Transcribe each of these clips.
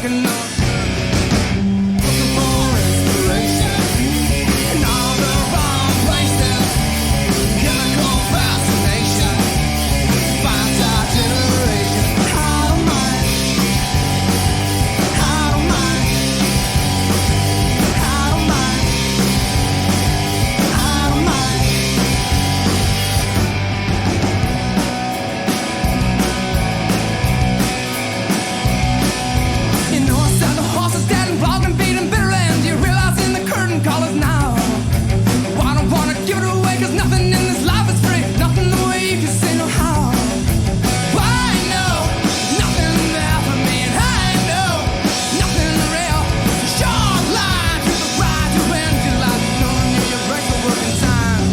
looking up, looking for inspiration in all the wrong places. Chemical fascination finds our generation. I don't mind, I don't mind, I don't mind, I don't mind. You know I said the horse is dead and flogging feet and bitter end. You realize in the curtain call is now. Well, I don't wanna give it away, cause nothing in this life is free. Nothing the way you can say no how. Well, I know nothing there for me, and I know nothing real. Short line to the ride to end your life, knowing you break the working time.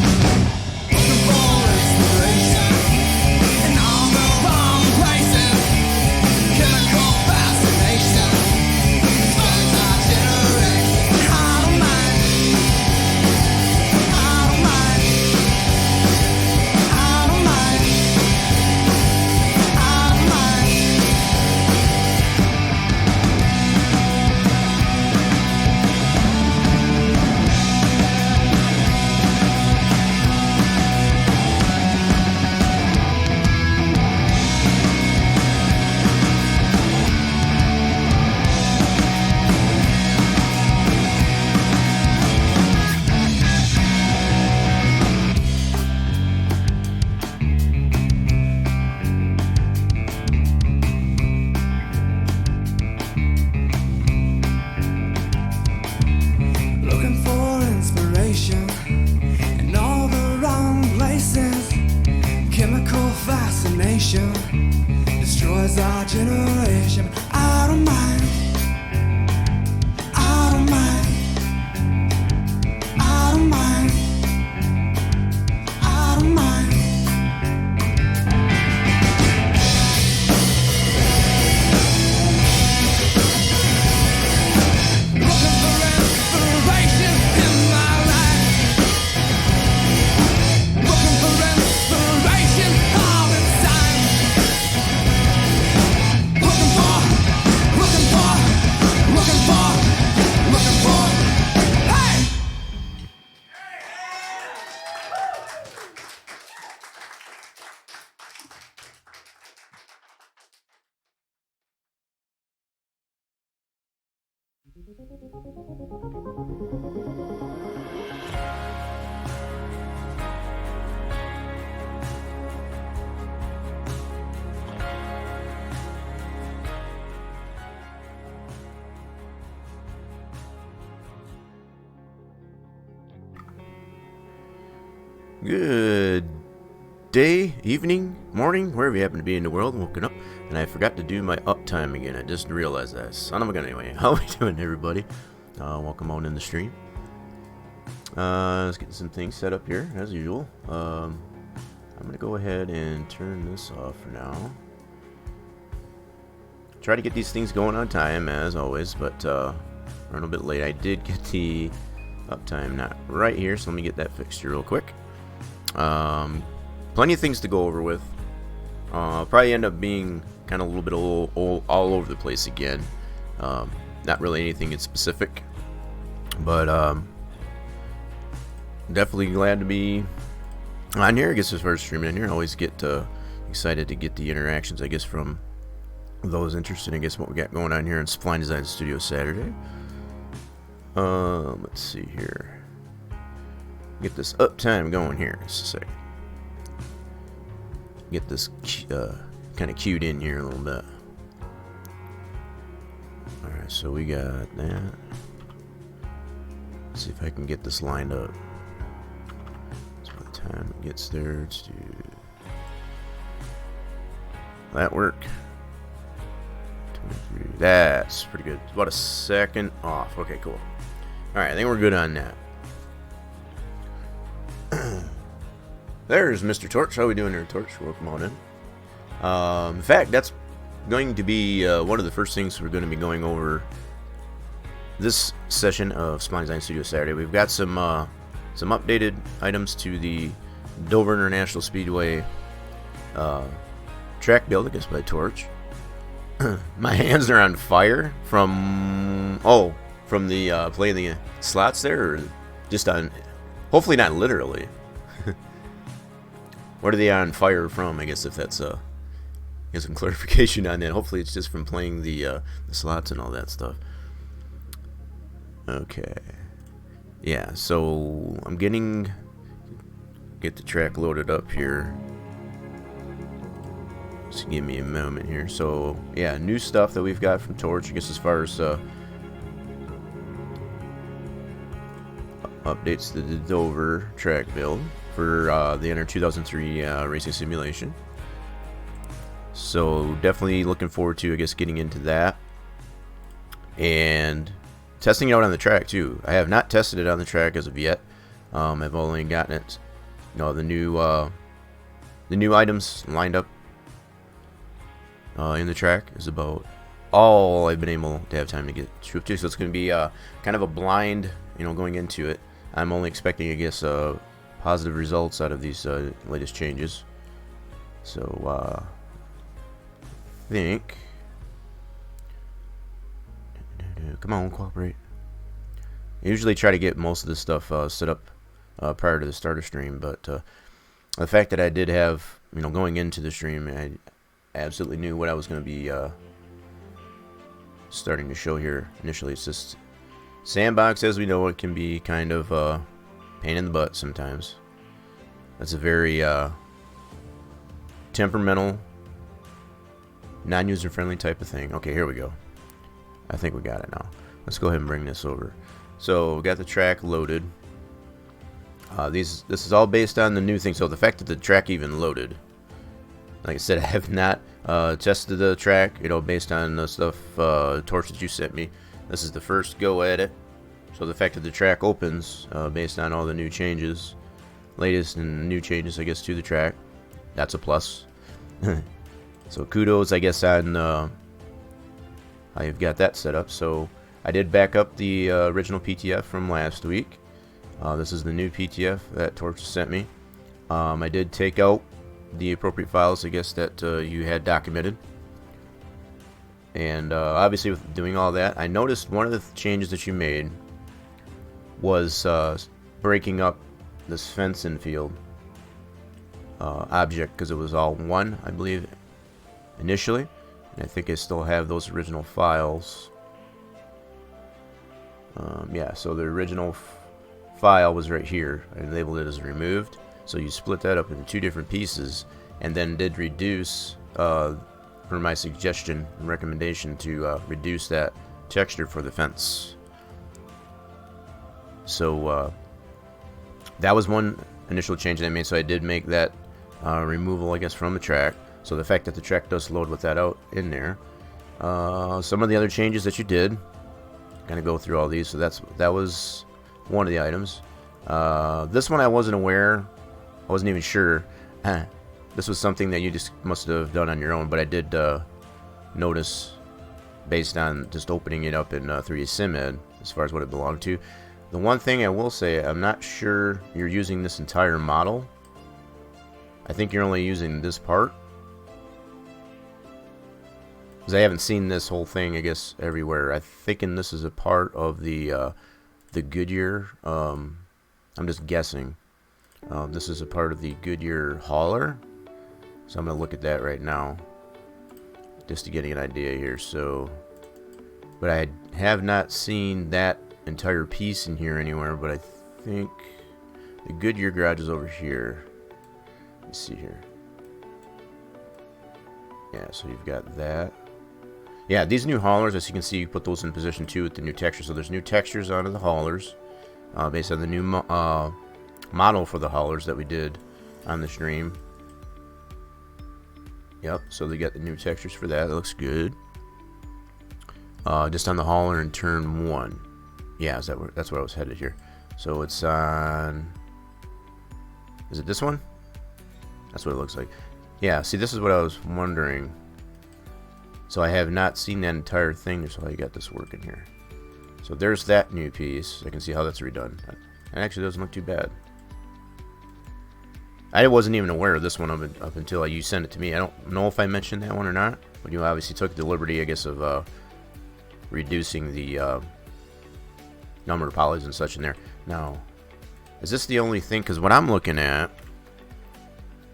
Looking for inspiration in all the wrong places. Chemical fascination finds our generation. I don't mind, I don't mind, I don't mind, I don't mind. Looking for inspiration in all the wrong places. Chemical fascination destroys our generation. I don't mind, I don't mind, I don't mind, I don't mind. Looking for inspiration in my life. Looking for inspiration all the time. Looking for, looking for, looking for, looking for. Hey! Good day, evening, morning, wherever you happen to be in the world. Woken up and I forgot to do my uptime again. I just realized that. Son of a gun. Anyway, how we doing, everybody? Welcome on in the stream. Let's get some things set up here as usual. I'm gonna go ahead and turn this off for now. Try to get these things going on time as always, but running a bit late. I did get the uptime not right here, so let me get that fixed here real quick. Plenty of things to go over with. Probably end up being kind of a little bit all over the place again. Not really anything in specific, but definitely glad to be on here. I guess as far as streaming in here, I always get excited to get the interactions, I guess, from those interested in, I guess, what we got going on here in Spline Design Studios Saturday. Let's see here. Get this uptime going here. Just a second. Get this kind of cued in here a little bit. Alright, so we got that. Let's see if I can get this lined up. So by the time it gets there, let's do that work. 23. That's pretty good. It's about a second off. Okay, cool. Alright, I think we're good on that. There's Mr. Torch. How are we doing there, Torch? Welcome on in. In fact, that's going to be one of the first things we're going to be going over this session of Spline Design Studios Saturday. We've got some updated items to the Dover International Speedway track build, I guess, by Torch. My hands are on fire from from the playing the slots there, or just on. Hopefully not literally. What are they on fire from? I guess if that's get some clarification on that. Hopefully it's just from playing the slots and all that stuff. Okay. Yeah. So I'm get the track loaded up here. Just give me a moment here. So yeah, new stuff that we've got from Torch. I guess as far as updates to the Dover track build for the Enter 2003 racing simulation. So definitely looking forward to, I guess, getting into that and testing it out on the track too. I have not tested it on the track as of yet. I've only gotten it, the new items lined up in the track is about all I've been able to have time to get through to. So it's going to be kind of a blind, going into it. I'm only expecting, I guess, positive results out of these latest changes. So I think, come on, cooperate. I usually try to get most of this stuff set up prior to the starter stream, but the fact that I did have, going into the stream, I absolutely knew what I was going to be starting to show here initially. It's just sandbox, as we know, it can be kind of pain in the butt sometimes. That's a very temperamental, non-user friendly type of thing. Okay, here we go. I think we got it now. Let's go ahead and bring this over. So we got the track loaded. This is all based on the new thing. So the fact that the track even loaded, like I said, I have not tested the track, based on the stuff Torch that you sent me. This is the first go at it. So the fact that the track opens based on all the new changes, latest and new changes, I guess, to the track, that's a plus. So kudos, I guess, on how you've got that set up. So I did back up the original PTF from last week. This is the new PTF that Torch sent me. I did take out the appropriate files, I guess, that you had documented. And obviously with doing all that, I noticed one of the changes that you made was breaking up this fence infield object, because it was all one, I believe, initially. And I think I still have those original files. Yeah, so the original file was right here. I labeled it as removed. So you split that up into two different pieces, and then did reduce, for my suggestion and recommendation, to reduce that texture for the fence. So that was one initial change that I made. So I did make that removal, I guess, from the track. So the fact that the track does load with that out in there. Some of the other changes that you did, kind of go through all these. So that was one of the items. This one I wasn't aware. I wasn't even sure. This was something that you just must have done on your own, but I did notice, based on just opening it up in 3D SimEd, as far as what it belonged to. The one thing I will say, I'm not sure you're using this entire model. I think you're only using this part, because I haven't seen this whole thing, I guess, everywhere. I'm thinking this is a part of the Goodyear. I'm just guessing. This is a part of the Goodyear hauler. So I'm going to look at that right now, just to get an idea here. So, but I have not seen that entire piece in here anywhere, but I think the Goodyear garage is over here. Let's see here. Yeah, so you've got that. Yeah, these new haulers, as you can see, you put those in position too with the new texture. So there's new textures onto the haulers, based on the new model for the haulers that we did on the stream. Yep, so they got the new textures for that. That looks good. Just on the hauler in turn 1. Yeah, that's where I was headed here. So it's on... Is it this one? That's what it looks like. Yeah, see, this is what I was wondering. So I have not seen that entire thing. That's why I got this working here. So there's that new piece. I can see how that's redone. And actually, it doesn't look too bad. I wasn't even aware of this one up until you sent it to me. I don't know if I mentioned that one or not, but you obviously took the liberty, I guess, of reducing the number of polys and such in there. Now, is this the only thing? Because what I'm looking at,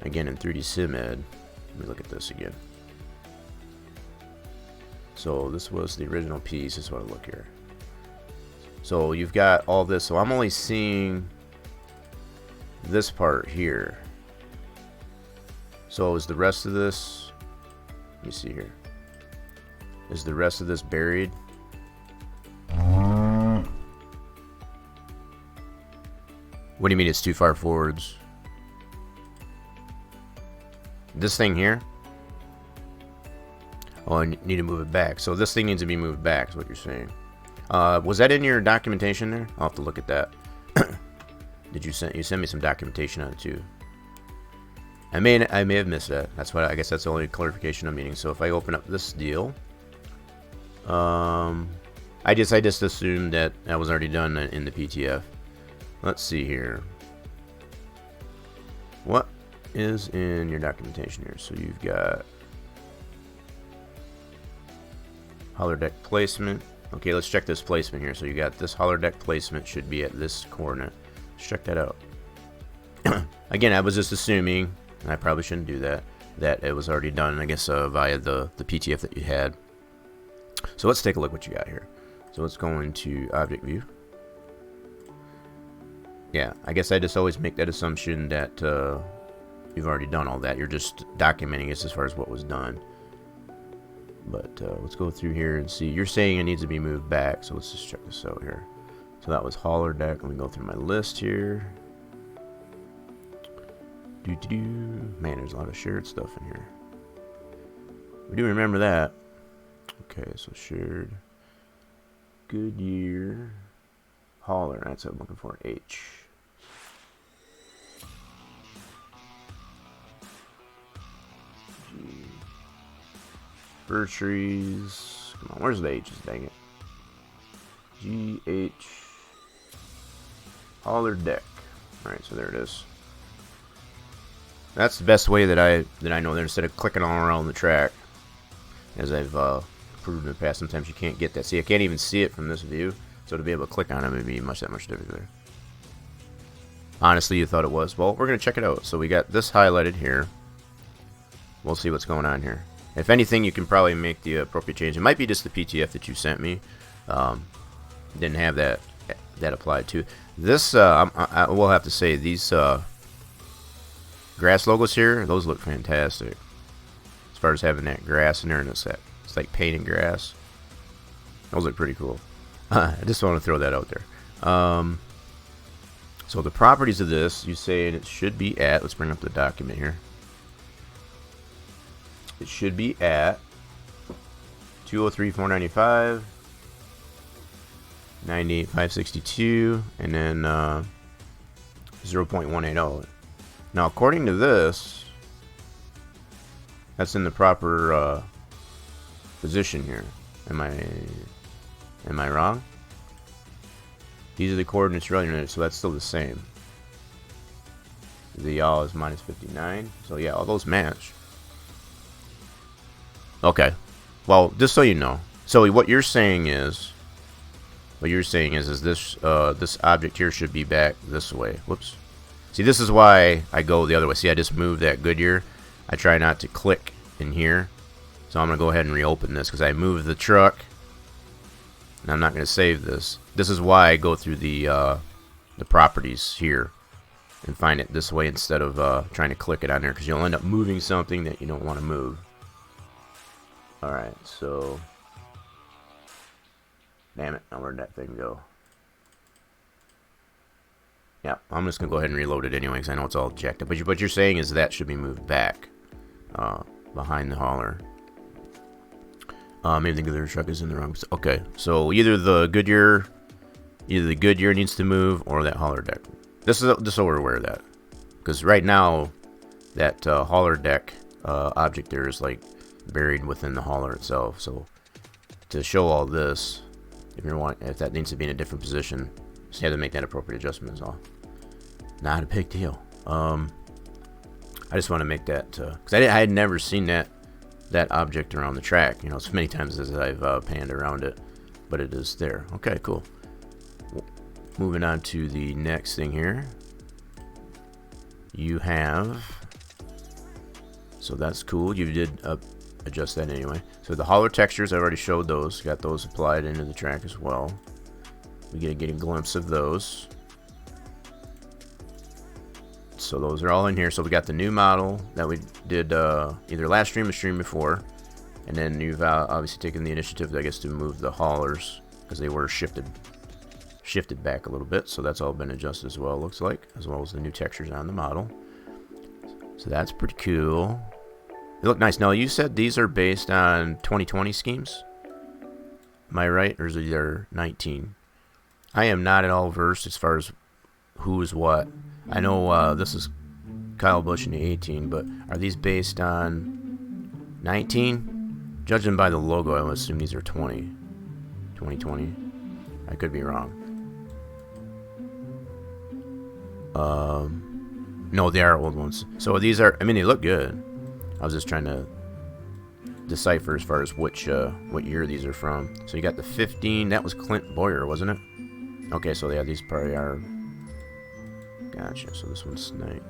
again in 3D SimEd, let me look at this again. So this was the original piece. Just want to look here. So you've got all this. So I'm only seeing this part here. So is the rest of this, let me see here, is the rest of this buried? What do you mean it's too far forwards? This thing here? Oh, I need to move it back. So this thing needs to be moved back, is what you're saying. Was that in your documentation there? I'll have to look at that. Did you send me some documentation on it too? I may have missed that. That's why I guess that's the only clarification I'm needing. So if I open up this deal, I just assumed that was already done in the PTF. Let's see here. What is in your documentation here? So you've got holler deck placement. Okay, let's check this placement here. So you got this holler deck placement should be at this coordinate. Let's check that out. Again, I was just assuming, and I probably shouldn't do that, that it was already done, I guess, via the PTF that you had. So let's take a look what you got here. So let's go into object view. Yeah, I guess I just always make that assumption that you've already done all that. You're just documenting it as far as what was done. But let's go through here and see. You're saying it needs to be moved back, so let's just check this out here. So that was holler deck. Let me go through my list here. Man, there's a lot of shared stuff in here. We do remember that. Okay, so shared Goodyear holler. That's what I'm looking for. H. G. Fir trees. Come on, where's the H's? Dang it. GH. Holler deck. Alright, so there it is. That's the best way that I know there, instead of clicking all around the track. As I've proved in the past, sometimes you can't get that. See, I can't even see it from this view. So to be able to click on it would be that much difficult. Honestly, you thought it was. Well, we're going to check it out. So we got this highlighted here. We'll see what's going on here. If anything, you can probably make the appropriate change. It might be just the PTF that you sent me. Didn't have that applied to. This, I will have to say, these grass logos here, those look fantastic. As far as having that grass in there, and it's like painting grass. Those look pretty cool. I just want to throw that out there. So the properties of this, you say it should be at, let's bring up the document here. It should be at 203.495, 98.562, and then 0.180. Now, according to this, that's in the proper position here. Am I wrong? These are the coordinates related, so that's still the same. The y'all is minus 59. So yeah, all those match. Okay. Well, just so you know. So what you're saying is this this object here should be back this way. Whoops. See, this is why I go the other way. See, I just moved that Goodyear. I try not to click in here. So I'm going to go ahead and reopen this because I moved the truck. And I'm not going to save this. This is why I go through the properties here and find it this way instead of trying to click it on there, because you'll end up moving something that you don't want to move. Alright, so... Damn it, now where'd that thing go? Yeah, I'm just going to go ahead and reload it anyway because I know it's all jacked up. But what you're saying is that should be moved back behind the hauler. Maybe the Goodyear truck is in the wrong. Okay, so either the Goodyear needs to move or that hauler deck. This is just so we're aware of that, because right now that hauler deck object there is like buried within the hauler itself. So to show all this, if that needs to be in a different position, just have to make that appropriate adjustment. Is all. Not a big deal. I just want to make that, because I had never seen that object around the track, you know, as many times as I've panned around it, but it is there. Okay, cool. Moving on to the next thing here. You have, so that's cool. You did adjust that anyway. So the hauler textures, I already showed those. Got those applied into the track as well. We get a glimpse of those. So those are all in here. So we got the new model that we did either last stream or stream before, and then you've obviously taken the initiative, I guess, to move the haulers because they were shifted back a little bit. So that's all been adjusted as well, looks like, as well as the new textures on the model. So that's pretty cool. They look nice. Now, you said these are based on 2020 schemes. Am I right, or is it either 19? I am not at all versed as far as who is what. I know this is Kyle Busch in the 18, but are these based on 19? Judging by the logo, I would assume these are 2020. I could be wrong. No, they are old ones. So these are, I mean, they look good. I was just trying to decipher as far as which what year these are from. So you got the 15. That was Clint Boyer, wasn't it? Okay, so yeah, these probably are. Gotcha. So this one's nice.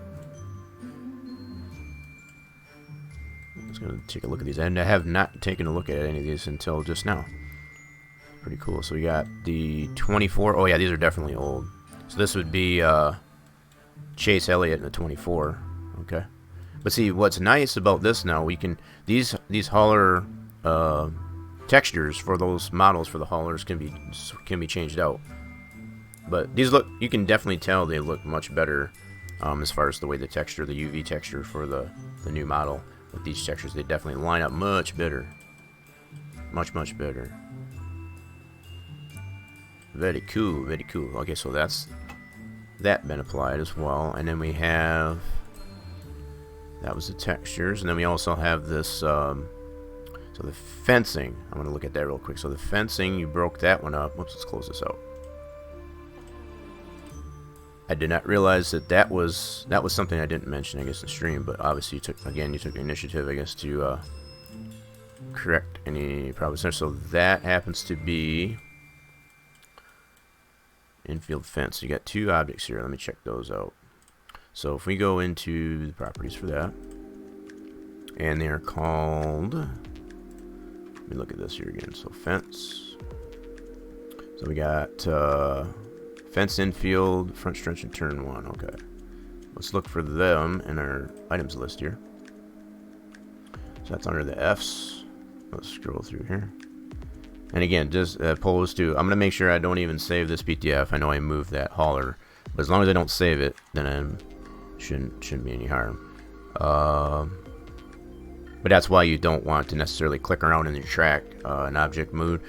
I'm just gonna take a look at these, and I have not taken a look at any of these until just now. Pretty cool. So we got the 24. Oh yeah, these are definitely old. So this would be Chase Elliott in the 24. Okay. But see, what's nice about this now, we can these hauler textures for those models for the haulers can be changed out. But these look, you can definitely tell they look much better as far as the way the texture, the UV texture for the new model with these textures, they definitely line up much better, much better. Very cool, very cool. Okay, so that's that been applied as well, and then we have. That was the textures, and then we also have this, so the fencing. I'm going to look at that real quick. So the fencing, you broke that one up. Whoops, let's close this out. I did not realize that was something I didn't mention, I guess, in stream, but obviously you took the initiative, I guess, to correct any problems there. So that happens to be infield fence. You got two objects here. Let me check those out. So if we go into the properties for that, and they are called, let me look at this here again. So fence. So we got fence infield, front stretch, and turn one. Okay. Let's look for them in our items list here. So that's under the F's. Let's scroll through here. And again, just opposed to, I'm going to make sure I don't even save this PTF. I know I moved that hauler, but as long as I don't save it, then I'm shouldn't be any harm. But that's why you don't want to necessarily click around in your track. An object view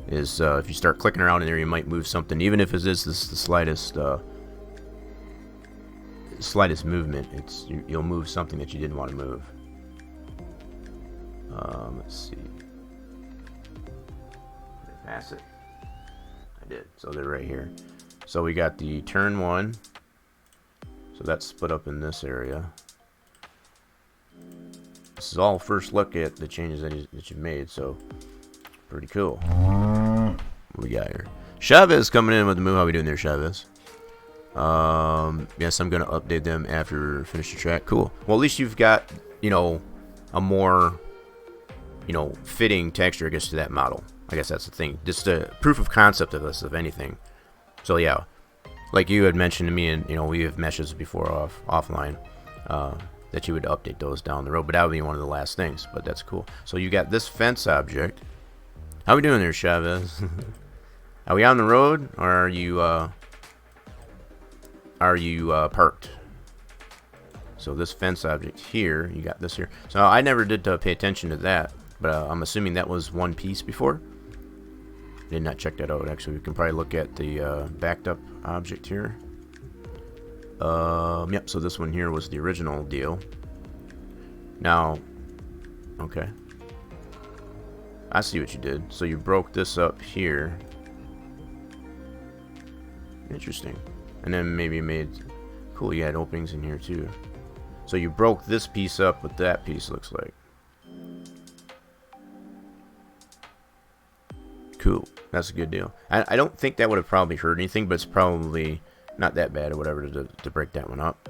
is if you start clicking around in there, you might move something, even if it is the slightest movement. You'll move something that you didn't want to move. Let's see. Did I pass it? I did. So they're right here. So we got the turn one. So that's split up in this area. This is all first look at the changes that you've made, so pretty cool. What we got here? Chavez coming in with the move. How we doing there, Chavez? Yes, I'm gonna update them after finish the track. Cool. Well, at least you've got, a more, fitting texture, I guess, to that model. I guess that's the thing. Just a proof of concept of this, if anything. So yeah. Like you had mentioned to me, and we have meshes before offline, that you would update those down the road, but that would be one of the last things. But that's cool. So you got this fence object. How we doing there, Chavez? Are we on the road, or are you parked? So this fence object here, you got this here. So I never did pay attention to that, but I'm assuming that was one piece before. Did not check that out. Actually, we can probably look at the backed up object here. Yep, so this one here was the original deal. Now, okay, I see what you did. So you broke this up here. Interesting. And then maybe made, cool. You had openings in here too. So you broke this piece up with that piece, looks like. Cool. That's a good deal. I don't think that would have probably hurt anything, but it's probably not that bad or whatever to break that one up.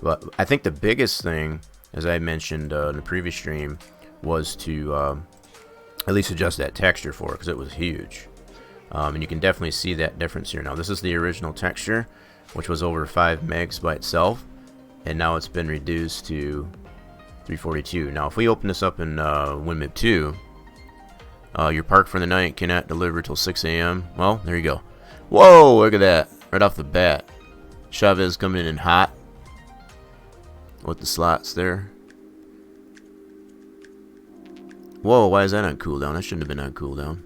But I think the biggest thing, as I mentioned in the previous stream, was to at least adjust that texture for it, because it was huge. And you can definitely see that difference here. Now, this is the original texture, which was over 5 megs by itself, and now it's been reduced to 342. Now, if we open this up in WinMib 2, your park for the night cannot deliver till 6 a.m. Well, there you go. Whoa, look at that. Right off the bat. Chavez coming in hot with the slots there. Whoa, why is that on cooldown? That shouldn't have been on cooldown.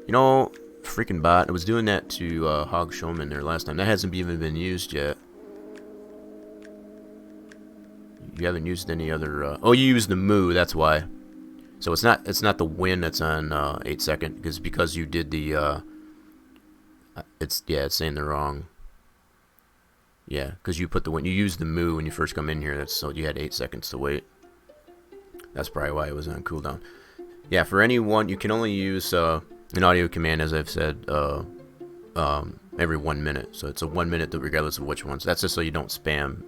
You know, freaking bot. I was doing that to Hog Showman there last time. That hasn't even been used yet. You haven't used any other... oh, you used the moo, that's why. So it's not the win that's on 8 second, because you did the... it's saying the wrong... Yeah, because you put the win. You used the moo when you first come in here. So you had 8 seconds to wait. That's probably why it was on cooldown. Yeah, for anyone, you can only use an audio command, as I've said, every 1 minute. So it's a 1 minute regardless of which ones. That's just so you don't spam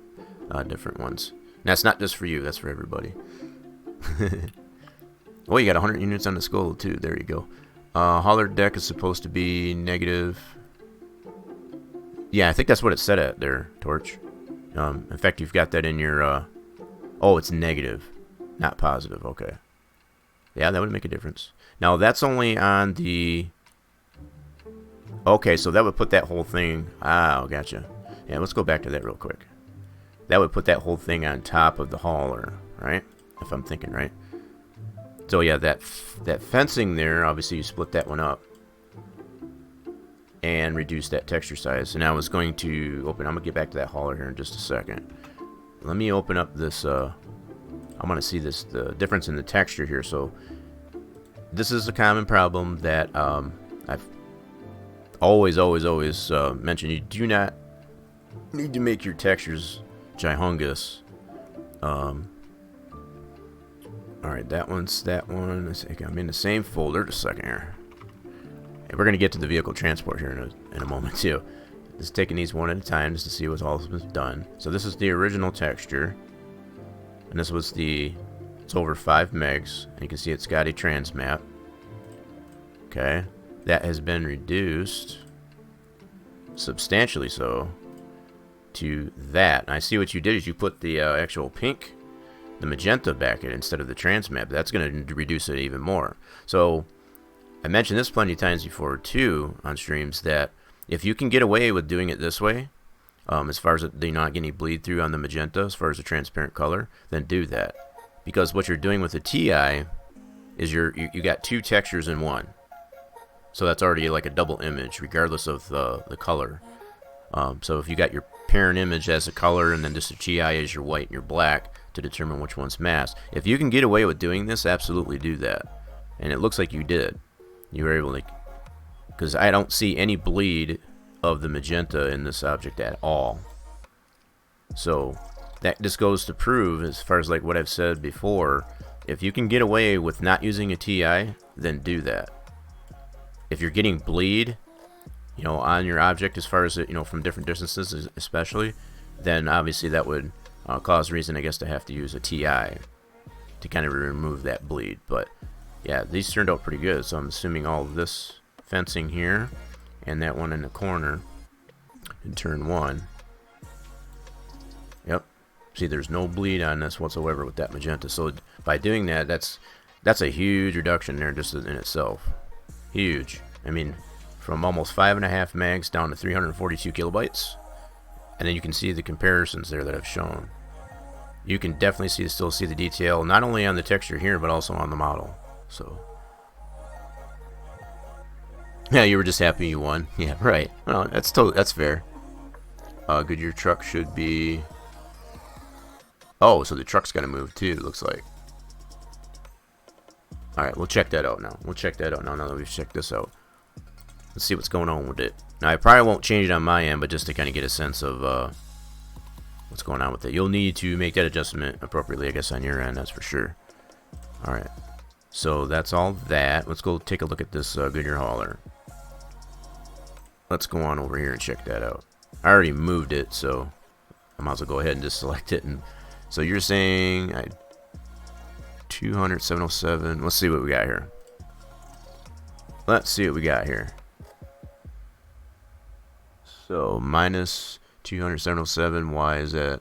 different ones. And that's not just for you. That's for everybody. Oh, you got 100 units on the skull too. There you go. Holler deck is supposed to be negative. Yeah, I think that's what it said at there, Torch. In fact, you've got that in your... oh, it's negative, not positive. Okay. Yeah, that would make a difference. Now, that's only on the... Okay, so that would put that whole thing... Ah, gotcha. Yeah, let's go back to that real quick. That would put that whole thing on top of the hauler, right? If I'm thinking right. So yeah, that fencing there, obviously you split that one up and reduce that texture size. And I was going to open... I'm going to get back to that hauler here in just a second. Let me open up this... I want to see the difference in the texture here. So this is a common problem that I've always mentioned. You do not need to make your textures gihungus. Alright, that one's that one. I'm in the same folder. Just a second here. And we're going to get to the vehicle transport here in a moment too. Just taking these one at a time just to see what's all been done. So this is the original texture. And this was it's over 5 megs. And you can see it's got a trans map. Okay. That has been reduced substantially so to that. And I see what you did is you put the actual pink, the magenta back in instead of the trans map. That's going to reduce it even more. So I mentioned this plenty of times before too on streams that if you can get away with doing it this way, as far as you're not getting bleed through on the magenta, as far as the transparent color, then do that. Because what you're doing with the TI is you got 2 textures in one. So that's already like a double image, regardless of the color. So if you got your parent image as a color and then just the TI as your white and your black to determine which one's masked. If you can get away with doing this, absolutely do that. And it looks like you did. You were able to... Because I don't see any bleed of the magenta in this object at all. So that just goes to prove, as far as like what I've said before, if you can get away with not using a TI, then do that. If you're getting bleed, you know, on your object as far as, you know, from different distances especially, then obviously that would cause reason, I guess, to have to use a TI to kind of remove that bleed. But yeah, these turned out pretty good. So I'm assuming all of this fencing here and that one in the corner in turn 1. Yep. See, there's no bleed on this whatsoever with that magenta. So by doing that, that's a huge reduction there just in itself. Huge. I mean, from almost 5.5 megs down to 342 kilobytes. And then you can see the comparisons there that I've shown. You can definitely still see the detail, not only on the texture here, but also on the model. So, yeah, you were just happy you won. Yeah, right. Well, that's fair. Goodyear truck should be... Oh, so the truck's gonna move too, it looks like. Alright, we'll check that out now. Now that we've checked this out. Let's see what's going on with it. Now, I probably won't change it on my end, but just to kind of get a sense of what's going on with it. You'll need to make that adjustment appropriately, I guess, on your end, that's for sure. Alright, so that's all that. Let's go take a look at this Goodyear hauler. Let's go on over here and check that out. I already moved it, so I might as well go ahead and just select it. And so you're saying 200, 707. Let's see what we got here. Let's see what we got here. So minus 200, 707. Y is at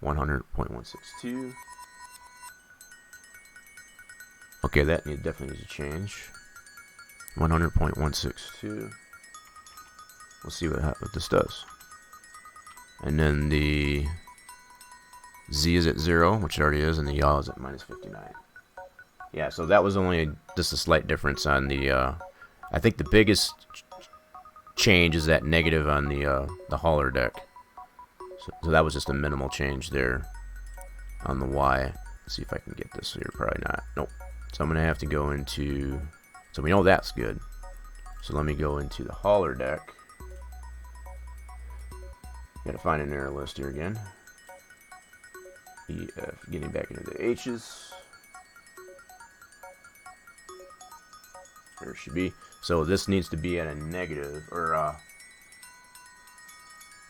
100.162. Okay, that definitely needs to change. 100.162. We'll see what this does. And then the Z is at 0, which it already is, and the yaw is at minus 59. Yeah, so that was only just a slight difference on the, I think the biggest change is that negative on the hauler deck. So that was just a minimal change there on the Y. Let's see if I can get this here. Probably not. Nope. So I'm going to have to go into, so we know that's good. So let me go into the hauler deck. Got to find an error list here again. EF, getting back into the H's. There it should be. So this needs to be at a negative, or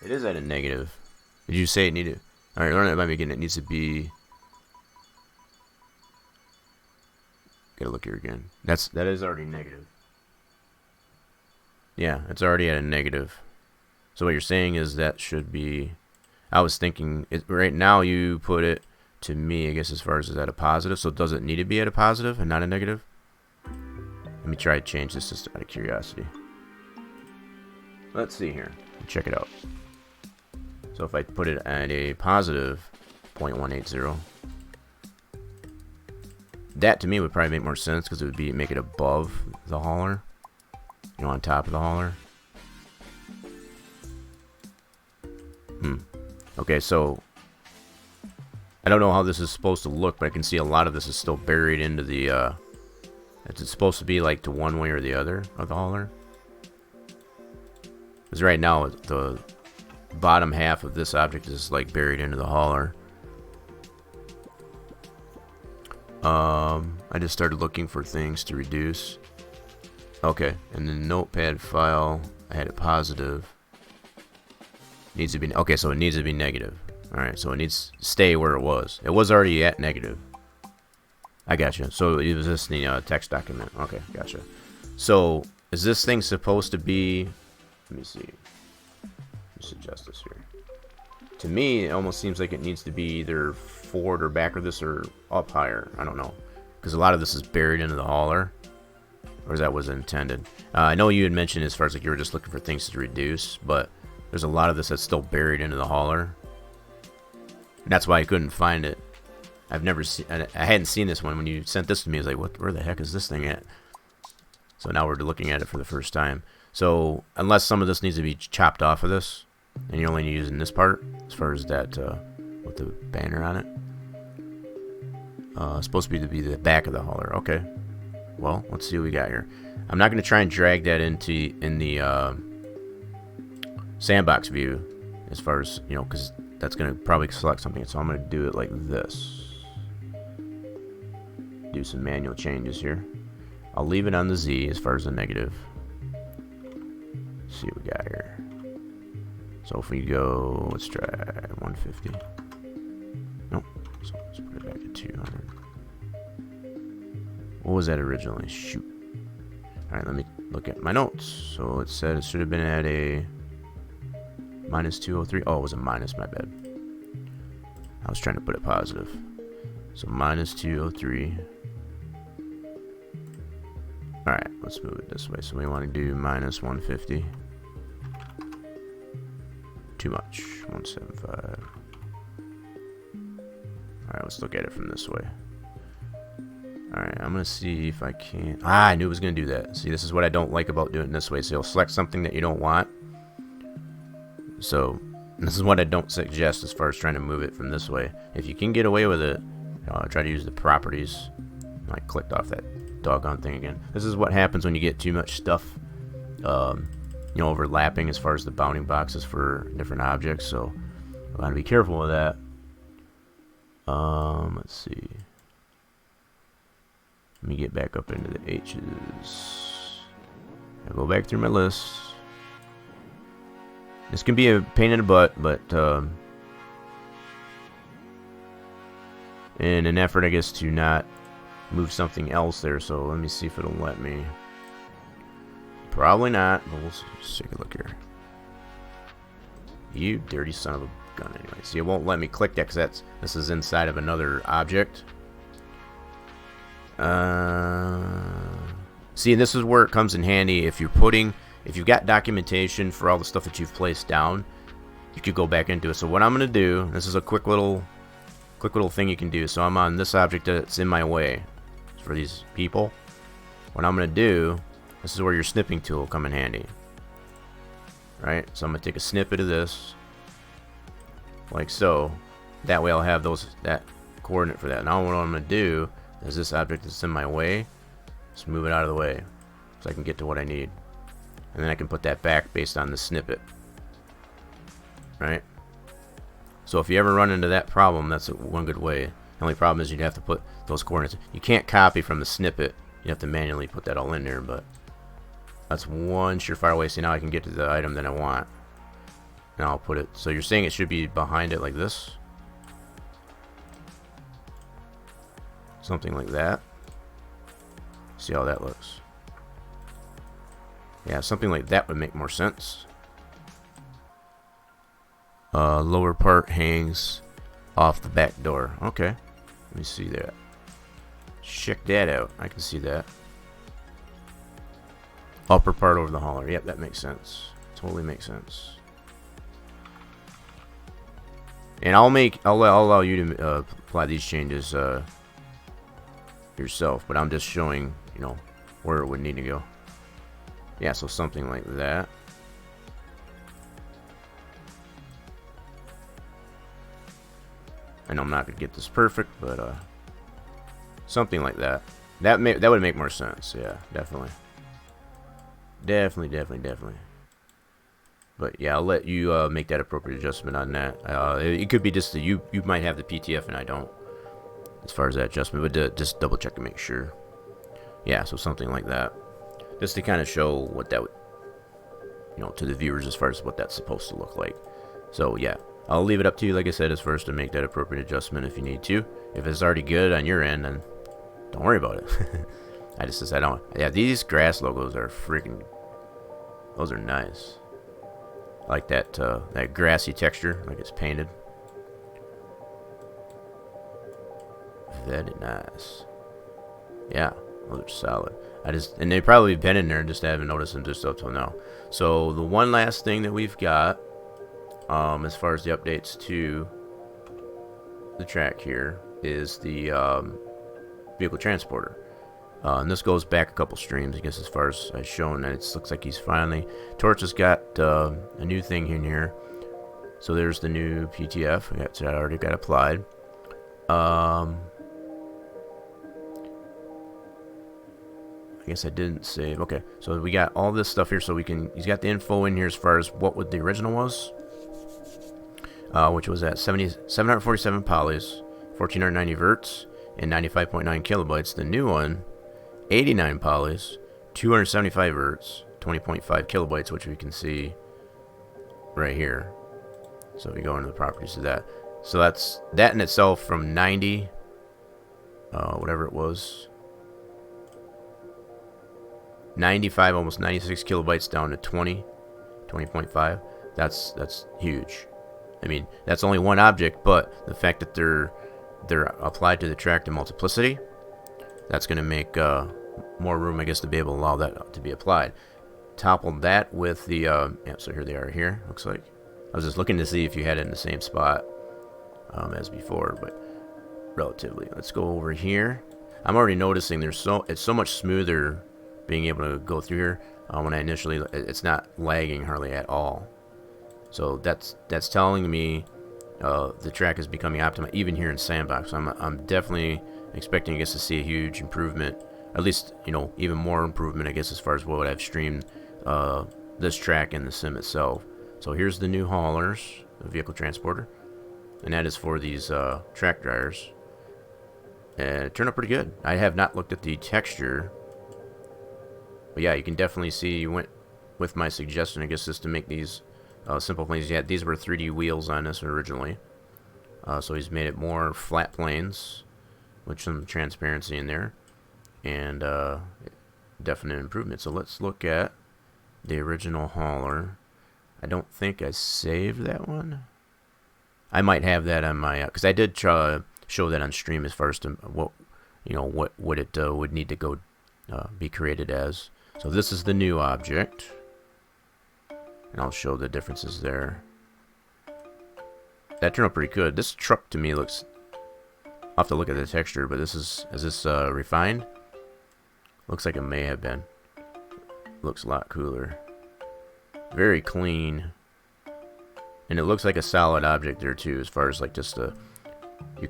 it is at a negative. Did you say it needed? All right, learn that by me again. It needs to be. Gotta look here again. That is already negative. Yeah, it's already at a negative. So what you're saying is that should be. I was thinking right now you put it to me, I guess, as far as is at a positive. So does it need to be at a positive and not a negative? Let me try to change this just out of curiosity. Let's see here. Check it out. So if I put it at a positive 0.180, that to me would probably make more sense because it would be make it above the hauler, you know, on top of the hauler. Okay, so I don't know how this is supposed to look, but I can see a lot of this is still buried into the. It's supposed to be like to one way or the other of the hauler. Because right now the bottom half of this object is like buried into the hauler. I just started looking for things to reduce. Okay, and the notepad file, I had it positive. Needs to be okay, so it needs to be negative. All right, so it needs to stay where it was. It was already at negative. I gotcha. So it was just the text document. Okay, gotcha. So is this thing supposed to be? Let me see. Let's adjust this here. To me, it almost seems like it needs to be either forward or back of this or up higher. I don't know, because a lot of this is buried into the hauler, or that was intended. I know you had mentioned as far as like you were just looking for things to reduce, but there's a lot of this that's still buried into the hauler. And that's why I couldn't find it. I've never seen. I hadn't seen this one when you sent this to me. I was like, "What? Where the heck is this thing at?" So now we're looking at it for the first time. So unless some of this needs to be chopped off of this, and you're only using this part, as far as that with the banner on it, it's supposed to be the back of the hauler. Okay. Well, let's see what we got here. I'm not going to try and drag that in the sandbox view, as far as because that's going to probably select something. So I'm going to do it like this. Do some manual changes here. I'll leave it on the Z as far as the negative. Let's see what we got here. So if we go, let's try 150. Nope. So let's put it back to 200. What was that originally? Shoot. Alright, let me look at my notes. So it said it should have been at a minus 203. Oh, it was a minus, my bad. I was trying to put it positive. So minus 203. Alright, let's move it this way. So we want to do minus 150. Too much. 175. Alright, let's look at it from this way. Alright, I'm going to see if I can. I knew it was going to do that. See, this is what I don't like about doing it this way. So you'll select something that you don't want. So this is what I don't suggest as far as trying to move it from this way. If you can get away with it, try to use the properties. I clicked off that doggone thing again. This is what happens when you get too much stuff you know, overlapping as far as the bounding boxes for different objects. So I want to be careful with that. Let's see. Let me get back up into the H's. I'll go back through my list. This can be a pain in the butt, but in an effort, I guess, to not move something else there. So let me see if it'll let me. Probably not, but we'll just take a look here. You dirty son of a gun. Anyway, see, it won't let me click that because this is inside of another object. See, this is where it comes in handy if you've got documentation for all the stuff that you've placed down. You could go back into it. So what I'm gonna do, this is a quick little thing you can do. So I'm on this object that's in my way for these people. What I'm gonna do, this is where your snipping tool will come in handy. Right? So I'm gonna take a snippet of this, like so. That way I'll have that coordinate for that. Now what I'm gonna do is this object that's in my way, just move it out of the way so I can get to what I need. And then I can put that back based on the snippet. Right? So if you ever run into that problem, that's one good way. The only problem is you'd have to put those coordinates. You can't copy from the snippet. You have to manually put that all in there, but that's one surefire way. See, now I can get to the item that I want. And I'll put it. So you're saying it should be behind it like this? Something like that. See how that looks. Yeah, something like that would make more sense. Lower part hangs off the back door. Okay, let me see that. Check that out. I can see that. Upper part over the hauler. Yep, that makes sense. Totally makes sense. And I'll allow you to apply these changes yourself, but I'm just showing, you know, where it would need to go. Yeah, so something like that. I know I'm not gonna get this perfect, but something like that. That would make more sense. Yeah, definitely. Definitely. But yeah, I'll let you make that appropriate adjustment on that. It could be just that you might have the PTF and I don't, as far as that adjustment, but just double check to make sure. Yeah, so something like that, just to kind of show what that would, you know, to the viewers as far as what that's supposed to look like. So yeah, I'll leave it up to you, like I said, as first to make that appropriate adjustment if you need to. If it's already good on your end, then don't worry about it. I just said I don't. Yeah, these grass logos are freaking. Those are nice. I like that that grassy texture, like it's painted. Very nice. Yeah, those are solid. And they've probably been in there and just haven't noticed them just up till now. So the one last thing that we've got, as far as the updates to the track here, is the vehicle transporter. And this goes back a couple streams, I guess, as far as I've shown that it looks like he's finally. Torch has got a new thing in here. So there's the new PTF. That already got applied. I guess I didn't save. Okay, so we got all this stuff here, so he's got the info in here as far as what the original was, which was at 747 polys, 1490 verts, and 95.9 kilobytes. The new one, 89 polys, 275 verts, 20.5 kilobytes, which we can see right here. So if we go into the properties of that, so that's that in itself from 90, whatever it was, 95, almost 96 kilobytes down to 20.5. That's huge. I mean, that's only one object, but the fact that they're applied to the track to multiplicity, that's going to make more room, I guess, to be able to allow that to be applied. Topple that with the yeah, so here they are here, looks like. I was just looking to see if you had it in the same spot as before, but relatively. Let's go over here. I'm already noticing it's so much smoother being able to go through here. When I initially, it's not lagging hardly at all. So that's telling me the track is becoming optimized, even here in Sandbox. I'm definitely expecting, I guess, to see a huge improvement, at least, you know, even more improvement, I guess, as far as what I've streamed this track in the sim itself. So here's the new haulers, the vehicle transporter, and that is for these track dryers. And it turned out pretty good. I have not looked at the texture, but yeah, you can definitely see you went with my suggestion, I guess, is to make these simple planes. Yeah, these were 3D wheels on this originally, so he's made it more flat planes with some transparency in there, and definite improvement. So let's look at the original hauler. I don't think I saved that one. I might have that on my, because I did try show that on stream as far as to what, you know, what it would need to go be created as. So this is the new object, and I'll show the differences there. That turned out pretty good. This truck to me looks, I'll have to look at the texture, but is this refined? Looks like it may have been. Looks a lot cooler. Very clean. And it looks like a solid object there too, as far as like just the, you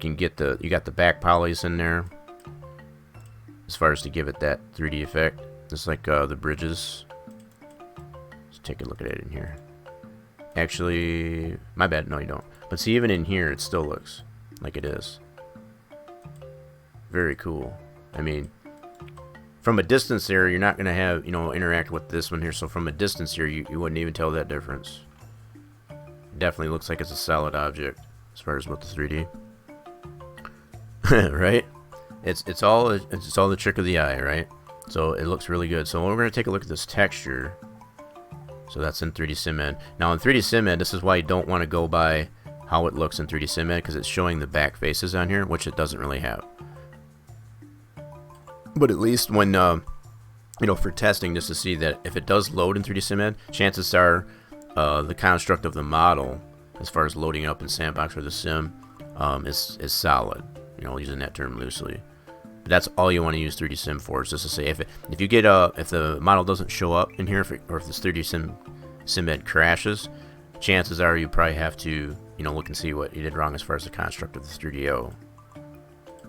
got the back polys in there, as far as to give it that 3D effect. Just like the bridges. Let's take a look at it in here. Actually, my bad, no you don't. But see, even in here, it still looks like it is. Very cool. I mean, from a distance there, you're not going to have, you know, interact with this one here. So from a distance here, you wouldn't even tell that difference. Definitely looks like it's a solid object as far as with the 3D. Right? It's all the trick of the eye, right? So it looks really good. So we're going to take a look at this texture. So that's in 3D Sim Ed. Now in 3D Sim Ed, this is why you don't want to go by how it looks in 3D Sim Ed, because it's showing the back faces on here, which it doesn't really have. But at least when, you know, for testing, just to see that if it does load in 3D Sim Ed, chances are the construct of the model, as far as loading up in Sandbox or the sim, is solid. You know, using that term loosely. But that's all you want to use 3D Sim for, is just to say if you get if the model doesn't show up in here, or if this 3D Sim Ed crashes, chances are you probably have to, you know, look and see what you did wrong as far as the construct of the 3DO.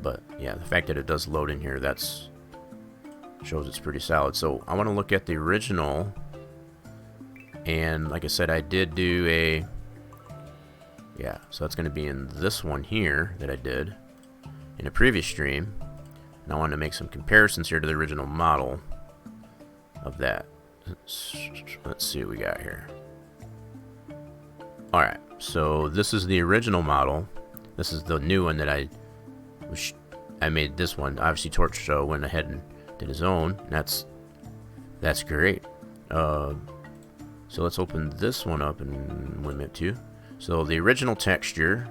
But yeah, the fact that it does load in here, that's shows it's pretty solid. So I want to look at the original, and like I said, I did do a, yeah, so that's going to be in this one here that I did in a previous stream, and I wanted to make some comparisons here to the original model of that. Let's see what we got here. Alright, so this is the original model. This is the new one that I made. This one, obviously Torch went ahead and did his own, and that's great. So let's open this one up in 1 minute too. So the original texture,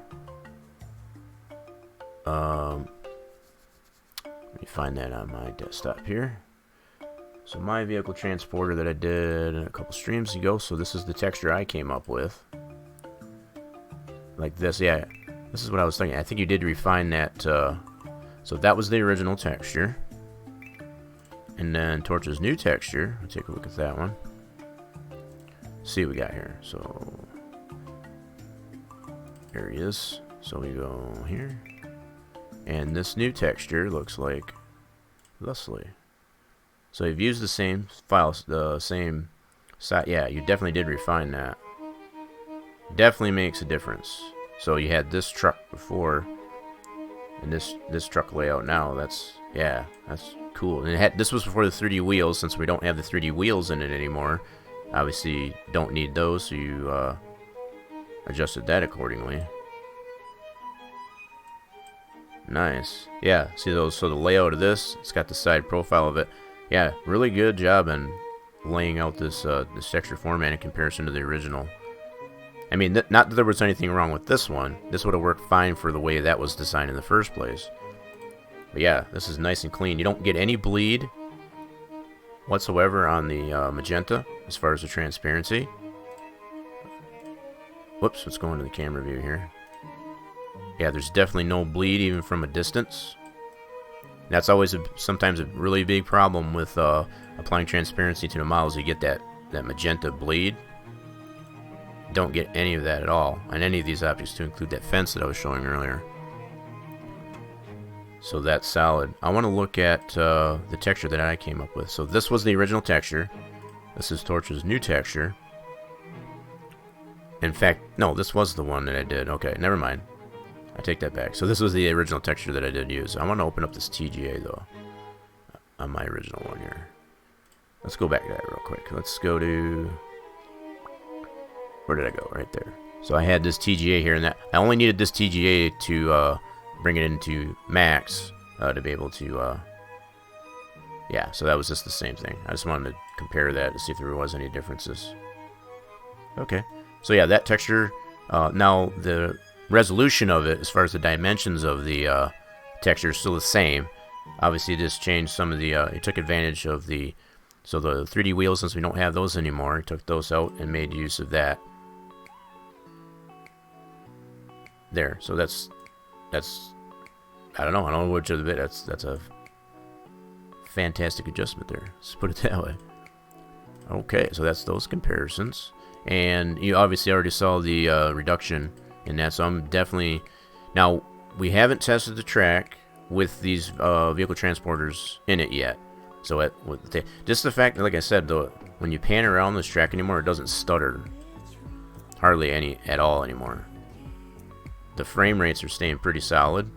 let me find that on my desktop here. So my vehicle transporter that I did a couple streams ago, so this is the texture I came up with. Like this, yeah, this is what I was thinking. I think you did refine that, so that was the original texture. And then Torch's new texture, let's take a look at that one. See what we got here. So there he is. So we go here, and this new texture looks like thusly. So you've used the same files, the same site. Yeah, you definitely did refine that. Definitely makes a difference. So you had this truck before, and this truck layout now. That's, yeah, that's cool. And this was before the 3D wheels. Since we don't have the 3D wheels in it anymore, obviously don't need those, so you adjusted that accordingly. Nice. Yeah, see those? So the layout of this, it's got the side profile of it. Yeah, really good job in laying out this this texture format in comparison to the original. I mean, not that there was anything wrong with this one. This would have worked fine for the way that was designed in the first place. But yeah, this is nice and clean. You don't get any bleed whatsoever on the magenta as far as the transparency. Whoops, let's go into the camera view here. Yeah, there's definitely no bleed even from a distance. That's always sometimes a really big problem with applying transparency to the models. You get that magenta bleed. Don't get any of that at all on any of these objects, to include that fence that I was showing earlier. So that's solid. I want to look at the texture that I came up with. So this was the original texture. This is Torch's new texture. In fact, no, this was the one that I did. Okay, never mind. I take that back. So this was the original texture that I did use. I want to open up this TGA though on my original one here. Let's go back to that real quick. Let's go to, where did I go? Right there. So I had this TGA here, and that I only needed this TGA to bring it into max to be able to yeah, so that was just the same thing. I just wanted to compare that to see if there was any differences. Okay, so yeah, that texture, now the resolution of it, as far as the dimensions of the texture, is still the same. Obviously, just changed some of the, it took advantage of the, so the 3D wheels, since we don't have those anymore, took those out and made use of that. There, so that's, I don't know which of the bit, that's a fantastic adjustment there. Let's put it that way. Okay, so that's those comparisons, and you obviously already saw the reduction in that. So I'm definitely, now we haven't tested the track with these vehicle transporters in it yet. So just the fact that, like I said, though, when you pan around this track anymore, it doesn't stutter hardly any at all anymore. The frame rates are staying pretty solid,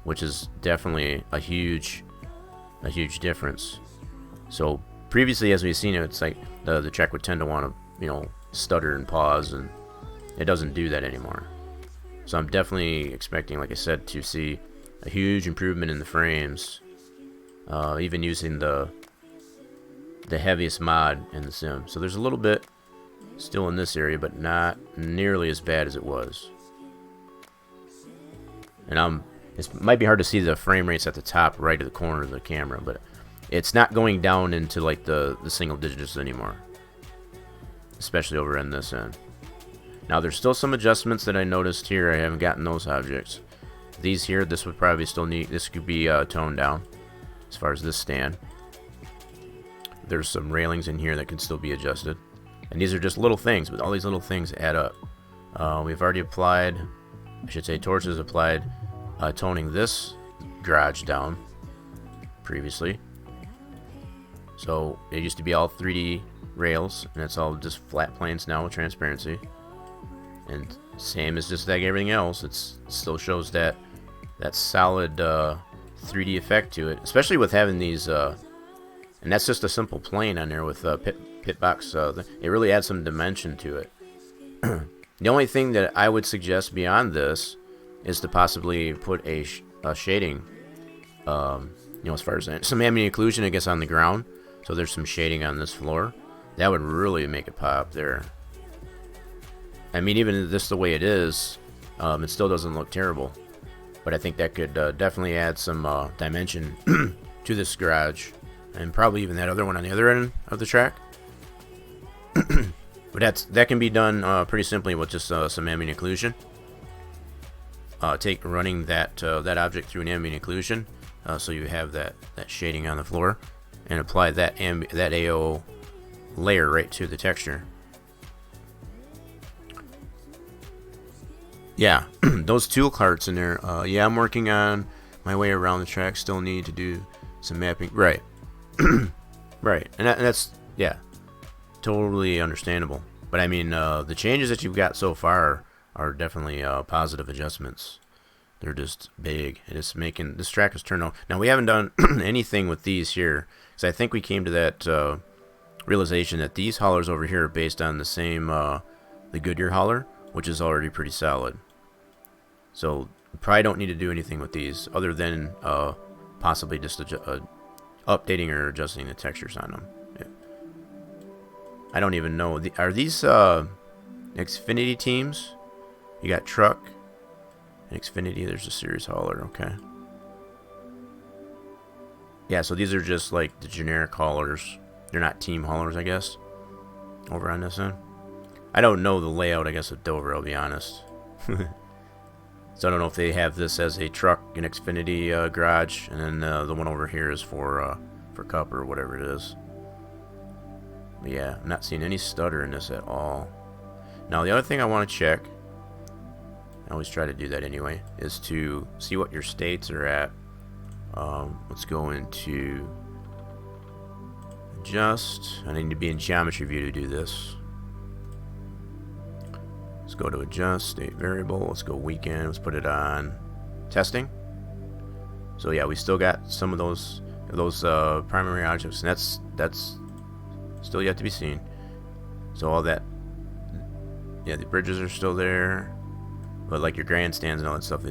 which is definitely a huge difference. So previously, as we've seen it, it's like the track would tend to want to, stutter and pause, and it doesn't do that anymore. So I'm definitely expecting, like I said, to see a huge improvement in the frames, even using the heaviest mod in the sim. So there's a little bit still in this area, but not nearly as bad as it was. And it might be hard to see the frame rates at the top right of the corner of the camera, but it's not going down into like the single digits anymore, especially over in this end. Now there's still some adjustments that I noticed here. I haven't gotten those objects. These here, this would probably still need, this could be toned down as far as this stand. There's some railings in here that can still be adjusted, and these are just little things, but all these little things add up. We've already applied, I should say Torch has applied toning this garage down previously. So it used to be all 3D rails, and it's all just flat planes now with transparency. And same as just like everything else, it still shows that solid 3D effect to it, especially with having these, and that's just a simple plane on there with pit box. It really adds some dimension to it. The only thing that I would suggest beyond this is to possibly put a shading, as far as some ambient occlusion, I guess, on the ground. So there's some shading on this floor. That would really make it pop there. I mean, even this the way it is, it still doesn't look terrible. But I think that could definitely add some dimension to this garage, and probably even that other one on the other end of the track. But that can be done pretty simply with just some ambient occlusion. Running that object through an ambient occlusion, so you have that shading on the floor, and apply that AO layer right to the texture. Yeah, those tool carts in there. Yeah, I'm working on my way around the track. Still need to do some mapping. Right, right, and that's yeah, totally understandable. But I mean, the changes that you've got so far are definitely positive adjustments. They're just big. It's making this track has turned on. Now we haven't done anything with these here, because I think we came to that realization that these haulers over here are based on the same the Goodyear hauler, which is already pretty solid. So we probably don't need to do anything with these other than possibly just updating or adjusting the textures on them. Yeah. I don't even know. Are these Xfinity teams? You got truck, Xfinity. There's a series hauler. Okay. Yeah, so these are just like the generic haulers. They're not team haulers, I guess, over on this end. I don't know the layout, I guess, of Dover, I'll be honest. So I don't know if they have this as a truck, an Xfinity garage, and then the one over here is for Cup or whatever it is. But yeah, I'm not seeing any stutter in this at all. Now the other thing I want to check, I always try to do that anyway, is to see what your states are at. Let's go into adjust. I need to be in geometry view to do this. Let's go to adjust, state variable. Let's go weekend. Let's put it on testing. So yeah, we still got some of those primary objects, and that's still yet to be seen. So all that, yeah, the bridges are still there, but like your grandstands and all that stuff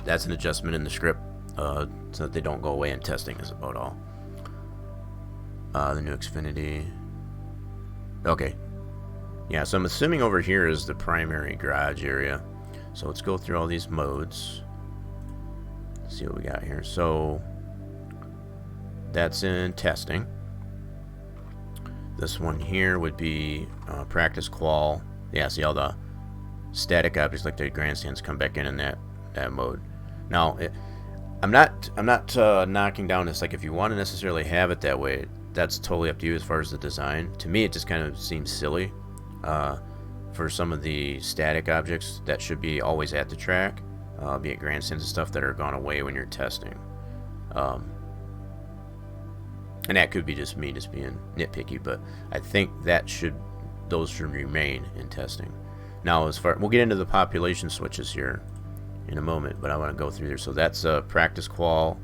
that's an adjustment in the script, so that they don't go away in testing is about all. The new Xfinity. Okay. Yeah, so I'm assuming over here is the primary garage area. So let's go through all these modes. Let's see what we got here. So that's in testing. This one here would be practice qual. Yeah, see all the static objects like the grandstands come back in that mode. Now, I'm not knocking down this. Like, if you want to necessarily have it that way, that's totally up to you as far as the design. To me, it just kind of seems silly. For some of the static objects that should be always at the track, be it grandstands and stuff that are gone away when you're testing. And that could be just me just being nitpicky, but I think those should remain in testing. Now, we'll get into the population switches here in a moment, but I want to go through there. So that's practice qual,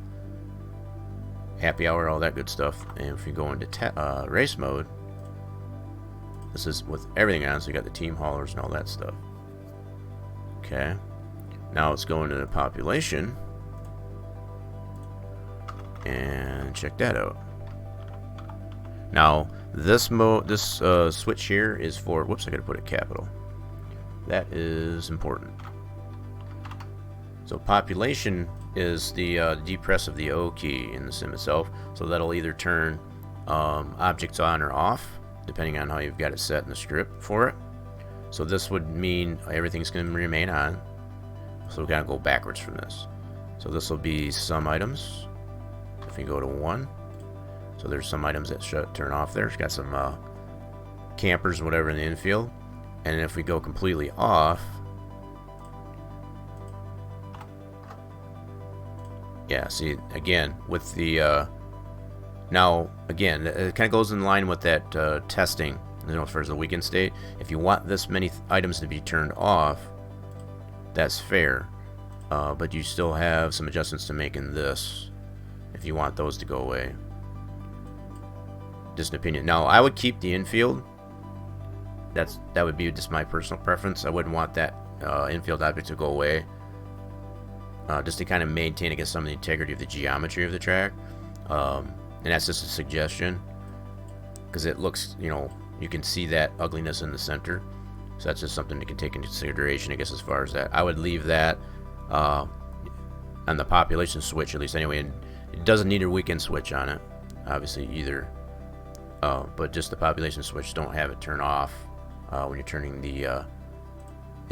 happy hour, all that good stuff. And if you go into race mode, this is with everything on, so you got the team haulers and all that stuff. Okay. Now let's go into the population and check that out. Now this switch here is for, whoops, I gotta put it capital. That is important. So population is the depress of the O key in the sim itself. So that'll either turn objects on or off, depending on how you've got it set in the script for it. So this would mean everything's going to remain on. So we gotta go backwards from this. So this will be some items. If you go to 1, so there's some items that turn off there. It's got some campers and whatever in the infield. And if we go completely off, yeah, see, again, with the now, again, it kind of goes in line with that testing, as far as the weekend state. If you want this many items to be turned off, that's fair, but you still have some adjustments to make in this if you want those to go away. Just an opinion. Now, I would keep the infield. That would be just my personal preference. I wouldn't want that infield object to go away, just to kind of maintain, I guess, some of the integrity of the geometry of the track. And that's just a suggestion, because it looks, you can see that ugliness in the center. So that's just something to take into consideration, I guess, as far as that. I would leave that on the population switch, at least anyway. And it doesn't need a weekend switch on it, obviously, either. But just the population switch, don't have it turn off when you're turning the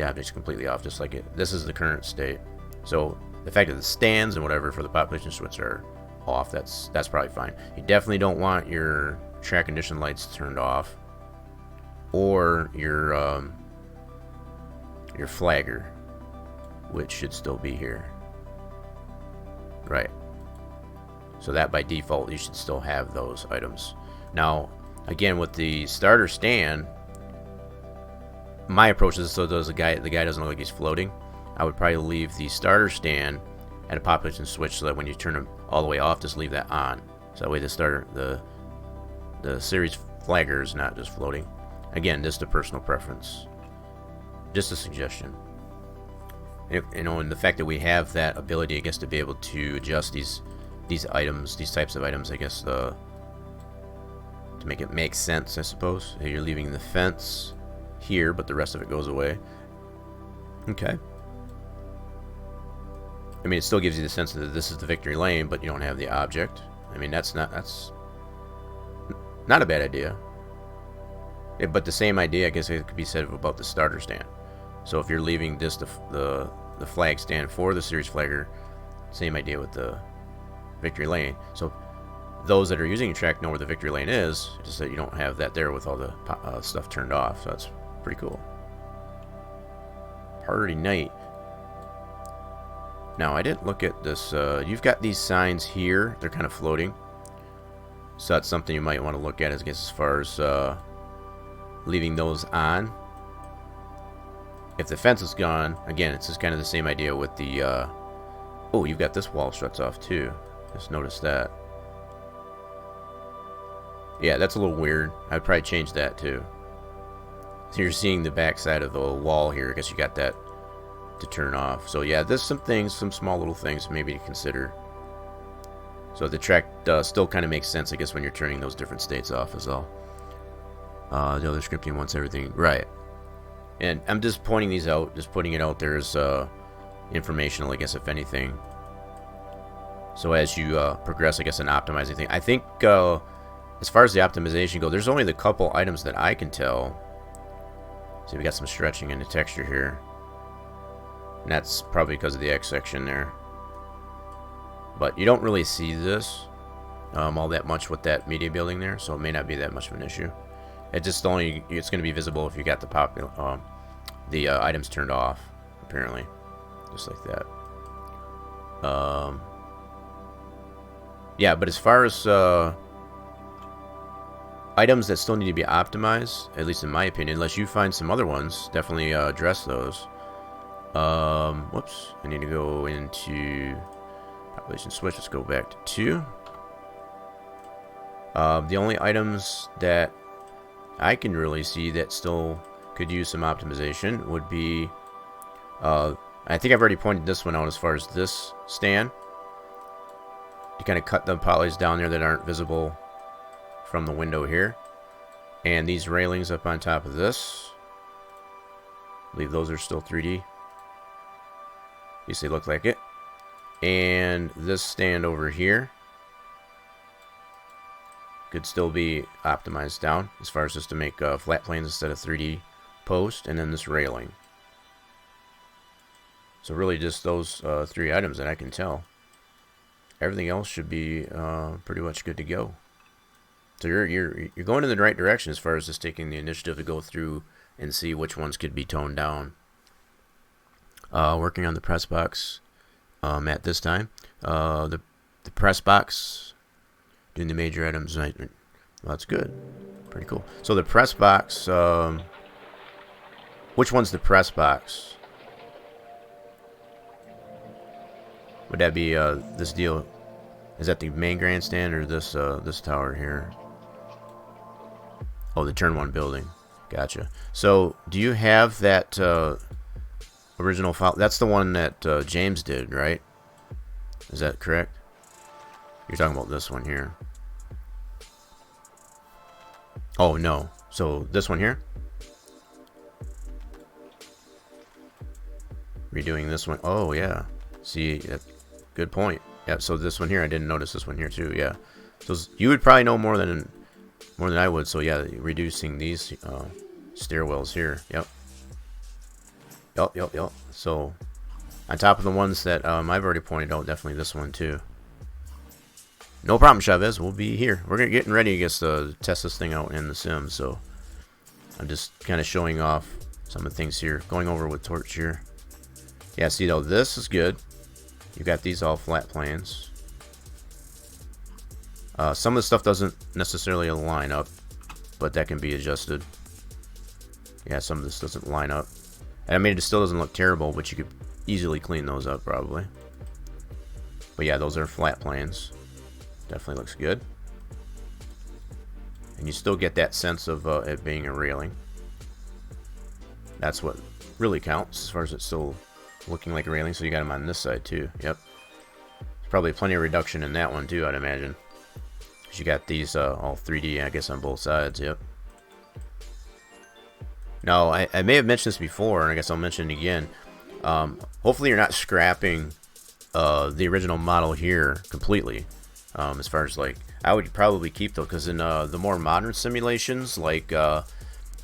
objects completely off, just like it. This is the current state. So the fact that the stands and whatever for the population switch are off, that's probably fine. You definitely don't want your track condition lights turned off, or your flagger, which should still be here, right? So that by default you should still have those items. Now again, with the starter stand, my approach is so the guy doesn't look like he's floating. I would probably leave the starter stand at a population switch, so that when you turn them all the way off, just leave that on. So that way the series flagger is not just floating. Again, just a personal preference, just a suggestion. And the fact that we have that ability, I guess, to be able to adjust these items, these types of items, I guess, to make it make sense, I suppose. You're leaving the fence here, but the rest of it goes away. Okay. I mean, it still gives you the sense that this is the victory lane, but you don't have the object. I mean, that's not a bad idea. But the same idea, I guess, it could be said about the starter stand. So if you're leaving just the flag stand for the series flagger, same idea with the victory lane. So those that are using a track know where the victory lane is, just that you don't have that there with all the stuff turned off. So that's pretty cool. Party night. Now, I didn't look at this. You've got these signs here. They're kind of floating. So that's something you might want to look at, I guess, as far as leaving those on. If the fence is gone, again, it's just kind of the same idea with the oh, you've got this wall shuts off too. Just notice that. Yeah, that's a little weird. I'd probably change that too. So you're seeing the back side of the wall here. I guess you got that to turn off. So yeah, there's some things, some small little things maybe to consider. So the track still kind of makes sense, I guess, when you're turning those different states off as well. The other scripting wants everything right. And I'm just pointing these out, just putting it out there as informational, I guess, if anything. So as you progress, I guess, in optimizing things, I think as far as the optimization go, there's only the couple items that I can tell. So we got some stretching in the texture here, and that's probably because of the X section there. But you don't really see this all that much with that media building there, so it may not be that much of an issue. It just only, it's going to be visible if you got the items turned off, apparently, just like that. Yeah, but as far as items that still need to be optimized, at least in my opinion, unless you find some other ones, definitely address those. Whoops, I need to go into population switch. Let's go back to 2. The only items that I can really see that still could use some optimization would be, I think I've already pointed this one out as far as this stand. You kind of cut the polys down there that aren't visible from the window here. And these railings up on top of this, I believe those are still 3D. At least they look like it. And this stand over here could still be optimized down as far as just to make flat planes instead of 3D post, and then this railing. So really just those 3 items that I can tell. Everything else should be pretty much good to go. So you're going in the right direction as far as just taking the initiative to go through and see which ones could be toned down. Working on the press box at this time. The press box, doing the major items. Well, that's good. Pretty cool. So the press box, which one's the press box? Would that be this deal? Is that the main grandstand or this this tower here? Oh, the turn 1 building. Gotcha. So do you have that original file? That's the one that James did, right? Is that correct? You're talking about this one here. Oh, no. So this one here? Redoing this one. Oh, yeah. See, good point. Yeah, so this one here, I didn't notice this one here too. Yeah. So you would probably know more than I would. So yeah, reducing these stairwells here. Yep. Yep. So on top of the ones that I've already pointed out, definitely this one too. No problem, Chavez. We'll be here. We're getting ready, I guess, to test this thing out in the Sims. So I'm just kind of showing off some of the things here. Going over with Torch here. Yeah, see though, this is good. You got these all flat planes. Some of the stuff doesn't necessarily line up, but that can be adjusted. Yeah, some of this doesn't line up. And I mean, it still doesn't look terrible, but you could easily clean those up probably. But yeah, those are flat planes. Definitely looks good. And you still get that sense of it being a railing. That's what really counts as far as it's still looking like a railing. So you got them on this side too. Yep. There's probably plenty of reduction in that one too, I'd imagine. Because you got these all 3D, I guess, on both sides. Yep. Now, I may have mentioned this before, and I guess I'll mention it again. Hopefully you're not scrapping the original model here completely. As far as, like, I would probably keep those, because in the more modern simulations, like, you know,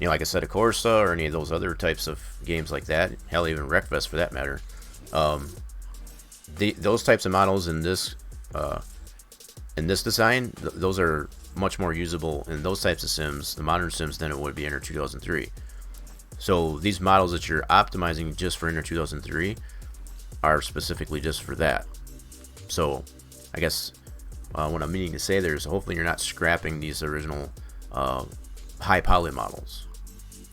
like Assetto Corsa or any of those other types of games like that, hell, even Wreckfest for that matter, those types of models in this design, those are much more usable in those types of sims, the modern sims, than it would be in 2003. So these models that you're optimizing just for Inter 2003 are specifically just for that. So I guess what I'm meaning to say there is hopefully you're not scrapping these original high poly models,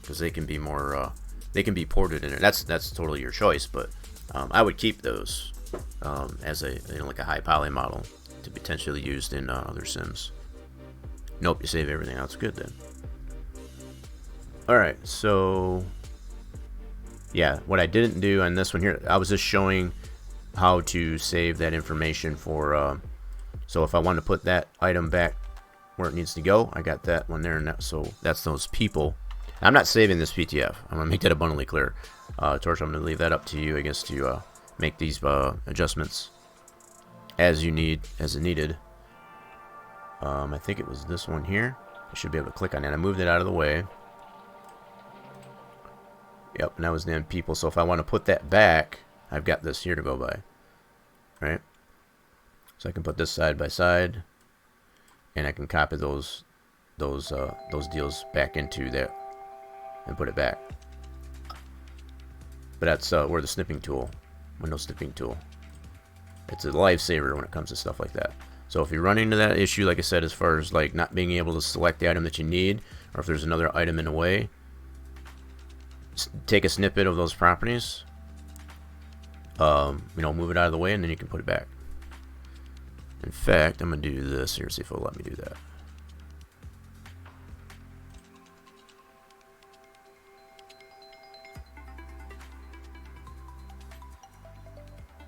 because they can be more they can be ported in there. That's totally your choice, but I would keep those as a like a high poly model to potentially used in other sims. Nope, you save everything. That's good then. Alright, so yeah, what I didn't do on this one here, I was just showing how to save that information for so if I want to put that item back where it needs to go, I got that one there, and that, so that's those people. I'm not saving this PTF. I'm gonna make that abundantly clear. Torch, I'm gonna leave that up to you, I guess, to make these adjustments as needed. I think it was this one here. I should be able to click on that. I moved it out of the way. Yep, and that was then people. So if I want to put that back, I've got this here to go by, right? So I can put this side by side, and I can copy those deals back into there and put it back. But that's where the snipping tool, Windows snipping tool, it's a lifesaver when it comes to stuff like that. So if you run into that issue, like I said, as far as like not being able to select the item that you need, or if there's another item in the way, take a snippet of those properties, move it out of the way, and then you can put it back. In fact, I'm gonna do this here, see if it'll let me do that.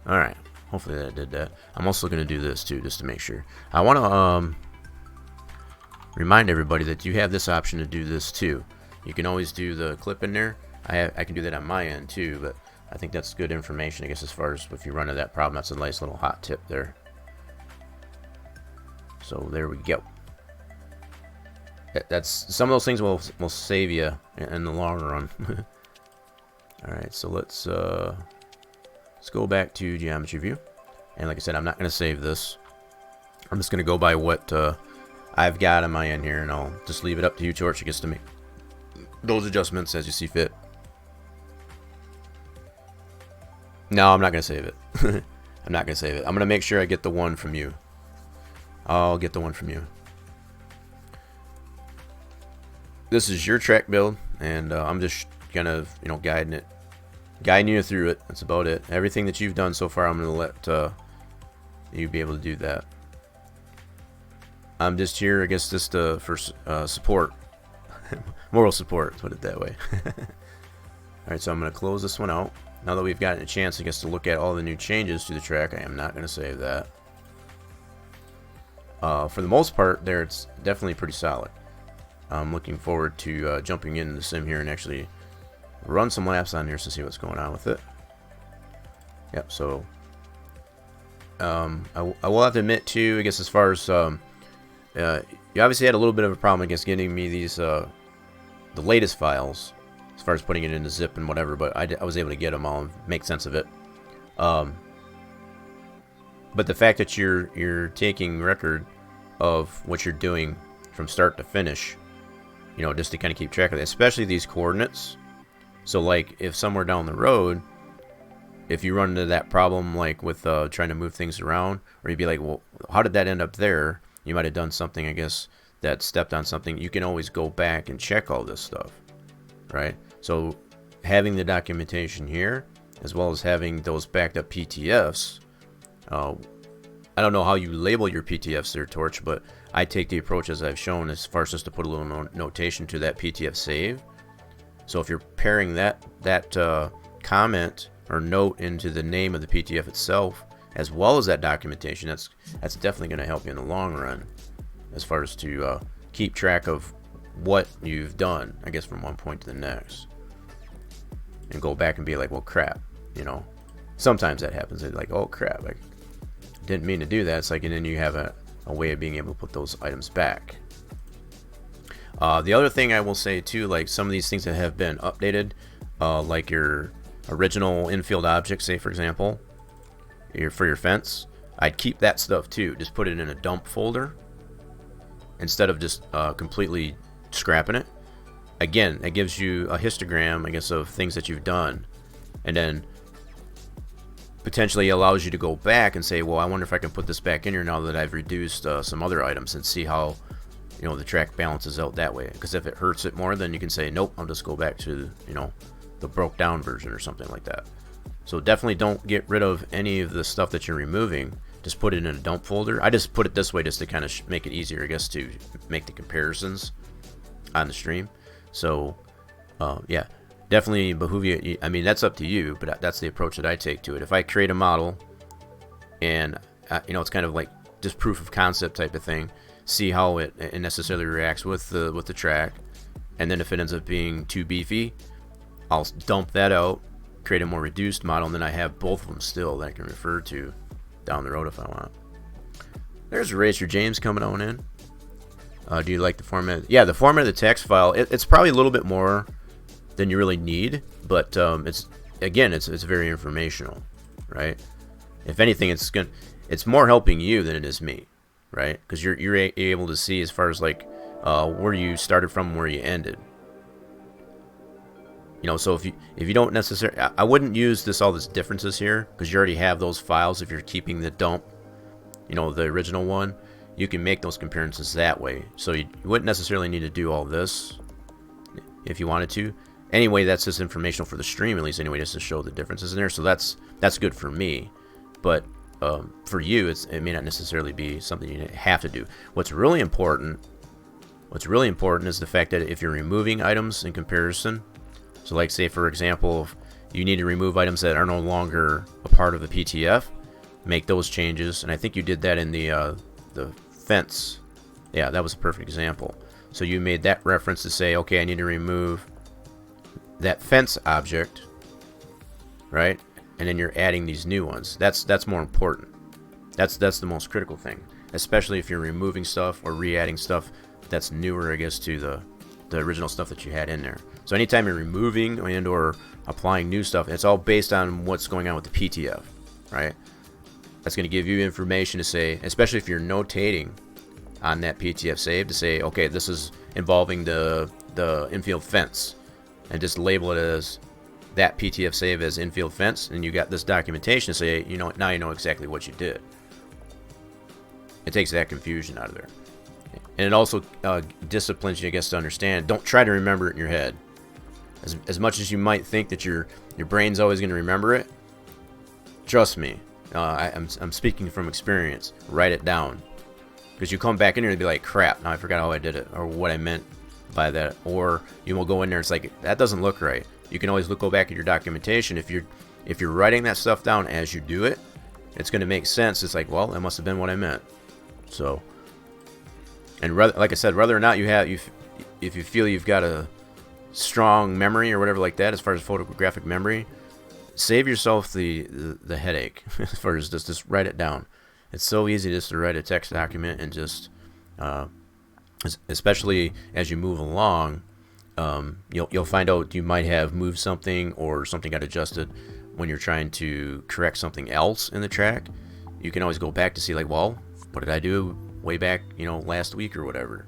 Alright, hopefully that did that. I'm also gonna do this too, just to make sure. I want to remind everybody that you have this option to do this too. You can always do the clip in there. I can do that on my end too, but I think that's good information, I guess, as far as if you run into that problem. That's a nice little hot tip there. So there we go. That's some of those things will save you in the long run. All right, so let's go back to geometry view, and like I said, I'm not going to save this. I'm just going to go by what I've got on my end here, and I'll just leave it up to you, Torch, I guess, to make those adjustments as you see fit. No, I'm not going to save it. I'm not going to save it. I'm going to make sure I get the one from you. I'll get the one from you. This is your track build, and I'm just kind of, guiding you through it. That's about it. Everything that you've done so far, I'm going to let you be able to do that. I'm just here, I guess, just for support. Moral support, let's put it that way. Alright, so I'm going to close this one out. Now that we've gotten a chance, I guess, to look at all the new changes to the track, I am not going to save that. For the most part, there, it's definitely pretty solid. I'm looking forward to jumping into the sim here and actually run some laps on here to see what's going on with it. Yep, so I will have to admit too, I guess, as far as you obviously had a little bit of a problem, I guess, getting me these the latest files as far as putting it into zip and whatever, but I was able to get them all and make sense of it. But the fact that you're taking record of what you're doing from start to finish, just to kind of keep track of it, especially these coordinates. So like if somewhere down the road, if you run into that problem like with trying to move things around, or you'd be like, well, how did that end up there? You might have done something, I guess, that stepped on something. You can always go back and check all this stuff, right? So having the documentation here, as well as having those backed up PTFs, I don't know how you label your PTFs there, Torch, but I take the approach as I've shown, as far as just to put a little notation to that PTF save. So if you're pairing that comment or note into the name of the PTF itself, as well as that documentation, that's definitely going to help you in the long run, as far as to keep track of what you've done, I guess, from one point to the next, and go back and be like, well, crap, sometimes that happens. They're like, oh crap, I didn't mean to do that. It's like, and then you have a way of being able to put those items back. The other thing I will say too, like some of these things that have been updated, like your original infield object, say for example, for your fence, I'd keep that stuff too. Just put it in a dump folder instead of just completely scrapping it. Again, it gives you a histogram, I guess, of things that you've done, and then potentially allows you to go back and say, well, I wonder if I can put this back in here now that I've reduced some other items, and see how, you know, the track balances out that way. Because if it hurts it more, then you can say, nope, I'll just go back to, you know, the broke down version or something like that. So definitely don't get rid of any of the stuff that you're removing. Just put it in a dump folder. I just put it this way just to kind of make it easier, I guess, to make the comparisons on the stream. So yeah, definitely behoove you. I mean, that's up to you, but that's the approach that I take to it. If I create a model, and you know, it's kind of like just proof of concept type of thing, see how it necessarily reacts with the track, and then if it ends up being too beefy, I'll dump that out, create a more reduced model, and then I have both of them still that I can refer to down the road if I want. There's Racer James coming on in. Do you like the format? Yeah, the format of the text file, it's probably a little bit more than you really need, but it's very informational, right? If anything, it's more helping you than it is me, right? Because you're able to see as far as like where you started from and where you ended. You know, so if you don't necessarily, I wouldn't use all these differences here, because you already have those files. If you're keeping the dump, you know, the original one, you can make those comparisons that way. So you wouldn't necessarily need to do all this if you wanted to. Anyway, that's just informational for the stream, at least anyway, just to show the differences in there. So that's good for me, but for you, it may not necessarily be something you have to do. What's really important is the fact that if you're removing items in comparison, so like say for example, if you need to remove items that are no longer a part of the PTF, make those changes. And I think you did that in the fence. Yeah, that was a perfect example. So you made that reference to say, okay, I need to remove that fence object, right? And then you're adding these new ones. That's more important. That's the most critical thing, especially if you're removing stuff or re-adding stuff that's newer, I guess, to the original stuff that you had in there. So anytime you're removing and or applying new stuff, it's all based on what's going on with the PTF, right? That's going to give you information to say, especially if you're notating on that PTF save, to say, okay, this is involving the infield fence, and just label it as that PTF save as infield fence, and you got this documentation to say, you know, now you know exactly what you did. It takes that confusion out of there. And it also disciplines you, I guess, to understand. Don't try to remember it in your head. As much as you might think that your brain's always going to remember it, trust me, I'm speaking from experience. Write it down, because you come back in here and be like, crap, now I forgot how I did it, or what I meant by that. Or you will go in there, it's like, that doesn't look right. You can always go back at your documentation. If you're writing that stuff down as you do it, it's going to make sense. It's like, well, that must have been what I meant. So, and like I said, whether or not if you feel you've got a strong memory or whatever like that, as far as photographic memory, save yourself the headache as far as just write it down. It's so easy just to write a text document, and just especially as you move along, you'll find out you might have moved something, or something got adjusted when you're trying to correct something else in the track. You can always go back to see, like, well, what did I do way back, last week or whatever.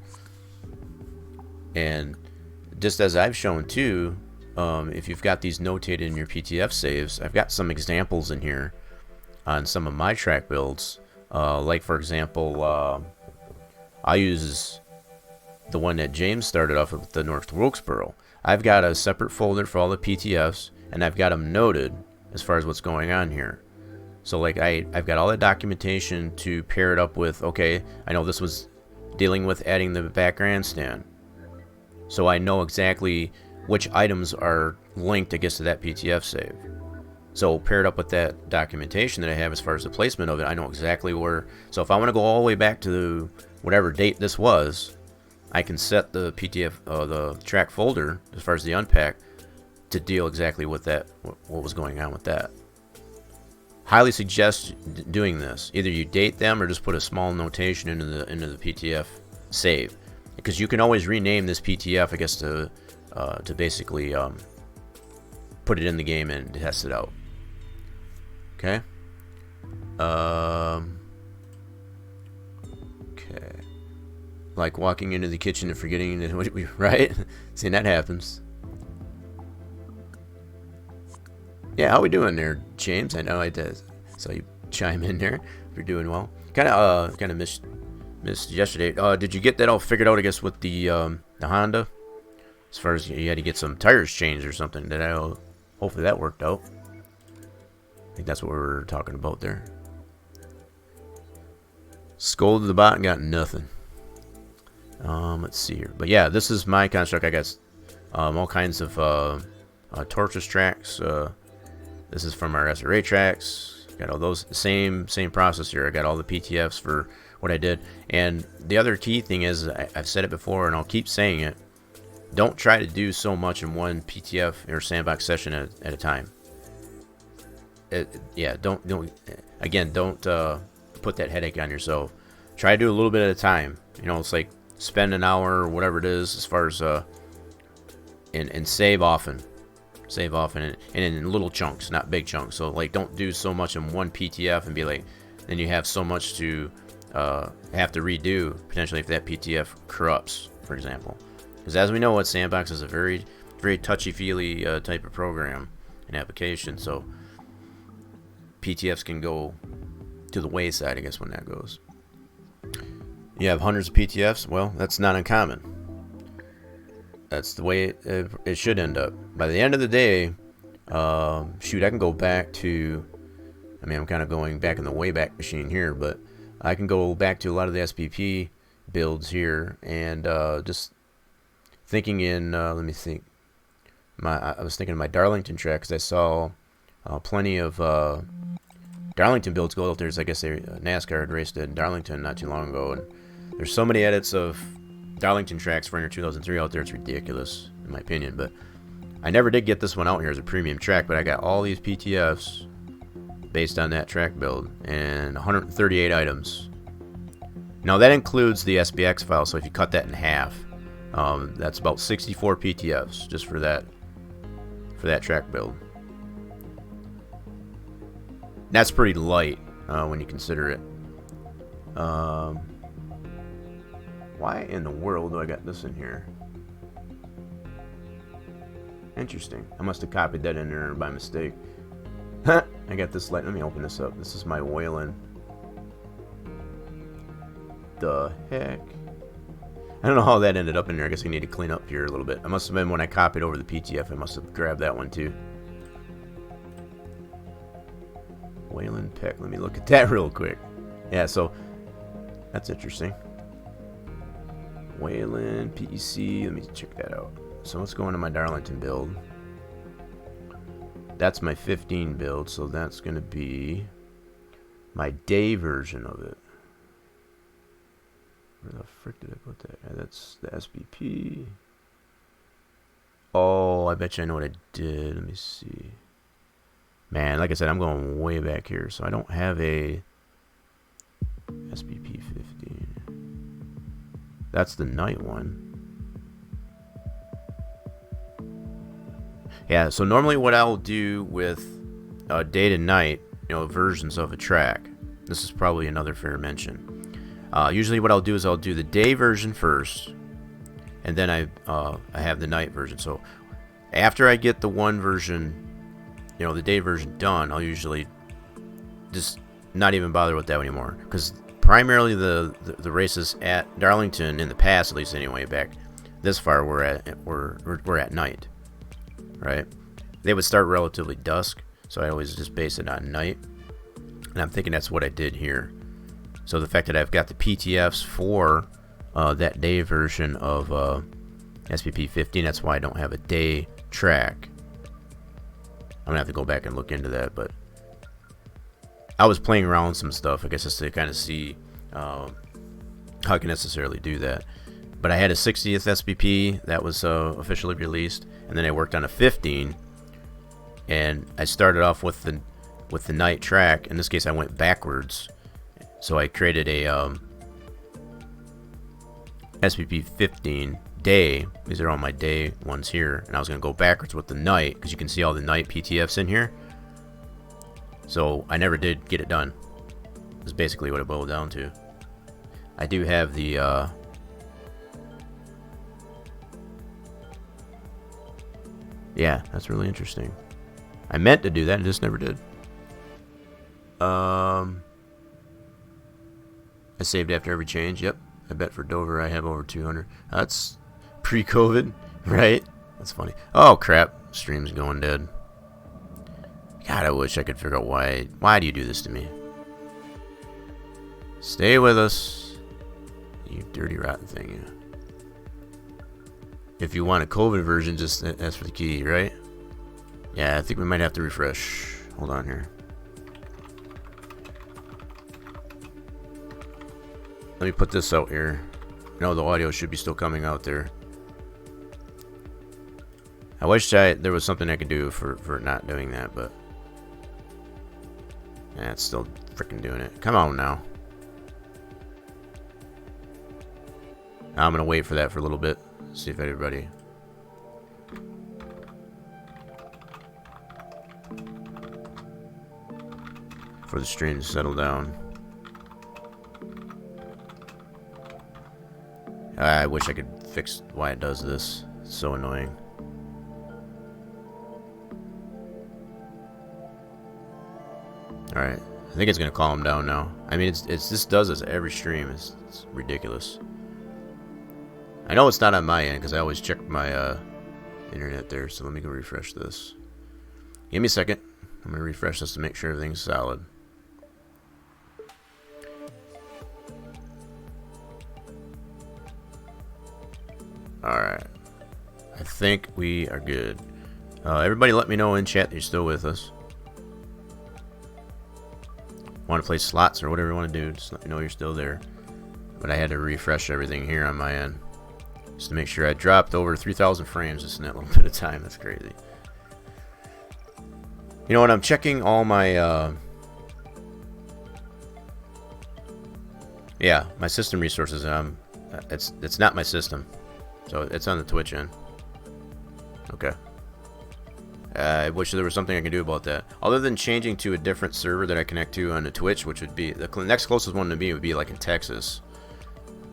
And just as I've shown too, if you've got these notated in your PTF saves, I've got some examples in here on some of my track builds. Like for example, I use the one that James started off with, the North Wilkesboro. I've got a separate folder for all the PTFs, and I've got them noted as far as what's going on here. So like I've got all the documentation to pair it up with, okay, I know this was dealing with adding the back grandstand. So I know exactly which items are linked, I guess, to that PTF save. So paired up with that documentation that I have as far as the placement of it, I know exactly where. So if I want to go all the way back to whatever date this was, I can set the PTF, the track folder, as far as the unpack, to deal exactly with that, what was going on with that. Highly suggest doing this. Either you date them or just put a small notation into the PTF save, because you can always rename this PTF, I guess, to basically put it in the game and test it out. Okay. Okay. Like walking into the kitchen and forgetting that, right? See, that happens. Yeah, how we doing there, James? I know I did. So you chime in there. If you're doing well. Kind of missed yesterday. Did you get that all figured out? I guess with the Honda, as far as you had to get some tires changed or something. Hopefully that worked out. I think that's what we were talking about there. Scolded the bot and got nothing. Let's see here. But yeah, this is my construct. I got all kinds of torches tracks. This is from our SRA tracks. Got all those same process here. I got all the PTFs for what I did. And the other key thing is, I've said it before and I'll keep saying it. Don't try to do so much in one PTF or sandbox session at a time. Don't put that headache on yourself. Try to do a little bit at a time. You know, it's like spend an hour or whatever it is, as far as and save often and in little chunks, not big chunks. So like, don't do so much in one PTF and be like, then you have so much to have to redo potentially if that PTF corrupts, for example. Because as we know, sandbox is a very touchy-feely type of program and application. So PTFs can go to the wayside, I guess, when that goes. You have hundreds of PTFs. Well, that's not uncommon. That's the way it should end up. By the end of the day, shoot, I can go back to, I mean, I'm kind of going back in the Wayback Machine here, but I can go back to a lot of the SPP builds here and just thinking in, let me think. I was thinking of my Darlington track because I saw plenty of Darlington builds go out there. I guess NASCAR had raced in Darlington not too long ago, and there's so many edits of Darlington tracks for Inter 2003 out there, it's ridiculous in my opinion. But I never did get this one out here as a premium track, but I got all these PTFs based on that track build and 138 items. Now that includes the SPX file, so if you cut that in half, that's about 64 PTFs just for that track build. That's pretty light when you consider it. Why in the world do I got this in here? Interesting. I must have copied that in there by mistake. I got this light. Let me open this up. This is my Wayland. The heck? I don't know how that ended up in there. I guess I need to clean up here a little bit. I must have been when I copied over the PTF. I must have grabbed that one too. Wayland Peck. Let me look at that real quick. Yeah, so that's interesting. Wayland PEC. Let me check that out. So let's go into my Darlington build. That's my 15 build, so that's going to be my day version of it. Where the frick did I put that? That's the SBP. Oh, I bet you I know what I did. Let me see. Man, like I said, I'm going way back here, so I don't have a SBP 15. That's the night one. Yeah, so normally what I'll do with day to night, versions of a track. This is probably another fair mention. Usually what I'll do is I'll do the day version first, and then I have the night version. So after I get the one version, the day version done, I'll usually just not even bother with that anymore, because primarily the races at Darlington in the past, at least anyway, back this far, we're at night, right? They would start relatively dusk, so I always just base it on night, and I'm thinking that's what I did here. So the fact that I've got the PTFs for that day version of SPP 15, that's why I don't have a day track. I'm gonna have to go back and look into that, but I was playing around with some stuff, I guess, just to kind of see how I can necessarily do that. But I had a 60th SPP that was officially released, and then I worked on a 15, and I started off with the night track. In this case, I went backwards, so I created a SPP 15 day. These are all my day ones here, and I was going to go backwards with the night, because you can see all the night PTFs in here. So I never did get it done. That's basically what it boiled down to. I do have the yeah, that's really interesting. I meant to do that, I just never did. I saved after every change. Yep. I bet for Dover I have over 200. That's pre-COVID, right? That's funny. Oh, crap. Stream's going dead. God, I wish I could figure out why. Why do you do this to me? Stay with us. You dirty, rotten thing. If you want a COVID version, just ask for the key, right? Yeah, I think we might have to refresh. Hold on here. Let me put this out here. No, the audio should be still coming out there. I wish there was something I could do for not doing that, but yeah, it's still freaking doing it. Come on now. I'm gonna wait for that for a little bit. See if everybody. For the stream to settle down. I wish I could fix why it does this. It's so annoying. Alright. I think it's gonna calm down now. I mean, it's this does this every stream. It's ridiculous. I know it's not on my end because I always check my internet there. So let me go refresh this. Give me a second. I'm gonna refresh this to make sure everything's solid. Alright. I think we are good. Everybody let me know in chat that you're still with us. Want to play slots or whatever you want to do, just let me know you're still there. But I had to refresh everything here on my end. Just to make sure I dropped over 3,000 frames just in that little bit of time. That's crazy. You know what? I'm checking all my... yeah, my system resources. It's not my system. So it's on the Twitch end. Okay. I wish there was something I could do about that. Other than changing to a different server that I connect to on the Twitch, which would be... the next closest one to me would be like in Texas.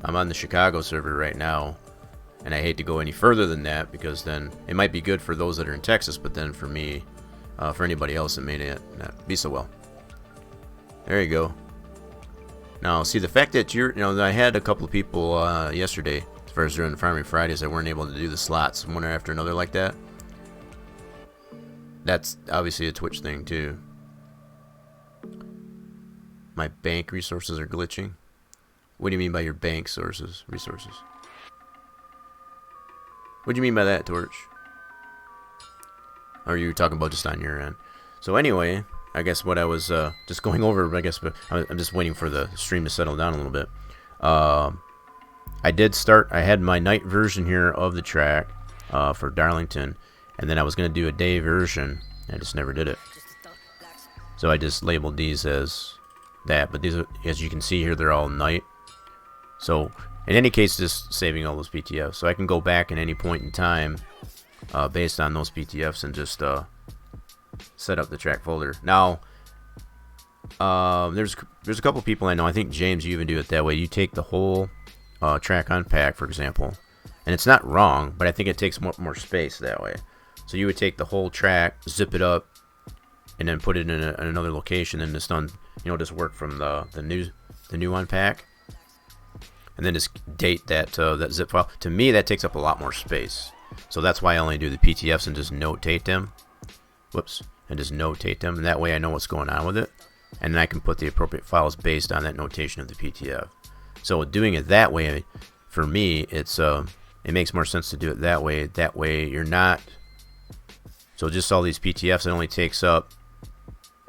I'm on the Chicago server right now. And I hate to go any further than that because then it might be good for those that are in Texas, but then for me, for anybody else, it may not be so well. There you go. Now, see, the fact that I had a couple of people yesterday, as far as during the Farming Fridays, that weren't able to do the slots one after another like that. That's obviously a Twitch thing, too. My bank resources are glitching. What do you mean by your bank resources? What do you mean by that, Torch? Or are you talking about just on your end? So anyway, I guess what I was just going over, I guess, but I'm just waiting for the stream to settle down a little bit. I had my night version here of the track for Darlington, and then I was going to do a day version. I just never did it. So I just labeled these as that, but these are, as you can see here, they're all night. So in any case, just saving all those PTFs. So I can go back at any point in time based on those PTFs and just set up the track folder. Now, there's a couple people I know. I think, James, you even do it that way. You take the whole track unpack, for example. And it's not wrong, but I think it takes more space that way. So you would take the whole track, zip it up, and then put it in another location, and just just work from the new unpack. And then just date that zip file. To me, that takes up a lot more space. So that's why I only do the PTFs and just notate them. Whoops. And just notate them. And that way I know what's going on with it. And then I can put the appropriate files based on that notation of the PTF. So doing it that way, for me, it makes more sense to do it that way. That way you're not... So just all these PTFs, it only takes up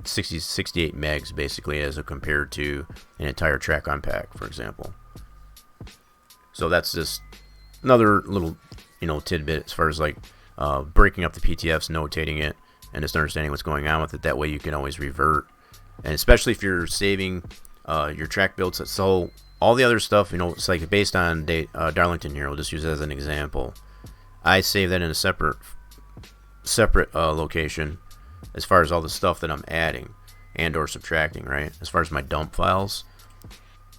68 megs, basically, as compared to an entire track unpack, for example. So that's just another little, tidbit as far as like breaking up the PTFs, notating it, and just understanding what's going on with it. That way you can always revert, and especially if you're saving your track builds. So all the other stuff, it's like based on Darlington here. We'll just use it as an example. I save that in a separate location as far as all the stuff that I'm adding and or subtracting, right? As far as my dump files.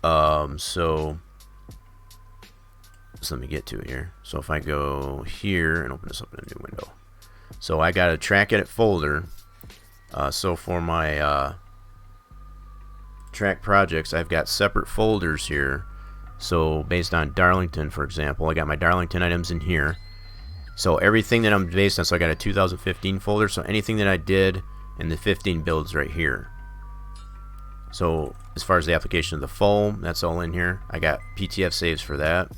So let me get to it here. So if I go here and open this up in a new window. So I got a track edit folder, So for my track projects, I've got separate folders here. So based on Darlington, for example, I got my Darlington items in here. So everything that I'm based on, so I got a 2015 folder, so anything that I did in the 15 builds right here. So as far as the application of the foam, that's all in here. I got PTF saves for that,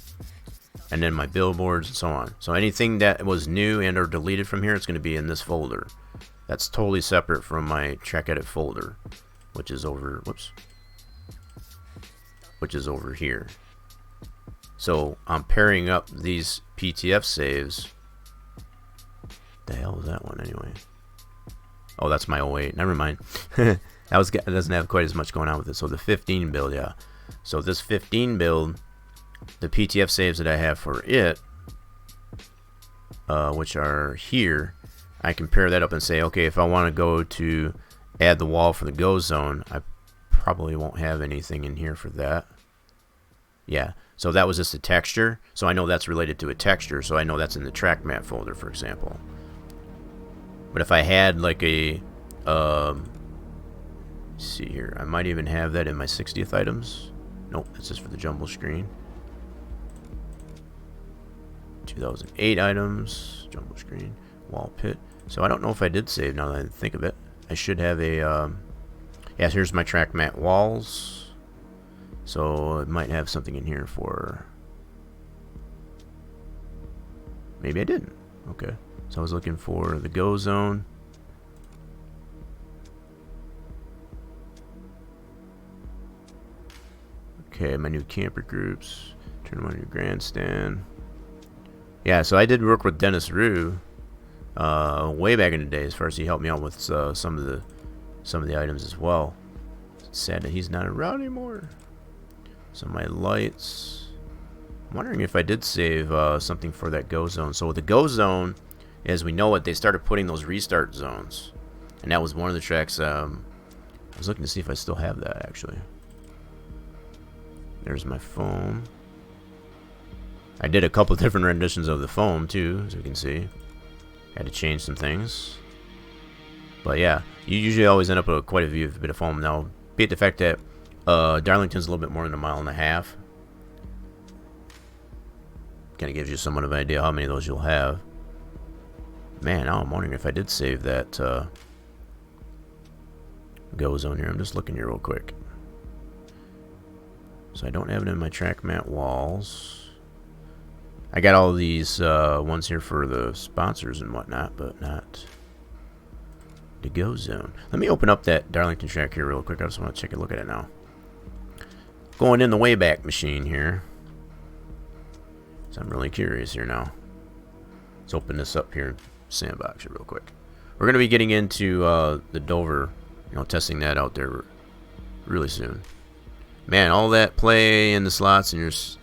and then my billboards and so on. So anything that was new and or deleted from here, it's going to be in this folder. That's totally separate from my track edit folder, which is over, which is over here. So I'm pairing up these PTF saves. The hell is that one anyway? Oh, that's my 08. Never mind. That doesn't have quite as much going on with it. So the 15 build, yeah. So this 15 build, the PTF saves that I have for it, which are here, I can pair that up and say, okay, if I want to go to add the wall for the go zone, I probably won't have anything in here for that. Yeah, so that was just a texture. So I know that's related to a texture. So I know that's in the track map folder, for example. But if I had like a, let's see here, I might even have that in my 60th items. Nope, that's just for the jumbo screen. 2008 items, jumbo screen, wall pit. So I don't know if I did save now that I think of it. I should have a, yeah, here's my track mat walls. So it might have something in here for, maybe I didn't. Okay. So I was looking for the go zone. Okay, my new camper groups. Turn on your grandstand. Yeah, so I did work with Dennis Rue way back in the day, as far as he helped me out with some of the items as well. It's sad that he's not around anymore. So my lights. I'm wondering if I did save something for that go zone. So with the go zone, as we know it, they started putting those restart zones, and that was one of the tracks. I was looking to see if I still have that actually. There's my foam. I did a couple different renditions of the foam too, as you can see. Had to change some things, but yeah, you usually always end up with quite a bit of foam. Now, be it the fact that Darlington's a little bit more than 1.5 miles. Kind of gives you somewhat of an idea how many of those you'll have. Man, now I'm wondering if I did save that go zone here. I'm just looking here real quick. So I don't have it in my track mat walls. I got all these ones here for the sponsors and whatnot, but not the go zone. Let me open up that Darlington track here real quick. I just want to take a look at it now. Going in the Wayback Machine here. So I'm really curious here now. Let's open this up here. Sandbox it real quick. We're going to be getting into the Dover, testing that out there really soon. Man, all that play in the slots and it's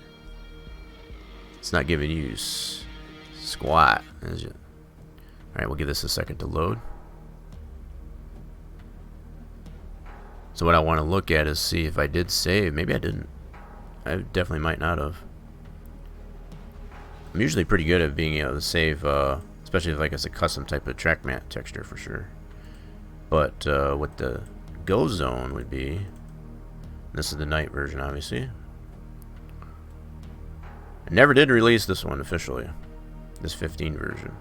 not giving you squat, is it? Alright, we'll give this a second to load. So what I want to look at is see if I did save. Maybe I didn't. I definitely might not have. I'm usually pretty good at being able to save, especially if like it's a custom type of track mat texture for sure. But what the go zone would be, this is the night version obviously. I never did release this one officially, this 15 version.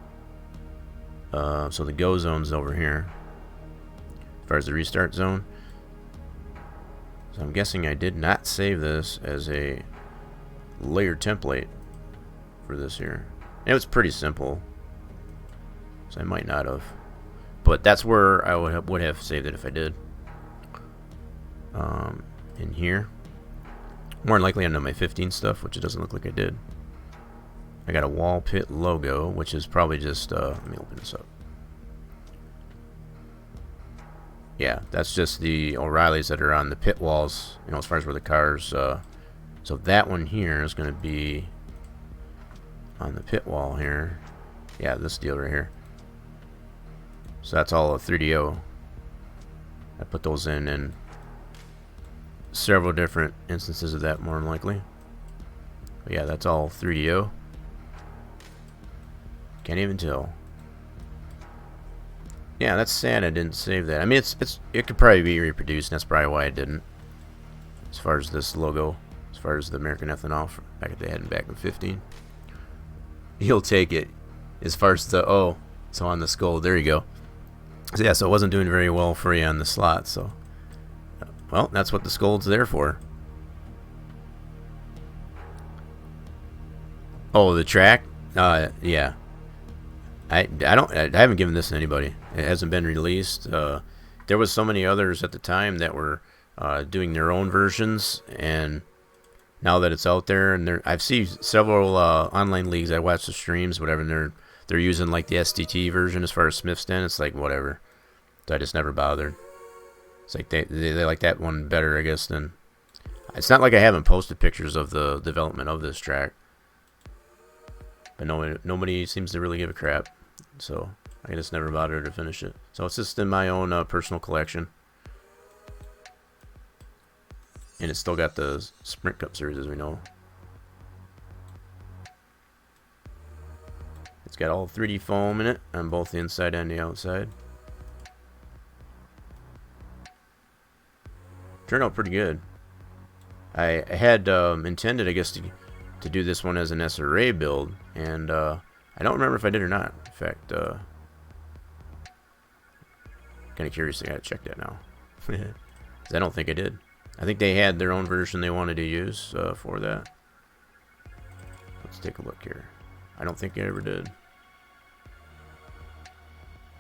So the go zone's over here as far as the restart zone. So I'm guessing I did not save this as a layer template for this here. It was pretty simple, so I might not have, but that's where I would have saved it if I did. In here, more than likely under my 15 stuff, which it doesn't look like I did. I got a wall pit logo, which is probably just let me open this up. Yeah, that's just the O'Reillys that are on the pit walls, as far as where the cars. So that one here is going to be on the pit wall here. Yeah, this deal right here. So that's all a 3DO. I put those in several different instances of that, more than likely. But yeah, that's all 3DO. Can't even tell. Yeah, that's sad I didn't save that. I mean, it could probably be reproduced, and that's probably why I didn't. As far as this logo, as far as the American Ethanol back at they had back in 15. You'll take it. As far as the, oh, so on the skull, there you go. So yeah, so it wasn't doing very well for you on the slot, so. Well, that's what the skull's there for. Oh, the track? Yeah. I haven't given this to anybody. It hasn't been released. There was so many others at the time that were doing their own versions, and now that it's out there, and I've seen several online leagues. I watch the streams, whatever, and they're using like the SDT version as far as Smith's Den. It's like whatever. So I just never bothered. It's like they like that one better, I guess. Than it's not like I haven't posted pictures of the development of this track, but nobody seems to really give a crap. So I just never bothered to finish it. So it's just in my own personal collection. And it's still got the Sprint Cup series, as we know. It's got all 3D foam in it on both the inside and the outside. Turned out pretty good. I had intended, I guess, to do this one as an SRA build, and I don't remember if I did or not. In fact, kind of curious. I gotta check that now. 'Cause I don't think I did. I think they had their own version they wanted to use for that. Let's take a look here. I don't think I ever did.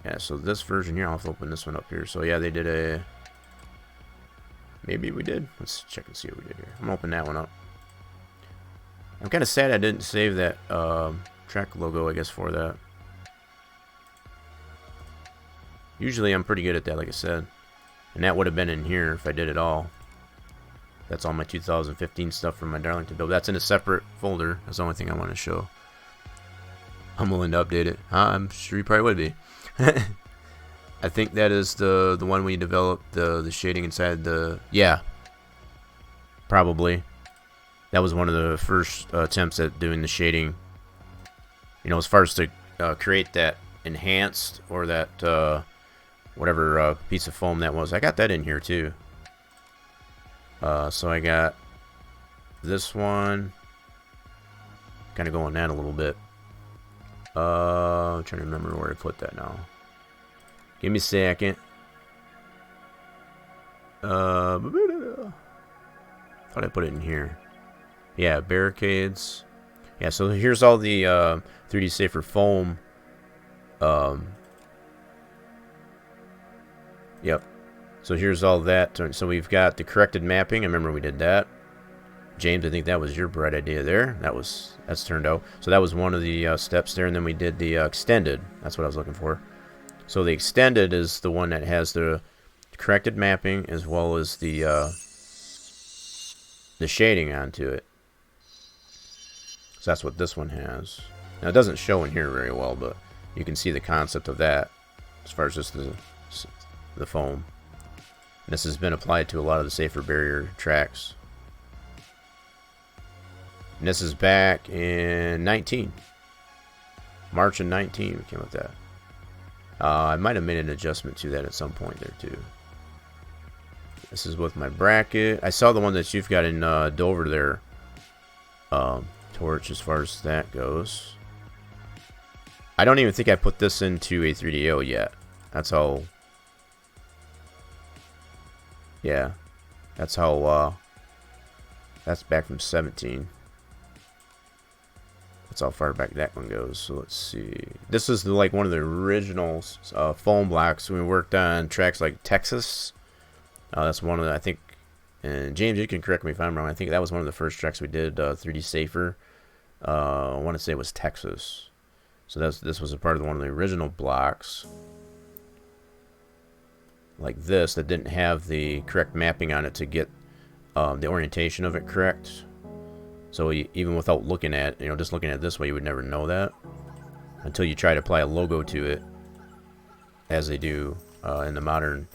Yeah, so this version here, I'll have to open this one up here. So yeah, they did a... Maybe we did. Let's check and see what we did here. I'm gonna open that one up. I'm kind of sad I didn't save that track logo, I guess, for that. Usually I'm pretty good at that, like I said. And that would have been in here if I did it all. That's all my 2015 stuff from my Darlington build. That's in a separate folder. That's the only thing I want to show. I'm willing to update it. I'm sure you probably would be. I think that is the one we developed the shading inside the... Yeah. Probably. That was one of the first attempts at doing the shading. You know, as far as to create that enhanced or that whatever piece of foam that was. I got that in here too. So I got this one. Kind of going that a little bit. I'm trying to remember where I put that now. Give me a second. Thought I put it in here. Yeah, barricades. Yeah, so here's all the 3D Safer foam. Yep. So here's all that. So we've got the corrected mapping. I remember we did that. James, I think that was your bright idea there. That's turned out. So that was one of the steps there, and then we did the extended. That's what I was looking for. So the extended is the one that has the corrected mapping as well as the shading onto it. So that's what this one has. Now it doesn't show in here very well, but you can see the concept of that as far as just the foam. And this has been applied to a lot of the safer barrier tracks. And this is back in 19. March of 19 we came with that. I might have made an adjustment to that at some point there too. This is with my bracket. I saw the one that you've got in Dover there, Torch, as far as that goes. I don't even think I put this into a 3DO yet. That's how... Yeah. That's how... That's back from 17. That's how far back that one goes. So let's see. This is like one of the original foam blocks we worked on tracks like Texas. That's one of the, I think, and James, you can correct me if I'm wrong. I think that was one of the first tracks we did 3D Safer. I want to say it was Texas. So this was a part of one of the original blocks. Like this, that didn't have the correct mapping on it to get the orientation of it correct. So even without looking at, just looking at it this way, you would never know that until you try to apply a logo to it, as they do in the modern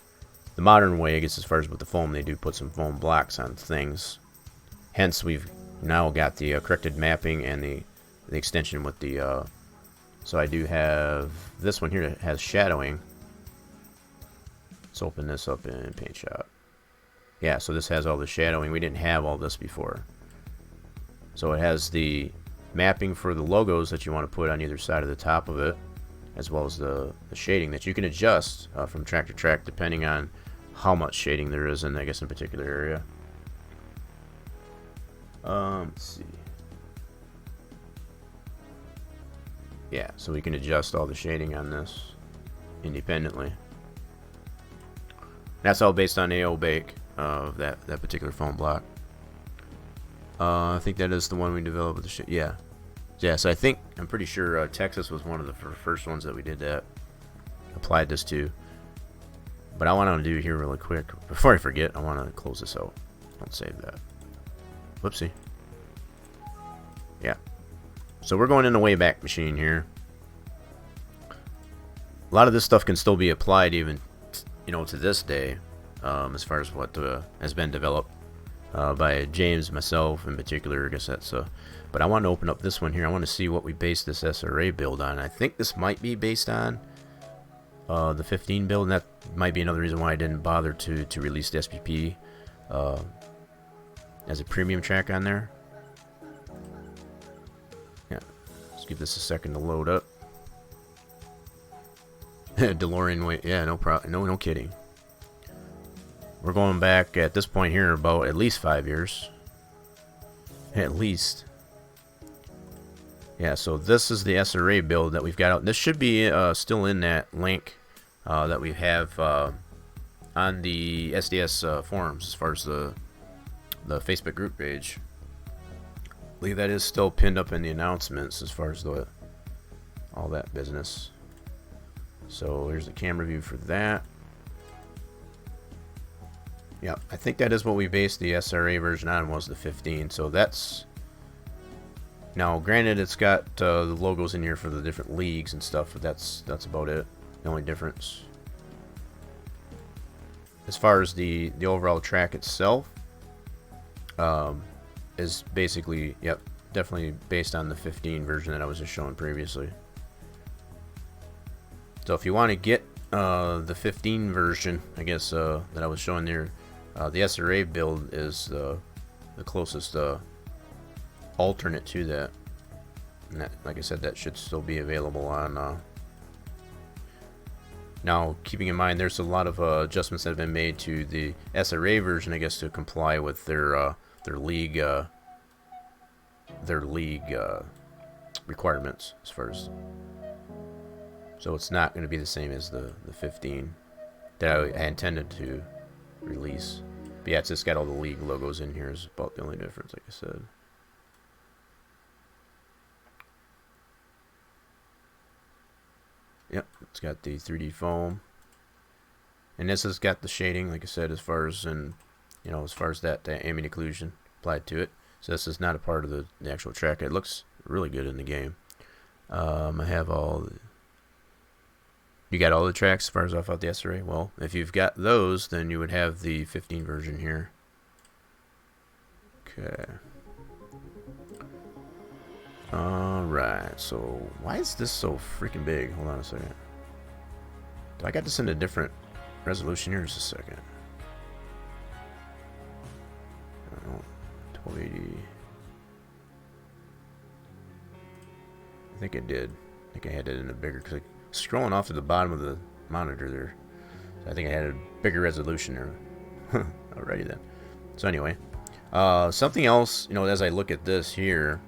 way. I guess as far as with the foam, they do put some foam blocks on things. Hence, we've now got the corrected mapping and the extension with the. So I do have this one here that has shadowing. Let's open this up in Paint Shop. Yeah, so this has all the shadowing. We didn't have all this before. So it has the mapping for the logos that you want to put on either side of the top of it, as well as the shading that you can adjust from track to track depending on how much shading there is in, I guess, in a particular area. Let's see. Yeah, so we can adjust all the shading on this independently. That's all based on AO Bake of that particular foam block. I think that is the one we developed with the yeah. Yeah, so I'm pretty sure Texas was one of the first ones that we did that. Applied this to. But I want to do here really quick. Before I forget, I want to close this out. Don't save that. Whoopsie. Yeah. So we're going in the Wayback Machine here. A lot of this stuff can still be applied even, to this day, as far as what has been developed by James, myself in particular. I guess that's but I want to open up this one here. I want to see what we base this SRA build on. I think this might be based on the 15 build, and that might be another reason why I didn't bother to release the SPP as a premium track on there. Yeah, let's give this a second to load up. DeLorean, wait, yeah, no problem, no kidding. We're going back at this point here about at least 5 years, at least. Yeah, so this is the SRA build that we've got out. This should be still in that link that we have on the SDS forums as far as the Facebook group page. I believe that is still pinned up in the announcements as far as all that business. So here's the camera view for that. Yeah, I think that is what we based the SRA version on, was the 15. So that's... Now, granted, it's got the logos in here for the different leagues and stuff, but that's about it. The only difference. As far as the overall track itself, is basically, yep, definitely based on the 15 version that I was just showing previously. So if you want to get the 15 version, I guess, that I was showing there, the SRA build is the closest alternate to that. And that, like I said, that should still be available on. Now, keeping in mind, there's a lot of adjustments that have been made to the SRA version, I guess, to comply with their league requirements as far as. So it's not going to be the same as the 15 that I intended to release. But yeah, it's just got all the league logos in here. Is about the only difference, like I said. Yep, it's got the 3D foam, and this has got the shading, like I said, as far as as far as that ambient occlusion applied to it. So this is not a part of the actual track. It looks really good in the game. I have all. You got all the tracks as far as off out the SRA. Well, if you've got those, then you would have the 15 version here. Okay. Alright, so why is this so freaking big? Hold on a second. Do I got this in a different resolution here? Just a second. I don't know. 1280. I think it did. I think I had it in a bigger, because scrolling off to the bottom of the monitor there. So I think I had a bigger resolution there. Alrighty then. So anyway, something else, as I look at this here,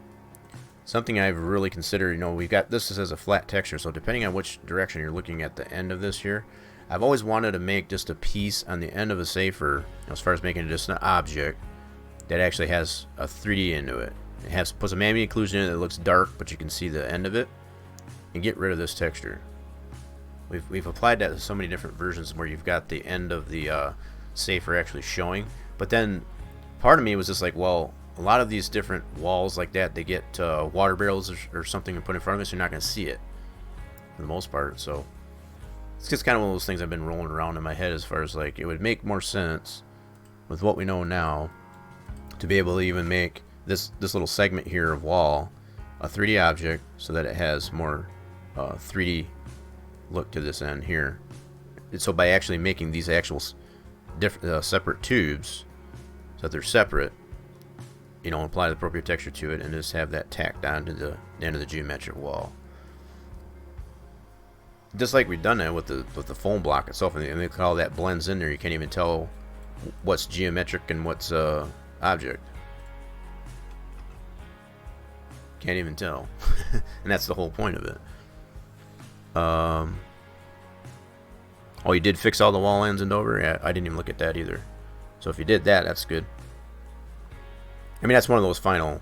something I've really considered, we've got this as a flat texture, so depending on which direction you're looking at the end of this here, I've always wanted to make just a piece on the end of a safer, as far as making it just an object that actually has a 3D into it. It puts some ambient occlusion in it that looks dark, but you can see the end of it, and get rid of this texture. We've applied that to so many different versions where you've got the end of the safer actually showing, but then part of me was just like, well, a lot of these different walls like that, they get water barrels or something to put in front of us. You're not going to see it for the most part. So it's just kind of one of those things I've been rolling around in my head as far as like it would make more sense with what we know now to be able to even make this little segment here of wall a 3D object so that it has more 3D look to this end here so by actually making these actual different separate tubes, so that they're separate, you know, apply the appropriate texture to it, and just have that tacked onto the end of the geometric wall. Just like we've done that with the foam block itself, and they call that blends in there. You can't even tell what's geometric and what's object. Can't even tell. And that's the whole point of it. Oh, you did fix all the wall ends in Dover? Yeah, I didn't even look at that either. So if you did that, that's good. I mean, that's one of those final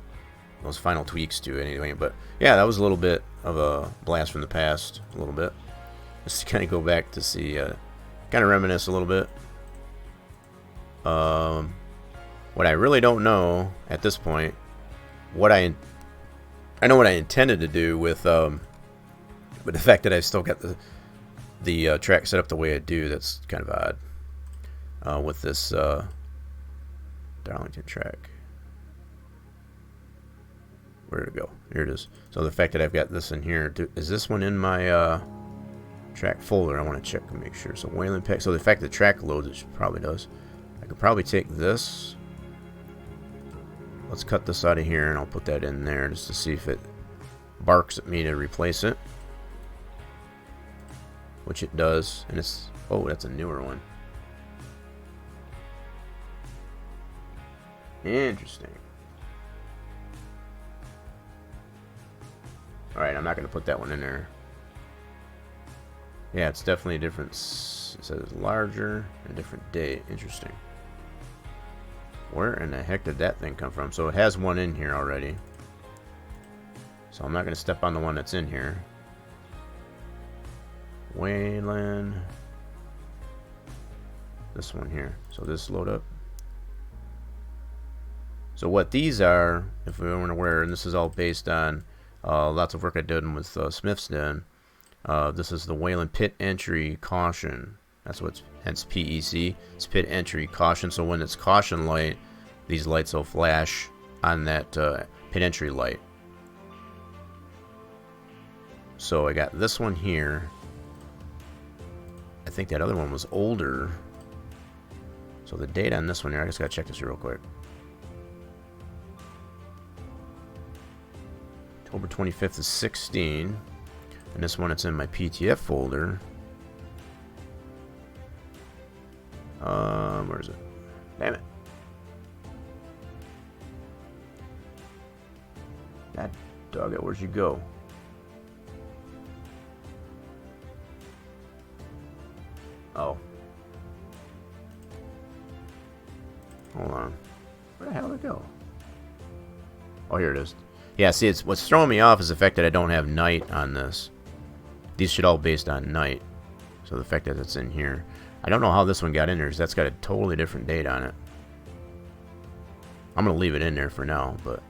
tweaks to it anyway. But yeah, that was a little bit of a blast from the past, a little bit. Just to kind of go back to see, kind of reminisce a little bit. What I really don't know at this point, I know what I intended to do with, but the fact that I've still got the track set up the way I do, that's kind of odd. With this Darlington track. Where'd it go? Here it is. So the fact that I've got this in here, is this one in my track folder? I want to check and make sure. So Wayland Pack. So the fact that the track loads, it probably does. I could probably take this. Let's cut this out of here, and I'll put that in there just to see if it barks at me to replace it. Which it does. And it's, oh, that's a newer one. Interesting. Alright, I'm not going to put that one in there. Yeah, it's definitely a different. It says larger and different date. Interesting. Where in the heck did that thing come from? So it has one in here already. So I'm not going to step on the one that's in here. Wayland. This one here. So this load up. So what these are, if we weren't aware, and this is all based on lots of work I did with Smith's Den. This is the Wayland Pit Entry Caution. That's what's, hence PEC. It's Pit Entry Caution. So when it's caution light, these lights will flash on that pit entry light. So I got this one here. I think that other one was older. So the date on this one here, I just gotta check this real quick. October 25th is 16. And this one, it's in my PTF folder. Where is it? Damn it. God dog it, where'd you go? Oh. Hold on. Where the hell did it go? Oh, here it is. Yeah, see, it's what's throwing me off is the fact that I don't have night on this. These should all be based on night. So the fact that it's in here. I don't know how this one got in there, because that's got a totally different date on it. I'm going to leave it in there for now, but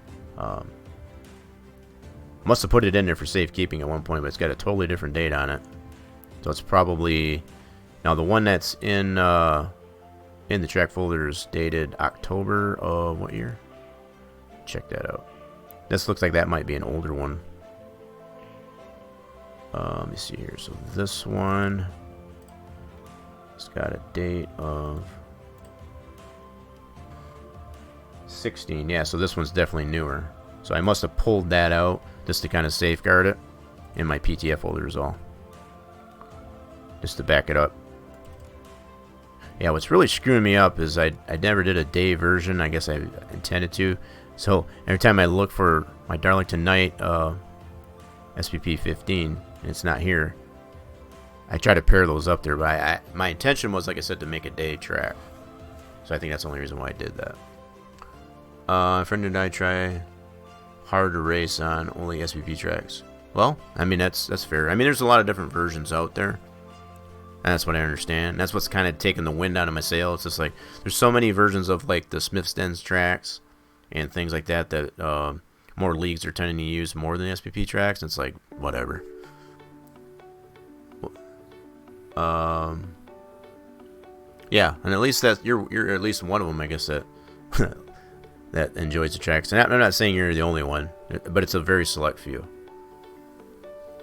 must have put it in there for safekeeping at one point, but it's got a totally different date on it. So it's probably, now the one that's in the track folder is dated October of what year? Check that out. This looks like that might be an older one. Let me see here. So this one, it's got a date of 16. Yeah, so this one's definitely newer. So I must have pulled that out just to kind of safeguard it in my PTF folder is all. Just to back it up. Yeah, what's really screwing me up is I never did a day version. I guess I intended to. So every time I look for my Darlington Night SPP 15 and it's not here, I try to pair those up there. But my intention was, like I said, to make a day track. So I think that's the only reason why I did that. A friend and I try hard to race on only SPP tracks. Well, I mean, that's fair. I mean, there's a lot of different versions out there. And that's what I understand. That's what's kind of taking the wind out of my sail. It's just like there's so many versions of like the Smith's Den tracks and things like that that more leagues are tending to use more than SPP tracks. It's like whatever. Yeah, and at least that you're at least one of them, I guess, that that enjoys the tracks. And I'm not saying you're the only one, but it's a very select few.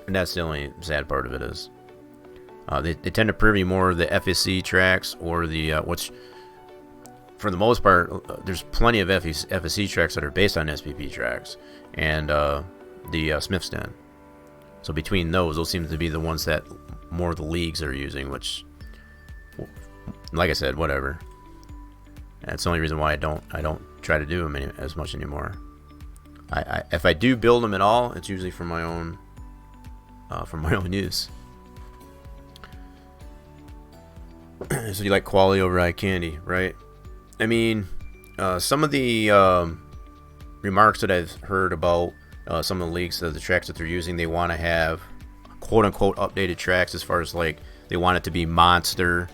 And that's the only sad part of it is. They tend to preview more of the FSC tracks or the which, for the most part, there's plenty of FSC tracks that are based on SPP tracks and the Smith's Den. So between those seem to be the ones that more of the leagues are using, which, like I said, whatever. That's the only reason why I don't try to do them as much anymore. If I do build them at all, it's usually for my own use. So you like quality over eye candy, right? I mean, some of the remarks that I've heard about some of the leagues, the tracks that they're using, they want to have quote-unquote updated tracks as far as like they want it to be monster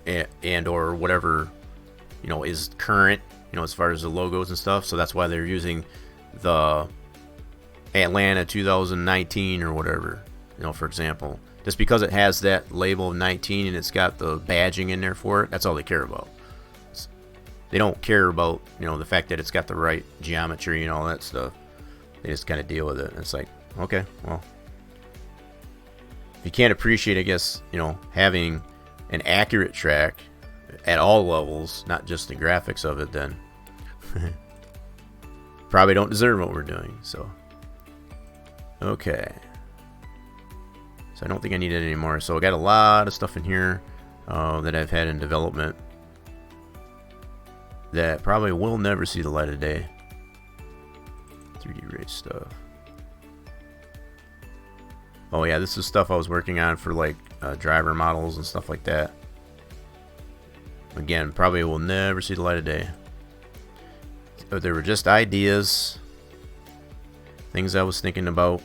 and or whatever, is current, as far as the logos and stuff. So that's why they're using the Atlanta 2019 or whatever, for example. Just because it has that label of 19 and it's got the badging in there for it, that's all they care about. They don't care about, the fact that it's got the right geometry and all that stuff. They just kind of deal with it. And it's like, okay, well, if you can't appreciate, I guess, having an accurate track at all levels, not just the graphics of it, then probably don't deserve what we're doing. So, okay. So I don't think I need it anymore. So I got a lot of stuff in here that I've had in development that probably will never see the light of day. 3D race stuff. Oh yeah, this is stuff I was working on for like driver models and stuff like that. Again, probably will never see the light of day. But they were just ideas, things I was thinking about.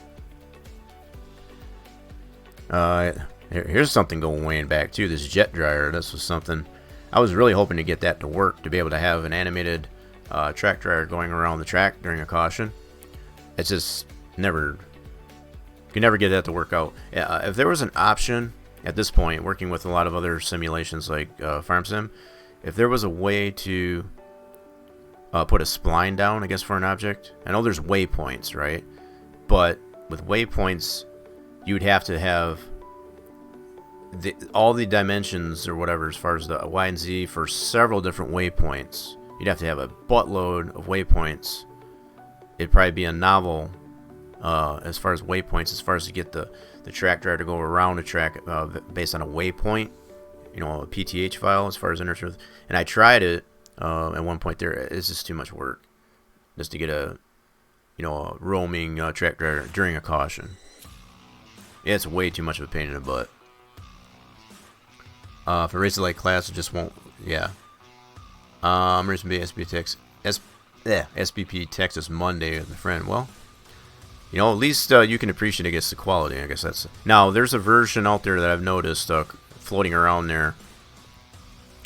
Here's something going way back too. This jet dryer. This was something I was really hoping to get that to work, to be able to have an animated track dryer going around the track during a caution. It's just never, you can never get that to work out. If there was an option at this point, working with a lot of other simulations like Farm Sim, if there was a way to put a spline down, I guess, for an object. I know there's waypoints, right? But with waypoints, you'd have to have all the dimensions or whatever as far as the Y and Z for several different waypoints. You'd have to have a buttload of waypoints. It'd probably be a novel as far as waypoints, as far as to get the track dryer to go around a track based on a waypoint, a PTH file as far as interest. And I tried it at one point there. It's just too much work just to get a roaming track dryer during a caution. It's way too much of a pain in the butt. For races like class, it just won't. Yeah. Racing Bay SPP Texas Monday with a friend. Well, at least you can appreciate, I guess, the quality. I guess that's. Now, there's a version out there that I've noticed floating around there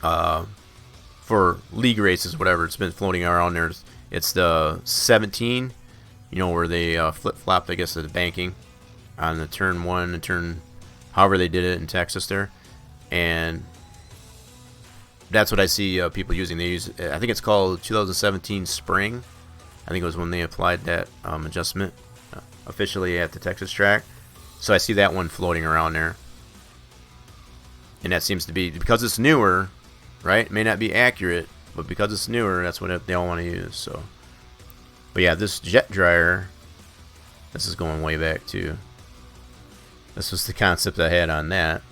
for league races, whatever. It's been floating around there. It's the 17, where they flip-flopped, I guess, the banking on the turn 1 and turn, however they did it in Texas there. And that's what I see people using. They use, I think it's called 2017 Spring. I think it was when they applied that adjustment officially at the Texas track. So I see that one floating around there. And that seems to be, because it's newer, right? It may not be accurate, but because it's newer, that's what they all want to use. So, but yeah, this jet dryer, this is going way back too. This was the concept I had on that.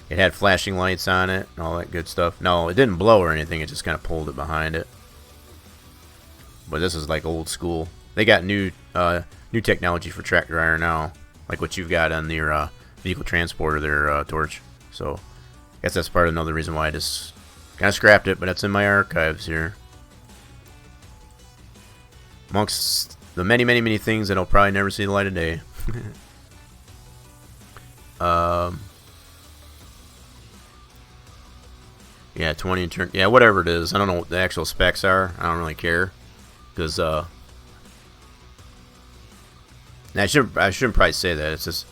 It had flashing lights on it and all that good stuff. No, it didn't blow or anything. It just kind of pulled it behind it. But this is like old school. They got new technology for track dryer now, like what you've got on your vehicle transporter there, Torch. So I guess that's part of another reason why I just kind of scrapped it, but it's in my archives here. Amongst the many, many, many things that I'll probably never see the light of day. Yeah, 20 and turn. Yeah, whatever it is. I don't know what the actual specs are. I don't really care, because I shouldn't probably say that. It's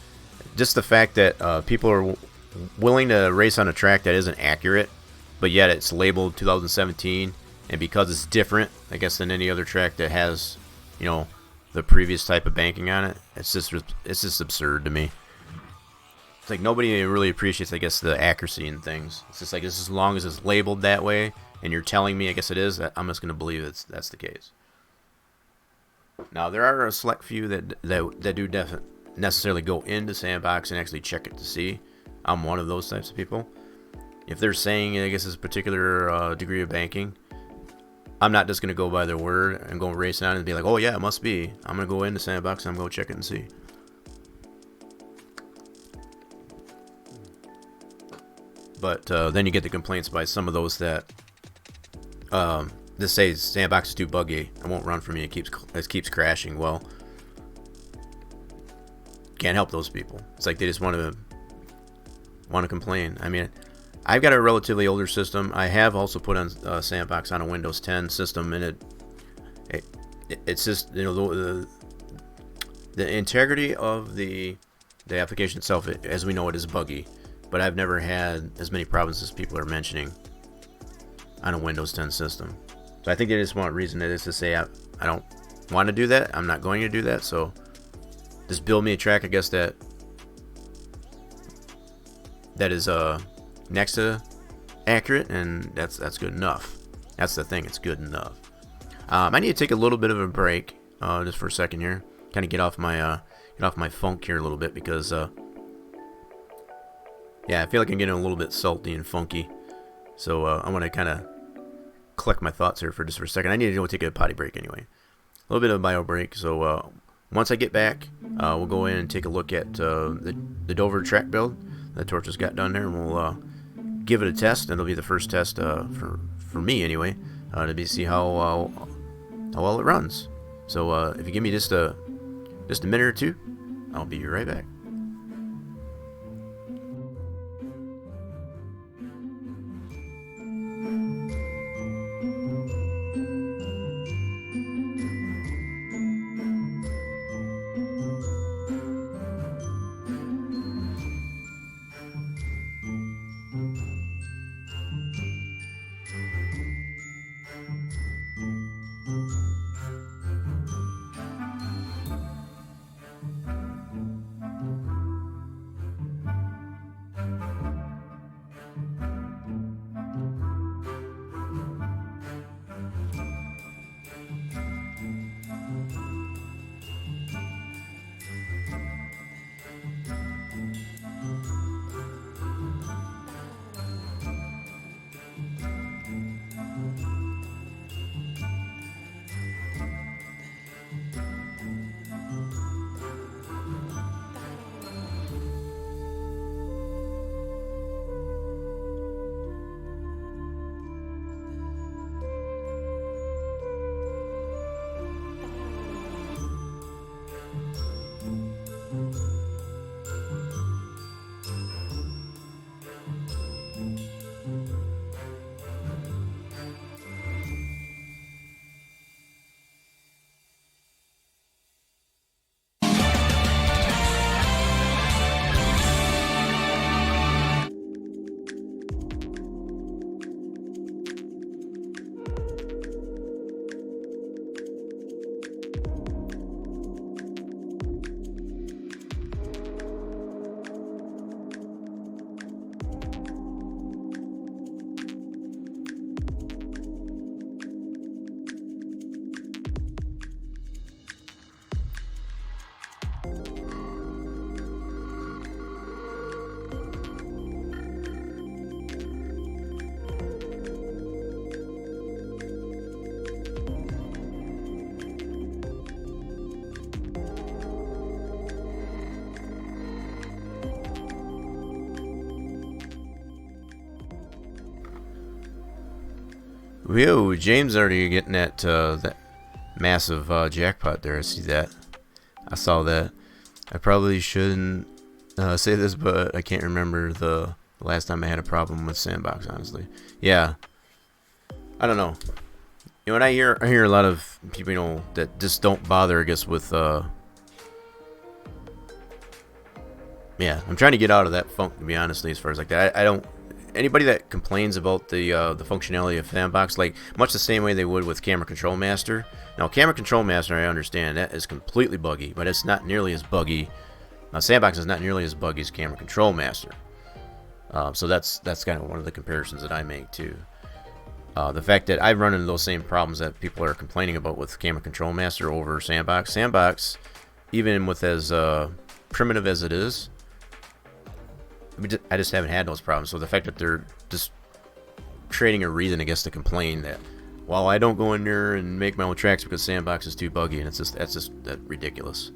just the fact that people are willing to race on a track that isn't accurate, but yet it's labeled 2017, and because it's different, I guess, than any other track that has, the previous type of banking on it. It's just absurd to me. It's like nobody really appreciates, I guess, the accuracy in things. It's just like, as long as it's labeled that way, and you're telling me, I guess it is, I'm just going to believe that's the case. Now, there are a select few that do necessarily go into Sandbox and actually check it to see. I'm one of those types of people. If they're saying, I guess, this particular degree of banking, I'm not just going to go by their word and go racing on it and be like, oh yeah, it must be. I'm going to go into Sandbox and I'm going to go check it and see. But then you get the complaints by some of those that this says Sandbox is too buggy. It won't run for me. It keeps crashing. Well, can't help those people. It's like they just want to complain. I mean, I've got a relatively older system. I have also put on Sandbox on a Windows 10 system, and it's just, you know, the integrity of the application itself, as we know, it is buggy. But I've never had as many problems as people are mentioning on a Windows 10 system. So I think they just want a reason to say I don't want to do that. I'm not going to do that. So just build me a track, I guess, that is next to accurate, and that's good enough. That's the thing. It's good enough. I need to take a little bit of a break just for a second here. Kind of get off my funk here a little bit because yeah, I feel like I'm getting a little bit salty and funky. So I want to kind of collect my thoughts here for just for a second. I need to go take a potty break anyway. A little bit of a bio break. So once I get back, we'll go in and take a look at the Dover track build that Torch has got done there, and we'll give it a test. And it'll be the first test for me anyway, to see how well it runs. So if you give me just a minute or two, I'll be right back. Whoa, James already getting that massive jackpot there. I see that. I saw that. I probably shouldn't say this, but I can't remember the last time I had a problem with Sandbox, honestly. Yeah. I don't know. You know, when I hear a lot of people, you know, that just don't bother, I guess, with yeah, I'm trying to get out of that funk, to be honestly, as far as like that. I don't. Anybody that complains about the functionality of Sandbox, like much the same way they would with Camera Control Master. Now, Camera Control Master, I understand that is completely buggy, but it's not nearly as buggy Now, Sandbox is not nearly as buggy as Camera Control Master. So that's kind of one of the comparisons that I make too. The fact that I've run into those same problems that people are complaining about with Camera Control Master over Sandbox. Sandbox, even with as primitive as it is, I just haven't had those problems. So the fact that they're just creating a reason, I guess, to complain that, well, I don't go in there and make my own tracks because Sandbox is too buggy, and that's just ridiculous.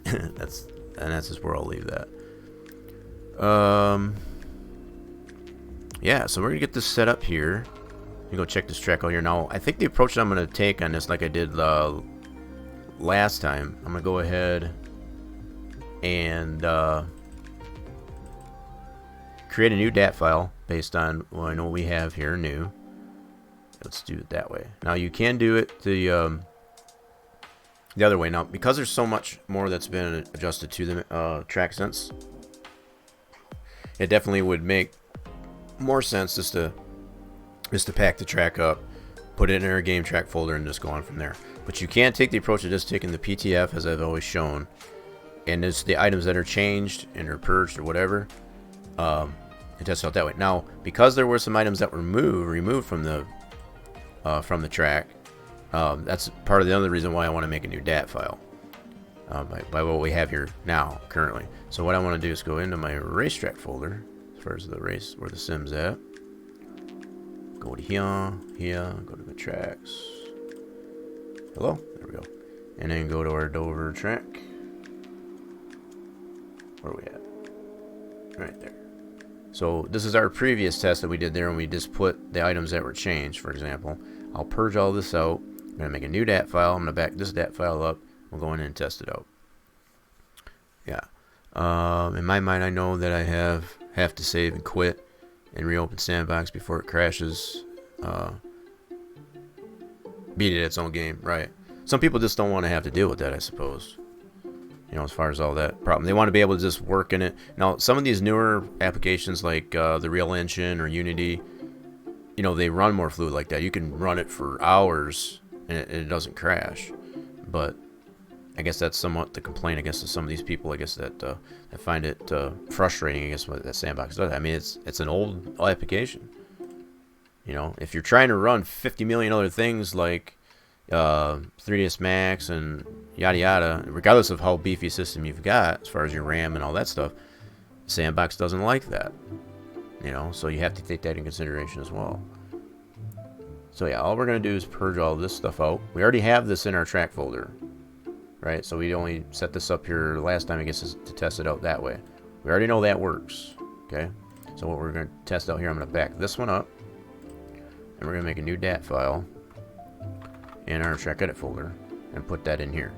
that's just where I'll leave that. Yeah, so we're gonna get this set up here. You go check this track out here. Now, I think the approach that I'm gonna take on this, like I did last time, I'm gonna go ahead and create a new DAT file based on, well, I know what we have here, new. Let's do it that way. Now, you can do it the other way. Now, because there's so much more that's been adjusted to the track sense, it definitely would make more sense just to pack the track up, put it in our game track folder, and just go on from there. But you can take the approach of just taking the PTF, as I've always shown, and it's the items that are changed and are purged or whatever, and test it out that way. Now, because there were some items that were removed from the track, that's part of the other reason why I want to make a new DAT file by what we have here now currently. So what I want to do is go into my racetrack folder, as far as the race where the sim's at. Go to here, go to the tracks. Hello, there we go. And then go to our Dover track. Where are we at? Right there. So this is our previous test that we did there, and we just put the items that were changed, for example. I'll purge all this out. I'm going to make a new DAT file. I'm going to back this DAT file up. We'll go in and test it out. Yeah. In my mind, I know that I have to save and quit and reopen Sandbox before it crashes. Beat it its own game, right? Some people just don't want to have to deal with that, I suppose. You know, as far as all that problem, they want to be able to just work in it. Now, some of these newer applications like the Real Engine or Unity, you know, they run more fluid like that. You can run it for hours and it doesn't crash. But I guess that's somewhat the complaint, I guess, of some of these people, I guess, that find it frustrating, I guess, what that Sandbox does. I mean, it's an old application. You know, if you're trying to run 50 million other things like 3ds Max and yada yada, regardless of how beefy a system you've got as far as your RAM and all that stuff, Sandbox doesn't like that. You know, so you have to take that in consideration as well. So yeah, all we're going to do is purge all this stuff out. We already have this in our track folder, right? So we only set this up here last time, I guess, is to test it out that way. We already know that works, okay? So what we're going to test out here, I'm going to back this one up, and we're going to make a new DAT file in our track edit folder and put that in here.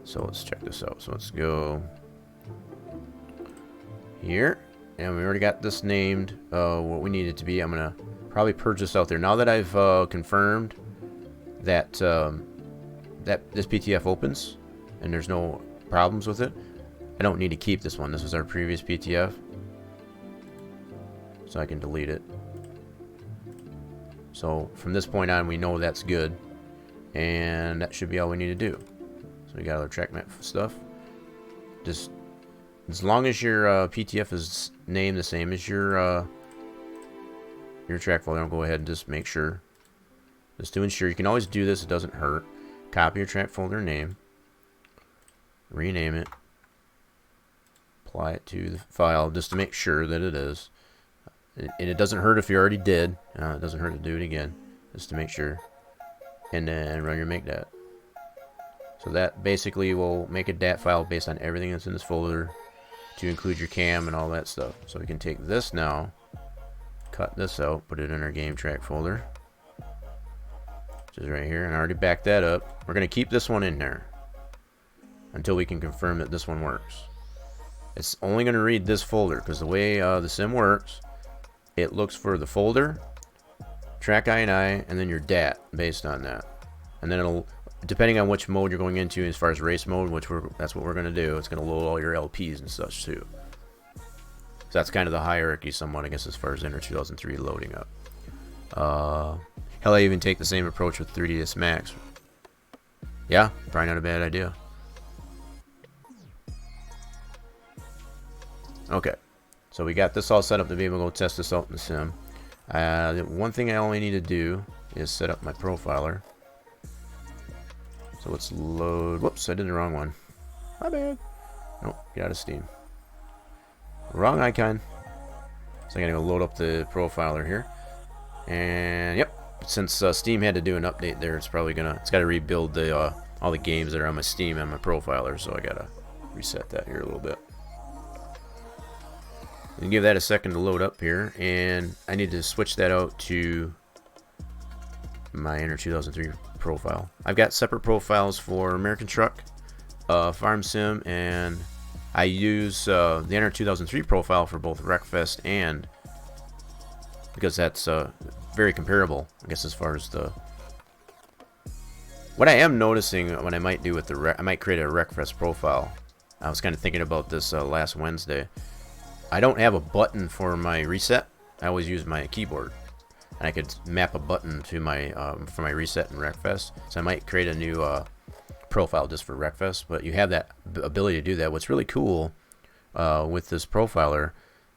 So let's check this out. So let's go here, and we already got this named what we need it to be. I'm going to probably purge this out there. Now that I've confirmed that that this PTF opens and there's no problems with it, I don't need to keep this one. This was our previous PTF, so I can delete it. So from this point on, we know that's good, and that should be all we need to do. So we got our track map stuff. Just as long as your PTF is named the same as your track folder, I'll go ahead and just make sure, just to ensure. You can always do this, it doesn't hurt. Copy your track folder name, rename it, apply it to the file just to make sure that it is. And it doesn't hurt if you already did. It doesn't hurt to do it again, just to make sure. And then run your make dat. So that basically will make a DAT file based on everything that's in this folder to include your cam and all that stuff. So we can take this now, cut this out, put it in our game track folder, which is right here, and I already backed that up. We're going to keep this one in there until we can confirm that this one works. It's only going to read this folder because the way the sim works, it looks for the folder, track INI, and then your DAT based on that. And then it'll, depending on which mode you're going into as far as race mode, that's what we're going to do, it's going to load all your LPs and such too. So that's kind of the hierarchy somewhat, I guess, as far as Enter 2003 loading up. Hell, I even take the same approach with 3ds Max. Yeah, probably not a bad idea. Okay, so we got this all set up to be able to go test this out in the sim. The one thing I only need to do is set up my profiler. So let's load. Whoops, I did the wrong one. My bad. Nope, get out of Steam. Wrong icon. So I gotta go load up the profiler here. And yep, since Steam had to do an update there, it's probably it's gotta rebuild the all the games that are on my Steam and my profiler. So I gotta reset that here a little bit. And give that a second to load up here, and I need to switch that out to my Inner 2003 profile. I've got separate profiles for American Truck, Farm Sim, and I use the Inner 2003 profile for both Wreckfest and because that's very comparable, I guess, as far as the. What I am noticing what I might do with the I might create a Wreckfest profile. I was kind of thinking about this last Wednesday. I don't have a button for my reset. I always use my keyboard, and I could map a button to my for my reset in Wreckfest. So I might create a new profile just for Wreckfest. But you have that ability to do that. What's really cool with this profiler,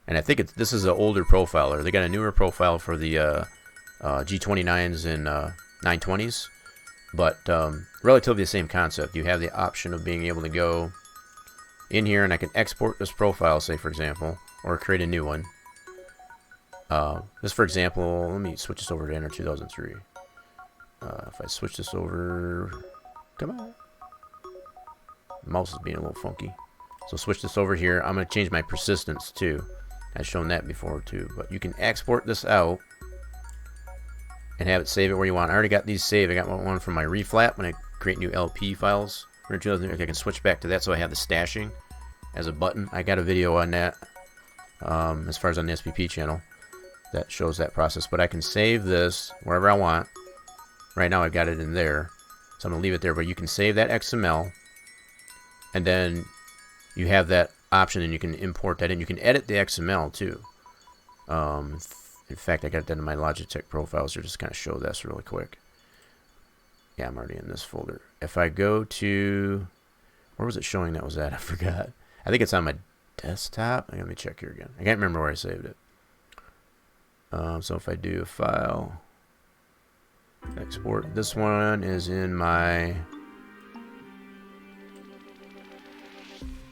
and I think this is an older profiler. They got a newer profile for the G29s and 920s, but relatively the same concept. You have the option of being able to go in here, and I can export this profile, say for example, or create a new one. This, for example, let me switch this over to Enter 2003. If I switch this over, come on, the mouse is being a little funky. So switch this over here. I'm going to change my persistence too. I've shown that before too, but you can export this out and have it save it where you want. I already got these saved. I got one from my reflap when I create new LP files. I can switch back to that, so I have the stashing as a button. I got a video on that as far as on the SPP channel that shows that process, but I can save this wherever I want. Right now I've got it in there, so I'm going to leave it there, but you can save that XML, and then you have that option, and you can import that in. You can edit the XML too. In fact, I got that in my Logitech profiles, so just kind of show this really quick. Yeah, I'm already in this folder. If I go to, where was it showing that was at? I forgot. I think it's on my desktop. Let me check here again. I can't remember where I saved it. So if I do a file, export, this one is in my,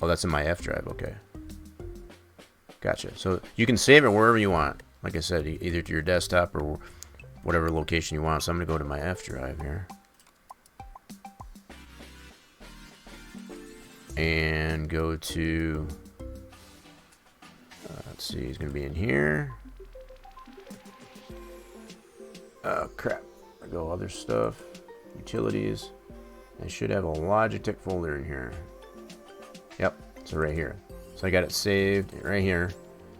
oh, that's in my F drive. Okay. Gotcha. So you can save it wherever you want. Like I said, either to your desktop or whatever location you want. So I'm going to go to my F drive here. And go to, let's see, he's going to be in here. Oh, crap. I go other stuff, utilities. I should have a Logitech folder in here. Yep, so right here. So I got it saved right here.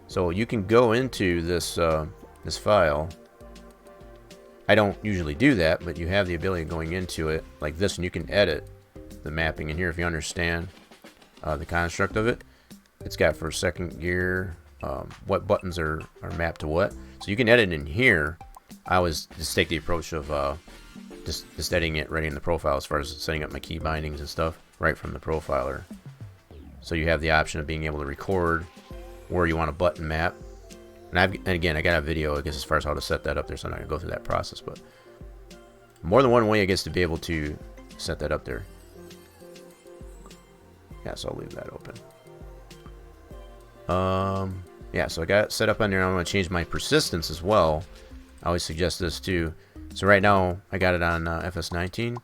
So you can go into this this file. I don't usually do that, but you have the ability of going into it like this, and you can edit the mapping in here if you understand the construct of it. It's got for second gear, what buttons are mapped to what. So you can edit in here. I always just take the approach of just editing it right in the profile as far as setting up my key bindings and stuff right from the profiler. So you have the option of being able to record where you want a button map. And again, I got a video, I guess, as far as how to set that up there, so I'm not going to go through that process. But more than one way, I guess, to be able to set that up there. Yeah, so I'll leave that open. Yeah, so I got it set up on there. I'm going to change my persistence as well. I always suggest this too. So right now, I got it on FS19.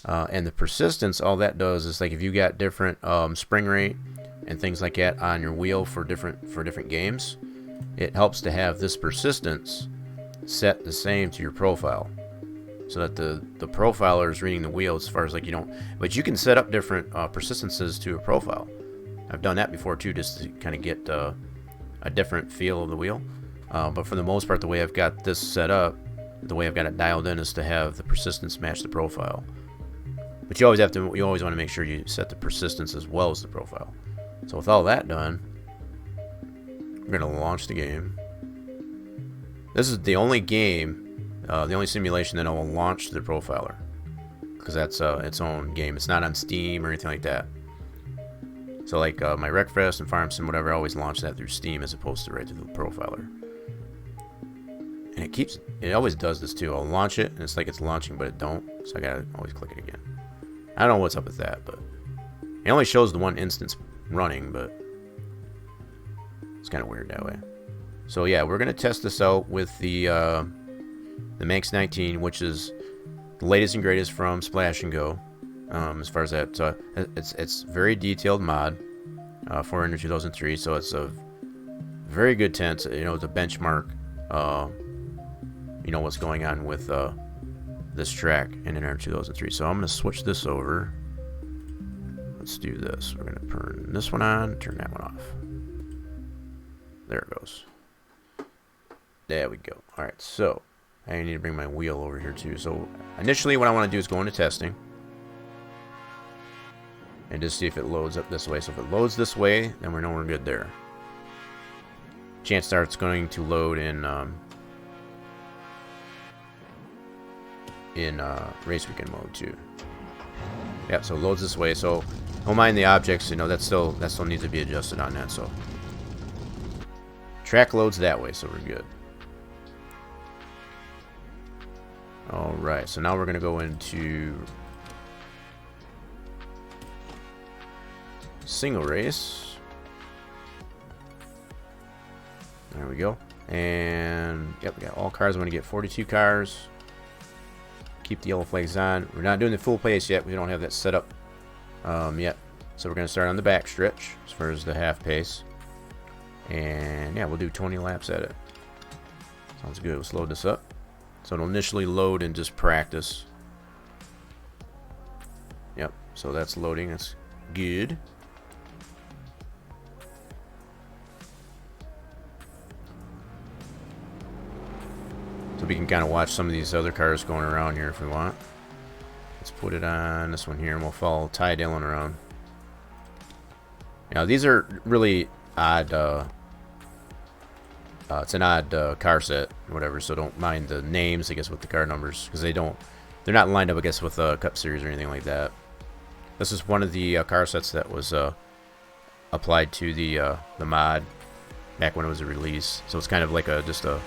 And the persistence, all that does is, like, if you got different spring rate and things like that on your wheel for different games, it helps to have this persistence set the same to your profile, so that the profiler is reading the wheel as far as, like, you don't. But you can set up different persistences to a profile. I've done that before too, just to kind of get a different feel of the wheel. But for the most part, the way I've got this set up, the way I've got it dialed in, is to have the persistence match the profile. But you always want to make sure you set the persistence as well as the profile. So with all that done, we're going to launch the game. This is the only game, the only simulation that I will launch the profiler, because that's its own game. It's not on Steam or anything like that. So like my Wreckfest and Farm Sim, whatever, I always launch that through Steam as opposed to right through the profiler. And it always does this too. I'll launch it and it's like it's launching, but it don't. So I gotta always click it again. I don't know what's up with that, but it only shows the one instance running, but it's kind of weird that way. So yeah, we're gonna test this out with the Manx 19, which is the latest and greatest from Splash and Go. As far as that, so it's very detailed mod for under 2003. So it's a very good tense. You know, it's a benchmark. You know what's going on with this track in NR 2003. So I'm gonna switch this over. Let's do this. We're gonna turn this one on, turn that one off. There it goes. There we go. All right. So I need to bring my wheel over here too. So initially, what I want to do is go into testing. And just see if it loads up this way. So if it loads this way, then we know we're good there. Chance starts going to load in race weekend mode too. Yeah, so it loads this way. So don't mind the objects. You know that still needs to be adjusted on that. So track loads that way, so we're good. All right. So now we're gonna go into single race. There we go. And yep, we got all cars. I'm going to get 42 cars. Keep the yellow flags on. We're not doing the full pace yet. We don't have that set up yet. So we're going to start on the back stretch as far as the half pace. And yeah, we'll do 20 laps at it. Sounds good. Let's load this up. So it'll initially load and just practice. Yep. So that's loading. That's good. So we can kind of watch some of these other cars going around here if we want. Let's put it on this one here and we'll follow Ty Dillon around. Now these are really odd, it's an odd car set, whatever, so don't mind the names, I guess, with the car numbers, because they're not lined up, I guess, with a Cup Series or anything like that. This is one of the car sets that was applied to the mod back when it was a release, so it's kind of like just a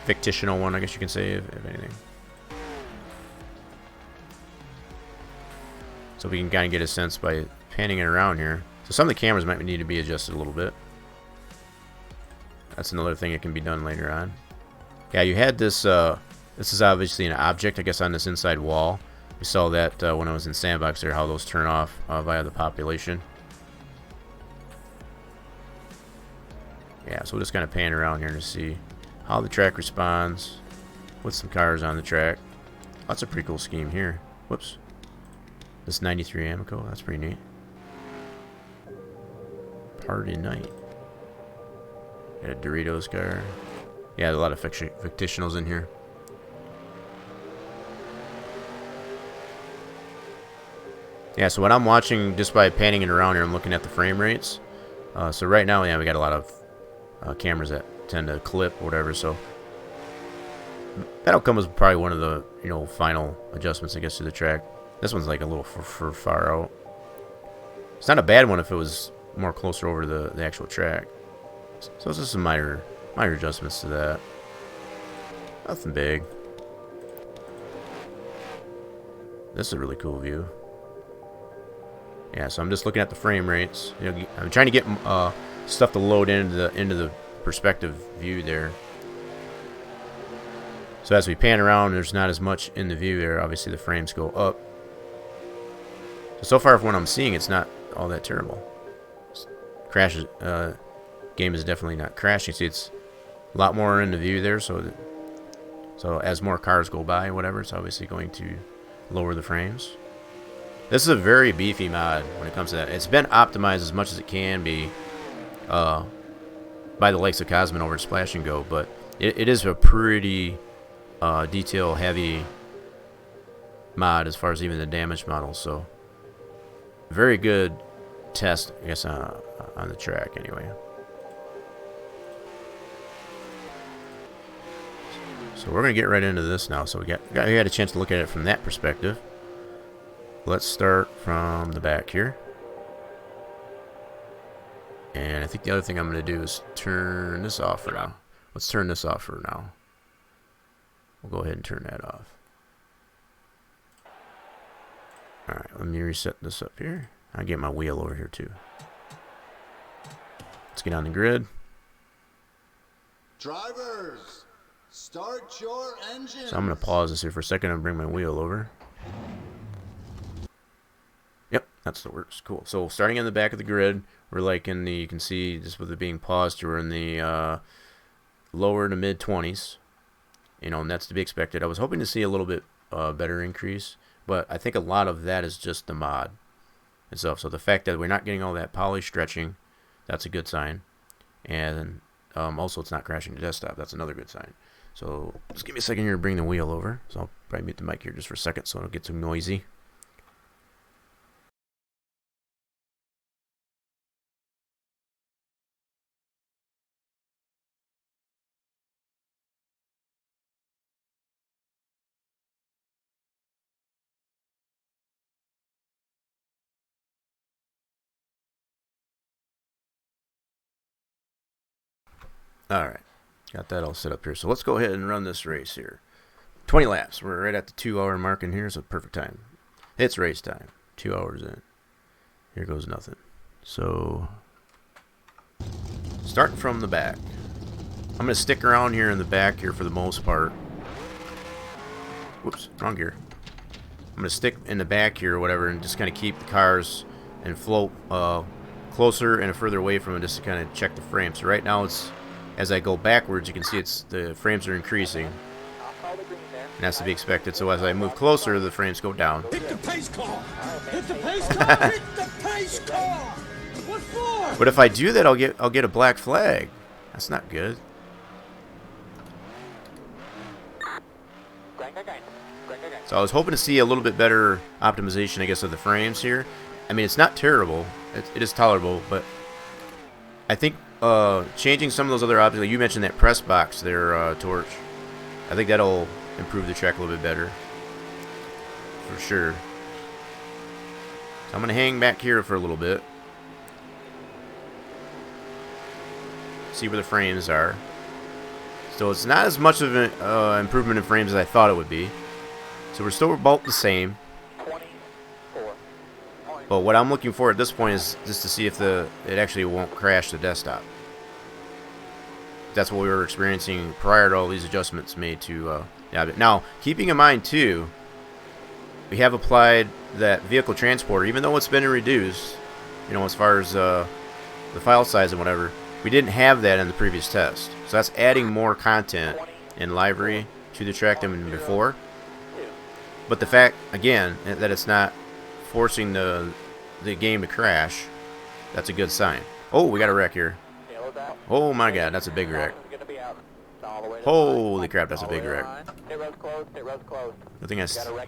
fictional one, I guess you can say, if anything. So we can kind of get a sense by panning it around here. So some of the cameras might need to be adjusted a little bit. That's another thing that can be done later on. Yeah, you had this, this is obviously an object, I guess, on this inside wall. We saw that when I was in Sandbox there, how those turn off via the population. Yeah, so we'll just kind of pan around here to see how the track responds with some cars on the track. That's a pretty cool scheme here. Whoops. This 93 Amico, that's pretty neat. Party night. Got a Doritos car. Yeah, a lot of fictionals in here. Yeah, so when I'm watching, just by panning it around here, I'm looking at the frame rates. So right now, yeah, we got a lot of cameras that tend to clip or whatever, so that'll come as probably one of the final adjustments, I guess, to the track. This one's like a little far out. It's not a bad one if it was more closer over to the actual track. So it's just some minor adjustments to that. Nothing big. This is a really cool view. Yeah, so I'm just looking at the frame rates. I'm trying to get stuff to load into the perspective view there. So as we pan around, there's not as much in the view there. Obviously, the frames go up. So far, from what I'm seeing, it's not all that terrible. Crashes. Game is definitely not crashing. See, it's a lot more in the view there. So as more cars go by, whatever, it's obviously going to lower the frames. This is a very beefy mod when it comes to that. It's been optimized as much as it can be by the likes of Cosmin over at Splash and Go, but it is a pretty detail heavy mod as far as even the damage models. So very good test, I guess, on the track anyway. So we're gonna get right into this now. So we had a chance to look at it from that perspective. Let's start from the back here. And I think the other thing I'm going to do is turn this off for now. Let's turn this off for now. We'll go ahead and turn that off. Alright, let me reset this up here. I'll get my wheel over here too. Let's get on the grid. Drivers, start your engines. So I'm going to pause this here for a second and bring my wheel over. Yep, that's the works. Cool. So starting in the back of the grid, we're like in the, you can see just with it being paused, we're in the lower to mid 20s. You know, and that's to be expected. I was hoping to see a little bit better increase, but I think a lot of that is just the mod itself. So the fact that we're not getting all that poly stretching, that's a good sign. And also it's not crashing the desktop. That's another good sign. So just give me a second here to bring the wheel over. So I'll probably mute the mic here just for a second so it don't get too noisy. Alright, got that all set up here. So let's go ahead and run this race here. 20 laps. We're right at the 2-hour mark in here, so perfect time. It's race time. 2 hours in. Here goes nothing. So, starting from the back. I'm going to stick around here in the back here for the most part. Whoops, wrong gear. I'm going to stick in the back here or whatever and just kind of keep the cars and float closer and further away from it just to kind of check the frame. So right now it's, as I go backwards, you can see it's the frames are increasing. And that's to be expected. So as I move closer, the frames go down. Hit the pace car! Hit the pace car! Hit the pace car! What for? But if I do that, I'll get a black flag. That's not good. So I was hoping to see a little bit better optimization, I guess, of the frames here. I mean, it's not terrible. It is tolerable, but I think changing some of those other options, like you mentioned that press box there, Torch, I think that'll improve the track a little bit better. For sure. So I'm going to hang back here for a little bit. See where the frames are. So it's not as much of an improvement in frames as I thought it would be. So we're still about the same. But what I'm looking for at this point is just to see if it actually won't crash the desktop. That's what we were experiencing prior to all these adjustments made to now, keeping in mind too, we have applied that vehicle transporter, even though it's been reduced, you know, as far as the file size and whatever, we didn't have that in the previous test. So that's adding more content in library to the track than before. But the fact, again, that it's not forcing the game to crash, that's a good sign. Oh, we got a wreck here. Oh my god, that's a big wreck. Holy crap, that's a big wreck. I think I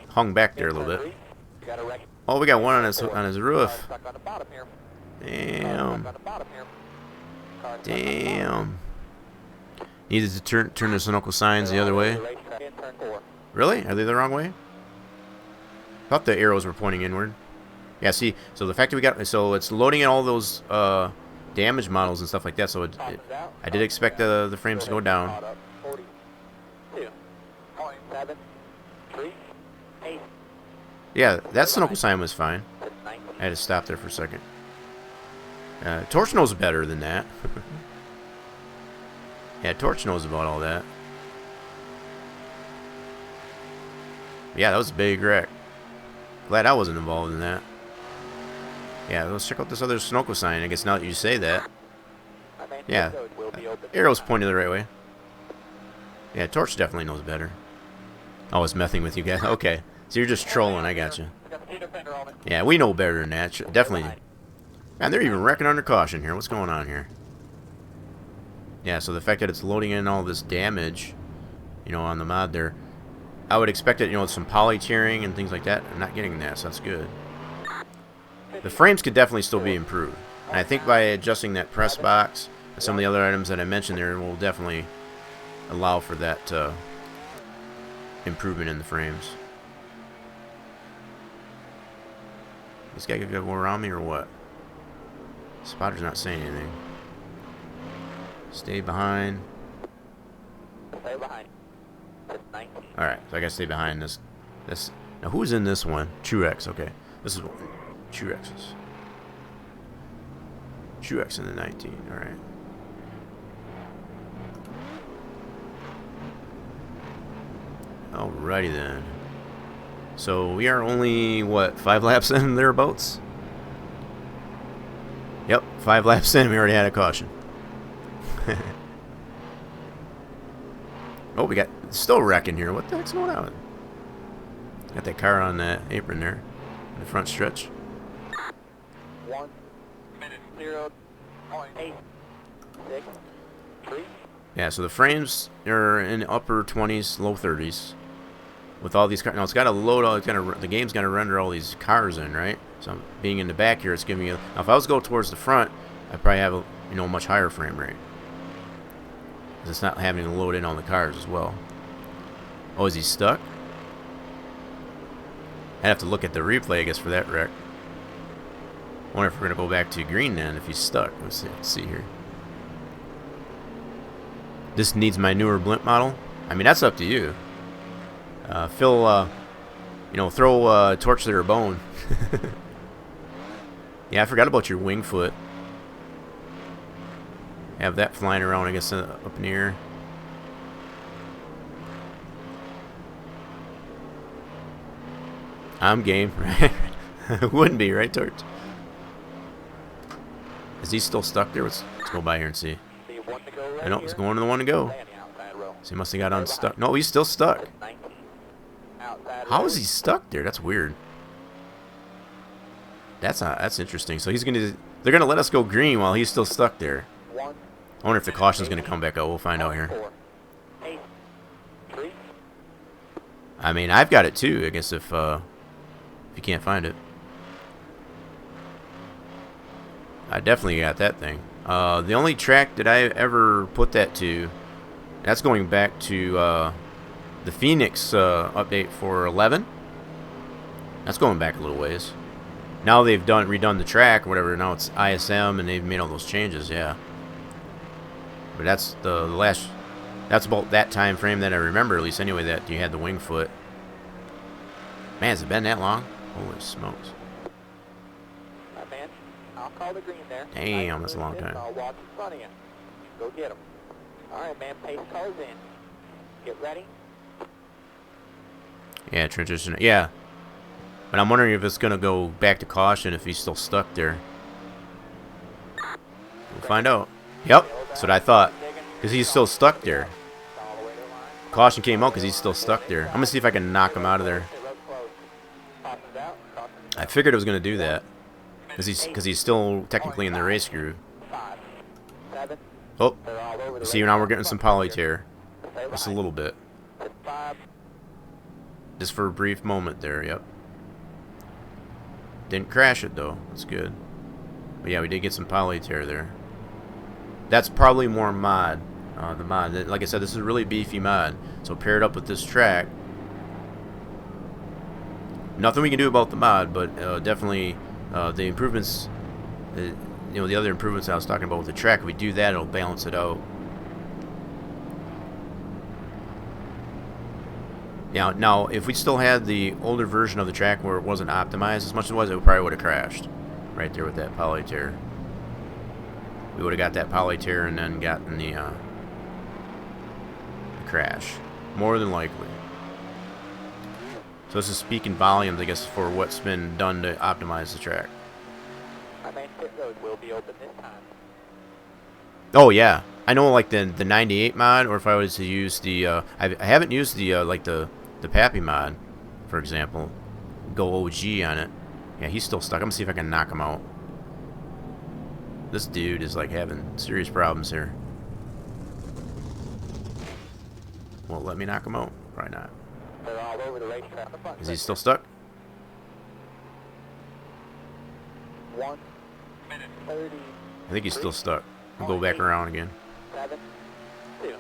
hung back there a little bit. Oh, we got one on his roof. Damn. Damn. Needed to turn the Sunoco signs the other way. Really? Are they the wrong way? Thought the arrows were pointing inward. Yeah, see, so the fact that we got, so it's loading in all those damage models and stuff like that, so I did expect the frames to go down. Yeah, that Sunoco sign was fine. I had to stop there for a second. Torch knows better than that. Yeah, Torch knows about all that. Yeah, that was a big wreck. Glad I wasn't involved in that. Yeah, let's check out this other Sunoco sign. I guess now that you say that. Yeah, arrow's pointing the right way. Yeah, Torch definitely knows better. Oh, it's messing with you guys. Okay, so you're just trolling. I got you. Yeah, we know better than that. Definitely. Man, they're even wrecking under caution here. What's going on here? Yeah, so the fact that it's loading in all this damage, you know, on the mod there, I would expect it, you know, some poly tearing and things like that. I'm not getting that, so that's good. The frames could definitely still be improved. And I think by adjusting that press box and some of the other items that I mentioned there will definitely allow for that improvement in the frames. This guy could go around me or what? Spotter's not saying anything. Stay behind. Stay behind. It's 19. Alright, so I gotta stay behind this. Now, who's in this one? Truex, okay. This is one. Truex's. Truex in the 19, alright. Alrighty then. So we are only, what, 5 laps in thereabouts? Yep, 5 laps in, we already had a caution. Oh, we got still wrecking here. What the heck's going on? Got that car on that apron there, in the front stretch. 1 minute 0.863. Yeah, so the frames are in the upper 20s, low 30s. With all these cars, now it's got to load all. The game's got to render all these cars in, right? So being in the back here, it's giving me. Now, if I was to go towards the front, I probably have a much higher frame rate. 'Cause it's not having to load in on the cars as well. Oh, is he stuck? I'd have to look at the replay, I guess, for that wreck. I wonder if we're gonna go back to green then if he's stuck. Let's see here. This needs my newer blimp model. I mean, that's up to you. Phil, throw a torch to their bone. Yeah, I forgot about your wing foot. Have that flying around, I guess, up in the air. I'm game, right? Wouldn't be, right, Torch? Is he still stuck there? Let's go by here and see. I know, it's going to the one to go. So he must have got unstuck. No, he's still stuck. How is he stuck there? That's weird. That's interesting. So they're gonna let us go green while he's still stuck there. I wonder if the caution's gonna come back out. We'll find out here. I mean, I've got it too. I guess if you can't find it, I definitely got that thing. The only track that I ever put that to, that's going back to the Phoenix update for 11. That's going back a little ways. Now they've redone the track or whatever. Now it's ISM and they've made all those changes. Yeah. But that's the last. That's about that time frame that I remember, at least anyway. That you had the wing foot. Man, has it been that long? Holy smokes! Man, I'll call the green there. Damn, that's a long time. I'll walk in front of you. Go get him. All right, man. Pace cars in. Get ready. Yeah, transition. Yeah. But I'm wondering if it's going to go back to caution if he's still stuck there. We'll find out. Yep, that's what I thought. Because he's still stuck there. Caution came out because he's still stuck there. I'm going to see if I can knock him out of there. I figured I was going to do that. Because he's still technically in the race groove. Oh, you see now we're getting some poly tear. Just a little bit. Just for a brief moment there, yep. Didn't crash it though, that's good. But yeah, we did get some poly tear there. That's probably more mod. The mod, like I said, this is a really beefy mod. So paired up with this track, nothing we can do about the mod, but definitely the improvements, the other improvements I was talking about with the track, if we do that, it'll balance it out. Now, if we still had the older version of the track where it wasn't optimized as much as it was, it probably would have crashed right there with that poly tear. We would have got that poly tear and then gotten the crash, more than likely. So this is speaking volumes, I guess, for what's been done to optimize the track. Our main pit road will be open this time. Oh yeah, I know, like the 98 mod, or if I was to use the I haven't used the like the Pappy mod, for example, go OG on it. Yeah, he's still stuck. I'm gonna see if I can knock him out. This dude is like having serious problems here. Won't let me knock him out. Probably not. They're all over the racetrack. Is he still stuck? 1 minute 30. I think he's still stuck. We'll go back around again. 7, 2.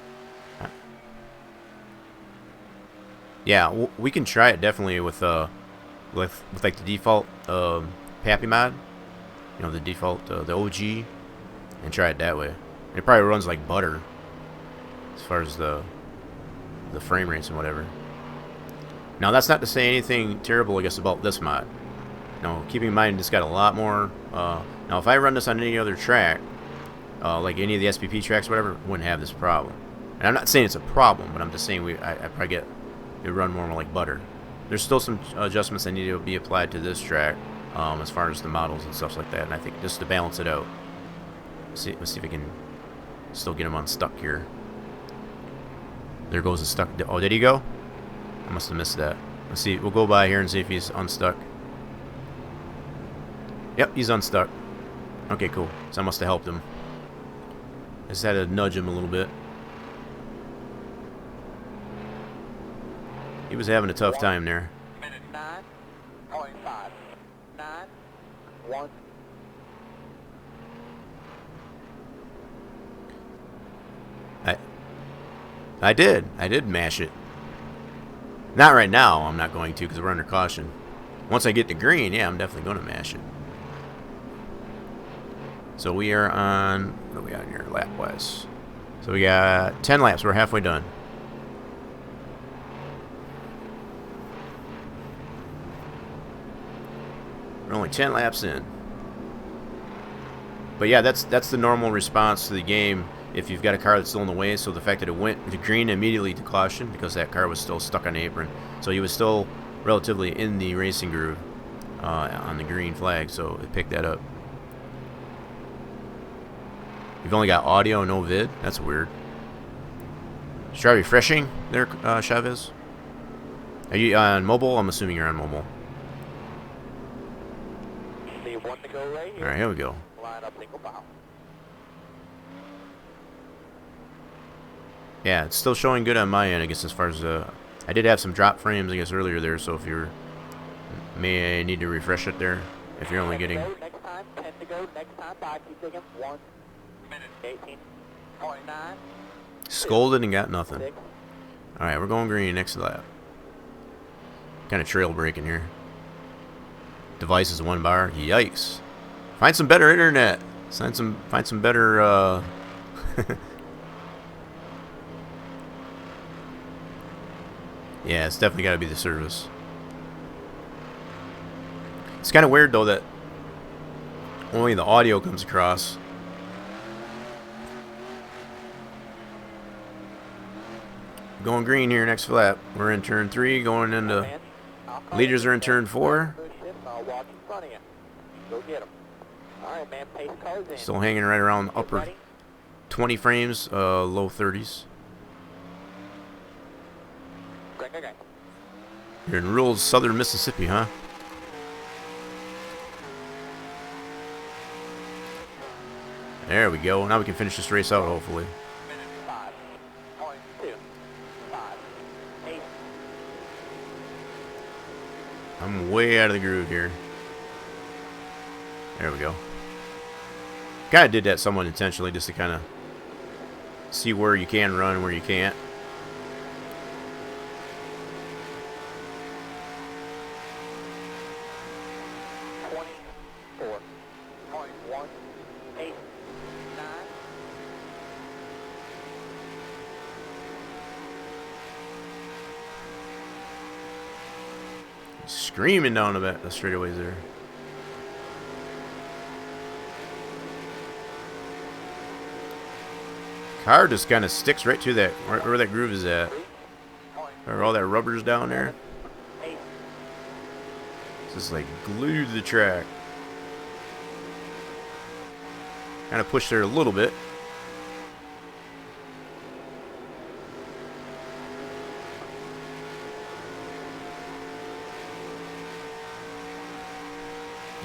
Yeah, we can try it definitely with like the default Pappy mod. you know, the default, the OG, and try it that way. And it probably runs like butter as far as the frame rates and whatever. Now that's not to say anything terrible, I guess, about this mod. Now, keeping in mind it's got a lot more. Now, if I run this on any other track, like any of the SPP tracks, whatever, wouldn't have this problem. And I'm not saying it's a problem, but I'm just saying I probably get it run more like butter. There's still some adjustments that need to be applied to this track, as far as the models and stuff like that. And I think just to balance it out, let's see if I can still get him unstuck here. There goes the stuck. Oh, did he go? I must have missed that. Let's see. We'll go by here and see if he's unstuck. Yep, he's unstuck. Okay, cool. So I must have helped him. I just had to nudge him a little bit. He was having a tough time there. Minute 9.5. 9.1. I did mash it. Not right now, I'm not going to because we're under caution. Once I get to green, yeah, I'm definitely going to mash it. So we are on, what are we on here, lap-wise? So we got 10 laps, we're halfway done. We're only 10 laps in. But yeah, that's the normal response to the game if you've got a car that's still in the way. So the fact that it went to green immediately to caution because that car was still stuck on the apron. So he was still relatively in the racing groove on the green flag, so it picked that up. You've only got audio, no vid? That's weird. Should try refreshing there, Chavez? Are you on mobile? I'm assuming you're on mobile. See one to go right here. Alright, here we go. Line up single file. Yeah, it's still showing good on my end, I guess, as far as I did have some drop frames, I guess, earlier there, so if you're may need to refresh it there if you're only getting. Next time, 10 to go. Next time, 5. Keep taking 1 minute 18.9. Scolded and got nothing. 6. Alright, we're going green next lap. Kind of trail breaking here. Device is 1 bar. Yikes. Find some better internet. Find some better yeah, it's definitely got to be the service. It's kind of weird though that only the audio comes across. Going green here next lap. We're in turn 3, going into leaders are in turn 4. I'll walk in front of you. Go get him. All right, man. Pace cars in. Still hanging right around upper Ready? 20 frames, low 30s. Okay. You're in rural southern Mississippi, huh? There we go. Now we can finish this race out, hopefully. Minute 5.2. 5. 8. I'm way out of the groove here. There we go. Kind of did that somewhat intentionally just to kind of see where you can run and where you can't. Screaming down the straightaways there. Car just kind of sticks right to that where that groove is at. Where all that rubber's down there. It's just like glued to the track. Kind of pushed there a little bit.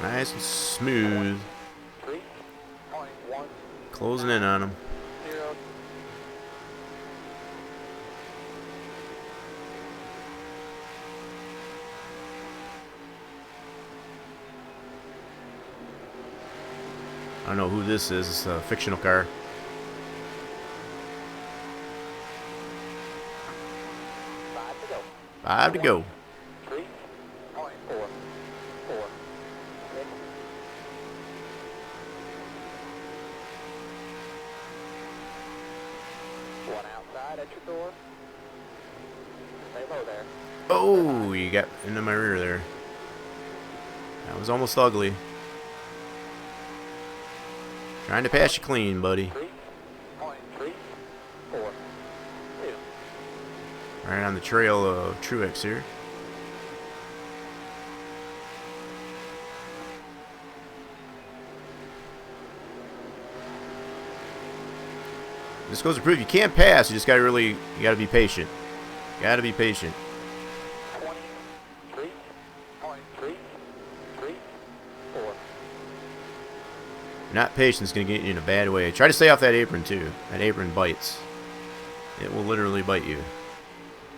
Nice and smooth. Closing in on him. I don't know who this is. It's a fictional car. Five to go. 3.4. 4. 6. at your door. Stay low there. Oh, you got into my rear there. That was almost ugly. Trying to pass you clean, buddy. 3.342. Right on the trail of Truex here. This goes to prove you can't pass. You just gotta you gotta be patient. Gotta be patient. 23.334. Not patient is gonna get you in a bad way. Try to stay off that apron too. That apron bites. It will literally bite you.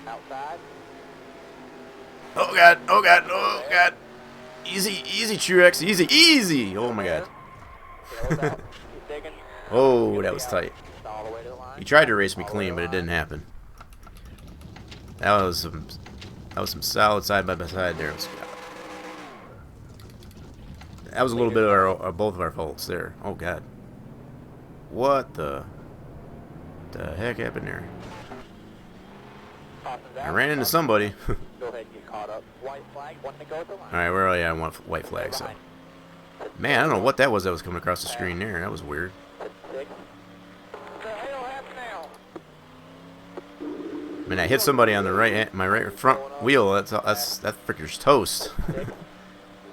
Outside. Oh god! Oh god! Oh god! Easy, easy, Truex. Easy, easy! Oh my god. Tails out. Keep digging. Oh, that was tight. All the way to the line. He tried to race me clean, but it didn't happen. That was some solid side by side there. That was a little bit of both of our faults there. Oh god. What the heck happened there? I ran into somebody. Go ahead and get caught up. White flag, one to go at the line. Alright, where are you? I want white flag, so. Man, I don't know what that was coming across the screen there. That was weird. 6. The hell happened now? I mean, I hit somebody on the my right front wheel. That freaker's toast. 6.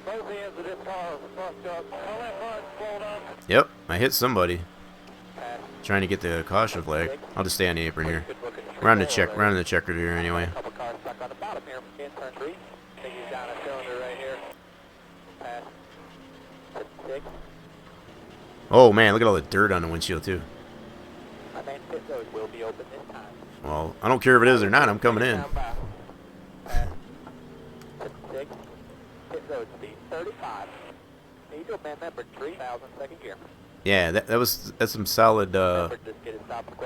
Both ends of this car are fucked up. All that mud's blown up. Yep, I hit somebody. Pass. Trying to get the caution flag. I'll just stay on the apron here. We're on the checker here anyway. Couple cars stuck on the bottom here. In turn 3. Take you down a cylinder right here. Pass. 6. Oh man, look at all the dirt on the windshield too. My main pit road will be open this time. Well, I don't care if it is or not. I'm coming in. Down by. Pass. 6. Pit road speed 35. Need to remember 3,000 second gear. Yeah, that's some solid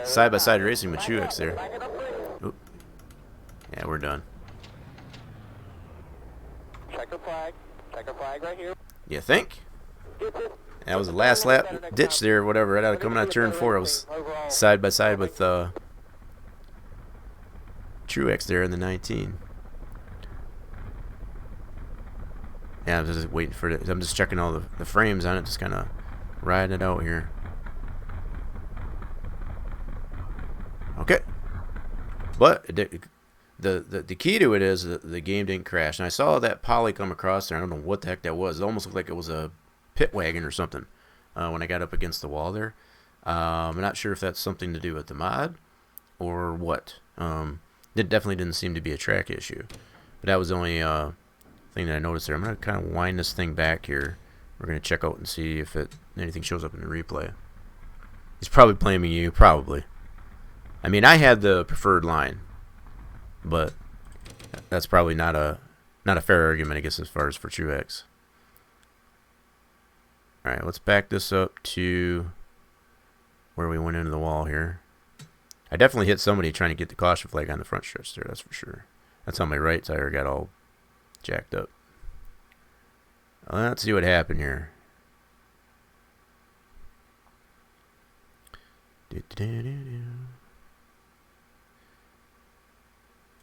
side by side racing with Truex there. Oop. Yeah, we're done. Checker flag right here. You think? That was the last lap ditch there, or whatever. Right out coming out of turn 4, I was side by side with Truex there in the 19. Yeah, I'm just waiting for it. I'm just checking all the frames on it, just kind of riding it out here. Okay, but the key to it is that the game didn't crash. And I saw that poly come across there. I don't know what the heck that was. It almost looked like it was a pit wagon or something when I got up against the wall there. I'm not sure if that's something to do with the mod or what. It definitely didn't seem to be a track issue, but that was the only thing that I noticed there. I'm going to kind of wind this thing back here. We're going to check out and see if anything shows up in the replay. He's probably blaming you, probably. I mean, I had the preferred line, but that's probably not a fair argument, I guess, as far as for Truex. All right, let's back this up to where we went into the wall here. I definitely hit somebody trying to get the caution flag on the front stretch there, that's for sure. That's how my right tire got all jacked up. Let's see what happened here.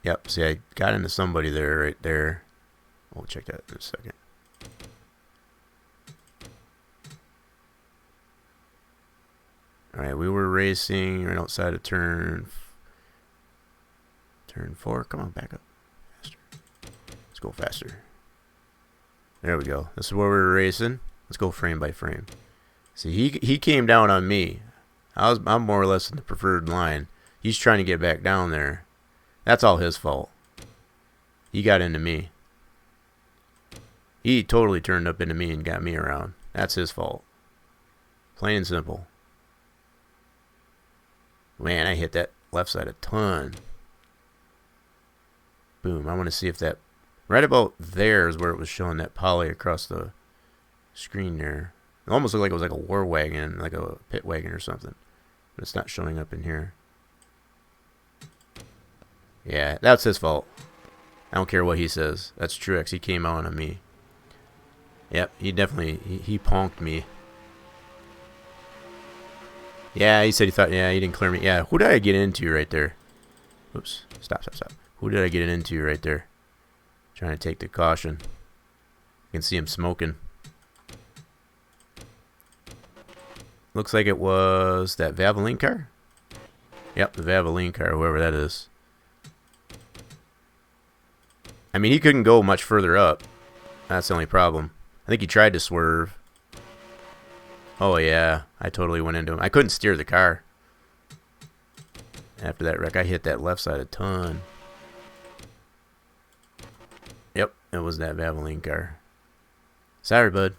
Yep, see, I got into somebody there, right there. We'll check that in a second. Alright, we were racing right outside of turn 4. Come on, back up. Faster. Let's go faster. There we go. This is where we were racing. Let's go frame by frame. See, he came down on me. I'm more or less in the preferred line. He's trying to get back down there. That's all his fault. He got into me. He totally turned up into me and got me around. That's his fault. Plain and simple. Man, I hit that left side a ton. Boom. I want to see if that... Right about there is where it was showing that poly across the screen there. It almost looked like it was like a war wagon, like a pit wagon or something. But it's not showing up in here. Yeah, that's his fault. I don't care what he says. That's Truex. He came on me. Yep, he definitely... He punked me. Yeah, he said he thought... Yeah, he didn't clear me. Yeah, who did I get into right there? Oops. Stop. Who did I get it into right there? Trying to take the caution. You can see him smoking. Looks like it was that Valvoline car. Yep, the Valvoline car, whoever that is. I mean, he couldn't go much further up. That's the only problem. I think he tried to swerve. Oh, yeah. I totally went into him. I couldn't steer the car. After that wreck, I hit that left side a ton. Yep, it was that Valvoline car. Sorry, bud.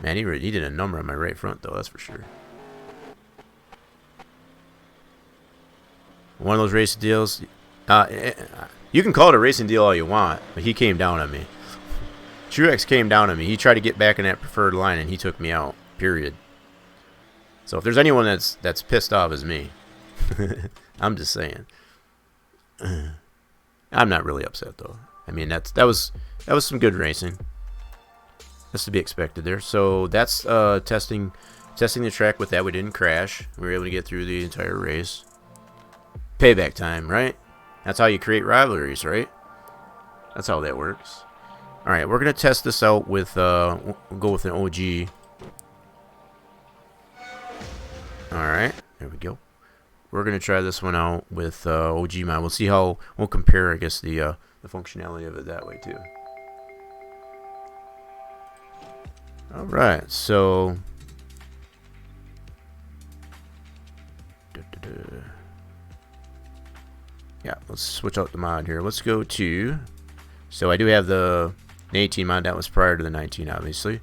Man, he did a number on my right front, though, that's for sure. One of those racing deals. You can call it a racing deal all you want, but he came down on me. Truex came down on me. He tried to get back in that preferred line, and he took me out, period. So if there's anyone that's pissed off, it's me. I'm just saying. I'm not really upset, though. I mean, that was some good racing. That's to be expected there. So that's testing the track with that. We didn't crash. We were able to get through the entire race. Payback time, right? That's how you create rivalries, right? That's how that works. All right, we're gonna test this out with we'll go with an OG. All right, there we go. We're gonna try this one out with OG mod. We'll see how we'll compare, I guess, the functionality of it that way too. All right, so yeah, let's switch out the mod here. Let's go to. So I do have the 18 mod that was prior to the 19, obviously.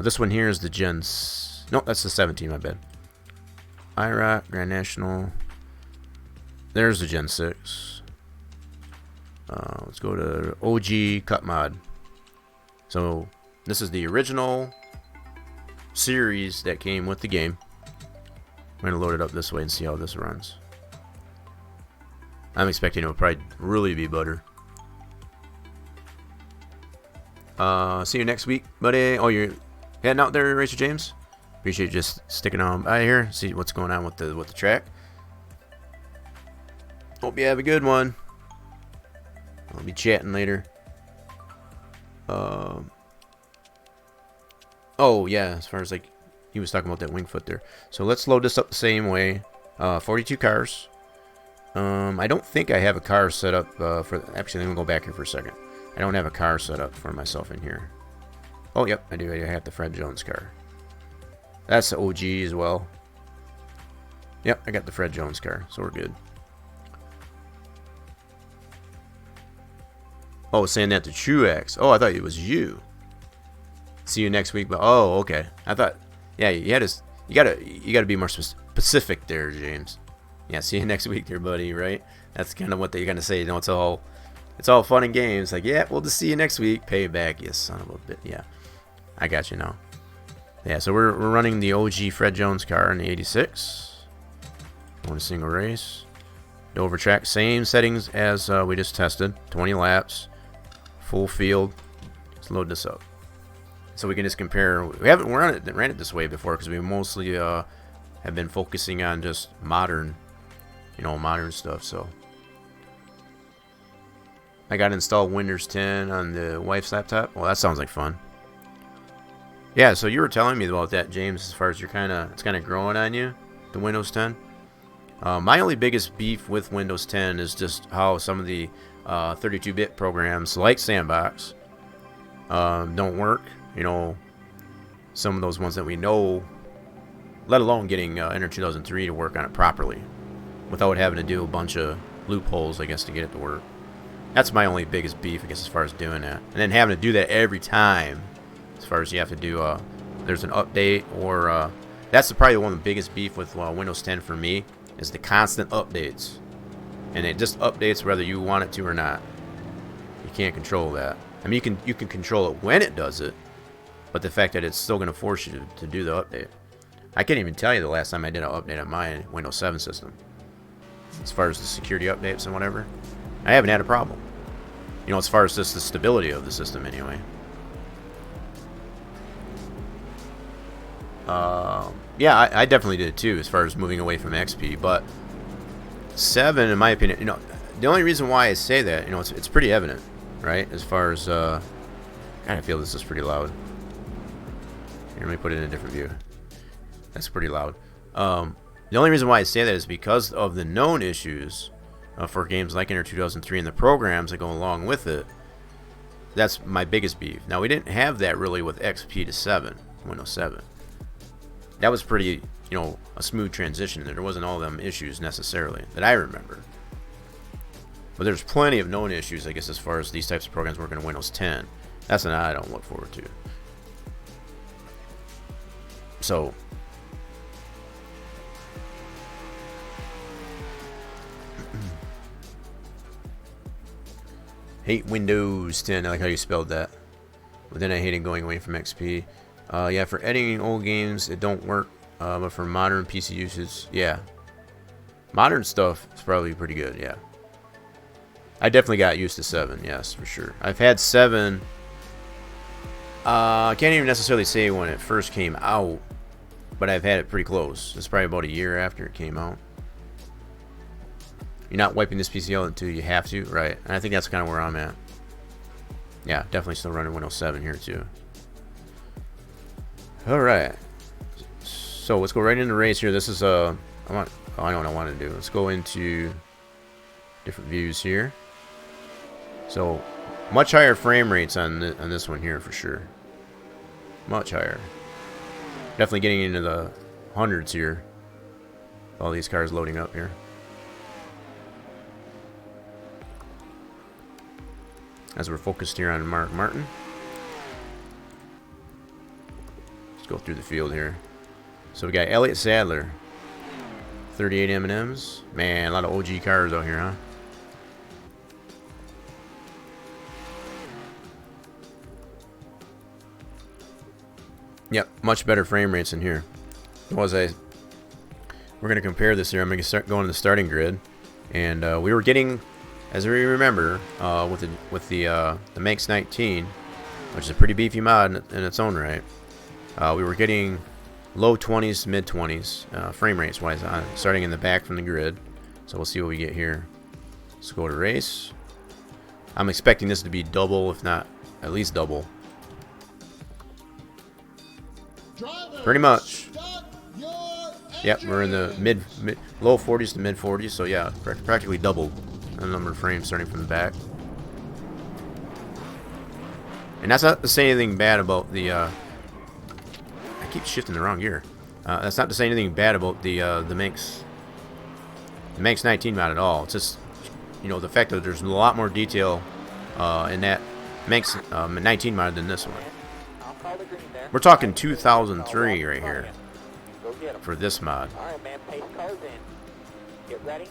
This one here is the no, that's the 17. My bad. IROC Grand National. There's the Gen 6. Let's go to OG Cut Mod. So this is the original series that came with the game. I'm going to load it up this way and see how this runs. I'm expecting it will probably really be butter. See you next week, buddy. Oh, you're heading out there, Racer James? Appreciate you just sticking on by here. See what's going on with the track. Hope you have a good one. I'll be chatting later. Oh yeah, as far as like he was talking about that wing foot there. So let's load this up the same way. 42 cars. I don't think I have a car set up for. Actually, let me go back here for a second. I don't have a car set up for myself in here. Oh, yep, I do. I have the Fred Jones car. That's the OG as well. Yep, I got the Fred Jones car, so we're good. Oh, saying that to Truex. Oh, I thought it was you. See you next week. But oh, okay. I thought, yeah, you gotta be more specific there, James. Yeah, see you next week, there, buddy. Right? That's kind of what they're gonna say. You know, it's all fun and games. Like, yeah, we'll just see you next week. Payback, you son of a bit. Yeah, I got you now. Yeah, so we're running the OG Fred Jones car in the 86. Going a single race. Dover track, same settings as we just tested. 20 laps, full field. Let's load this up so we can just compare. We haven't ran it this way before because we mostly have been focusing on just modern, modern stuff. So I got to install Windows 10 on the wife's laptop. Well, that sounds like fun. Yeah, so you were telling me about that, James, as far as it's kind of growing on you, the Windows 10. My only biggest beef with Windows 10 is just how some of the 32-bit programs like Sandbox don't work. Some of those ones that we know, let alone getting Enter 2003 to work on it properly without having to do a bunch of loopholes, I guess, to get it to work. That's my only biggest beef, I guess, as far as doing that. And then having to do that every time, as far as you have to do, there's an update or that's probably one of the biggest beef with Windows 10 for me is the constant updates. And it just updates whether you want it to or not. You can't control that. I mean, you can control it when it does it, but the fact that it's still going to force you to do the update. I can't even tell you the last time I did an update on my Windows 7 system. As far as the security updates and whatever, I haven't had a problem. As far as just the stability of the system anyway. Yeah, I definitely did too, as far as moving away from XP, but 7, in my opinion, the only reason why I say that, it's pretty evident, right? As far as, God, I feel this is pretty loud. Here, let me put it in a different view. That's pretty loud. The only reason why I say that is because of the known issues for games like Enter 2003 and the programs that go along with it. That's my biggest beef. Now, we didn't have that really with XP to 7, Windows 7. That was pretty, a smooth transition. There wasn't all them issues necessarily that I remember. But there's plenty of known issues, I guess, as far as these types of programs working in Windows 10. That's an I don't look forward to. So, hate Windows 10. I like how you spelled that. But then I hated going away from XP. Yeah, for editing old games, it don't work. But for modern PC usage, yeah. Modern stuff is probably pretty good, yeah. I definitely got used to 7, yes, for sure. I've had 7. I can't even necessarily say when it first came out, but I've had it pretty close. It's probably about a year after it came out. You're not wiping this PC out until you have to, right? And I think that's kind of where I'm at. Yeah, definitely still running Windows 7 here too. All right. So let's go right into the race here. This is I know what I want to do. Let's go into different views here. So much higher frame rates on this one here for sure. Much higher. Definitely getting into the hundreds here. All these cars loading up here. As we're focused here on Mark Martin. Let's go through the field here. So we got Elliott Sadler. 38 M&Ms. Man, a lot of OG cars out here, huh? Yep, much better frame rates in here. We're going to compare this here. I'm going to start going to the starting grid, and we were getting, as we remember, with the Manx 19, which is a pretty beefy mod in its own right. We were getting low 20s, mid 20s frame rates wise, starting in the back from the grid. So we'll see what we get here. Let's go to race. I'm expecting this to be double, if not at least double. Pretty much. Yep, we're in the low 40s to mid 40s, so yeah, practically double the number of frames starting from the back. And that's not to say anything bad about the I keep shifting the wrong gear. That's not to say anything bad about the Manx 19 mod at all. It's just, the fact that there's a lot more detail in that Manx 19 mod than this one. We're talking 2003 right here for this mod. All right, man, pace cars in. Get ready.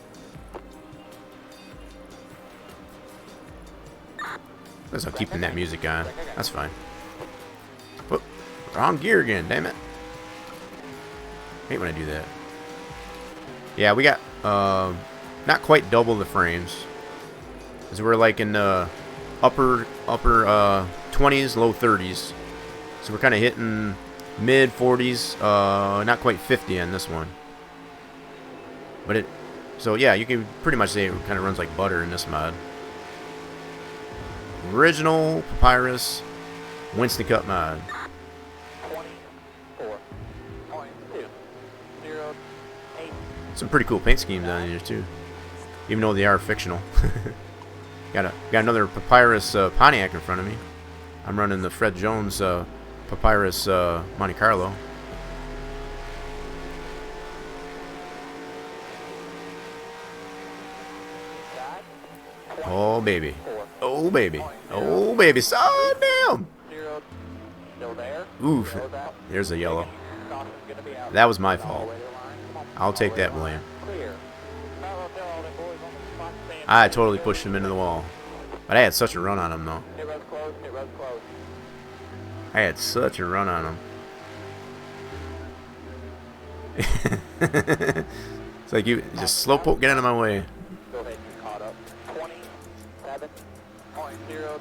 Guess I'm keeping that music on. That's fine. Whoop, wrong gear again, damn it. Hate when I do that. Yeah, we got not quite double the frames. Because we're like in the upper 20s, low 30s. So we're kind of hitting mid 40s, not quite 50 on this one. But so yeah, you can pretty much say it kind of runs like butter in this mod. Original Papyrus Winston Cup mod. 24.208. Some pretty cool paint schemes on here too, even though they are fictional. got another Papyrus Pontiac in front of me. I'm running the Fred Jones Papyrus Monte Carlo. Oh baby, oh baby, oh baby, so damn. Oof, there's a yellow. That was my fault. I'll take that blame. I totally pushed him into the wall. But I had such a run on him though. I had such a run on him. It's like you just slowpoke, get out of my way. Go ahead, you caught up. 27.095.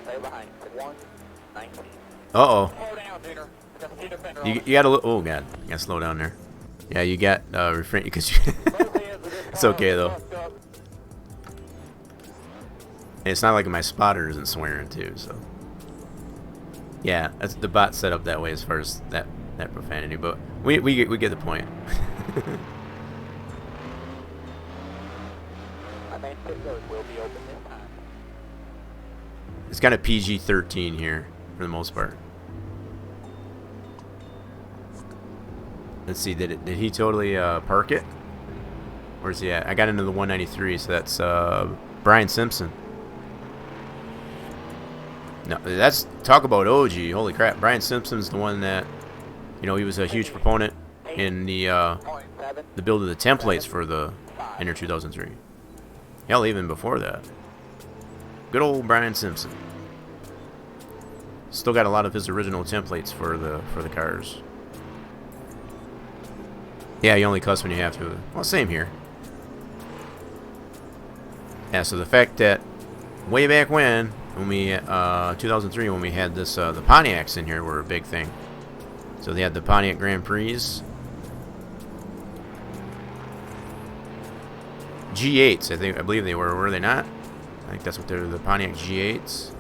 Stay behind. 119. Uh-oh. Slow down, Digger. You gotta look. Oh, God. You gotta slow down there. Yeah, you got refrain because it's okay though. And it's not like my spotter isn't swearing too, so yeah, that's the bot set up that way as far as that profanity, but we get the point. My main pit road will be open this time. It's kind of PG-13 here for the most part. Let's see, did he totally park it? Where's he at? I got into the 193, so that's Brian Simpson. No, that's talk about OG. Holy crap, Brian Simpson's the one that, you know, he was a huge proponent in the build of the templates for the Inter 2003. Hell, even before that. Good old Brian Simpson. Still got a lot of his original templates for the cars. Yeah, you only cuss when you have to. Well, same here. Yeah, so the fact that way back when we 2003 when we had this the Pontiacs in here were a big thing. So they had the Pontiac Grand Prix, G8s. I believe they were they not? I think that's what they're, the Pontiac G8s.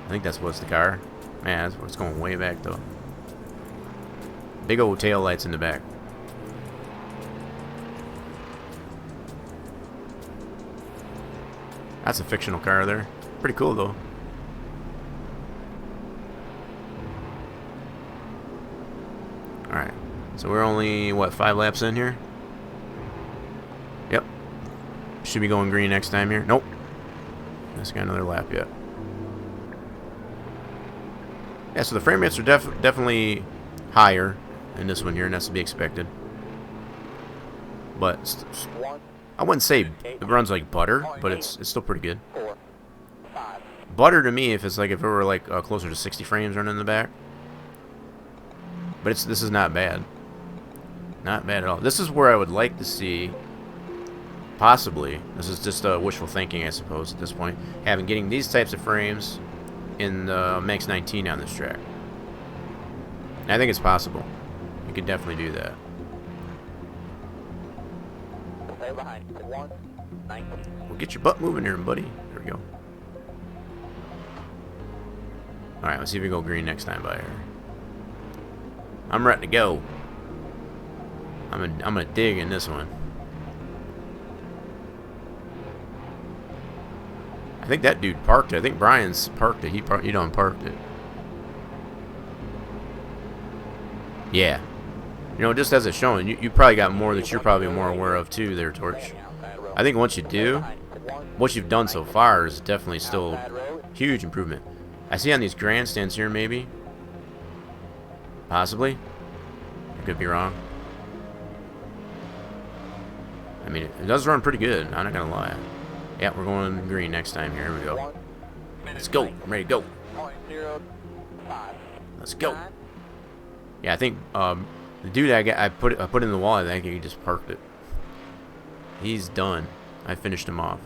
I think that's what's the car. Man, it's going way back though. Big old tail lights in the back. That's a fictional car there. Pretty cool though. Alright. So we're only, what, 5 laps in here? Yep. Should be going green next time here. Nope. Just got another lap yet. Yeah, so the frame rates are definitely higher in this one here, and that's to be expected. But I wouldn't say it runs like butter, but it's still pretty good. Butter to me, if it were like closer to 60 frames running in the back. But this is not bad. Not bad at all. This is where I would like to see, possibly, this is just wishful thinking I suppose at this point, getting these types of frames in the Max 19 on this track. And I think it's possible. You could definitely do that. Well, get your butt moving here, buddy. There we go. Alright, let's see if we go green next time by here. I'm ready to go. I'm gonna dig in this one. I think that dude parked it. I think Brian's parked it. He done parked it. Yeah. You know, just as it's showing, you probably got more that you're probably more aware of too there, Torch. I think once you do, what you've done so far is definitely still huge improvement. I see on these grandstands here, maybe. Possibly. I could be wrong. I mean, it does run pretty good. I'm not gonna lie. Yeah, we're going green next time here. Here we go. Let's go. I'm ready to go. Let's go. Yeah, I think the dude I put in the wall, I think he just parked it. He's done. I finished him off.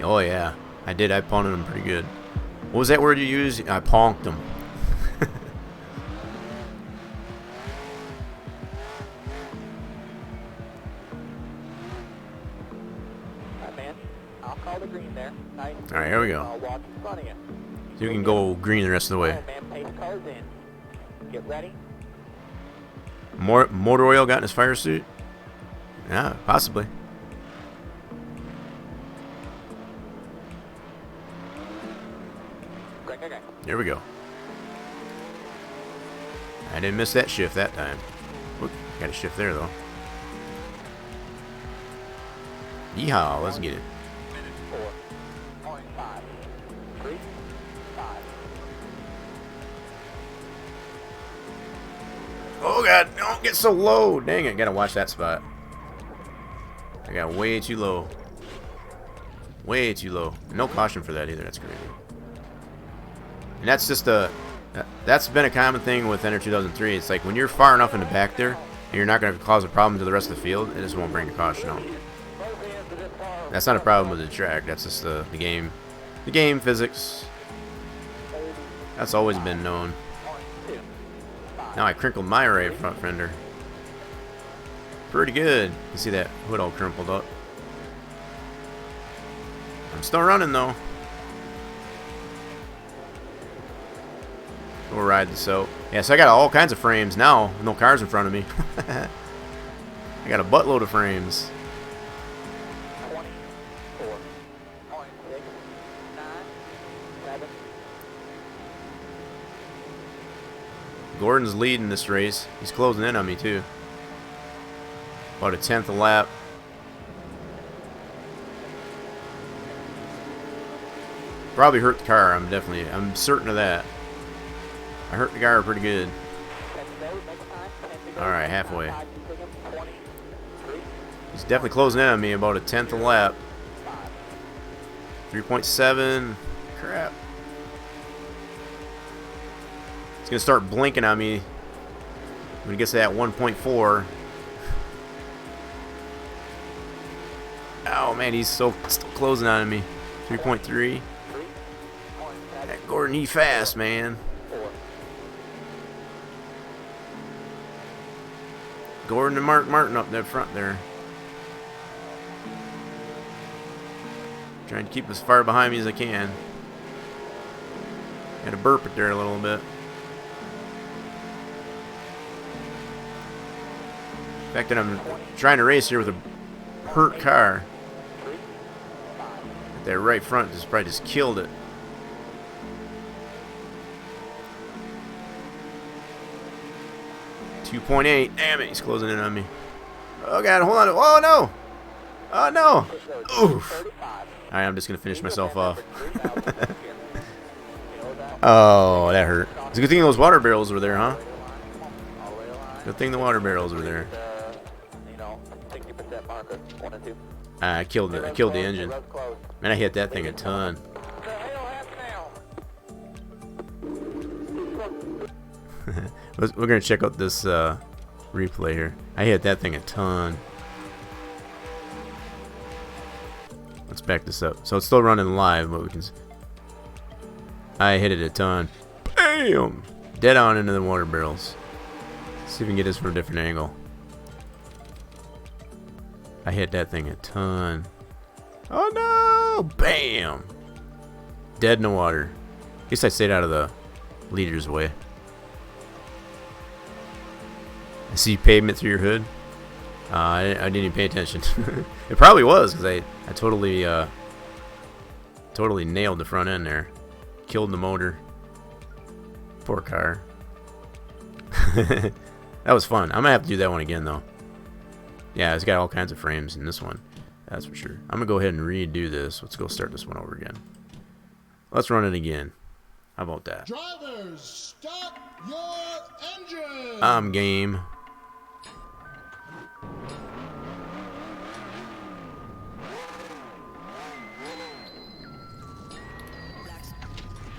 Oh yeah, I did. I punted him pretty good. What was that word you used? I ponked him. Alright, here we go. So you can go green the rest of the way. Get ready. Motor oil got in his fire suit? Yeah, possibly. There we go. I didn't miss that shift that time. Oop, got a shift there though. Yeehaw, let's get it. Oh god, don't get so low. Dang it, gotta watch that spot. I got way too low. Way too low. No caution for that either, that's crazy. And that's just that's been a common thing with Enter 2003. It's like when you're far enough in the back there, and you're not going to cause a problem to the rest of the field, it just won't bring a caution out. That's not a problem with the track. That's just the game The game physics. That's always been known. Now I crinkled my right front fender. Pretty good. You see that hood all crumpled up. I'm still running though. We'll ride this out. Yeah, so I got all kinds of frames now. No cars in front of me. I got a buttload of frames. 24.697. Gordon's leading this race. He's closing in on me too. About a tenth a lap. Probably hurt the car. I'm certain of that. I hurt the car pretty good. Alright, halfway. He's definitely closing in on me about a tenth a lap. 3.7. Crap. It's going to start blinking on me when he gets to that 1.4. Oh man, he's still closing on me. 3.3. That Gordon, he fast, man. Gordon and Mark Martin up that front there. Trying to keep as far behind me as I can. Got to burp it there a little bit. The fact that I'm trying to race here with a hurt car. That right front just probably just killed it. .8. Damn it, he's closing in on me. Oh god, hold on. Oh no! Oh no! Oof. Alright, I'm just gonna finish myself off. Oh, that hurt. It's a good thing those water barrels were there, huh? Good thing the water barrels were there. I killed the engine. Man, I hit that thing a ton. We're gonna check out this replay here. I hit that thing a ton. Let's back this up. So it's still running live, but we can. I hit it a ton. Bam! Dead on into the water barrels. Let's see if we can get this from a different angle. I hit that thing a ton. Oh no! Bam! Dead in the water. At least I stayed out of the leader's way. I see pavement through your hood. I didn't even pay attention. It probably was because I totally nailed the front end there. Killed the motor. Poor car. That was fun. I'm gonna have to do that one again though. Yeah, it's got all kinds of frames in this one. That's for sure. I'm gonna go ahead and redo this. Let's go start this one over again. Let's run it again. How about that? Drivers, start your engine. I'm game.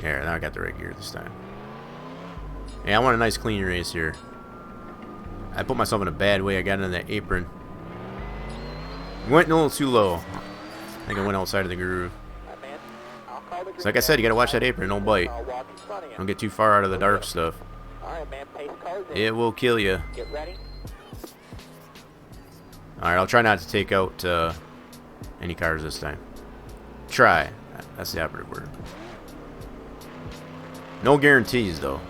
There, now I got the right gear this time. Yeah, I want a nice clean race here. I put myself in a bad way. I got into that apron. Went a little too low. I think I went outside of the groove. So like I said, you gotta watch that apron, don't bite. Don't get too far out of the dark stuff. It will kill you. Alright, I'll try not to take out any cars this time. Try. That's the operative word. No guarantees, though.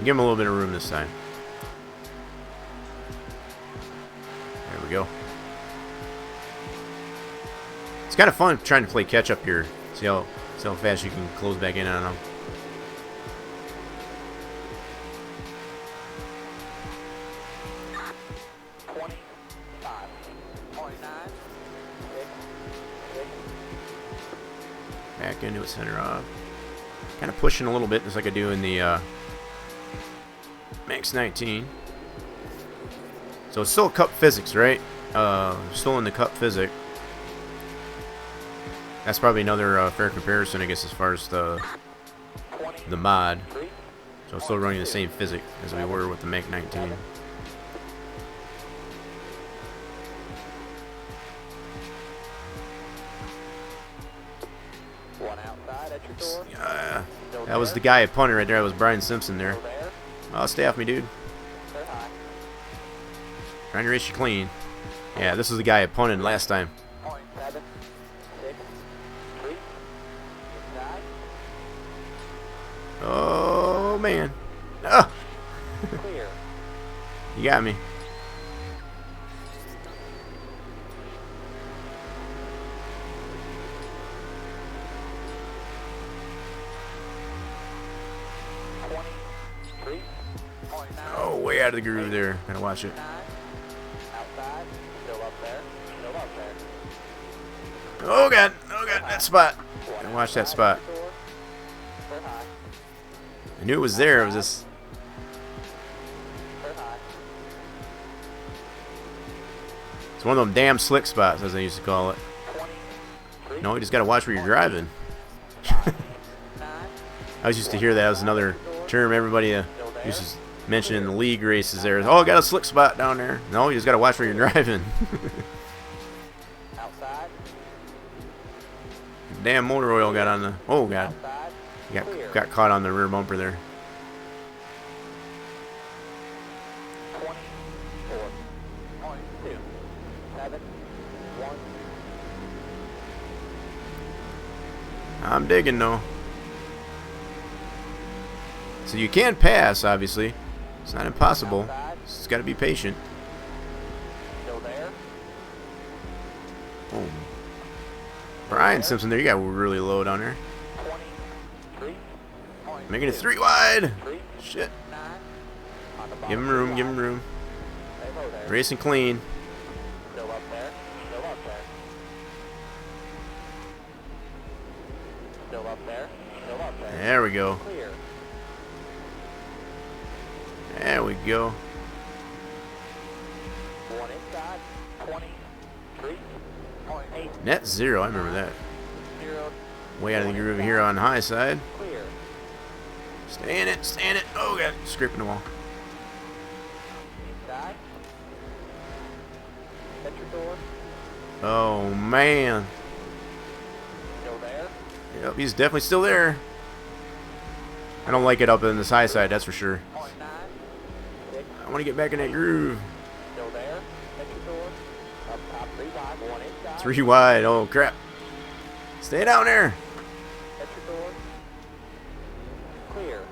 Give him a little bit of room this time. There we go. It's kind of fun trying to play catch up here. See how fast you can close back in on them. Back into it, center off. Kind of pushing a little bit, just like I do in the Max 19. So it's still cup physics, right? Still in the cup physics. That's probably another fair comparison, I guess, as far as the mod. So still running the same physics as we were with the Mach 19. That was the guy at punter right there. That was Brian Simpson there. Oh, stay off me, dude. Trying to race you clean. Yeah, this is the guy at punted last time. Oh, man. Oh. You got me. Oh, way out of the groove there. Gotta watch it. Oh god, that spot. Gotta watch that spot. I knew it was there. It was just. It's one of them damn slick spots, as they used to call it. No, you just gotta watch where you're driving. I was used to hear that. That was another term everybody used to mention in the league races there. Oh, got a slick spot down there. No, you just gotta watch where you're driving. Damn motor oil got on the. Oh god, got caught on the rear bumper there. I'm digging though. So you can pass, obviously. It's not impossible. Just got to be patient. Oh. Brian Simpson there, you got really low down there. Making it 3 wide. Shit. Give him room, give him room. Racing clean. There we go. There we go. Net zero, I remember that. Way out of the groove here on the high side. Stay in it, stay in it. Oh god, scraping the wall. Oh man. Yep, he's definitely still there. I don't like it up in this high side, that's for sure. I want to get back in that groove. 3 wide. Oh crap! Stay down there.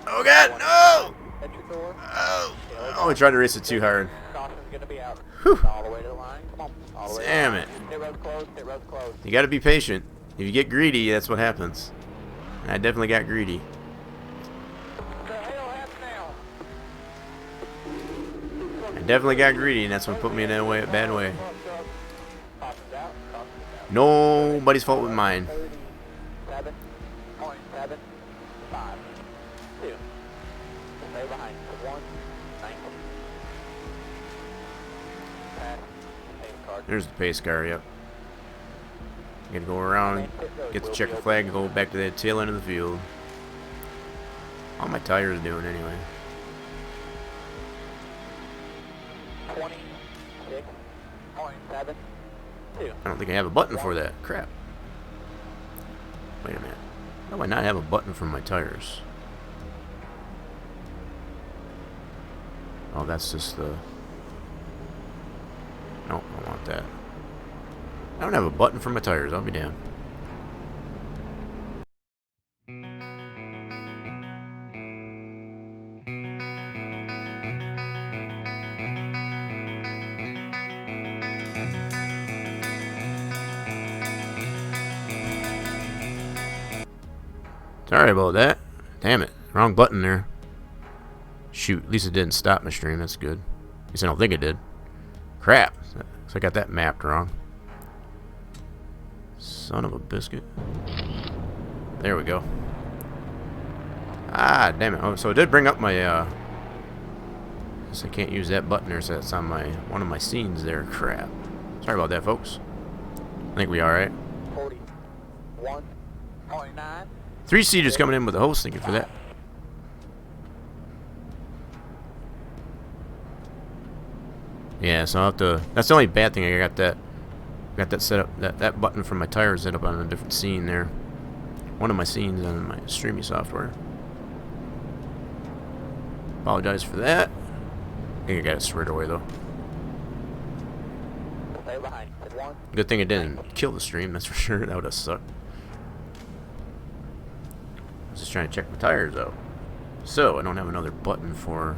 Oh god, no! Oh, I tried to race it too hard. Whew. Damn it! You got to be patient. If you get greedy, that's what happens. And I definitely got greedy. Definitely got greedy, and that's what put me in a bad way. Nobody's fault with mine. There's the pace car, yep. Gonna go around, get the checker flag, and go back to the tail end of the field. All my tires doing anyway. 26.72. I don't think I have a button for that. Crap. Wait a minute. How do I not have a button for my tires? Oh, that's just the... No, I don't want that. I don't have a button for my tires. I'll be damned. Sorry about that. Damn it. Wrong button there. Shoot. At least it didn't stop my stream. That's good. At least I don't think it did. Crap. So I got that mapped wrong. Son of a biscuit. There we go. Ah, damn it. Oh, so it did bring up my, guess I can't use that button there, so that's on my, one of my scenes there. Crap. Sorry about that, folks. I think we alright. 1.9. Three-seaters coming in with the host. Thank you for that. Yeah, so I'll have to. That's the only bad thing. I got that set up. That button for my tires set up on a different scene there. One of my scenes on my streaming software. Apologize for that. I think I got it squared away though. Stay behind. One. Good thing it didn't kill the stream. That's for sure. That would have sucked. I was just trying to check my tires out. So I don't have another button for.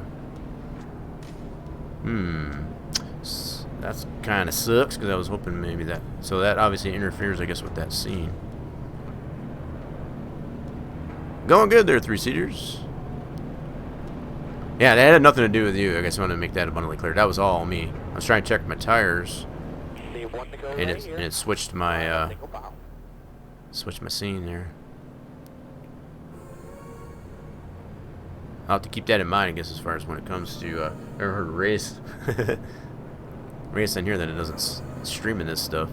That's kind of sucks because I was hoping maybe that. So that obviously interferes, I guess, with that scene. Going good there, three-seaters. Yeah, that had nothing to do with you. I guess I want to make that abundantly clear. That was all me. I was trying to check my tires, and it switched my scene there. I'll have to keep that in mind, I guess, as far as when it comes to I've ever heard of race in here that it doesn't stream in this stuff.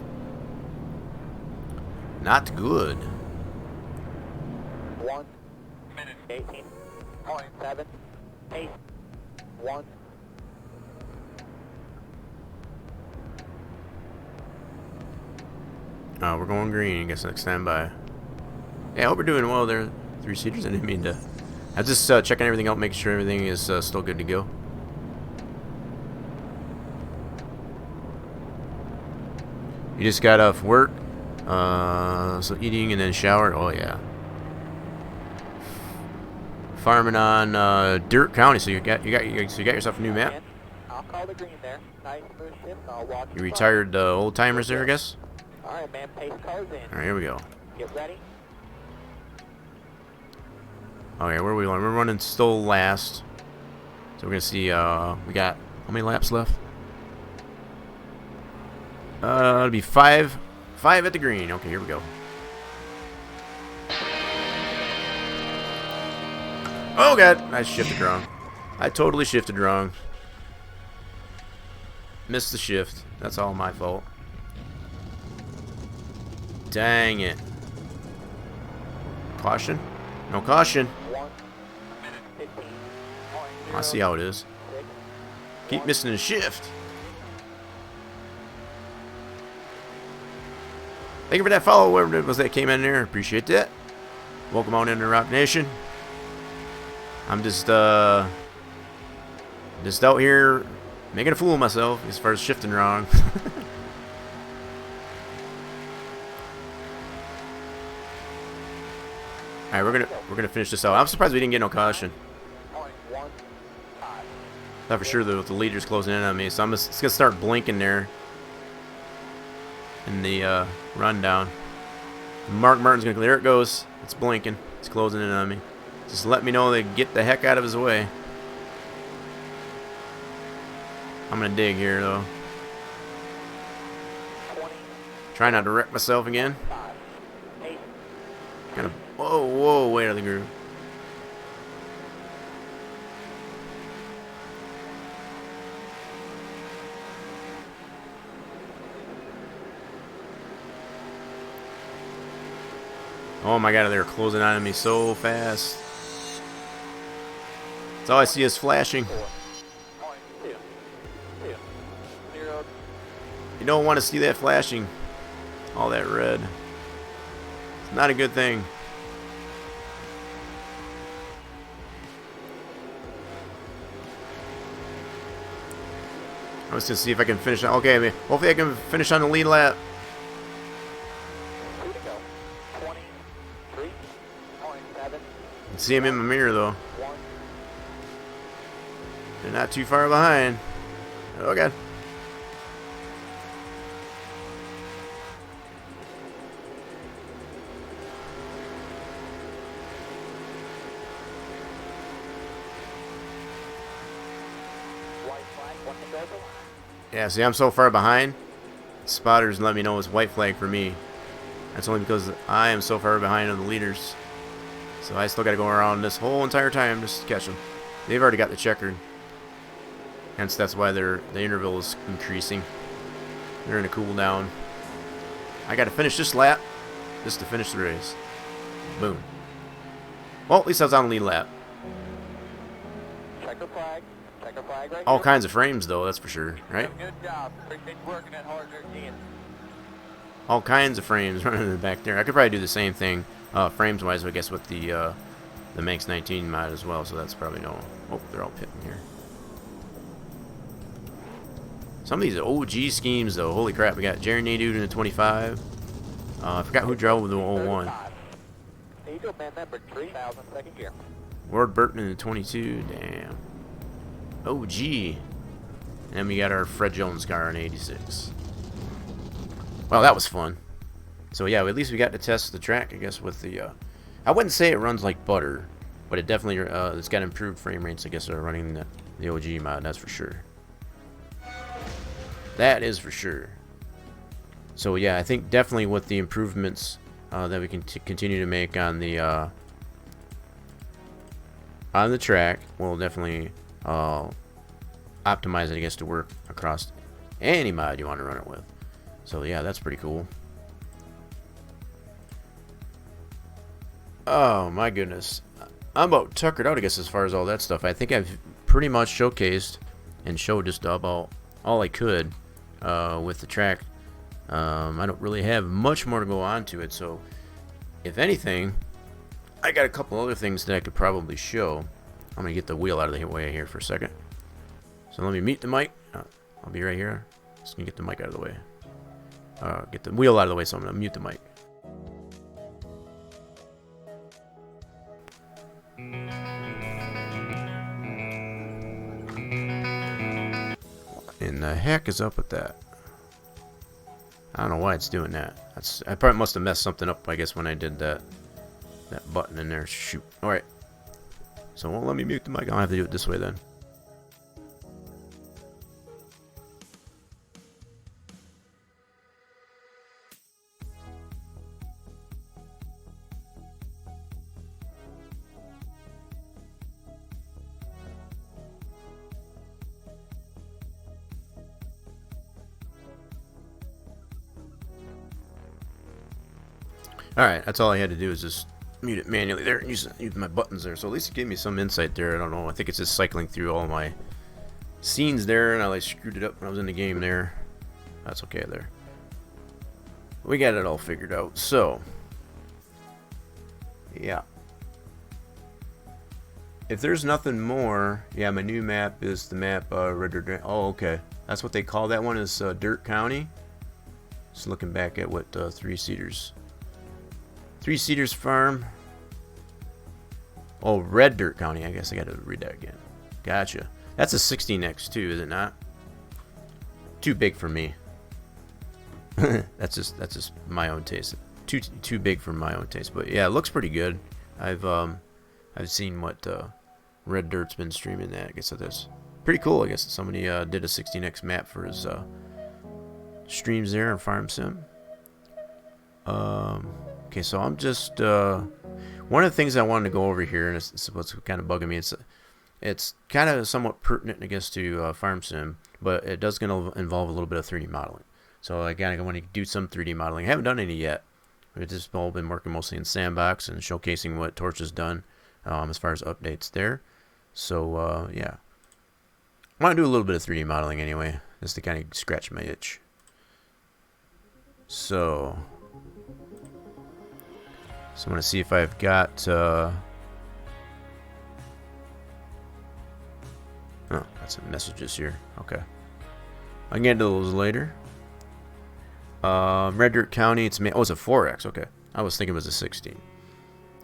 Not good. 1 minute 18.781. We're going green. I guess next time by. Yeah, I hope we're doing well there. Three-seaters. I didn't mean to. I'm just checking everything out, making sure everything is still good to go. You just got off work, so eating and then shower. Oh yeah. Farming on Dirt County, so you got yourself a new map. I'll call the green there. Nice smooth shift. I'll walk You retired old timers there, I guess. All right, man. Pace cars in. All right, here we go. Get ready. Okay, where are we going? We're running still last. So we're gonna see. We got how many laps left? It'll be five at the green. Okay, here we go. Oh god, I shifted wrong. I totally shifted wrong. Missed the shift. That's all my fault. Dang it. Caution? No caution. 1 minute 15. I see how it is. Keep missing the shift. Thank you for that follow, whoever it was that came in there. Appreciate that. Welcome on into Rock Nation. I'm just out here making a fool of myself as far as shifting wrong. All right, we're gonna finish this out. I'm surprised we didn't get no caution. Thought for sure the leader's closing in on me, so it's gonna start blinking there in the rundown. Mark Martin's gonna. There it goes. It's blinking. It's closing in on me. Just let me know they get the heck out of his way. I'm gonna dig here though. Try not to wreck myself again. Kind of. Whoa, way out of the groove. Oh my god, they're closing on me so fast. That's all I see is flashing. You don't want to see that flashing. All that red. It's not a good thing. I was gonna see if I can finish. Okay, I mean, hopefully I can finish on the lead lap. See him in my mirror though. They're not too far behind. Oh god. Yeah, see, I'm so far behind. Spotters let me know it's white flag for me. That's only because I am so far behind on the leaders. So I still got to go around this whole entire time just to catch them. They've already got the checkered. Hence, that's why the interval is increasing. They're in a cool down. I got to finish this lap. just to finish the race. Boom. Well, at least I was on the lead lap. Checker flag right All here. kinds of frames, though, that's for sure, right? Good job. Appreciate you working that hard there, Ian. All kinds of frames running in the back there. I could probably do the same thing, frames-wise, I guess, with the Manx 19 mod as well, so that's probably no... Oh, they're all pitting here. Some of these OG schemes, though, holy crap. We got Jerry Nadude in the 25. I forgot who drove with the 01. Angel man number 3000, second gear. Ward Burton in the 22. Damn. OG. And then we got our Fred Jones car in 86. Well, that was fun. So, yeah, at least we got to test the track, I guess, with the... I wouldn't say it runs like butter, but it definitely... it's got improved frame rates, I guess, running the OG mod, that's for sure. That is for sure. So, yeah, I think definitely with the improvements that we can continue to make on the track, we'll definitely optimize it, I guess, to work across any mod you want to run it with. So, yeah, that's pretty cool. Oh, my goodness. I'm about tuckered out, I guess, as far as all that stuff. I think I've pretty much showcased and showed just about all I could with the track. I don't really have much more to go on to it, so if anything, I got a couple other things that I could probably show. I'm going to get the wheel out of the way here for a second. So let me mute the mic. I'll be right here. Just going to get the mic out of the way. Get the wheel out of the way, so I'm going to mute the mic. And the heck is up with that? I don't know why it's doing that. I probably must have messed something up, I guess, when I did that button in there. Shoot. Alright. So it won't let me mute the mic. I'll have to do it this way then. Alright, that's all I had to do is just mute it manually there and use my buttons there. So at least it gave me some insight there. I don't know. I think it's just cycling through all my scenes there, and I like screwed it up when I was in the game there. That's okay there. We got it all figured out. So, yeah. If there's nothing more, yeah, my new map is the map Red Dirt. Oh, okay. That's what they call that one, is Dirt County. Just looking back at what Three Cedars Farm. Oh, Red Dirt County. I guess I got to read that again. Gotcha. That's a 16X too, is it not? Too big for me. That's just my own taste. Too big for my own taste. But yeah, it looks pretty good. I've seen what Red Dirt's been streaming that. I guess that's pretty cool. I guess somebody did a 16X map for his streams there on Farm Sim. Okay, so I'm just one of the things I wanted to go over here, and it's what's kind of bugging me. It's kind of somewhat pertinent, I guess, to Farm Sim, but it does going to involve a little bit of 3D modeling. So again, I want to do some 3D modeling. I haven't done any yet. We've just all been working mostly in Sandbox and showcasing what Torch has done as far as updates there. So yeah, I want to do a little bit of 3D modeling anyway, just to kind of scratch my itch. So I want to see if I've got oh, got some messages here. Okay, I can get into those later. Red Dirt County, it's it's a 4X. Okay, I was thinking it was a 16.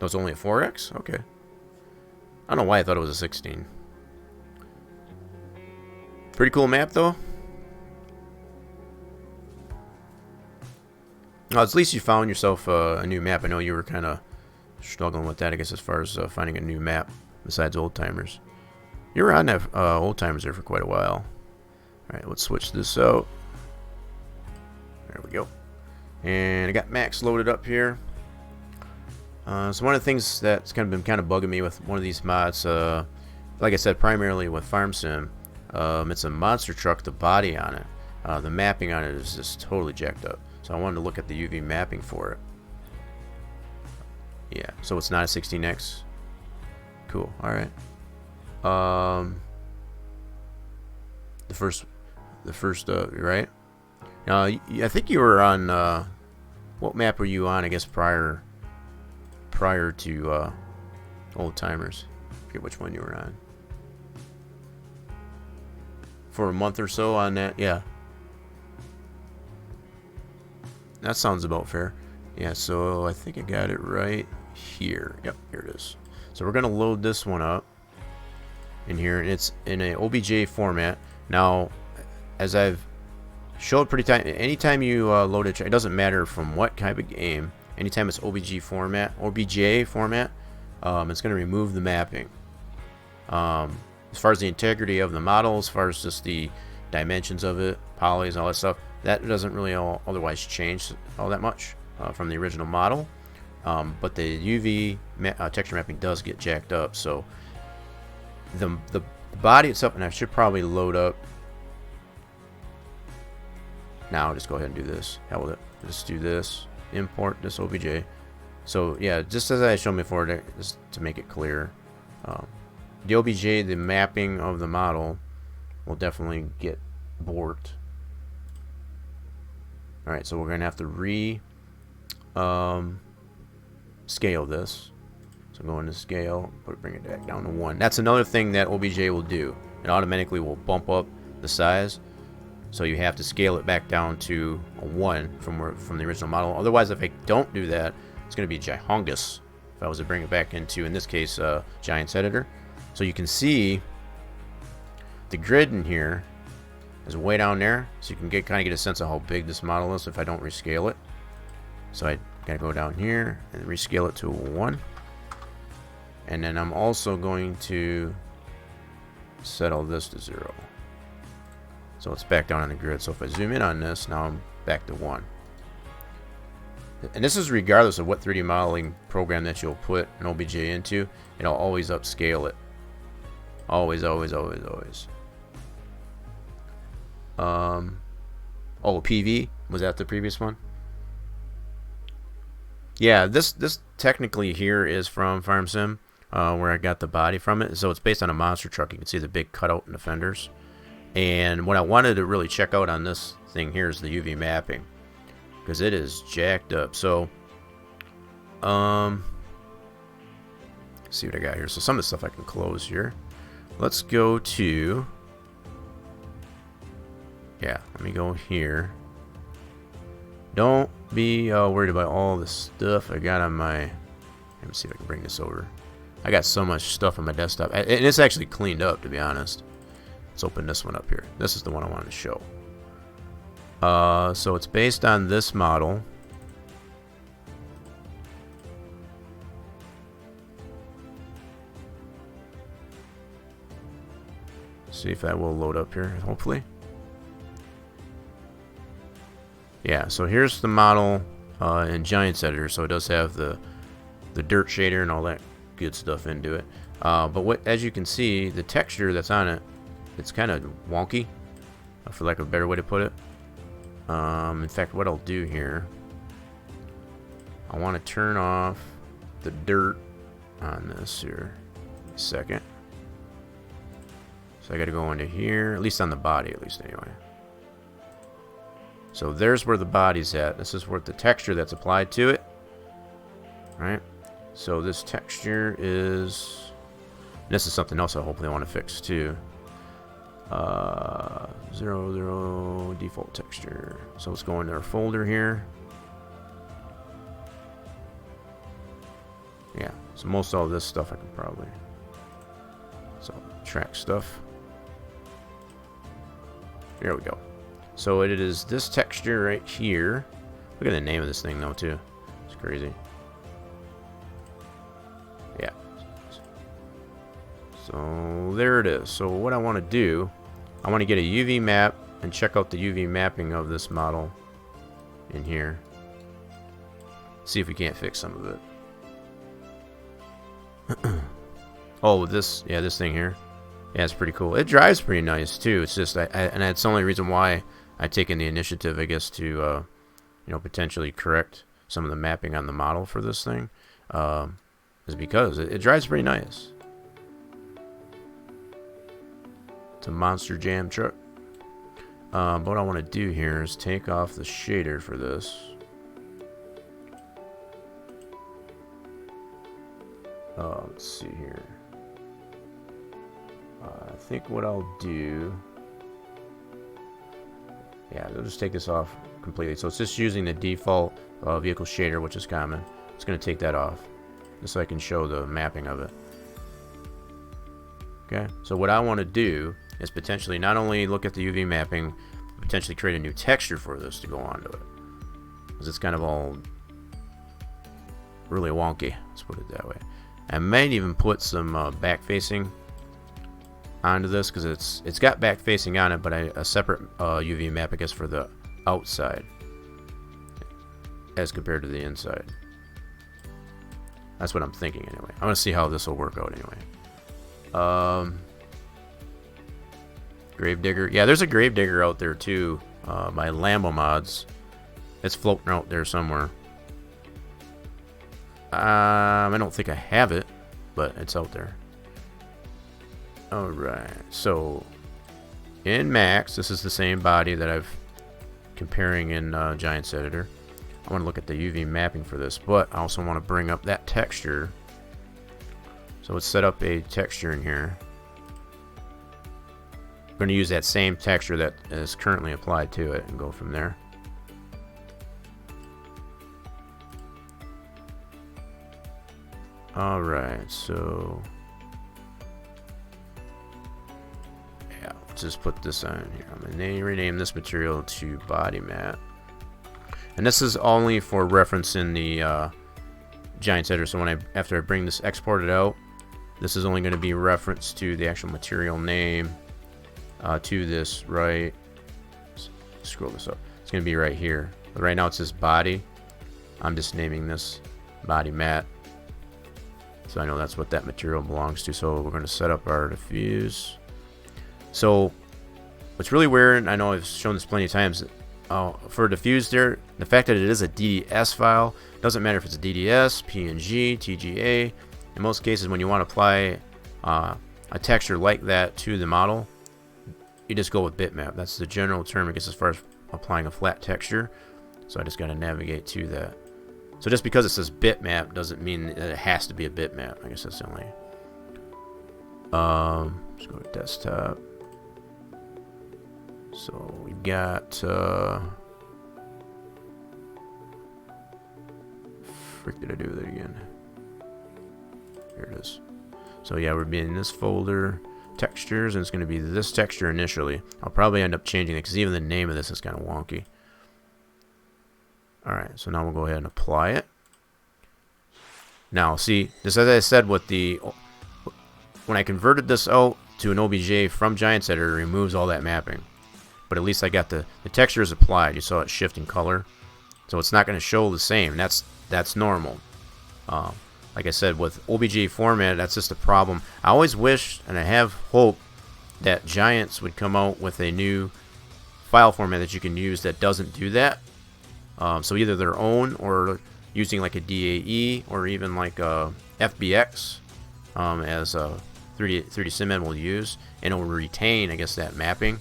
Oh, it's only a 4X. Okay, I don't know why I thought it was a 16. Pretty cool map though. At least you found yourself a new map. I know you were kind of struggling with that, I guess, as far as finding a new map besides Old Timers. You were on that Old Timers there for quite a while. Alright, let's switch this out. There we go. And I got Max loaded up here. So one of the things that's been bugging me with one of these mods, like I said, primarily with Farm Sim, it's a monster truck, the body on it. The mapping on it is just totally jacked up. So I wanted to look at the UV mapping for it. Yeah, so it's not a 16x. Cool. All right. The first, right? Now, I think you were on. What map were you on? I guess prior to Old Timers. I forget which one you were on. For a month or so on that, yeah. That sounds about fair. Yeah, so I think I got it right here. Yep, here it is. So we're gonna load this one up in here, and it's in a OBJ format. Now, as I've showed pretty time, anytime you load it doesn't matter from what type of game. Anytime it's OBJ format, it's gonna remove the mapping. As far as the integrity of the model, as far as just the dimensions of it, polys, all that stuff, that doesn't really otherwise change all that much from the original model. But the UV texture mapping does get jacked up. So the body itself, and I should probably load up. Now I'll just go ahead and do this. Hell with it. Just do this. Import this OBJ. So yeah, just as I showed before, just to make it clear. The OBJ, the mapping of the model, will definitely get borked. Alright, so we're going to have to scale this. So go into scale, bring it back down to 1. That's another thing that OBJ will do. It automatically will bump up the size. So you have to scale it back down to a 1 from the original model. Otherwise, if I don't do that, it's going to be gihongus. If I was to bring it back into, in this case, Giants Editor. So you can see the grid in here is way down there, so you can kind of get a sense of how big this model is if I don't rescale it. So I gotta go down here and rescale it to a 1, and then I'm also going to set all this to 0. So it's back down on the grid. So if I zoom in on this, now I'm back to 1. And this is regardless of what 3D modeling program that you'll put an OBJ into, it'll always upscale it. Always, always, always, always. Oh, PV, was that the previous one? Yeah, this technically here is from Farm Sim, where I got the body from it. So it's based on a monster truck. You can see the big cutout in the fenders. And what I wanted to really check out on this thing here is the UV mapping, because it is jacked up. So, let's see what I got here. So some of the stuff I can close here. Let's go to, yeah, let me go here. Don't be worried about all the stuff I got on my, let me see if I can bring this over. I got so much stuff on my desktop, and it's actually cleaned up, to be honest. Let's open this one up here. This is the one I wanted to show. So it's based on this model. See if that will load up here, hopefully. Yeah, so here's the model in Giants Editor. So it does have the dirt shader and all that good stuff into it. But as you can see, the texture that's on it, it's kind of wonky, for lack of a better way to put it. In fact, what I'll do here, I want to turn off the dirt on this here. A second. So I got to go into here, at least on the body, at least anyway. So there's where the body's at. This is where the texture that's applied to it. Right? So this texture is... This is something else I hopefully want to fix too. 0 default texture. So let's go into our folder here. Yeah, so most all this stuff I can probably... So track stuff. There we go. So it is this texture right here. Look at the name of this thing though too. It's crazy. Yeah. So there it is. So what I want to do, I want to get a UV map and check out the UV mapping of this model in here. See if we can't fix some of it. Oh, this, yeah, this thing here. Yeah, it's pretty cool. It drives pretty nice too. It's just, and that's the only reason why I've taken the initiative, I guess, to you know, potentially correct some of the mapping on the model for this thing. is because it drives pretty nice. It's a Monster Jam truck. What I want to do here is take off the shader for this. Let's see here. I think what I'll do... Yeah, I'll just take this off completely. So it's just using the default vehicle shader, which is common. It's going to take that off, just so I can show the mapping of it. Okay, so what I want to do is potentially not only look at the UV mapping, but potentially create a new texture for this to go onto it. Because it's kind of all really wonky, let's put it that way. I might even put some back-facing onto this, because it's got back-facing on it, but a separate UV map, I guess, for the outside as compared to the inside. That's what I'm thinking anyway. I want to see how this will work out anyway. Gravedigger. Yeah, there's a Gravedigger out there too, by Lambo Mods. It's floating out there somewhere. I don't think I have it, but it's out there. Alright, so in Max, this is the same body that I've comparing in Giants Editor. I want to look at the UV mapping for this, but I also want to bring up that texture. So let's set up a texture in here. I'm going to use that same texture that is currently applied to it and go from there. Alright, so yeah, let's just put this on here. I'm going to rename this material to Body Mat. And this is only for reference in the Giants Editor. So after I bring this exported out, this is only going to be reference to the actual material name to this right. Scroll this up. It's going to be right here. But right now it says body. I'm just naming this Body Mat, so I know that's what that material belongs to. So we're going to set up our diffuse. So what's really weird, I know I've shown this plenty of times, for diffuse there, the fact that it is a DDS file, doesn't matter if it's a DDS, PNG, TGA. In most cases, when you want to apply a texture like that to the model, you just go with bitmap. That's the general term, I guess, as far as applying a flat texture. So I just got to navigate to that. So just because it says bitmap doesn't mean that it has to be a bitmap. I guess that's the only. Let's go to desktop. So we've got frick did I do that again? Here it is. So yeah, we're being in this folder, textures, and it's going to be this texture initially. I'll probably end up changing it because even the name of this is kind of wonky. Alright, so now we'll go ahead and apply it. Now, see, just as I said, with the when I converted this out to an OBJ from Giants Editor, it removes all that mapping. But at least I got the texture is applied. You saw it shift in color, so it's not going to show the same. That's normal. Like I said, with OBJ format, that's just a problem. I always wish, and I have hope, that Giants would come out with a new file format that you can use that doesn't do that. So either their own, or using like a DAE, or even like a FBX as a 3D SimEd will use, and it will retain, I guess, that mapping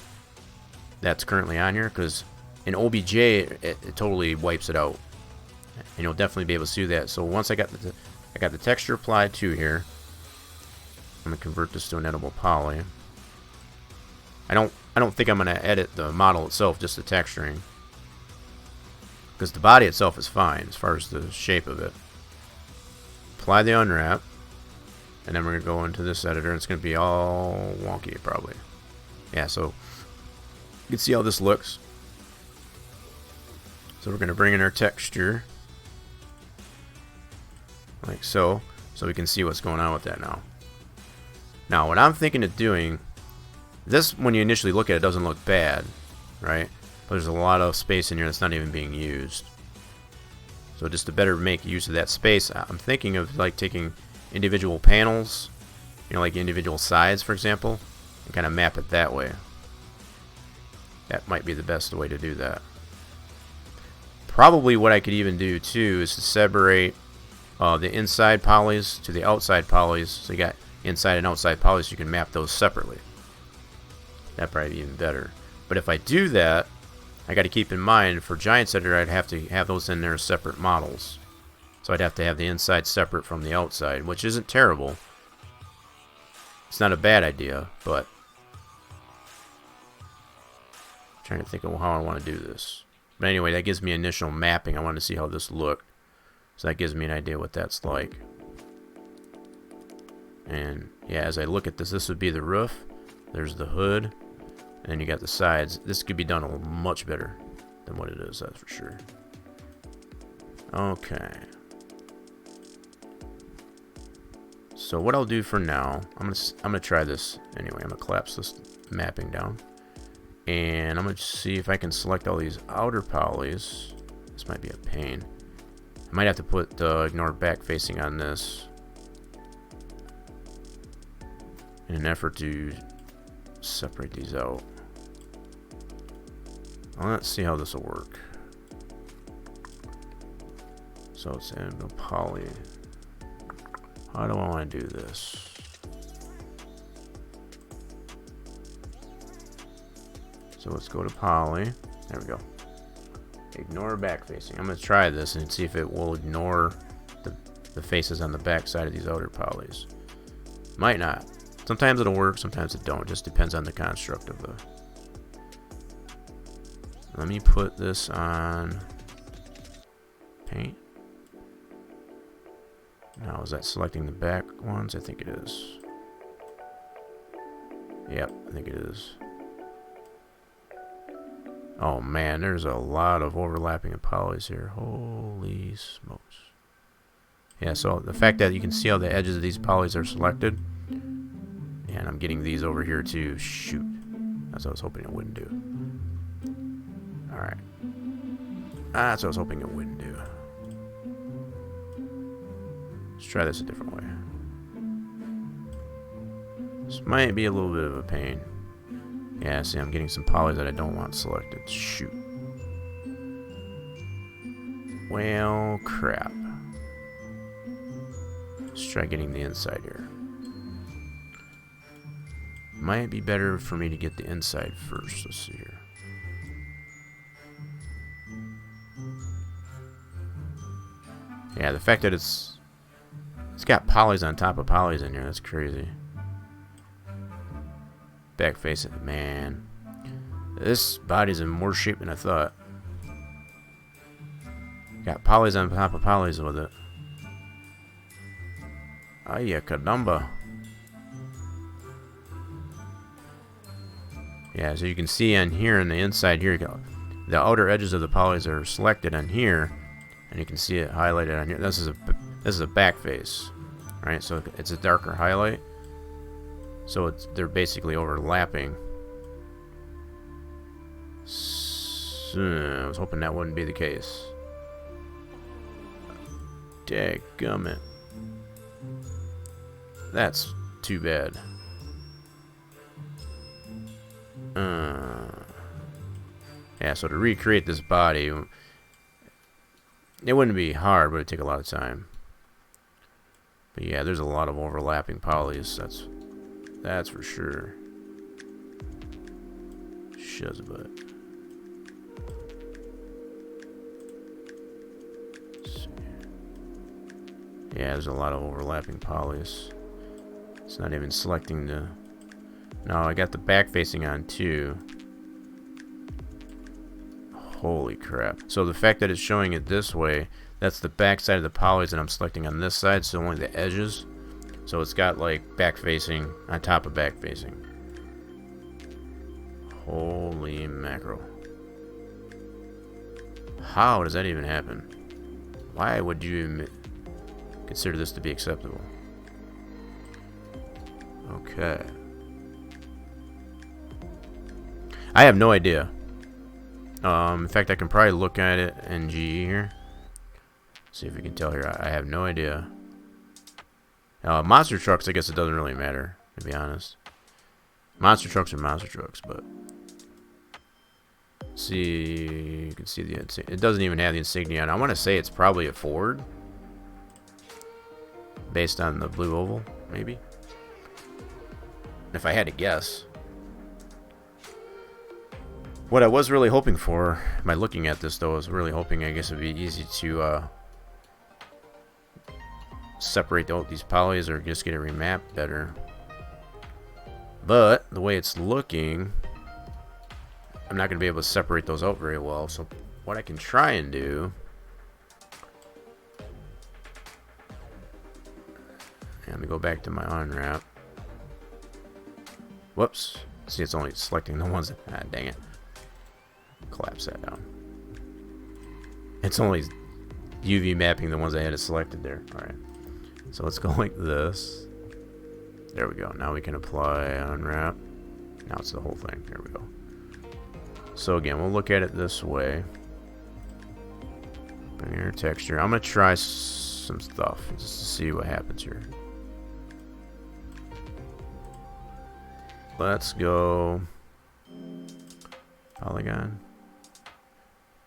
that's currently on here, because in OBJ it totally wipes it out, and you'll definitely be able to do that. So once I got the texture applied to here, I'm gonna convert this to an editable poly. I don't think I'm gonna edit the model itself, just the texturing, because the body itself is fine as far as the shape of it. Apply the unwrap, and then we're gonna go into this editor, and it's gonna be all wonky probably. Yeah, so you can see how this looks. So we're gonna bring in our texture like so we can see what's going on with that now. Now what I'm thinking of doing, this when you initially look at it doesn't look bad, right? But there's a lot of space in here that's not even being used. So just to better make use of that space, I'm thinking of like taking individual panels, you know, like individual sides for example, and kind of map it that way. That might be the best way to do that. Probably what I could even do too is to separate the inside polys to the outside polys. So you got inside and outside polys, so you can map those separately. That'd probably be even better. But if I do that, I got to keep in mind for Giants Editor, I'd have to have those in there as separate models. So I'd have to have the inside separate from the outside, which isn't terrible. It's not a bad idea, but I'm trying to think of how I want to do this. But anyway, that gives me initial mapping. I want to see how this looked. So that gives me an idea what that's like. And yeah, as I look at this, this would be the roof. There's the hood. And then you got the sides. This could be done a little much better than what it is, that's for sure. Okay. So what I'll do for now, I'm gonna try this anyway. I'm gonna collapse this mapping down. And I'm gonna see if I can select all these outer polys. This might be a pain. I might have to put ignore back facing on this in an effort to separate these out. Well, let's see how this will work. So it's in the poly. How do I want to do this? So let's go to poly. There we go. Ignore back facing. I'm going to try this and see if it will ignore the faces on the back side of these outer polys. Might not. Sometimes it'll work, sometimes it don't. It just depends on the construct of the... Let me put this on paint. Now, is that selecting the back ones? I think it is. Yep, I think it is. Oh man, there's a lot of overlapping of polys here. Holy smokes. Yeah, so the fact that you can see how the edges of these polys are selected, and I'm getting these over here too. Shoot. That's what I was hoping it wouldn't do. Alright. That's what I was hoping it wouldn't do. Let's try this a different way. This might be a little bit of a pain. Yeah, see, I'm getting some polys that I don't want selected. Shoot. Well, crap. Let's try getting the inside here. Might be better for me to get the inside first. Let's see here. Yeah, the fact that it's got polys on top of polys in here, that's crazy. Back face it, man. This body's in more shape than I thought. Got polys on top of polys with it. Ay, caramba. Yeah, so you can see on here on the inside here, the outer edges of the polys are selected on here, and you can see it highlighted on here. This is a back face, right? So it's a darker highlight. So they're basically overlapping. So, I was hoping that wouldn't be the case. Dadgummit. That's too bad. Yeah, so to recreate this body, it wouldn't be hard, but it'd take a lot of time. But yeah, there's a lot of overlapping polys. That's for sure. Shuzbutt. Yeah, there's a lot of overlapping polys. It's not even selecting the... No, I got the back facing on too. Holy crap. So the fact that it's showing it this way, that's the back side of the polys, and I'm selecting on this side, so only the edges. So it's got like back facing on top of back facing. Holy mackerel. How does that even happen? Why would you even consider this to be acceptable? Okay. I have no idea. In fact, I can probably look at it in GE here. See if we can tell here. I have no idea. Monster trucks, I guess it doesn't really matter, to be honest. Monster trucks are monster trucks, but... See, you can see the insignia. It doesn't even have the insignia on. I want to say it's probably a Ford. based on the blue oval, maybe. If I had to guess. What I was really hoping for by looking at this, though, I was really hoping, I guess, it would be easy to separate out these polys or just get it remapped better. But the way it's looking, I'm not going to be able to separate those out very well. So what I can try and do, let me go back to my unwrap. Whoops. See, it's only selecting the ones that, dang it. Collapse that down. It's only UV mapping the ones I had it selected there. Alright. So let's go like this. There we go. Now we can apply unwrap. Now it's the whole thing. There we go. So again, we'll look at it this way. Bring your texture. I'm going to try some stuff just to see what happens here. Let's go polygon.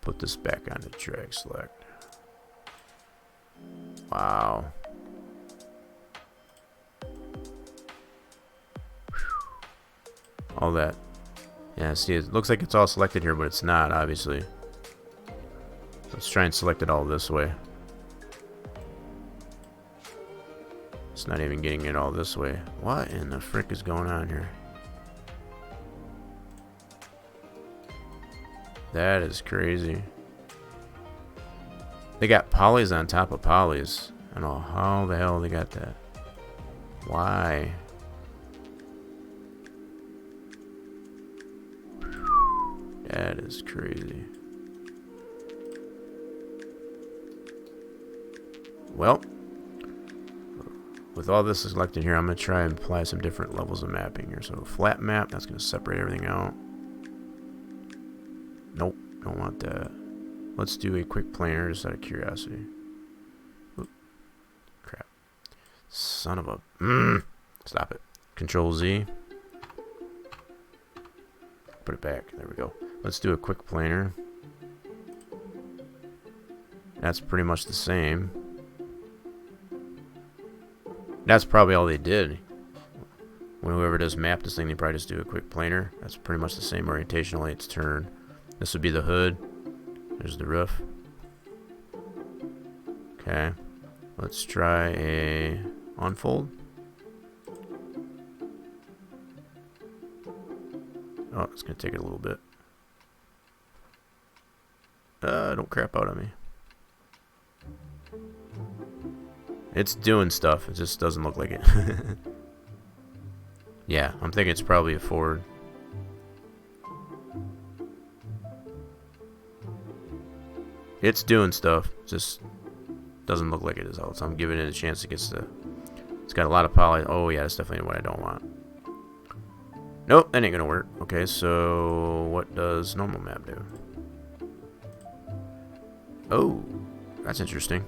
Put this back on the drag select. Wow. All that. Yeah, see, it looks like it's all selected here, but it's not, obviously. Let's try and select it all this way. It's not even getting it all this way. What in the frick is going on here? That is crazy. They got polys on top of polys. I don't know how the hell they got that. Why? That is crazy. Well, with all this selected here, I'm going to try and apply some different levels of mapping here. So flat map, that's going to separate everything out. Nope, don't want that. Let's do a quick planar just out of curiosity. Oop. Crap. Son of a... Stop it. Control Z. Put it back. There we go. Let's do a quick planar. That's pretty much the same. That's probably all they did. When whoever does map this thing, they probably just do a quick planar. That's pretty much the same orientation, only it's turned. This would be the hood. There's the roof. Okay. Let's try a unfold. Oh, it's going to take it a little bit. Don't crap out on me. It's doing stuff. It just doesn't look like it. Yeah, I'm thinking it's probably a forward. It's doing stuff. Just doesn't look like it is. So I'm giving it a chance. It's got a lot of poly. Oh yeah, that's definitely what I don't want. Nope, that ain't gonna work. Okay, so what does normal map do? Oh, that's interesting.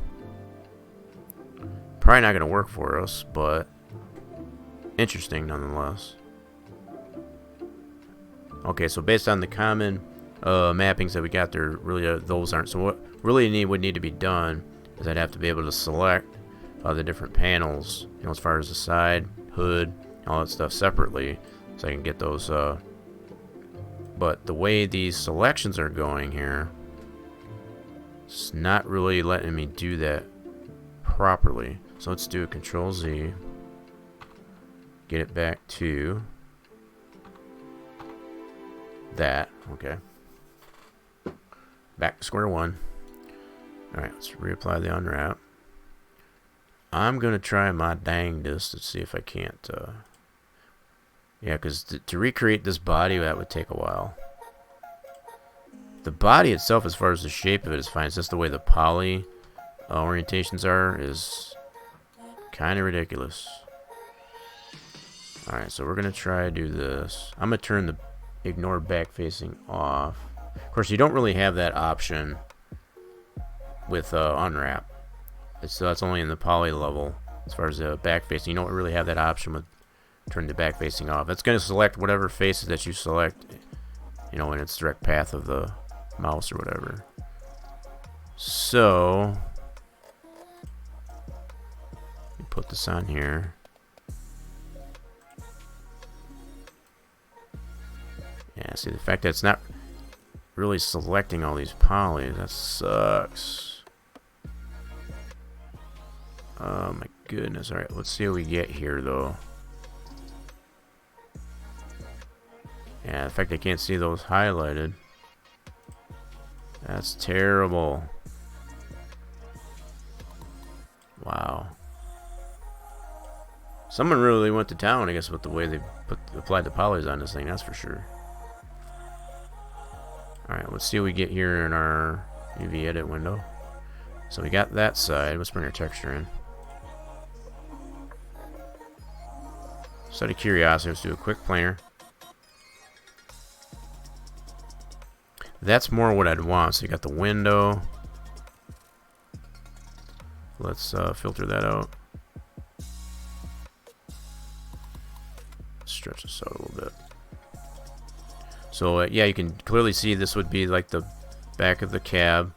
Probably not gonna work for us, but interesting nonetheless. Okay, so based on the common mappings that we got there, really those aren't. So what really would need to be done is I'd have to be able to select the different panels, you know, as far as the side, hood, all that stuff separately, so I can get those. But the way these selections are going here, it's not really letting me do that properly. So let's do a Control Z. Get it back to that. Okay. Back to square one. Alright, let's reapply the unwrap. I'm going to try my dangdest to see if I can't. Yeah, because to recreate this body, that would take a while. The body itself, as far as the shape of it, is fine. It's just the way the poly orientations are is kind of ridiculous. Alright, so we're going to try to do this. I'm going to turn the ignore back facing off. Of course, you don't really have that option with unwrap. That's only in the poly level as far as the back facing. You don't really have that option with turning the back facing off. It's going to select whatever faces that you select, you know, in its direct path of the mouse or whatever. So, let me put put this on here. Yeah, see the fact that it's not really selecting all these polys, that sucks. Oh my goodness. Alright, let's see what we get here though. Yeah, the fact I can't see those highlighted. That's terrible. Wow. Someone really went to town, I guess, with the way they applied the polys on this thing, that's for sure. Alright, let's see what we get here in our UV edit window. So we got that side. Let's bring our texture in. Just out of curiosity, let's do a quick planer. That's more what I'd want. So you got the window. Let's filter that out. Stretch this out a little bit. So yeah, you can clearly see this would be like the back of the cab.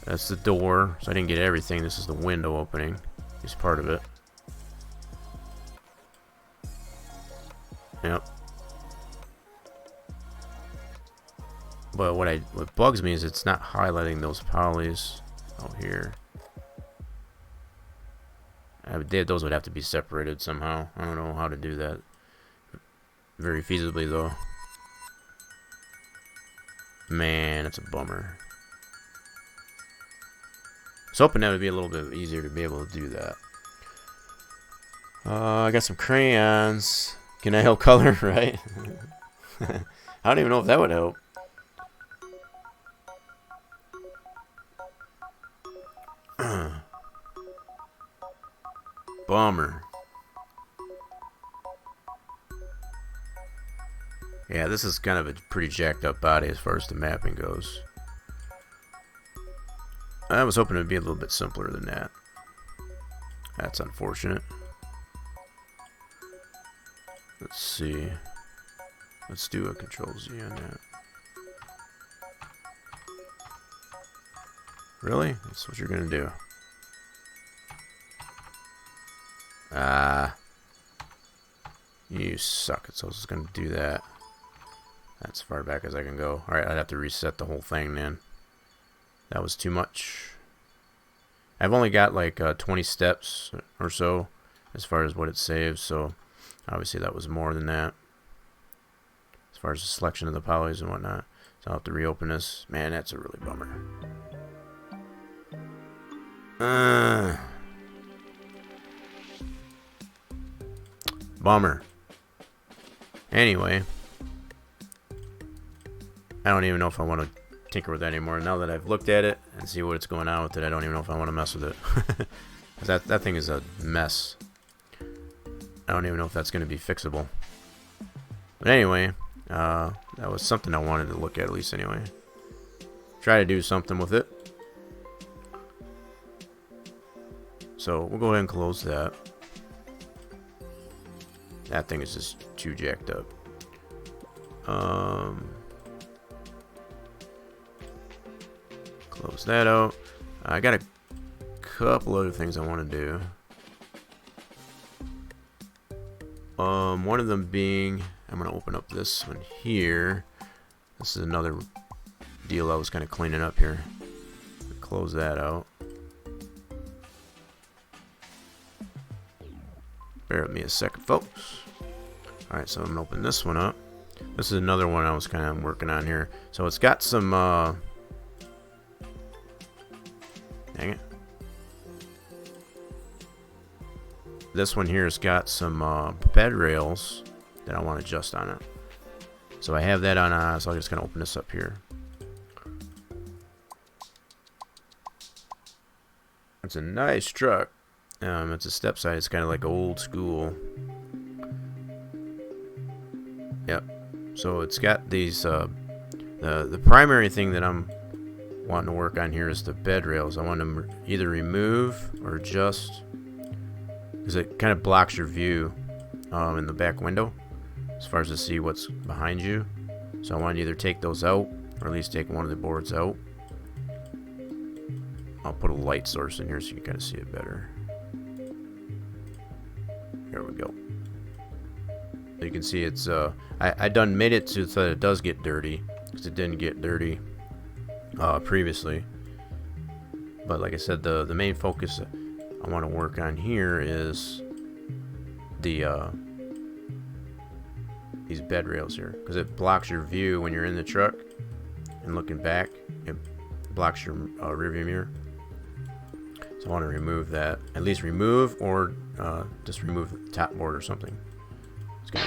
That's the door. So I didn't get everything. This is the window opening. It's part of it. Yep. But what bugs me is it's not highlighting those polys out here. Those would have to be separated somehow. I don't know how to do that very feasibly though. Man, that's a bummer. I was hoping that would be a little bit easier to be able to do that. I got some crayons. Can I help color, right? I don't even know if that would help. Bummer. Yeah, this is kind of a pretty jacked up body as far as the mapping goes. I was hoping it would be a little bit simpler than that. That's unfortunate. Let's see. Let's do a Control Z on that. Really? That's what you're gonna do? You suck. So I was gonna do that. That's as far back as I can go. Alright, I'd have to reset the whole thing then. That was too much. I've only got like 20 steps or so as far as what it saves, so obviously that was more than that. As far as the selection of the polys and whatnot. So I'll have to reopen this. Man, that's a really bummer. Bummer. Anyway. I don't even know if I want to tinker with that anymore. Now that I've looked at it and see what's going on with it, I don't even know if I want to mess with it. that thing is a mess. I don't even know if that's going to be fixable. But anyway, that was something I wanted to look at least anyway. Try to do something with it. So we'll go ahead and close that. That thing is just too jacked up. Close that out. I got a couple other things I want to do. One of them being, I'm going to open up this one here. This is another deal I was kind of cleaning up here. Close that out. Bear with me a second, folks. Alright, so I'm going to open this one up. This is another one I was kind of working on here. So it's got some, dang it. This one here has got some bed rails that I want to adjust on it. So I have that on, so I'm just going to open this up here. It's a nice truck. It's a step side. It's kind of like old school. Yep. So it's got these. The primary thing that I'm wanting to work on here is the bed rails. I want them either remove or adjust, because it kind of blocks your view in the back window as far as to see what's behind you. So I want to either take those out or at least take one of the boards out. I'll put a light source in here so you can kind of see it better. There we go. You can see it's I done made it so that it does get dirty, because it didn't get dirty previously. But like I said, the main focus I want to work on here is the these bed rails here, because it blocks your view when you're in the truck and looking back. It blocks your rearview mirror. So I want to remove that. At least remove, or just remove the top board or something. It's gonna...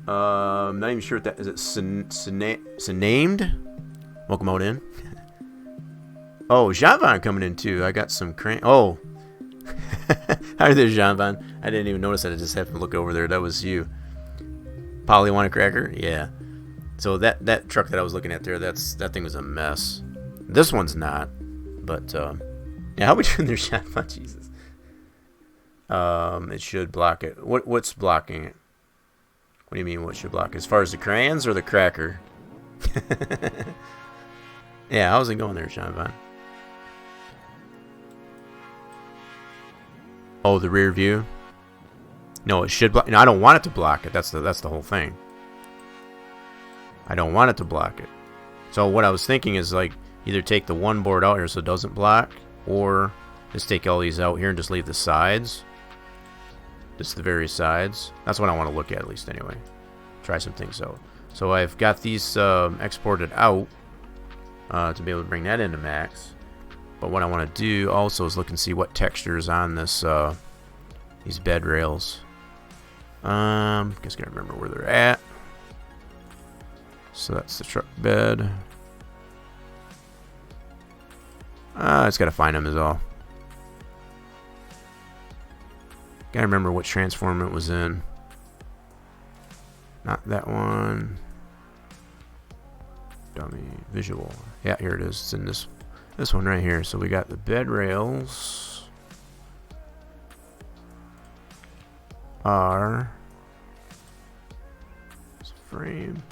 I'm not even sure what that is. It named? Welcome out in. Oh, Javon coming in too. I got some Oh. Hi there, Javon. I didn't even notice that. I just happened to look over there. That was you. Polly want a cracker? Yeah. So that truck that I was looking at there, that thing was a mess. This one's not. But yeah, how we doing there, Javon? Jesus. It should block it. What's blocking it? What do you mean what should block it? As far as the crayons or the cracker? Yeah, how's it going there, Javon? Oh, the rear view? No, it should block. No, I don't want it to block it. That's the whole thing. I don't want it to block it. So what I was thinking is, like, either take the one board out here so it doesn't block, or just take all these out here and just leave the sides. Just the very sides. That's what I want to look at least anyway. Try some things out. So I've got these exported out to be able to bring that into Max. But what I want to do also is look and see what textures on this these bed rails. Guess gotta remember where they're at. So that's the truck bed. I just gotta find them is all. Gotta remember what transform it was in. Not that one. Dummy visual. Yeah, here it is. It's in this one right here. So we got the bed rails are this frame.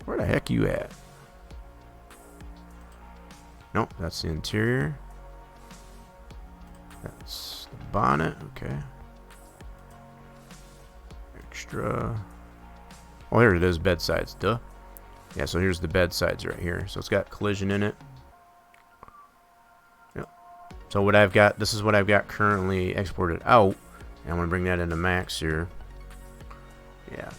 Where the heck you at? Nope, that's the interior. That's the bonnet. Okay. Extra. Oh, here it is. Bed sides. Duh. Yeah, so here's the bed sides right here. So it's got collision in it. Yep. So what I've got, this is what I've got currently exported out. And I'm going to bring that into Max here. Yeah.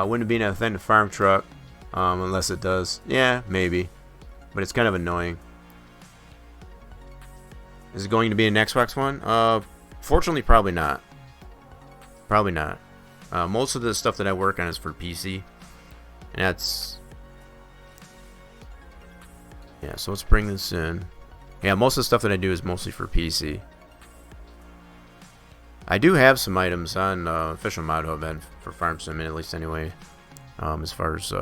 Wouldn't be a thing to farm truck. Unless it does. Yeah, maybe. But it's kind of annoying. Is it going to be an Xbox one? Fortunately, probably not. Probably not. Most of the stuff that I work on is for PC. And that's... Yeah, so let's bring this in. Yeah, most of the stuff that I do is mostly for PC. I do have some items on Official Mod Hub and for Farm Sim, at least anyway. As far as...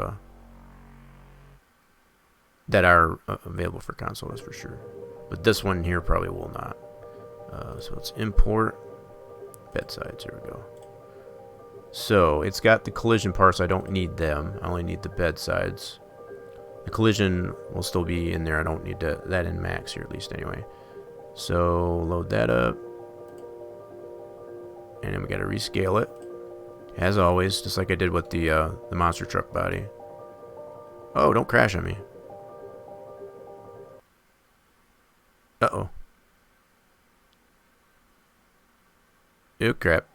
that are available for console, that's for sure. But this one here probably will not. So let's import bed sides. Here we go. So it's got the collision parts. I don't need them. I only need the bed sides. The collision will still be in there. I don't need that in Max here, at least anyway. So load that up. And then we got to rescale it. As always, just like I did with the monster truck body. Oh, don't crash on me. Uh-oh. Oh, crap.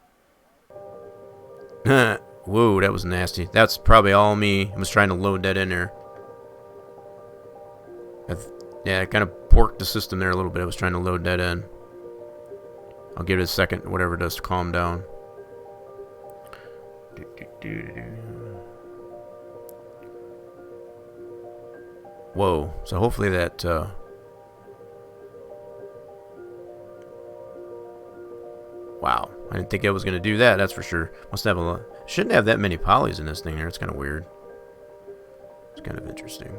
Whoa, that was nasty. That's probably all me. I was trying to load that in there. Yeah, I kind of porked the system there a little bit. I was trying to load that in. I'll give it a second, whatever it does, to calm down. Whoa. So hopefully that... Wow, I didn't think I was going to do that, that's for sure. Must have a lot. Shouldn't have that many polys in this thing here. It's kind of weird. It's kind of interesting.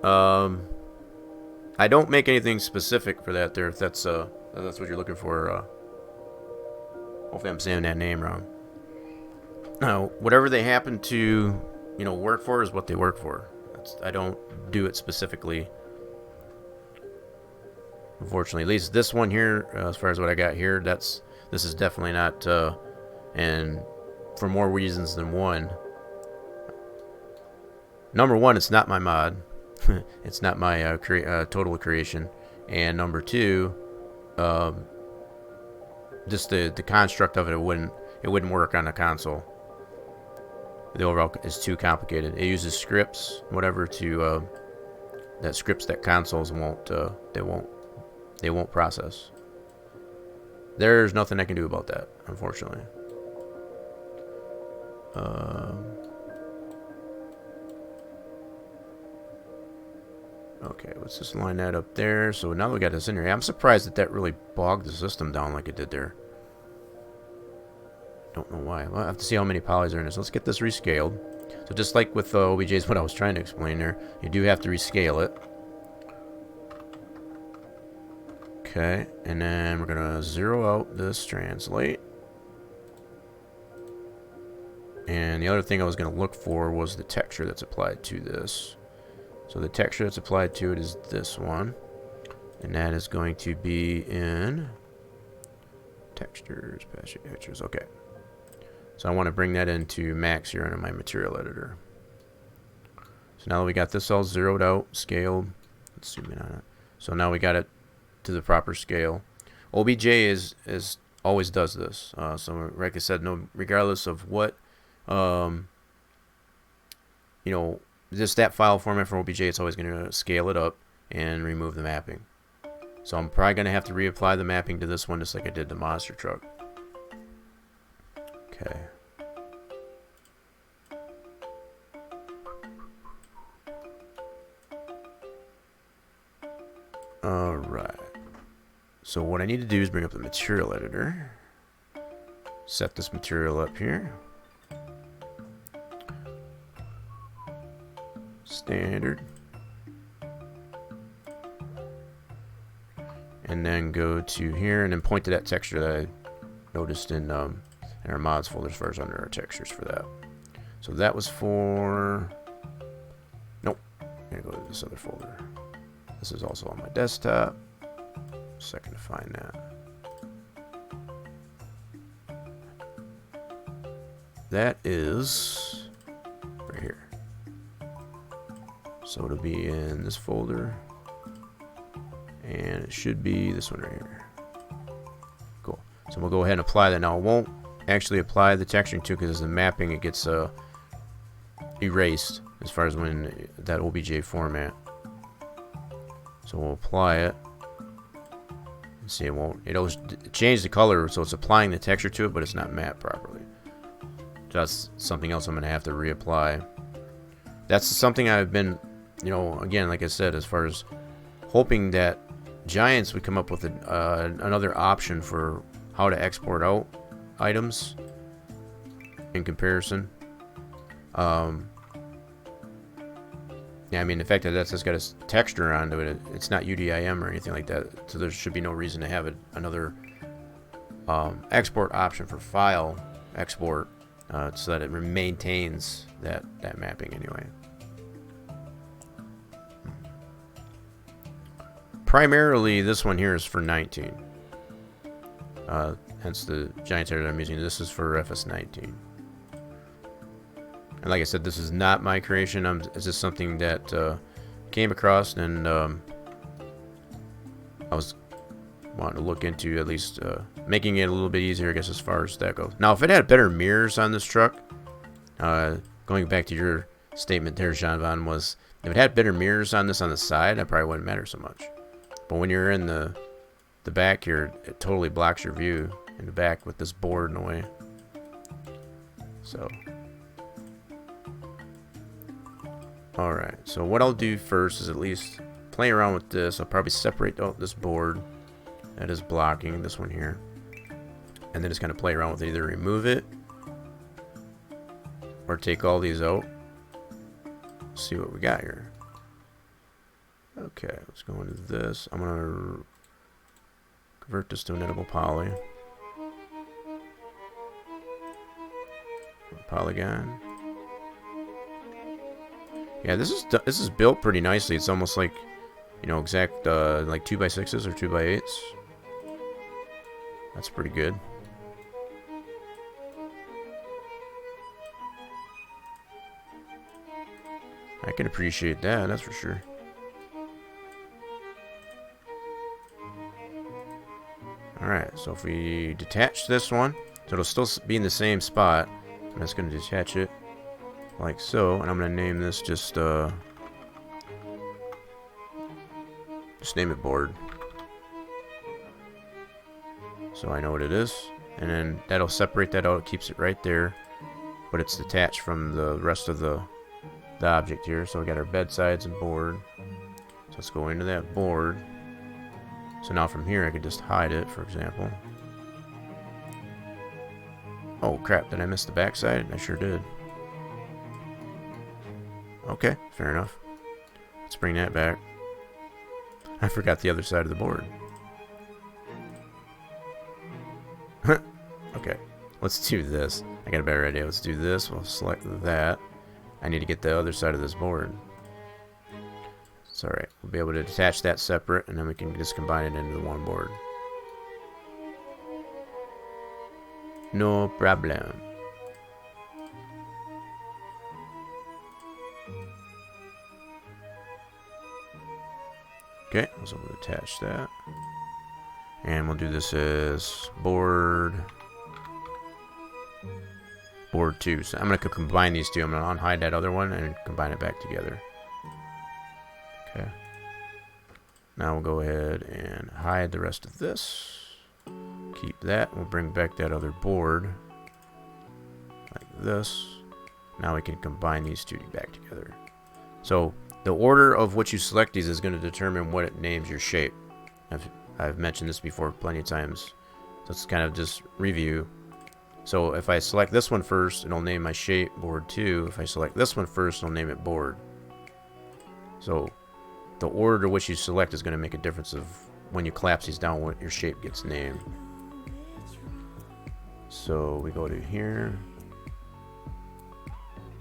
I don't make anything specific for that there, if that's what you're looking for. Hopefully I'm saying that name wrong. Now, whatever they happen to, work for is what they work for. I don't do it specifically Unfortunately, at least this one here, as far as what I got here, this is definitely not, and for more reasons than one. Number one, it's not my mod. It's not my total creation. And number two, just the construct of it wouldn't work on the console. The overall is too complicated. It uses scripts, whatever, to that scripts that consoles won't process. There's nothing I can do about that, unfortunately. Okay, let's just line that up there. So now we got this in here. I'm surprised that really bogged the system down like it did there. Don't know why. Well, I have to see how many polys are in this. Let's get this rescaled. So just like with OBJ's, what I was trying to explain there, you do have to rescale it. Okay, and then we're gonna zero out this translate. And the other thing I was gonna look for was the texture that's applied to this. So the texture that's applied to it is this one, and that is going to be in textures, patch textures. Okay. So I want to bring that into max here into my material editor. So now that we got this all zeroed out, scaled, let's zoom in on it. So now we got it to the proper scale. OBJ is always does this. So like I said, regardless of what, just that file format for OBJ, it's always going to scale it up and remove the mapping. So I'm probably going to have to reapply the mapping to this one just like I did the monster truck. Okay. Alright. So what I need to do is bring up the material editor. Set this material up here. Standard. And then go to here and then point to that texture that I noticed in our mods folder as far as under our textures for that. So that was for... Nope. I'm going to go to this other folder. This is also on my desktop. Second to find that. That is right here. So it'll be in this folder. And it should be this one right here. Cool. So we'll go ahead and apply that. Now it won't actually apply the texturing to, because the mapping, it gets erased as far as when that OBJ format. So we'll apply it. See, it'll change the color, so it's applying the texture to it, but it's not mapped properly. So that's something else I'm going to have to reapply. That's something I've been, again, like I said, as far as hoping that Giants would come up with another option for how to export out items in comparison. Yeah, I mean, the fact that that's just got a texture onto it, it's not UDIM or anything like that, so there should be no reason to have another export option for file export, so that it maintains that mapping anyway. Primarily, this one here is for 19. Hence the Giants editor I'm using. This is for FS19. And like I said, this is not my creation. It's just something that came across, and I was wanting to look into at least making it a little bit easier, I guess, as far as that goes. Now, if it had better mirrors on this truck, going back to your statement there, Jean Van, was if it had better mirrors on this on the side, that probably wouldn't matter so much. But when you're in the back here, it totally blocks your view in the back with this board in the way. So... Alright, so what I'll do first is at least play around with this. I'll probably separate out this board that is blocking this one here, and then just kind of play around with it. Either remove it or take all these out. See what we got here. Okay, let's go into this. I'm going to convert this to an editable poly. Polygon. Yeah, this is built pretty nicely. It's almost like you know, exact like 2x6s or 2x8s. That's pretty good. I can appreciate that, that's for sure. Alright, so if we detach this one, so it'll still be in the same spot. I'm just going to detach it like so, and I'm going to name this just name it board. So I know what it is, and then that'll separate that out, it keeps it right there, but it's detached from the rest of the object here. So we got our bed sides and board. So let's go into that board. So now from here I could just hide it, for example. Oh crap, did I miss the back side? I sure did. Okay, fair enough. Let's bring that back. I forgot the other side of the board. Okay, let's do this. I got a better idea. Let's do this. We'll select that. I need to get the other side of this board. It's alright. We'll be able to detach that separate, and then we can just combine it into the one board. No problem. Okay, so we'll attach that. And we'll do this as board 2. So I'm going to combine these two. I'm going to unhide that other one and combine it back together. Okay. Now we'll go ahead and hide the rest of this. Keep that. We'll bring back that other board like this. Now we can combine these two back together. So the order of which you select these is going to determine what it names your shape. I've mentioned this before plenty of times. So it's kind of just review. So if I select this one first, it'll name my shape board 2. If I select this one first, it'll name it board. So the order to which you select is going to make a difference of when you collapse these down, what your shape gets named. So we go to here.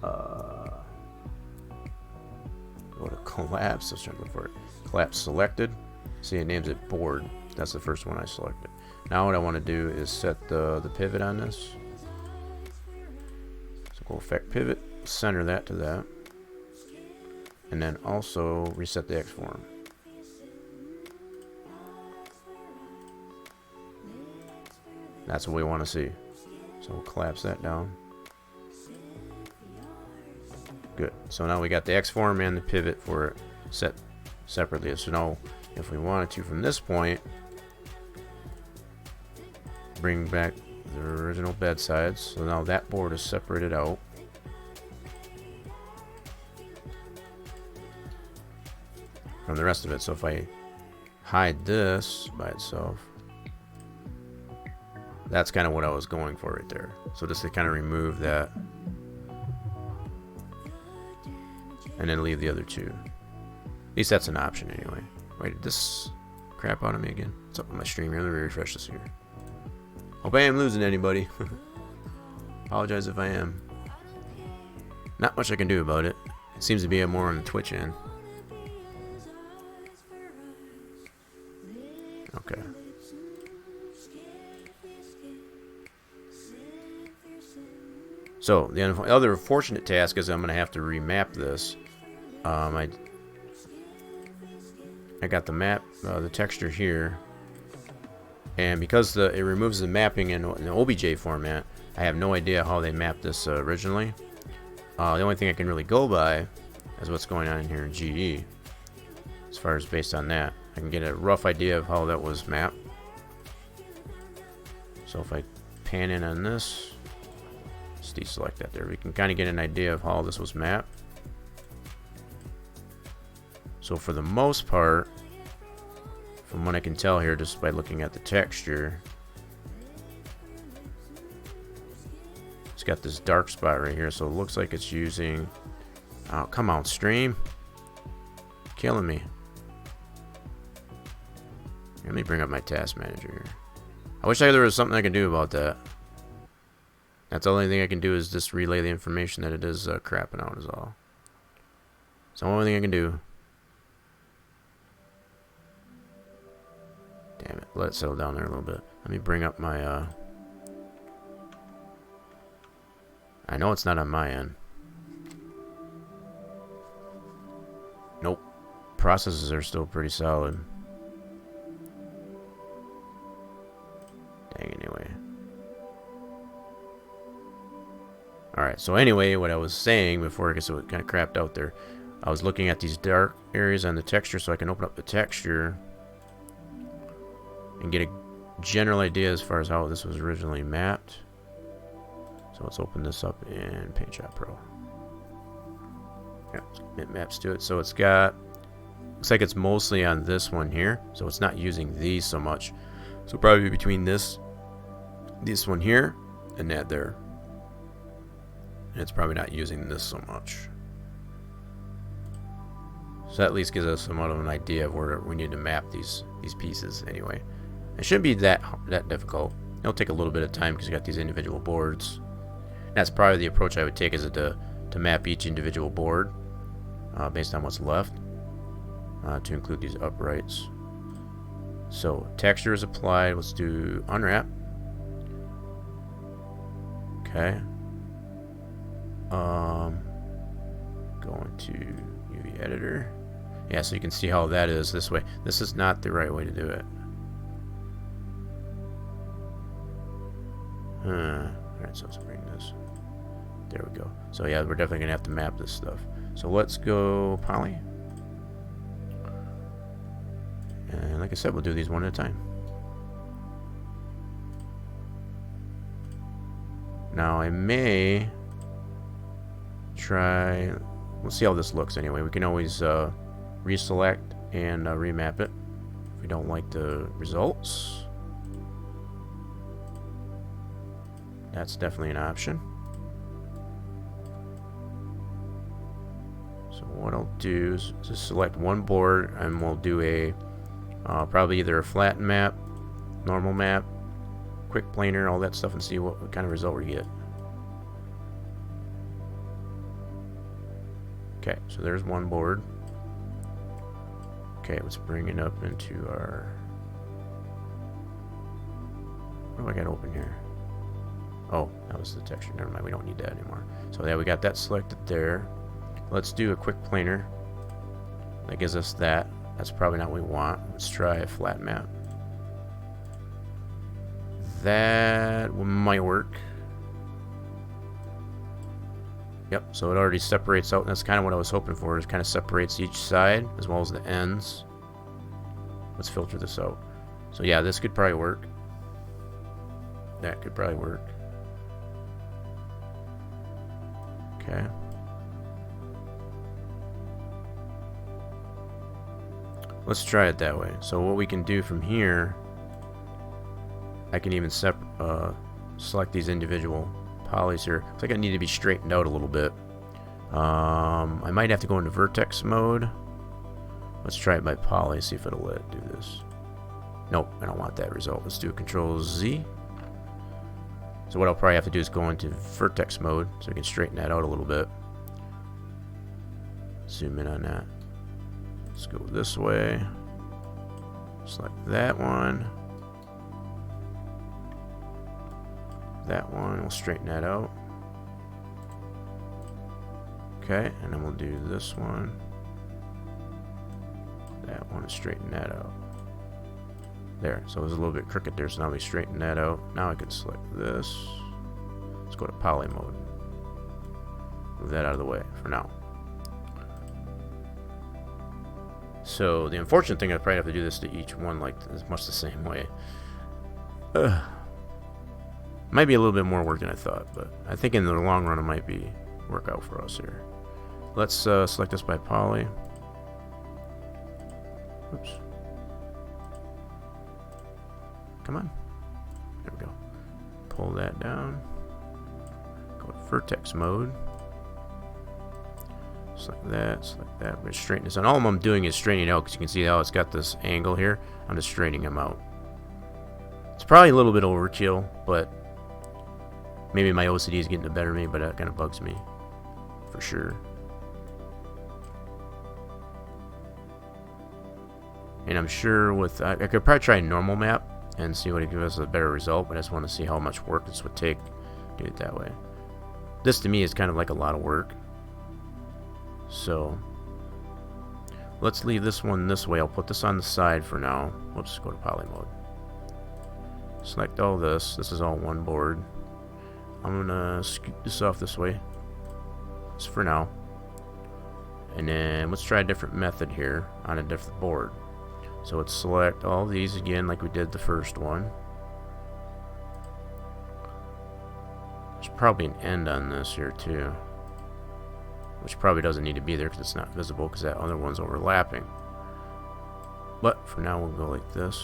Go to collapse. Let's try to look for it. Collapse selected. See, it names it board. That's the first one I selected. Now what I want to do is set the pivot on this. So go effect pivot, center that to that, and then also reset the X form. That's what we want to see. So we'll collapse that down. Good. So now we got the X form and the pivot for it set separately. So now if we wanted to from this point bring back the original bed sides, so now that board is separated out. From the rest of it. So if I hide this by itself, that's kind of what I was going for right there. So just to kind of remove that and then leave the other two. At least that's an option anyway. Wait, did this crap out of me again? What's up with my stream here? Let me refresh this here. Hope I am losing anybody. Apologize if I am. Not much I can do about it. It seems to be more on the Twitch end. Okay. So the other unfortunate task is I'm going to have to remap this. I got the map, the texture here, and because it removes the mapping in the OBJ format, I have no idea how they mapped this originally. The only thing I can really go by is what's going on in here in GE. As far as based on that, I can get a rough idea of how that was mapped. So if I pan in on this, just deselect that there, we can kind of get an idea of how this was mapped. So for the most part, from what I can tell here just by looking at the texture, it's got this dark spot right here, so it looks like it's using, oh come on stream, killing me. Let me bring up my task manager here. I wish there was something I could do about that. That's the only thing I can do is just relay the information that it is crapping out is all. It's the only thing I can do. let it settle down there a little bit. Let me bring up my, I know it's not on my end. Nope. Processes are still pretty solid. Dang, anyway. Alright, so anyway, what I was saying before, I guess it kind of crapped out there. I was looking at these dark areas on the texture so I can open up the texture and get a general idea as far as how this was originally mapped. So let's open this up in PaintShop Pro. Yeah, it maps to it. So it's got, looks like it's mostly on this one here. So it's not using these so much. So probably between this one here and that there. And it's probably not using this so much. So that at least gives us somewhat of an idea of where we need to map these pieces anyway. It shouldn't be that difficult. It'll take a little bit of time because you got these individual boards. That's probably the approach I would take, is to map each individual board based on what's left to include these uprights. So texture is applied. Let's do unwrap. Okay. Going to UV editor. Yeah, so you can see how that is this way. This is not the right way to do it. Alright, so let's bring this. There we go. So yeah, we're definitely gonna have to map this stuff. So let's go poly. And like I said, we'll do these one at a time. Now I may try, we'll see how this looks anyway. We can always reselect and remap it if we don't like the results. That's definitely an option. So what I'll do is just select one board, and we'll do a probably either a flat map, normal map, quick planar, all that stuff, and see what kind of result we get. Okay, so there's one board. Okay, let's bring it up into our, what do I got open here? Oh, that was the texture. Never mind, we don't need that anymore. So yeah, we got that selected there. Let's do a quick planar. That gives us that. That's probably not what we want. Let's try a flat map. That might work. Yep, so it already separates out, and that's kind of what I was hoping for. It kind of separates each side as well as the ends. Let's filter this out. So yeah, this could probably work. That could probably work. Okay. Let's try it that way. So what we can do from here, I can even select these individual polys here. Looks like I need to be straightened out a little bit. I might have to go into vertex mode. Let's try it by poly, see if it'll let it do this. Nope, I don't want that result. Let's do a Control Z. So what I'll probably have to do is go into vertex mode so I can straighten that out a little bit. Zoom in on that. Let's go this way. Select that one. That one, we'll straighten that out. Okay, and then we'll do this one. That one, and straighten that out. There, so it was a little bit crooked there, so now we straighten that out. Now I can select this. Let's go to poly mode. Move that out of the way for now. So the unfortunate thing, I probably have to do this to each one like much the same way. Might be a little bit more work than I thought, but I think in the long run it might work out for us here. Let's select this by poly. Oops. Come on. There we go. Pull that down. Go to vertex mode. Select that, select that. We're going to straighten this out. All I'm doing is straightening out because you can see how it's got this angle here. I'm just straightening them out. It's probably a little bit overkill, but maybe my OCD is getting the better of me, but that kind of bugs me for sure. And I'm sure with I could probably try a normal map and see what it gives us a better result, but I just want to see how much work this would take to do it that way. This to me is kind of like a lot of work. So let's leave this one this way. I'll put this on the side for now. Whoops, go to poly mode. Select all this. This is all one board. I'm gonna scoot this off this way. Just for now. And then let's try a different method here on a different board. So let's select all these again like we did the first one. There's probably an end on this here too, which probably doesn't need to be there because it's not visible because that other one's overlapping. But for now we'll go like this.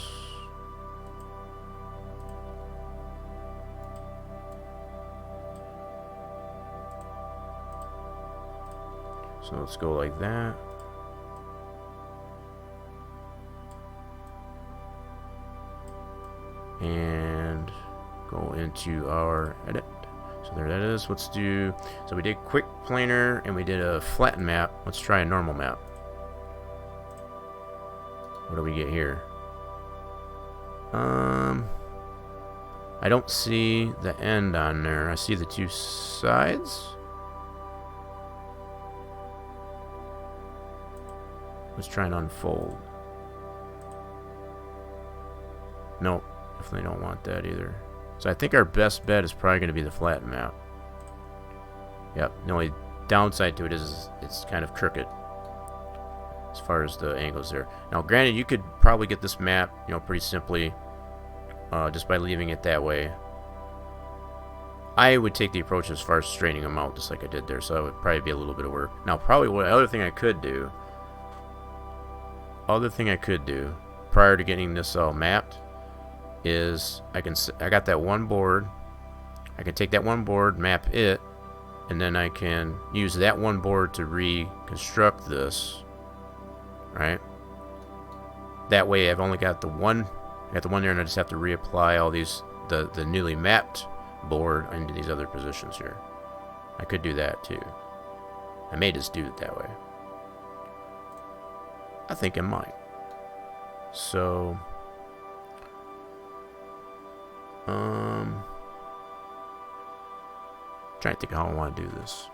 So let's go like that. And go into our edit. So there that is. Let's do, so we did quick planar and we did a flattened map. Let's try a normal map. What do we get here? I don't see the end on there. I see the two sides. Let's try and unfold. Nope. Definitely don't want that either. So I think our best bet is probably going to be the flat map. Yep. The only downside to it is it's kind of crooked as far as the angles there. Now, granted, you could probably get this map, you know, pretty simply just by leaving it that way. I would take the approach as far as straightening them out, just like I did there. So that would probably be a little bit of work. Now, probably what other thing I could do prior to getting this all mapped is I got that one board. I can take that one board, map it, and then I can use that one board to reconstruct this. Right? That way I've only got the one. I got the one there, and I just have to reapply all these the newly mapped board into these other positions here. I could do that too. I may just do it that way. I think I might. So trying to think how I want to do this.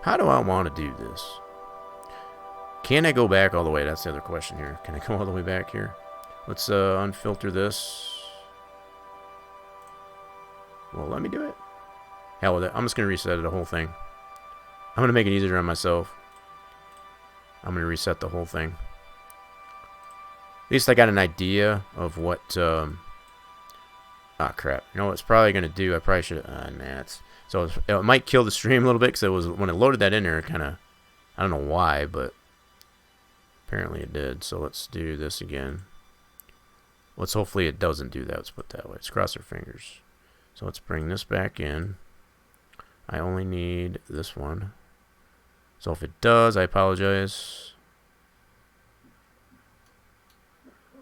How do I want to do this? Can I go back all the way? That's the other question here. Can I go all the way back here? Let's unfilter this. Well, let me do it. Hell with it. I'm just going to reset the whole thing. I'm going to make it easier on myself. I'm going to reset the whole thing. At least I got an idea of what... ah, crap. You know what it's probably going to do? I probably should... So it might kill the stream a little bit, because it was when I loaded that in there, it kind of... I don't know why, but... apparently it did. So let's do this again. Let's hopefully it doesn't do that. Let's put it that way. Let's cross our fingers. So let's bring this back in. I only need this one. So if it does, I apologize.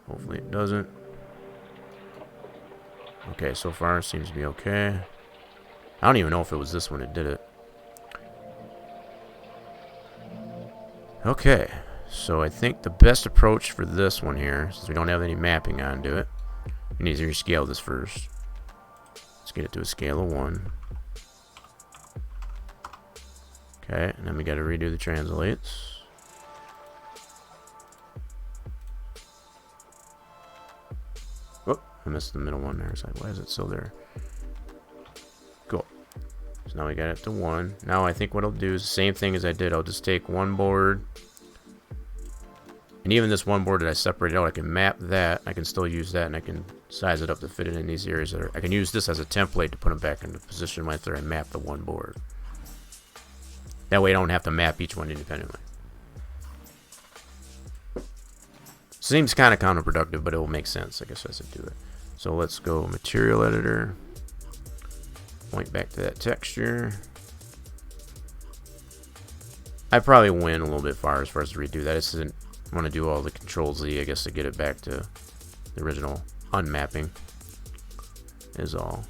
Hopefully it doesn't. Okay, so far it seems to be okay. I don't even know if it was this one that did it. Okay, so I think the best approach for this one here, since we don't have any mapping onto it, we need to rescale this first. Let's get it to a scale of 1. Okay, and then we got to redo the translates. Oh, I missed the middle one there. It's like, why is it still there? Cool. So now we got it to 1. Now I think what I'll do is the same thing as I did. I'll just take one board. And even this one board that I separated out, I can map that. I can still use that, and I can size it up to fit it in these areas. I can use this as a template to put them back into position after I map the one board. That way I don't have to map each one independently. Seems kind of counterproductive, but it will make sense, I guess, as I do it. So let's go Material Editor. Point back to that texture. I probably went a little bit far as to redo that. I just didn't want to do all the Control-Z, I guess, to get it back to the original unmapping is all.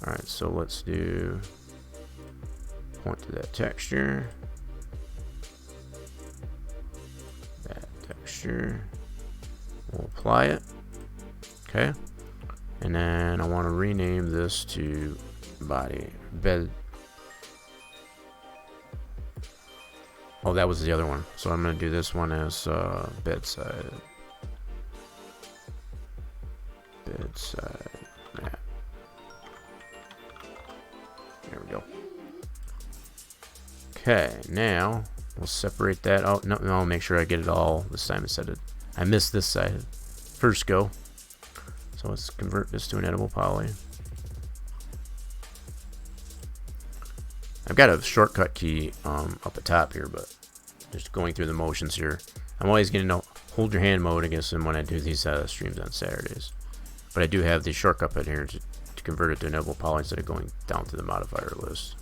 Alright, so let's do... point to that texture. That texture. We'll apply it. Okay. And then I want to rename this to body bed. Oh, that was the other one. So I'm going to do this one as bedside. Bedside map. There we go. Okay, now we'll separate that out. No, I'll make sure I get it all this time instead of... I missed this side. First go. So let's convert this to an editable poly. I've got a shortcut key up at top here, but just going through the motions here. I'm always going to hold your hand mode, I guess, when I do these streams on Saturdays. But I do have the shortcut in here to convert it to an editable poly instead of going down to the modifier list.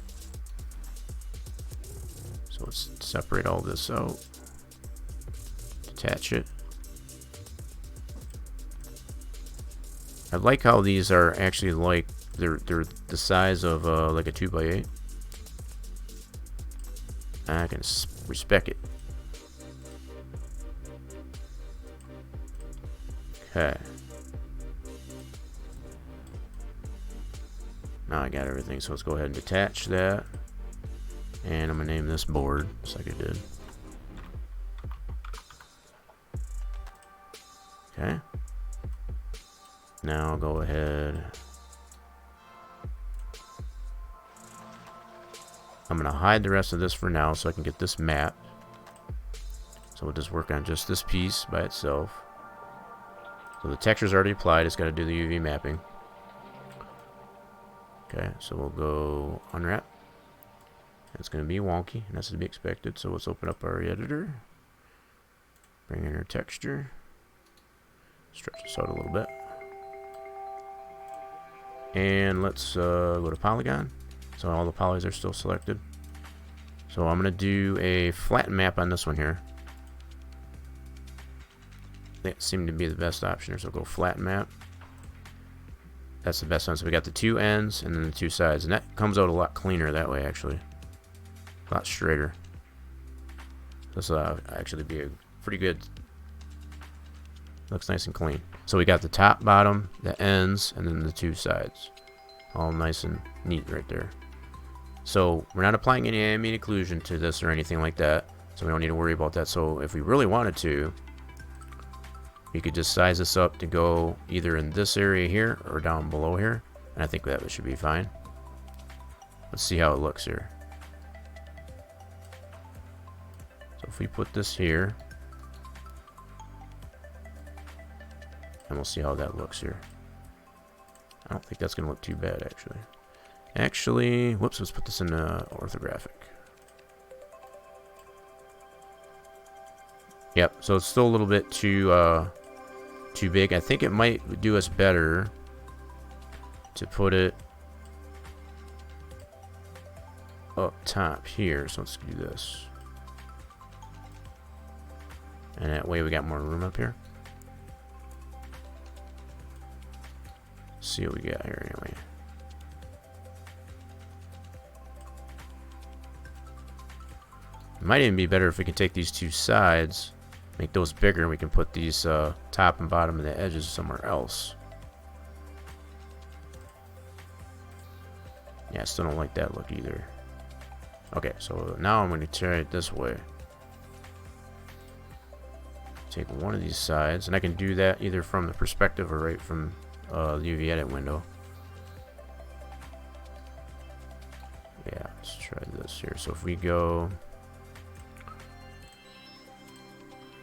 So let's separate all this out. Detach it. I like how these are actually like they're the size of like a 2x8. I can respect it. Okay. Now I got everything, so let's go ahead and detach that. And I'm gonna name this board, just like I did. Okay. Now I'll go ahead. I'm gonna hide the rest of this for now so I can get this map. So we'll just work on just this piece by itself. So the texture's already applied, it's gotta do the UV mapping. Okay, so we'll go unwrap. It's gonna be wonky, and that's to be expected. So let's open up our editor. Bring in our texture. Stretch this out a little bit. And let's go to polygon. So all the polys are still selected. So I'm going to do a flatten map on this one here. That seemed to be the best option here. So go flatten map. That's the best one. So we got the two ends and then the two sides. And that comes out a lot cleaner that way, actually. A lot straighter. This will actually be a pretty good. Looks nice and clean. So we got the top, bottom, the ends, and then the two sides. All nice and neat right there. So we're not applying any ambient occlusion to this or anything like that. So we don't need to worry about that. So if we really wanted to, we could just size this up to go either in this area here or down below here. And I think that should be fine. Let's see how it looks here. So if we put this here, and we'll see how that looks here. I don't think that's going to look too bad, actually. Actually, whoops, let's put this in orthographic. Yep, so it's still a little bit too big. I think it might do us better to put it up top here. So let's do this. And that way we got more room up here. See what we got here anyway. It might even be better if we can take these two sides, make those bigger, and we can put these top and bottom of the edges somewhere else. Yeah, I still don't like that look either. Okay, so now I'm going to try it this way. Take one of these sides, and I can do that either from the perspective or right from the UV edit window. Yeah, let's try this here. So if we go,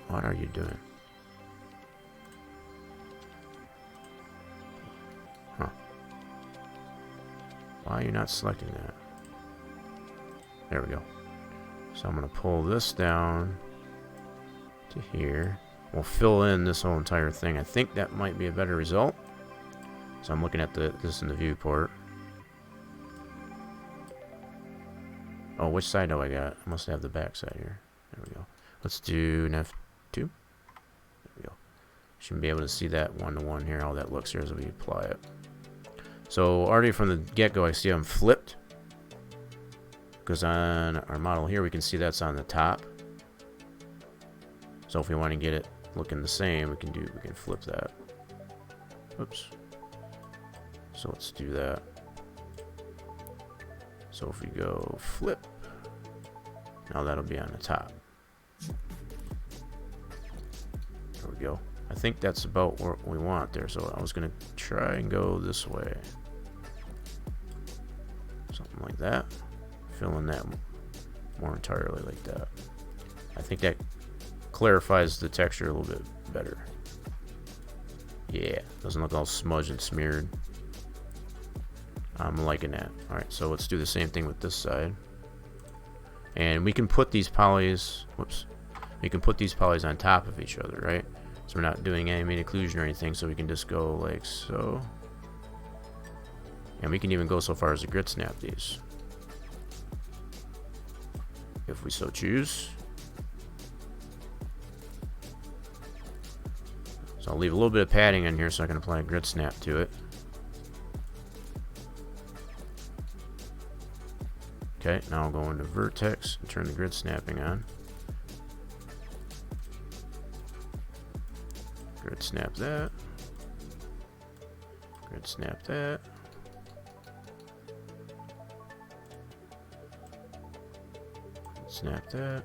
what are you doing? Huh? Why are you not selecting that? There we go. So I'm gonna pull this down to here. We'll fill in this whole entire thing. I think that might be a better result. So I'm looking at this in the viewport. Oh, which side do I got? I must have the back side here. There we go. Let's do an F2. There we go. Shouldn't be able to see that one-to-one here, how that looks here as we apply it. So already from the get-go, I see I'm flipped. Because on our model here, we can see that's on the top. So if we want to get it looking the same, we can flip that. Oops. So let's do that. So if we go flip, now that'll be on the top. There we go. I think that's about what we want there. So I was gonna try and go this way. Something like that. Fill in that more entirely like that. I think that clarifies the texture a little bit better. Yeah, doesn't look all smudged and smeared. I'm liking that. Alright, so let's do the same thing with this side. And we can put these polys, whoops, we can put these polys on top of each other, right? So we're not doing any main occlusion or anything, so we can just go like so. And we can even go so far as to grit snap these, if we so choose. So I'll leave a little bit of padding in here so I can apply a grit snap to it. Okay, now I'll go into vertex and turn the grid snapping on. Grid snap that. Grid snap that. Snap that.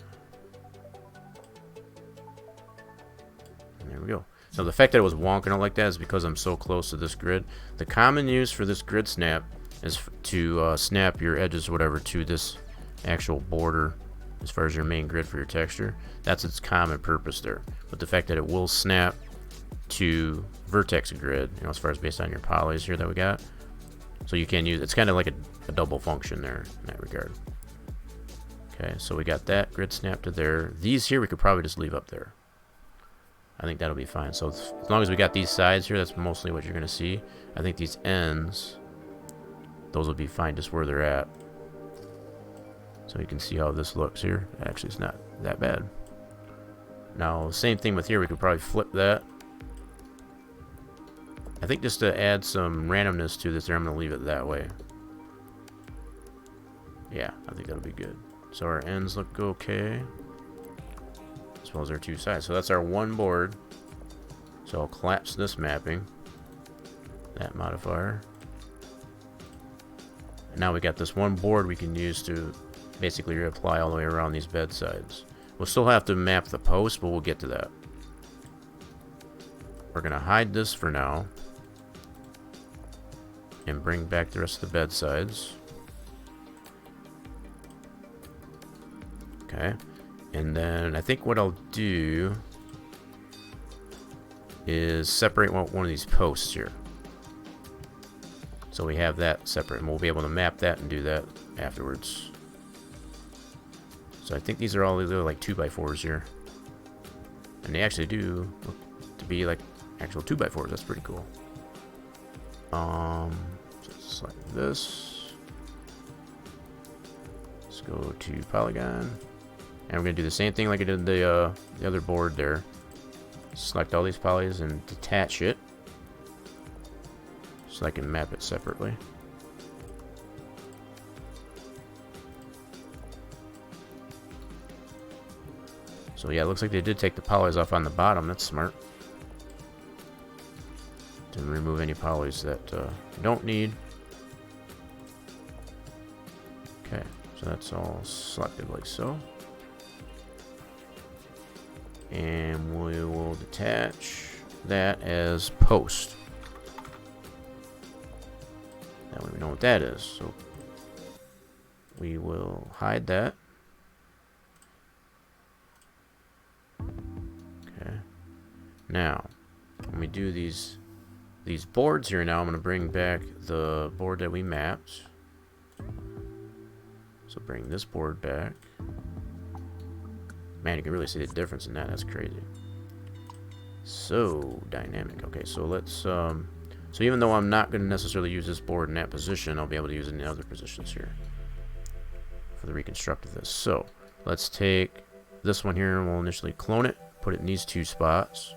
And there we go. So the fact that it was wonking out like that is because I'm so close to this grid. The common use for this grid snap is to snap your edges or whatever to this actual border as far as your main grid for your texture. That's its common purpose there. But the fact that it will snap to vertex grid, you know, as far as based on your polys here that we got, so you can use, it's kind of like a double function there in that regard. Okay, so we got that grid snap to there. These here we could probably just leave up there. I think that'll be fine. So as long as we got these sides here, that's mostly what you're going to see. I think these ends, those will be fine just where they're at. So you can see how this looks here. Actually, it's not that bad. Now, same thing with here. We could probably flip that. I think just to add some randomness to this there, I'm going to leave it that way. Yeah, I think that'll be good. So our ends look okay, as well as our two sides. So that's our one board. So I'll collapse this mapping, that modifier. And now we got this one board we can use to basically reapply all the way around these bed sides. We'll still have to map the post, but we'll get to that. We're going to hide this for now and bring back the rest of the bed sides. Okay, and then I think what I'll do is separate one of these posts here. So we have that separate, and we'll be able to map that and do that afterwards. So I think these are all like 2x4s here. And they actually do look to be like actual 2x4s. That's pretty cool. Just select this. Let's go to polygon. And we're going to do the same thing like I did the other board there. Select all these polys and detach it, so I can map it separately. So yeah, it looks like they did take the polys off on the bottom. That's smart. Didn't remove any polys that you don't need. Okay, so that's all selected like so. And we will detach that as post. That way we know what that is. So we will hide that. Okay. Now, when we do these boards here now, I'm going to bring back the board that we mapped. So bring this board back. Man, you can really see the difference in that. That's crazy. So dynamic. Okay, so let's so even though I'm not going to necessarily use this board in that position, I'll be able to use it in other positions here for the reconstruct of this. So let's take this one here and we'll initially clone it, put it in these two spots.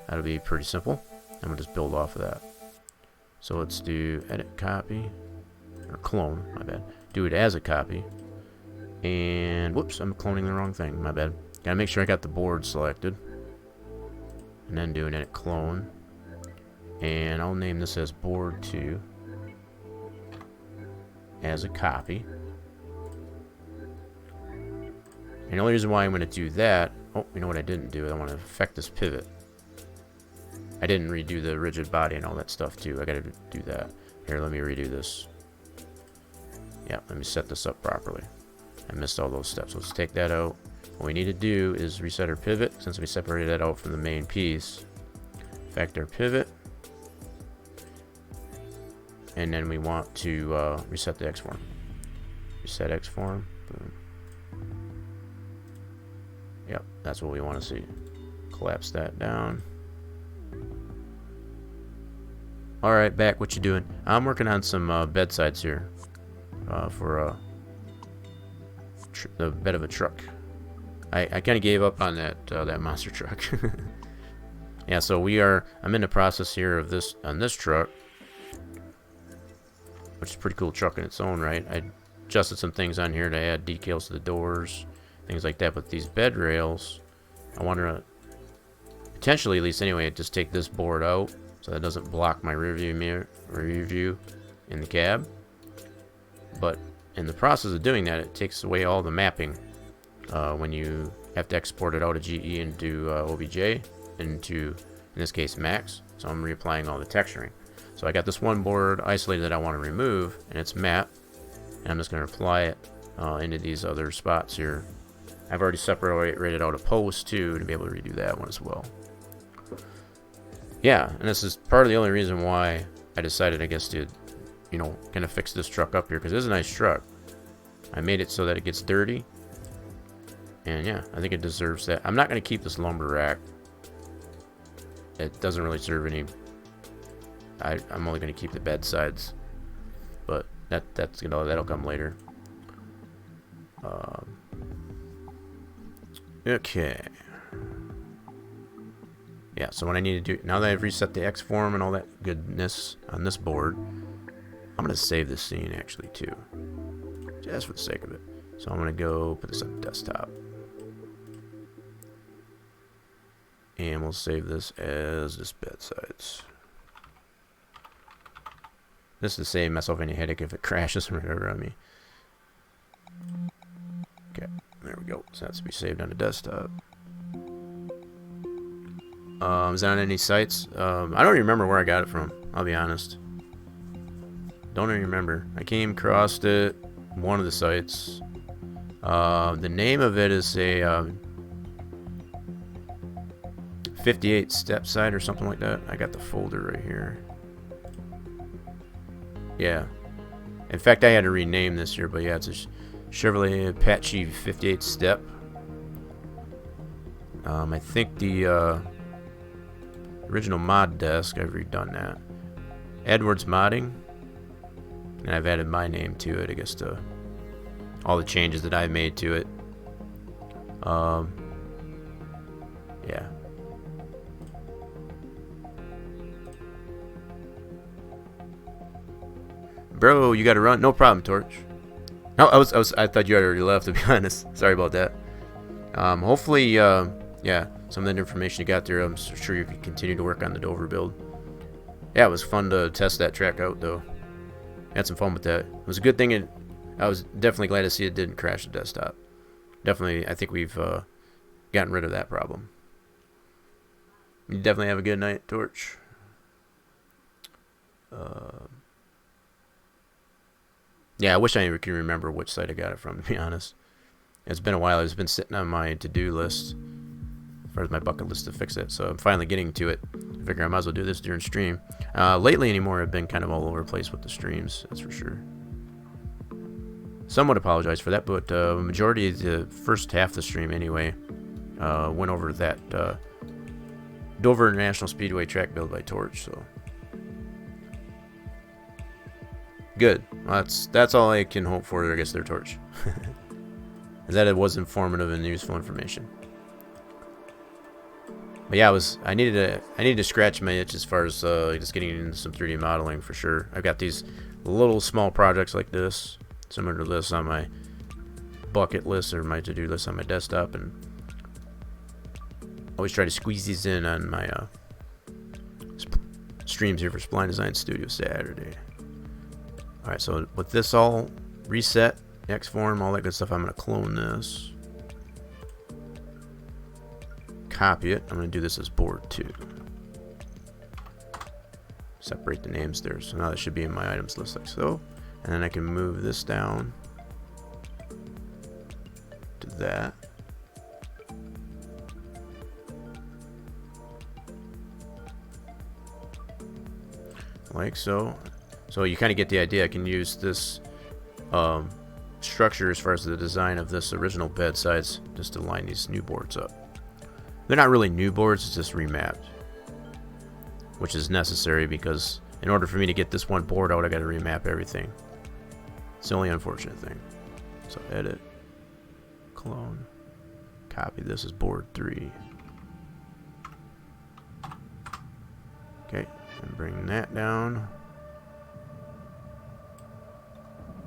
That'll be pretty simple. And we'll just build off of that. So let's do edit copy or clone, my bad. Do it as a copy. And whoops, I'm cloning the wrong thing, my bad. Gotta make sure I got the board selected. and then do an edit clone, and I'll name this as board 2 as a copy. And the only reason why I'm going to do that, oh, you know what I didn't do? I want to affect this pivot. I didn't redo the rigid body and all that stuff too. I got to do that. Here, let me redo this. Yeah, let me set this up properly. I missed all those steps. Let's take that out. What we need to do is reset our pivot, since we separated that out from the main piece. Affect our pivot. And then we want to reset the X form. Reset X form. Boom. Yep, that's what we want to see. Collapse that down. Alright, back. What you doing? I'm working on some bedsides here for the bed of a truck. I kind of gave up on that monster truck. Yeah, so I'm in the process here of this on this truck, which is a pretty cool truck in its own right. I adjusted some things on here to add decals to the doors, things like that. But these bed rails, I want to potentially, at least anyway, just take this board out so that doesn't block my rear view in the cab. But in the process of doing that, it takes away all the mapping when you have to export it out of GE into OBJ into, in this case, Max. So I'm reapplying all the texturing. So I got this one board isolated that I want to remove, and it's matte, and I'm just going to apply it into these other spots here. I've already separated out a post too to be able to redo that one as well. Yeah, and this is part of the only reason why I decided, I guess, to, you know, kind of fix this truck up here, because it's a nice truck. I made it so that it gets dirty, and yeah, I think it deserves that. I'm not going to keep this lumber rack. It doesn't really serve any. I'm only going to keep the bed sides, but that'll come later. Okay. Yeah, so what I need to do, now that I've reset the X form and all that goodness on this board, I'm going to save this scene actually too, just for the sake of it. So I'm going to go put this on the desktop. And we'll save this as this bedsides. This is to save myself any headache if it crashes or whatever on me. Okay, there we go. So that's to be saved on the desktop. Is that on any sites? I don't even remember where I got it from. I'll be honest. Don't even remember. I came across it one of the sites. The name of it is a 58 step side or something like that. I got the folder right here. Yeah. In fact, I had to rename this here, but yeah, it's a Chevrolet Apache 58 step. I think the original mod desk, I've redone that. Edwards Modding, and I've added my name to it, I guess, to all the changes that I've made to it. Yeah. Bro, you gotta run. No problem, Torch. No, I thought you had already left, to be honest. Sorry about that. Hopefully, yeah, some of that information you got there, I'm sure you can continue to work on the Dover build. Yeah, it was fun to test that track out, though. Had some fun with that. It was a good thing. I was definitely glad to see it didn't crash the desktop. Definitely, I think we've gotten rid of that problem. You definitely have a good night, Torch. Yeah, I wish I could remember which site I got it from, to be honest. It's been a while. It's been sitting on my to-do list as far as my bucket list to fix it. So I'm finally getting to it. I figure I might as well do this during stream. Lately anymore, I've been kind of all over the place with the streams, that's for sure. Somewhat apologize for that, but the majority of the first half of the stream anyway went over that Dover International Speedway track build by Torch, so good. Well, that's all I can hope for, I guess, there, Torch. Is that it was informative and useful information. But yeah, I needed to scratch my itch as far as just getting into some 3D modeling for sure. I've got these little small projects like this, similar to this, on my bucket list or my to-do list on my desktop, and Always try to squeeze these in on my streams here for Spline Design Studios Saturday. Alright, so with this all reset, X form, all that good stuff, I'm going to clone this. Copy it. I'm going to do this as board 2. Separate the names there. So now that should be in my items list like so. And then I can move this down to that. Like so. So you kind of get the idea. I can use this structure as far as the design of this original bed sides just to line these new boards up. They're not really new boards, it's just remapped, which is necessary because in order for me to get this one board out, I got to remap everything. It's the only unfortunate thing. So edit, clone, copy this as board 3. Okay, and bring that down.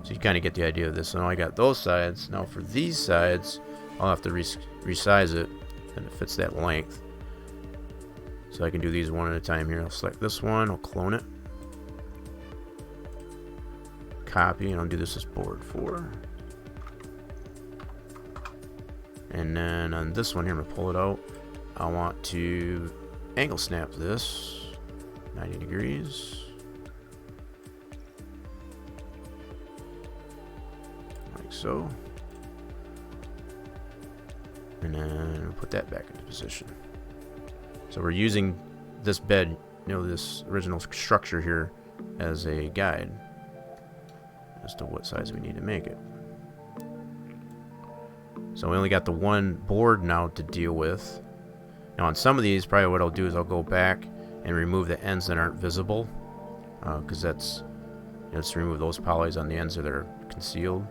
So you kind of get the idea of this. So now I got those sides. Now for these sides, I'll have to resize it and it fits that length. So I can do these one at a time here. I'll select this one, I'll clone it, copy, and I'll do this as board 4. And then on this one here, I'm going to pull it out. I want to angle snap this 90 degrees. Like so. And then put that back into position. So we're using this bed, this original structure here as a guide as to what size we need to make it. So we only got the one board now to deal with. Now on some of these, probably what I'll do is I'll go back and remove the ends that aren't visible, because that's, let's remove those polys on the ends that are concealed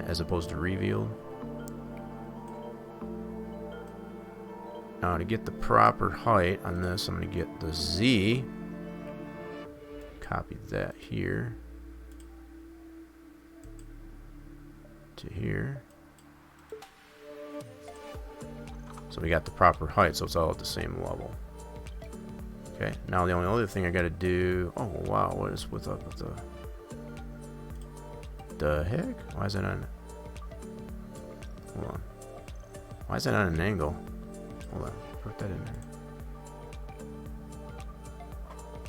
as opposed to revealed. Now to get the proper height on this, I'm going to get the Z, copy that here to here. So we got the proper height, so it's all at the same level. Okay, now the only other thing I got to do, oh wow, what is with up with the heck? Why is that on? Hold on. Why is that on an angle? Hold on, put that in there.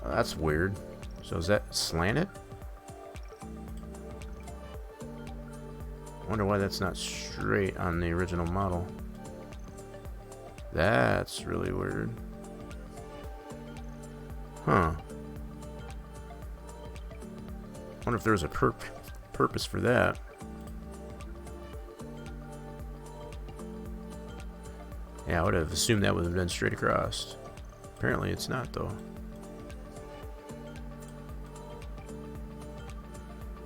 Oh, that's weird. So is that slanted? I wonder why that's not straight on the original model. That's really weird. Huh. Wonder if there was a purpose for that. Yeah, I would have assumed that would have been straight across. Apparently it's not, though.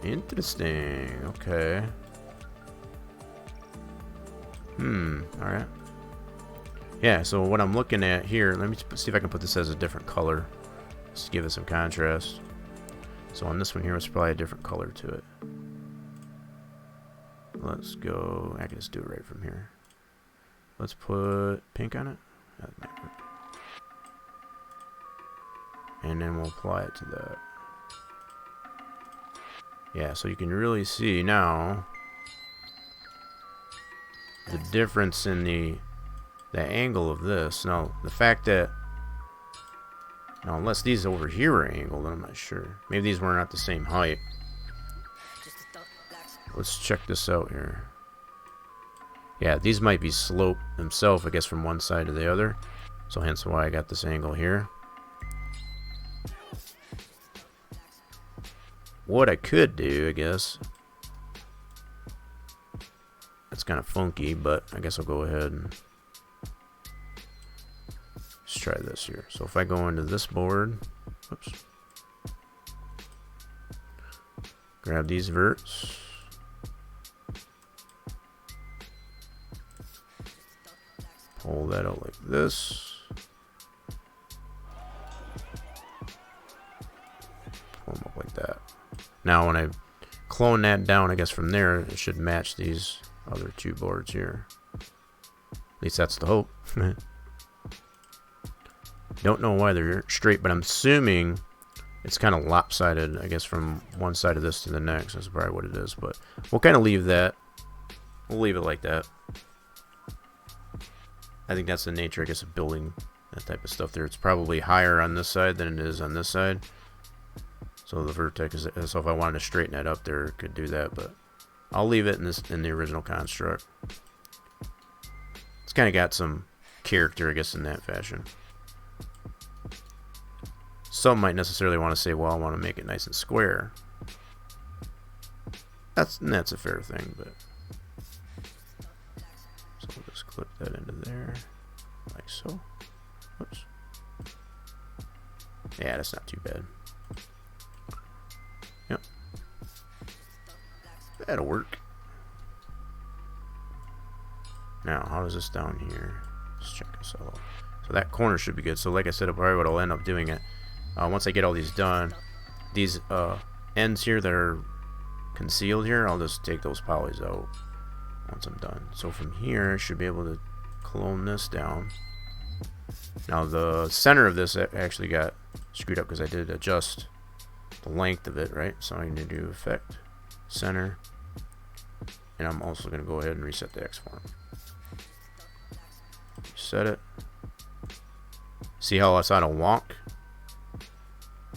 Interesting. Okay. Alright. Yeah, so what I'm looking at here, let me see if I can put this as a different color. Just give it some contrast. So on this one here, it's probably a different color to it. Let's go, I can just do it right from here. Let's put pink on it. That might work. And then we'll apply it to that. Yeah, so you can really see now the difference in the angle of this. Now, the fact that, now unless these over here are angled, I'm not sure. Maybe these were not the same height. Let's check this out here. Yeah, these might be sloped themselves, I guess, from one side to the other. So hence why I got this angle here. What I could do, I guess, it's kind of funky, but I guess I'll go ahead and let's try this here. So if I go into this board, oops, grab these verts, pull that out like this, pull them up like that. Now when I clone that down, I guess from there it should match these other two boards here. At least that's the hope. Don't know why they're straight, but I'm assuming it's kind of lopsided, I guess, from one side of this to the next. That's probably what it is, but we'll kind of leave that. We'll leave it like that. I think that's the nature, I guess, of building that type of stuff there. It's probably higher on this side than it is on this side. So the vertex is, so if I wanted to straighten that up there, it could do that, but I'll leave it in the original construct. It's kind of got some character, I guess, in that fashion. Some might necessarily want to say, well, I want to make it nice and square. That's a fair thing, but so we'll just clip that into there, like so. Whoops. Yeah, that's not too bad. Yep. That'll work. Now, how does this down here? Let's check this out. So that corner should be good. So like I said, probably what I'll end up doing it. Once I get all these done, these ends here that are concealed here, I'll just take those polys out once I'm done. So from here, I should be able to clone this down. Now the center of this actually got screwed up because I did adjust the length of it, right? So I'm going to do effect, center, and I'm also going to go ahead and reset the X form. Set it. See how it's on a wonk?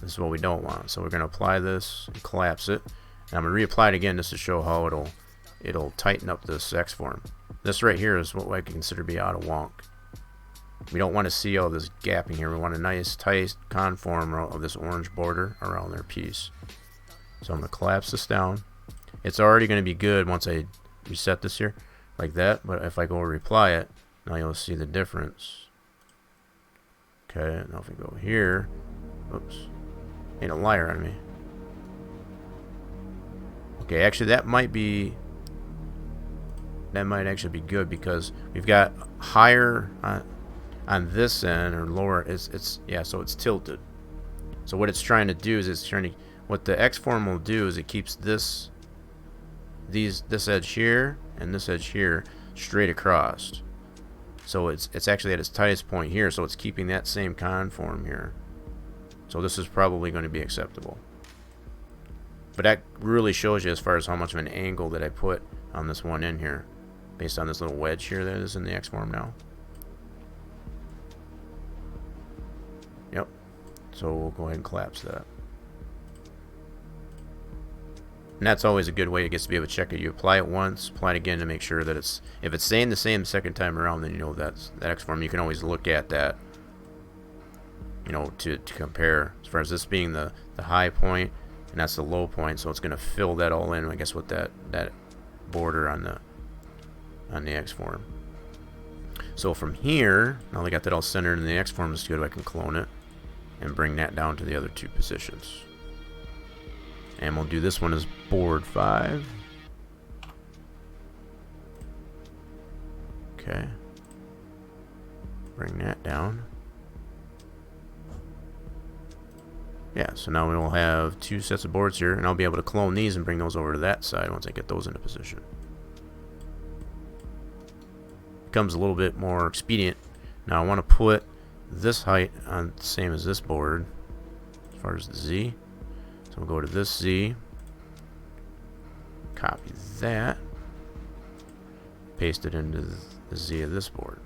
This is what we don't want. So we're going to apply this and collapse it. And I'm going to reapply it again just to show how it'll tighten up this X form. This right here is what I consider to be out of wonk. We don't want to see all this gapping here. We want a nice tight conform of this orange border around their piece. So I'm going to collapse this down. It's already going to be good once I reset this here like that. But if I go reapply it, now you'll see the difference. Okay, now if we go here, oops, ain't a liar on me. Okay, actually that might actually be good because we've got higher on this end or lower. Yeah, so it's tilted. So what it's trying to do is what the X form will do is it keeps this edge here and this edge here straight across. So it's actually at its tightest point here, so it's keeping that same conform here. So this is probably going to be acceptable. But that really shows you as far as how much of an angle that I put on this one in here, based on this little wedge here that is in the X form now. Yep. So we'll go ahead and collapse that. And that's always a good way, I guess, to be able to check it. You apply it once, apply it again to make sure that if it's staying the same the second time around, then you know that's that X form. You can always look at that, you know, to compare. As far as this being the high point, and that's the low point, so it's going to fill that all in, I guess, with that border on the X form. So from here, now I got that all centered in the X form, it's good. I can clone it and bring that down to the other two positions. And we'll do this one as board 5. Okay. Bring that down. Yeah, so now we will have 2 sets of boards here, and I'll be able to clone these and bring those over to that side once I get those into position. Becomes a little bit more expedient. Now I want to put this height on the same as this board as far as the Z. So we'll go to this Z, copy that, paste it into the Z of this board.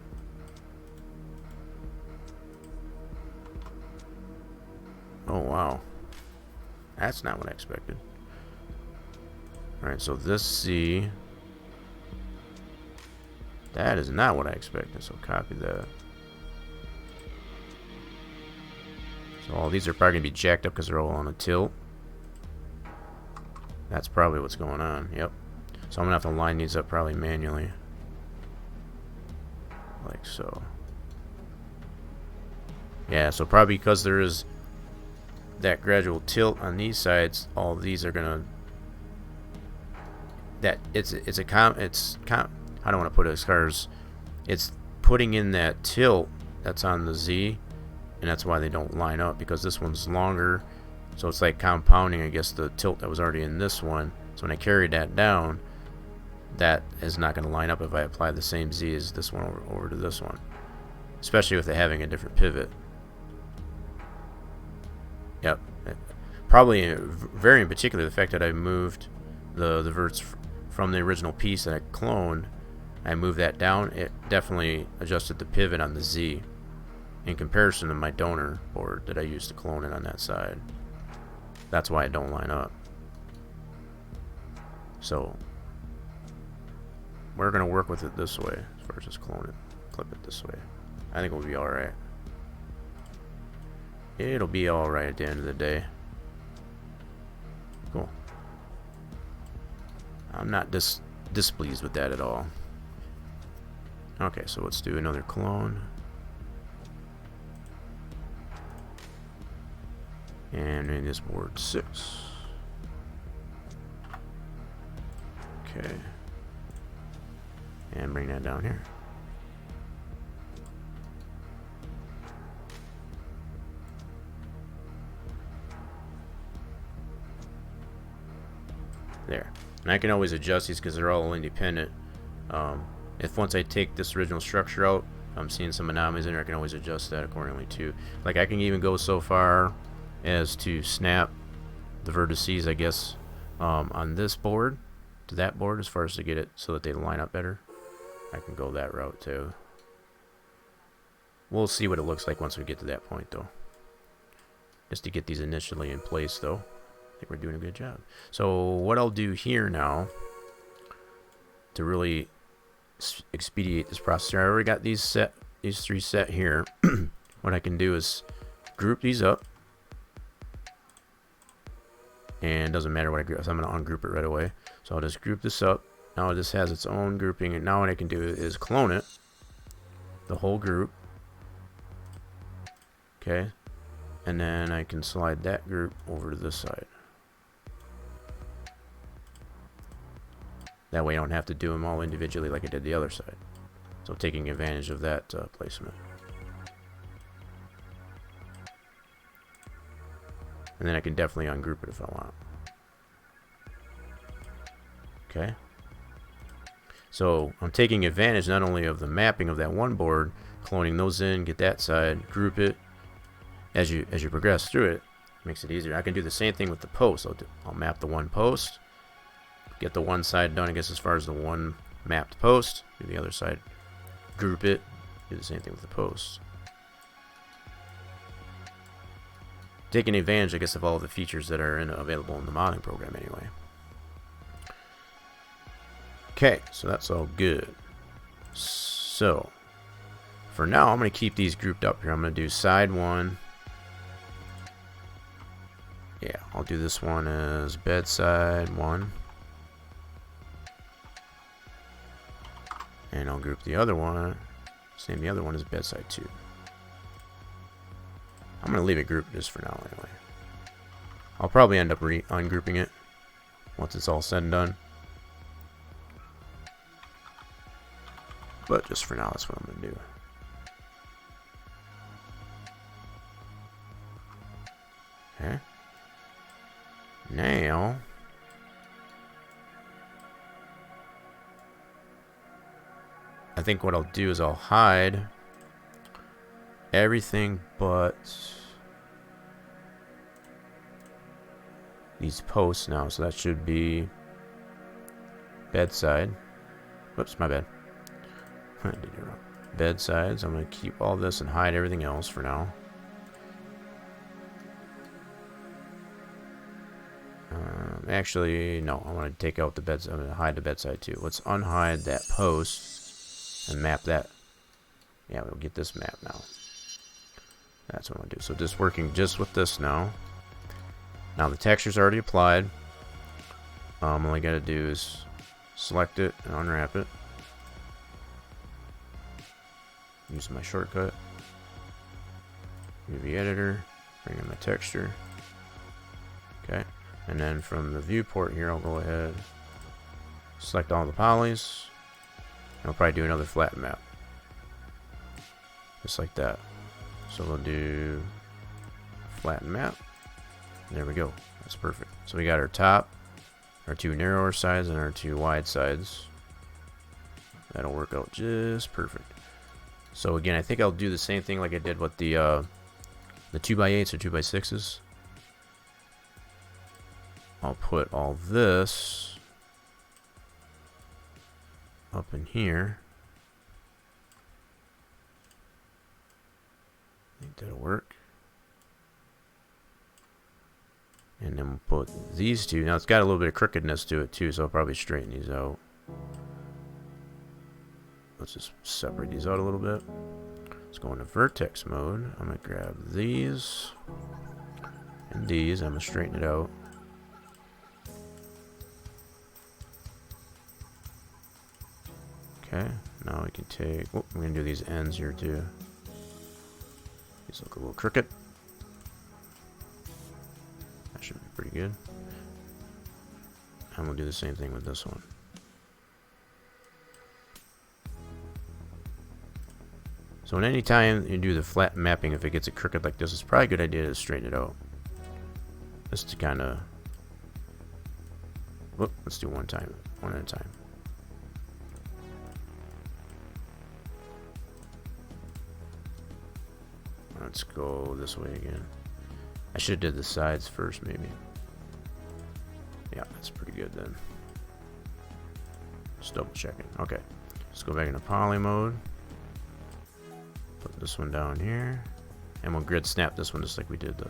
Oh wow, that's not what I expected. Alright, so this Z, that is not what I expected, so copy that. So all these are probably going to be jacked up because they're all on a tilt. That's probably what's going on. Yep. So I'm going to have to line these up probably manually. Like so. Yeah, so probably because there is that gradual tilt on these sides, all these are going to... I don't want to put it as far as... It's putting in that tilt that's on the Z, and that's why they don't line up, because this one's longer. So it's like compounding, I guess, the tilt that was already in this one. So when I carried that down, that is not going to line up if I apply the same Z as this one over to this one, especially with it having a different pivot. Yep, probably very in particular the fact that I moved the verts from the original piece that I cloned. I moved that down. It definitely adjusted the pivot on the Z in comparison to my donor board that I used to clone it on that side. That's why it don't line up. So we're gonna work with it this way as far as just clone it, clip it this way. I think we'll be all right. It'll be all right at the end of the day. Cool. I'm not displeased with that at all. Okay, so let's do another clone. And in this board 6. Okay. And bring that down here. There. And I can always adjust these because they're all independent. If once I take this original structure out, I'm seeing some anomalies in there, I can always adjust that accordingly too. Like I can even go so far as to snap the vertices, I guess, on this board to that board as far as to get it so that they line up better. I can go that route too. We'll see what it looks like once we get to that point though. Just to get these initially in place though. I think we're doing a good job. So what I'll do here now to really expedite this process, I already got these three set here. What I can do is group these up, and it doesn't matter what I group, so I'm going to ungroup it right away. So I'll just group this up. Now this has its own grouping, and now what I can do is clone it, the whole group. Okay, and then I can slide that group over to this side. That way I don't have to do them all individually like I did the other side. So taking advantage of that placement. And then I can definitely ungroup it if I want. Okay. So I'm taking advantage not only of the mapping of that one board, cloning those in, get that side, group it. As you progress through it, makes it easier. I can do the same thing with the post. I'll map the one post. Get the one side done, I guess, as far as the one mapped post. Do the other side, group it. Do the same thing with the post. Taking advantage, I guess, of all the features that are available in the modeling program anyway. Okay, so that's all good. So, for now, I'm going to keep these grouped up here. I'm going to do side 1. Yeah, I'll do this one as bedside 1. And I'll group the other one. Same, the other one is bedside 2. I'm going to leave it grouped just for now anyway. I'll probably end up ungrouping it once it's all said and done. But just for now, that's what I'm going to do. Okay. Now, I think what I'll do is I'll hide everything but these posts now. So that should be bedside. Whoops, my bad. I did it wrong. Bedsides. I'm going to keep all this and hide everything else for now. Actually, no. I want to take out the beds. I'm going to hide the bedside too. Let's unhide that post and map that. Yeah, we'll get this map now. That's what I'm going to do. So just working just with this now. Now the texture's already applied. All I got to do is select it and unwrap it. Use my shortcut. UV editor. Bring in my texture. Okay. And then from the viewport here, I'll go ahead, select all the polys, and I'll probably do another flat map. Just like that. So we'll do flatten map. There we go. That's perfect. So we got our top, our two narrower sides, and our two wide sides. That'll work out just perfect. So again, I think I'll do the same thing like I did with the 2x8s or 2x6s. I'll put all this up in here. I think that'll work. And then we'll put these two. Now it's got a little bit of crookedness to it too, so I'll probably straighten these out. Let's just separate these out a little bit. Let's go into vertex mode. I'm going to grab these and these. I'm going to straighten it out. Okay, now we can take... Oh, I'm going to do these ends here too. These look a little crooked. That should be pretty good. And we'll do the same thing with this one. So in any time you do the flat mapping, if it gets it crooked like this, it's probably a good idea to straighten it out. Just to kind of... Whoop, let's do one at a time. Let's go this way again. I should have did the sides first, maybe. Yeah, that's pretty good then. Just double checking. Okay, let's go back into poly mode. Put this one down here, and we'll grid snap this one just like we did the...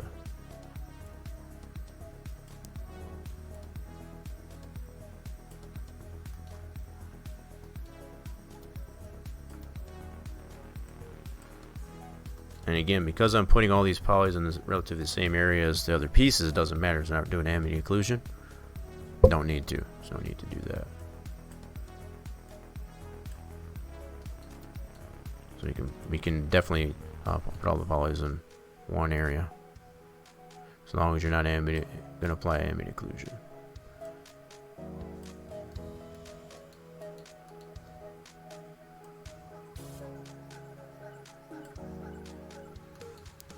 And again, because I'm putting all these polys in the relatively the same area as the other pieces, it doesn't matter. It's not doing ambient occlusion. Don't need to. So don't need to do that. So we can definitely put all the polys in one area, as long as you're not going to apply ambient occlusion.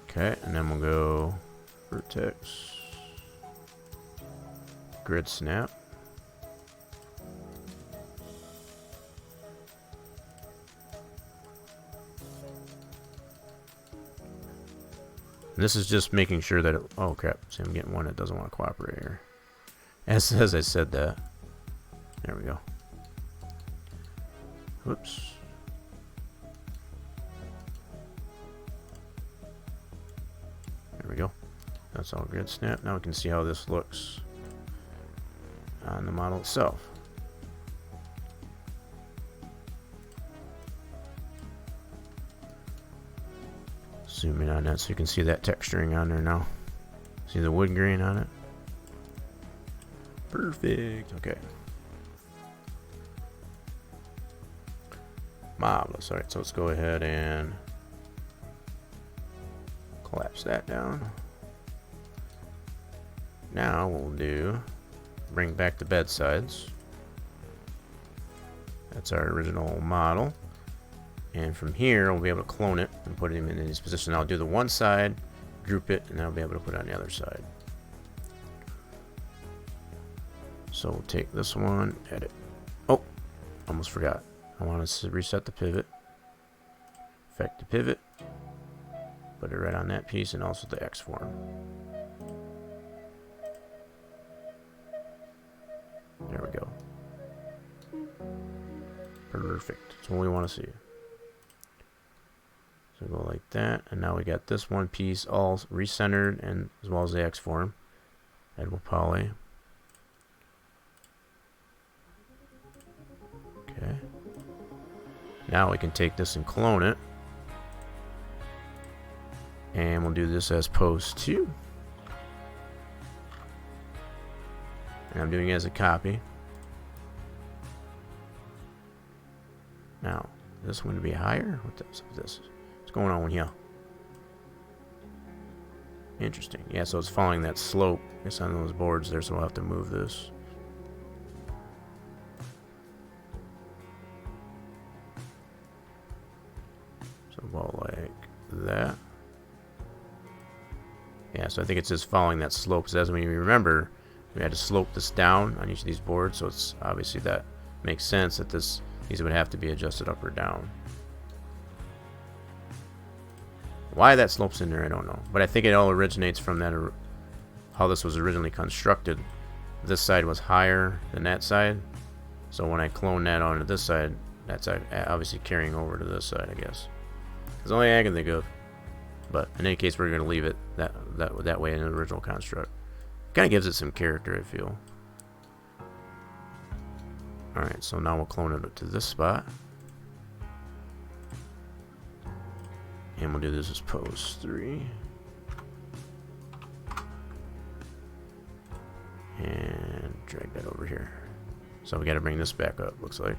Okay, and then we'll go vertex, grid snap. And this is just making sure that it, oh crap, see I'm getting one that doesn't want to cooperate here. As I said that. There we go. Whoops. There we go. That's all grid snap. Now we can see how this looks on the model itself. Zoom in on that so you can see that texturing on there now. See the wood grain on it? Perfect. Okay. Marvelous. Alright, so let's go ahead and collapse that down. Now we'll do, bring back the bed sides. That's our original model. And from here, we'll be able to clone it and put him in his position. I'll do the one side, group it, and I'll be able to put it on the other side. So we'll take this one, edit. Oh, almost forgot. I want to reset the pivot. Affect the pivot. Put it right on that piece and also the X form. There we go. Perfect. That's what we want to see. So go like that, and now we got this one piece all recentered, and as well as the X form. Editable poly. Okay. Now we can take this and clone it. And we'll do this as pose 2. And I'm doing it as a copy. Now, this one to be higher? What's this? What's going on here? Interesting. Yeah, so it's following that slope. I guess on those boards there, so we'll have to move this. So about like that. Yeah, so I think it's just following that slope. Because as we remember, we had to slope this down on each of these boards. So it's obviously that makes sense that this These would have to be adjusted up or down. Why that slopes in there, I don't know. But I think it all originates from that, how this was originally constructed. This side was higher than that side. So when I clone that onto this side, that's obviously carrying over to this side, I guess. It's the only thing I can think of. But in any case, we're going to leave it that way in the original construct. Kind of gives it some character, I feel. Alright, so now we'll clone it to this spot. And we'll do this as pose 3. And drag that over here. So we got to bring this back up, looks like.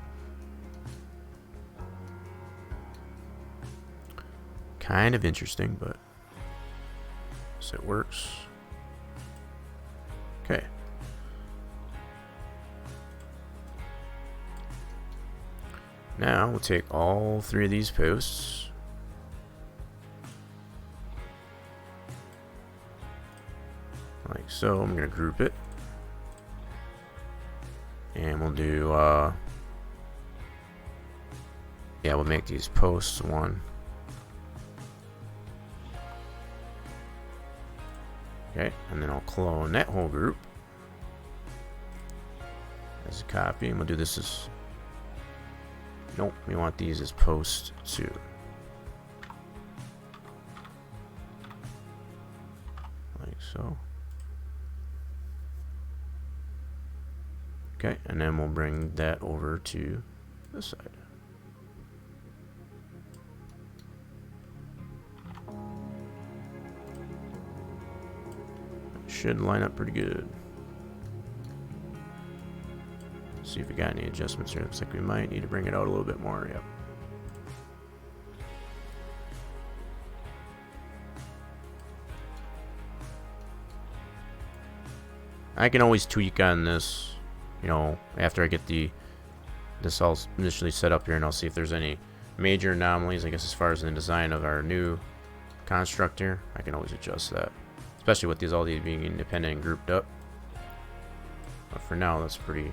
Kind of interesting, but so it works. Okay. Now we'll take all 3 of these posts. Like so. I'm going to group it. And we'll do, yeah, we'll make these posts 1. Okay, and then I'll clone that whole group as a copy, and we'll do this as, nope, we want these as post 2. Like so. Okay, and then we'll bring that over to this side. Should line up pretty good. See if we got any adjustments here. Looks like we might need to bring it out a little bit more. Yep. I can always tweak on this, you know, after I get this all initially set up here, and I'll see if there's any major anomalies, I guess, as far as the design of our new construct here. I can always adjust that, especially with all these being independent and grouped up. But for now, that's pretty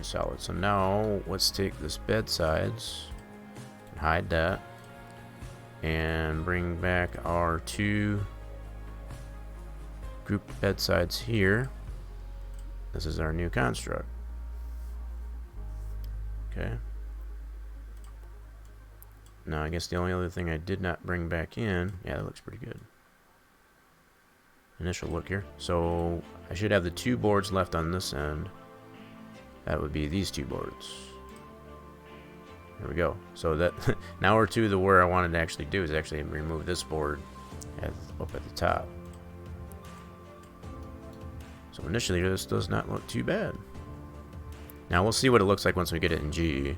solid. So now let's take this bed sides and hide that, and bring back our 2 grouped bed sides here. This is our new construct. Okay. Now I guess the only other thing I did not bring back in, yeah, that looks pretty good. Initial look here. So I should have the 2 boards left on this end. That would be these 2 boards. There we go. So that now we're to the where I wanted to actually do is actually remove this board up at the top. So initially this does not look too bad. Now we'll see what it looks like once we get it in GE.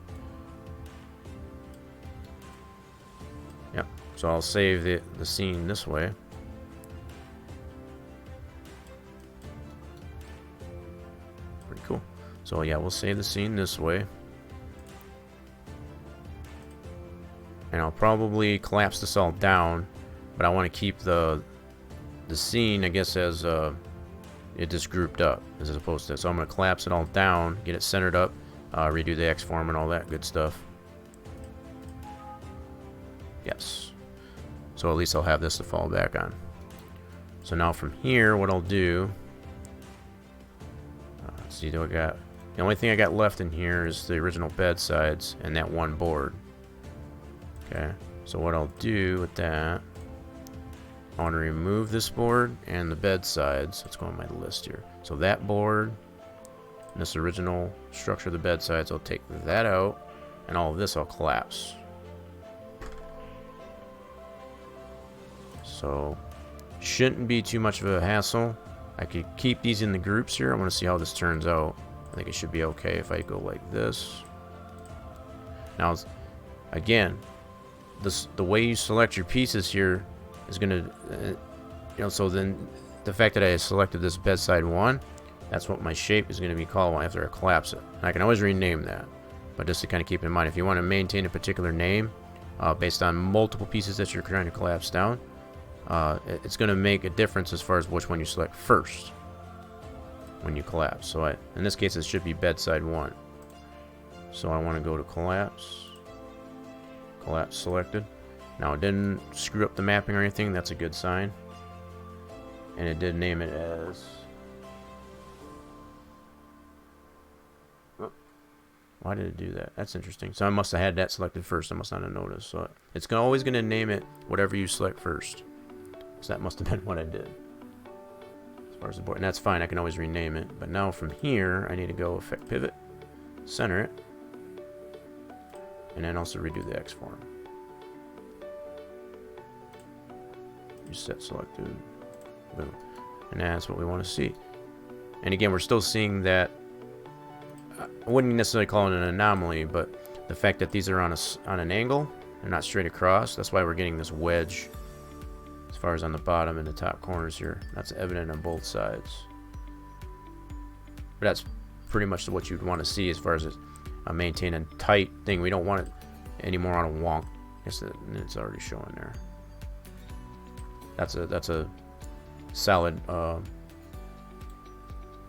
Yep. So I'll save the scene this way. Pretty cool. So yeah, we'll save the scene this way. And I'll probably collapse this all down, but I want to keep the scene, I guess, as it just grouped up as opposed to. So I'm going to collapse it all down, get it centered up, redo the X form and all that good stuff. Yes. So at least I'll have this to fall back on. So now from here, what I'll do, let's see, the only thing I got left in here is the original bed sides and that 1 board. Okay, so what I'll do with that, I want to remove this board and the bed sides. Let's go on my list here. So that board, and this original structure of the bed sides, I'll take that out, and all of this I'll collapse. So shouldn't be too much of a hassle. I could keep these in the groups here. I want to see how this turns out. I think it should be okay if I go like this. Now, again, the way you select your pieces here is going to, so then the fact that I selected this bedside 1, that's what my shape is going to be called after I collapse it. And I can always rename that, but just to kind of keep in mind, if you want to maintain a particular name based on multiple pieces that you're trying to collapse down, it's going to make a difference as far as which one you select first when you collapse. So in this case, it should be bedside 1. So I want to go to collapse. Collapse selected. Now it didn't screw up the mapping or anything. That's a good sign. And it did name it as... Oh, why did it do that? That's interesting. So I must have had that selected first. I must not have noticed. So it's always going to name it whatever you select first. So that must have been what I did. As far as the board. And that's fine. I can always rename it. But now from here, I need to go Effect Pivot. Center it. And then also redo the X form. Reset selected. Boom. And that's what we want to see. And again, we're still seeing that. I wouldn't necessarily call it an anomaly, but the fact that these are on an angle, they're not straight across. That's why we're getting this wedge as far as on the bottom and the top corners here. That's evident on both sides. But that's pretty much what you'd want to see as far as maintain a tight thing. We don't want it anymore on a wonk. I guess it's already showing there. That's a solid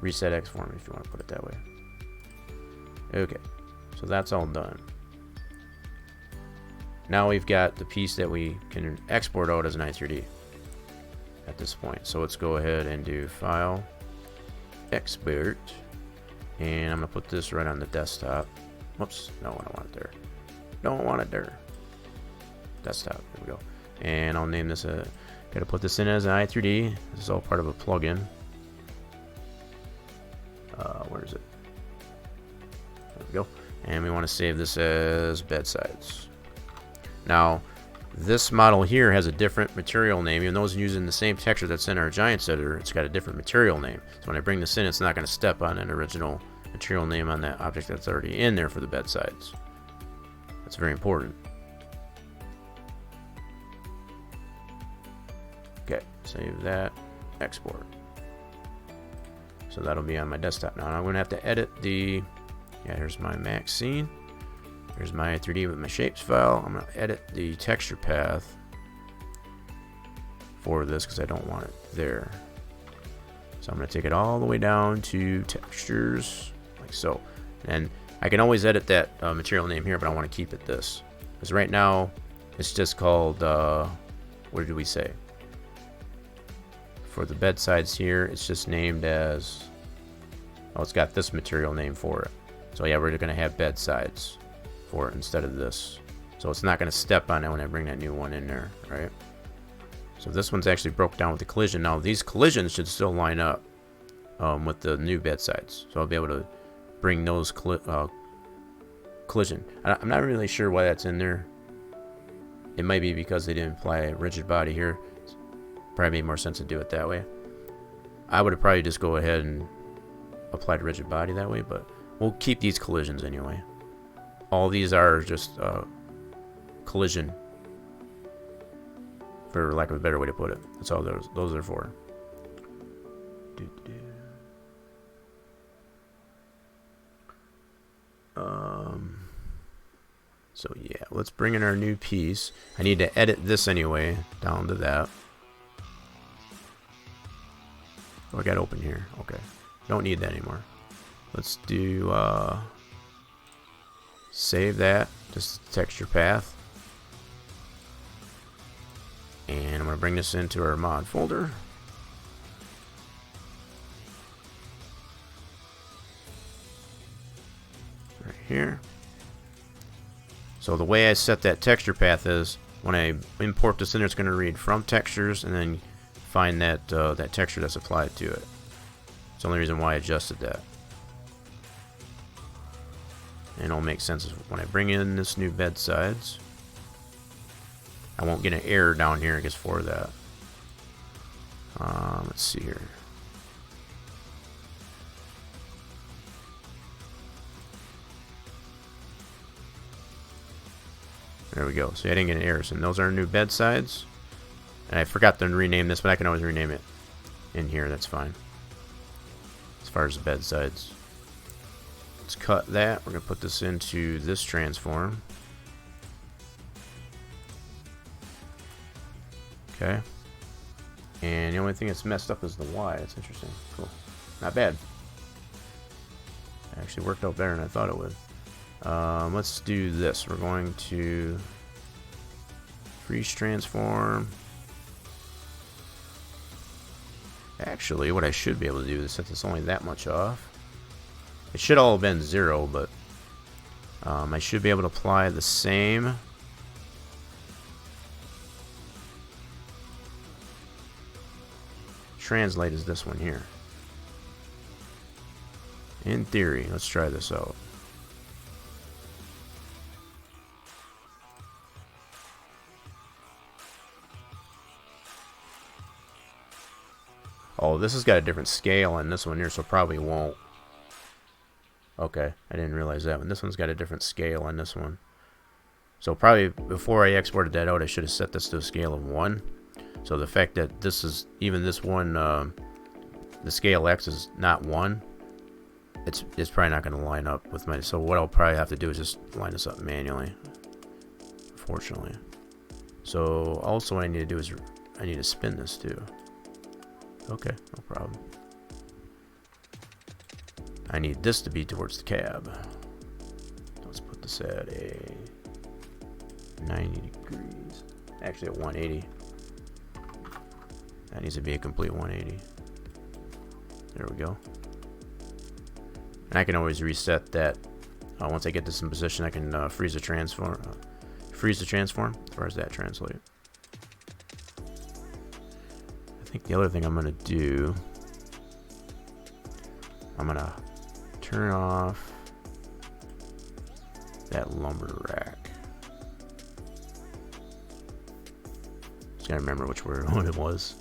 reset X form, if you want to put it that way. Okay, so that's all done. Now we've got the piece that we can export out as an i3D at this point. So let's go ahead and do File, Export, and I'm going to put this right on the desktop. Whoops, no, I don't want it there. Don't want it there. Desktop, there we go. And I'll name this got to put this in as an i3D. This is all part of a plugin. Where is it? There we go. And we want to save this as bedsides. Now, this model here has a different material name. Even though it's using the same texture that's in our Giants editor, it's got a different material name. So when I bring this in, it's not going to step on an original material name on that object that's already in there for the bedsides. That's very important. Okay, save that, export. So that'll be on my desktop now. I'm going to have to edit the, here's my max scene. Here's my 3D with my shapes file. I'm going to edit the texture path for this because I don't want it there. So I'm going to take it all the way down to textures, like so. And I can always edit that material name here, but I want to keep it this. Because right now, it's just called, what did we say? For the bedsides here, it's just named as, oh, it's got this material name for it. So yeah, we're going to have bedsides for it instead of this. So it's not going to step on it when I bring that new one in there, right? So this one's actually broke down with the collision. Now these collisions should still line up with the new bedsides. So I'll be able to bring those collision. I'm not really sure why that's in there. It might be because they didn't apply a rigid body here. Probably made more sense to do it that way. I would have probably just go ahead and applied a rigid body that way, but we'll keep these collisions anyway. All these are just collision, for lack of a better way to put it. That's all those are for. So yeah, let's bring in our new piece. I need to edit this anyway, down to that. Oh, I got open here. Okay. Don't need that anymore. Let's do save that, just texture path. And I'm going to bring this into our mod folder. Right here. So the way I set that texture path is when I import this in there, it's going to read from textures and then find that that texture that's applied to it. It's the only reason why I adjusted that. And it'll make sense when I bring in this new bedsides. I won't get an error down here, I guess, for that. Let's see here. There we go. So I didn't get an error. And those are new bedsides. And I forgot to rename this, but I can always rename it in here. That's fine. As far as the bedsides. Let's cut that. We're going to put this into this transform. Okay. And the only thing that's messed up is the Y. That's interesting. Cool. Not bad. It actually worked out better than I thought it would. Let's do this. We're going to freeze transform. Actually, what I should be able to do is, since it's only that much off, it should all have been 0, but I should be able to apply the same. Translate as this one here. In theory, let's try this out. Oh, this has got a different scale on this one here, so probably won't. Okay, I didn't realize that one. This one's got a different scale on this one. So probably before I exported that out, I should have set this to a scale of 1. So the fact that this is, even this one, the scale X is not 1, it's probably not going to line up with my, so what I'll probably have to do is just line this up manually, unfortunately. So also what I need to do is, I need to spin this too. Okay, no problem. I need this to be towards the cab. Let's put this at a 90 degrees. Actually at 180. That needs to be a complete 180. There we go. And I can always reset that. Once I get this in position, I can freeze the transform. Freeze the transform. As far as that translate. I think the other thing I'm gonna do, I'm gonna turn off that lumber rack. Just gotta remember which one it was.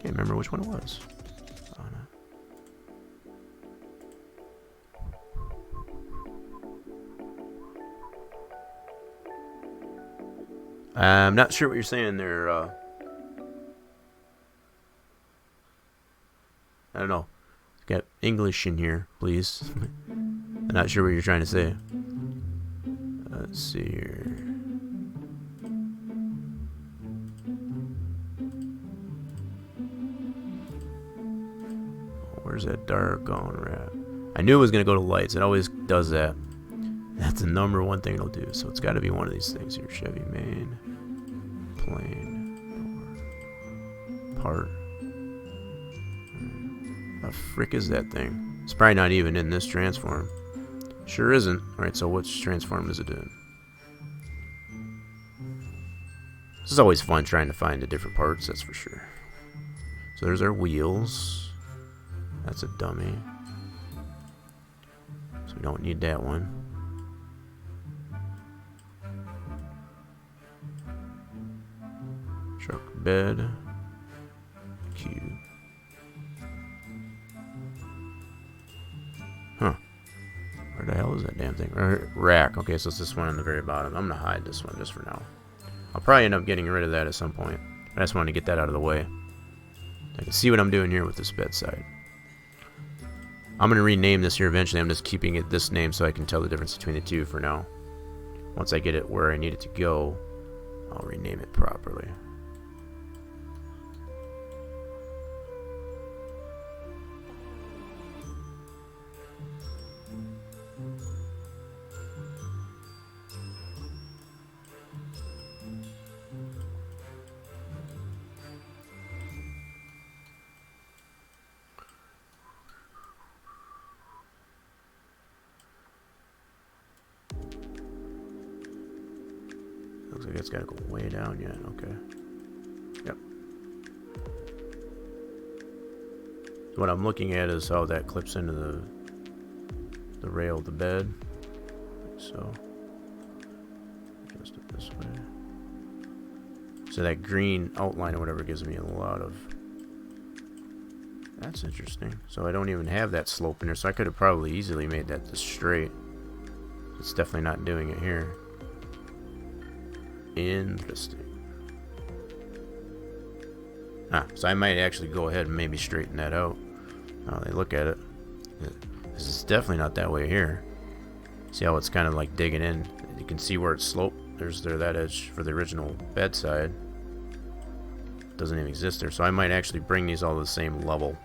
Can't remember which one it was. Oh, no. I'm not sure what you're saying there. I don't know. Got English in here, please. I'm not sure what you're trying to say. Let's see here. Where's that dark on wrap? I knew it was gonna go to lights. It always does that. That's the number one thing it'll do. So it's got to be one of these things here. Chevy main, plane, door, part. The frick is that thing? It's probably not even in this transform. Sure isn't. Alright, so which transform is it in? This is always fun trying to find the different parts, that's for sure. So there's our wheels. That's a dummy. So we don't need that one. Truck bed. Cube. Huh. Where the hell is that damn thing? Rack. Okay, so it's this one on the very bottom. I'm gonna hide this one just for now. I'll probably end up getting rid of that at some point. I just wanted to get that out of the way. I can see what I'm doing here with this bedside. I'm gonna rename this here eventually. I'm just keeping it this name so I can tell the difference between the two for now. Once I get it where I need it to go, I'll rename it properly. Looks like it's got to go way down yet. Okay. Yep. What I'm looking at is how that clips into the rail of the bed. Like so. Adjust it this way. So that green outline or whatever gives me a lot of... That's interesting. So I don't even have that slope in there. So I could have probably easily made that this straight. It's definitely not doing it here. Interesting. So I might actually go ahead and maybe straighten that out. Now they look at it. This is definitely not that way here. See how it's kind of like digging in? You can see where it's sloped. There's that edge for the original bedside. Doesn't even exist there. So I might actually bring these all to the same level.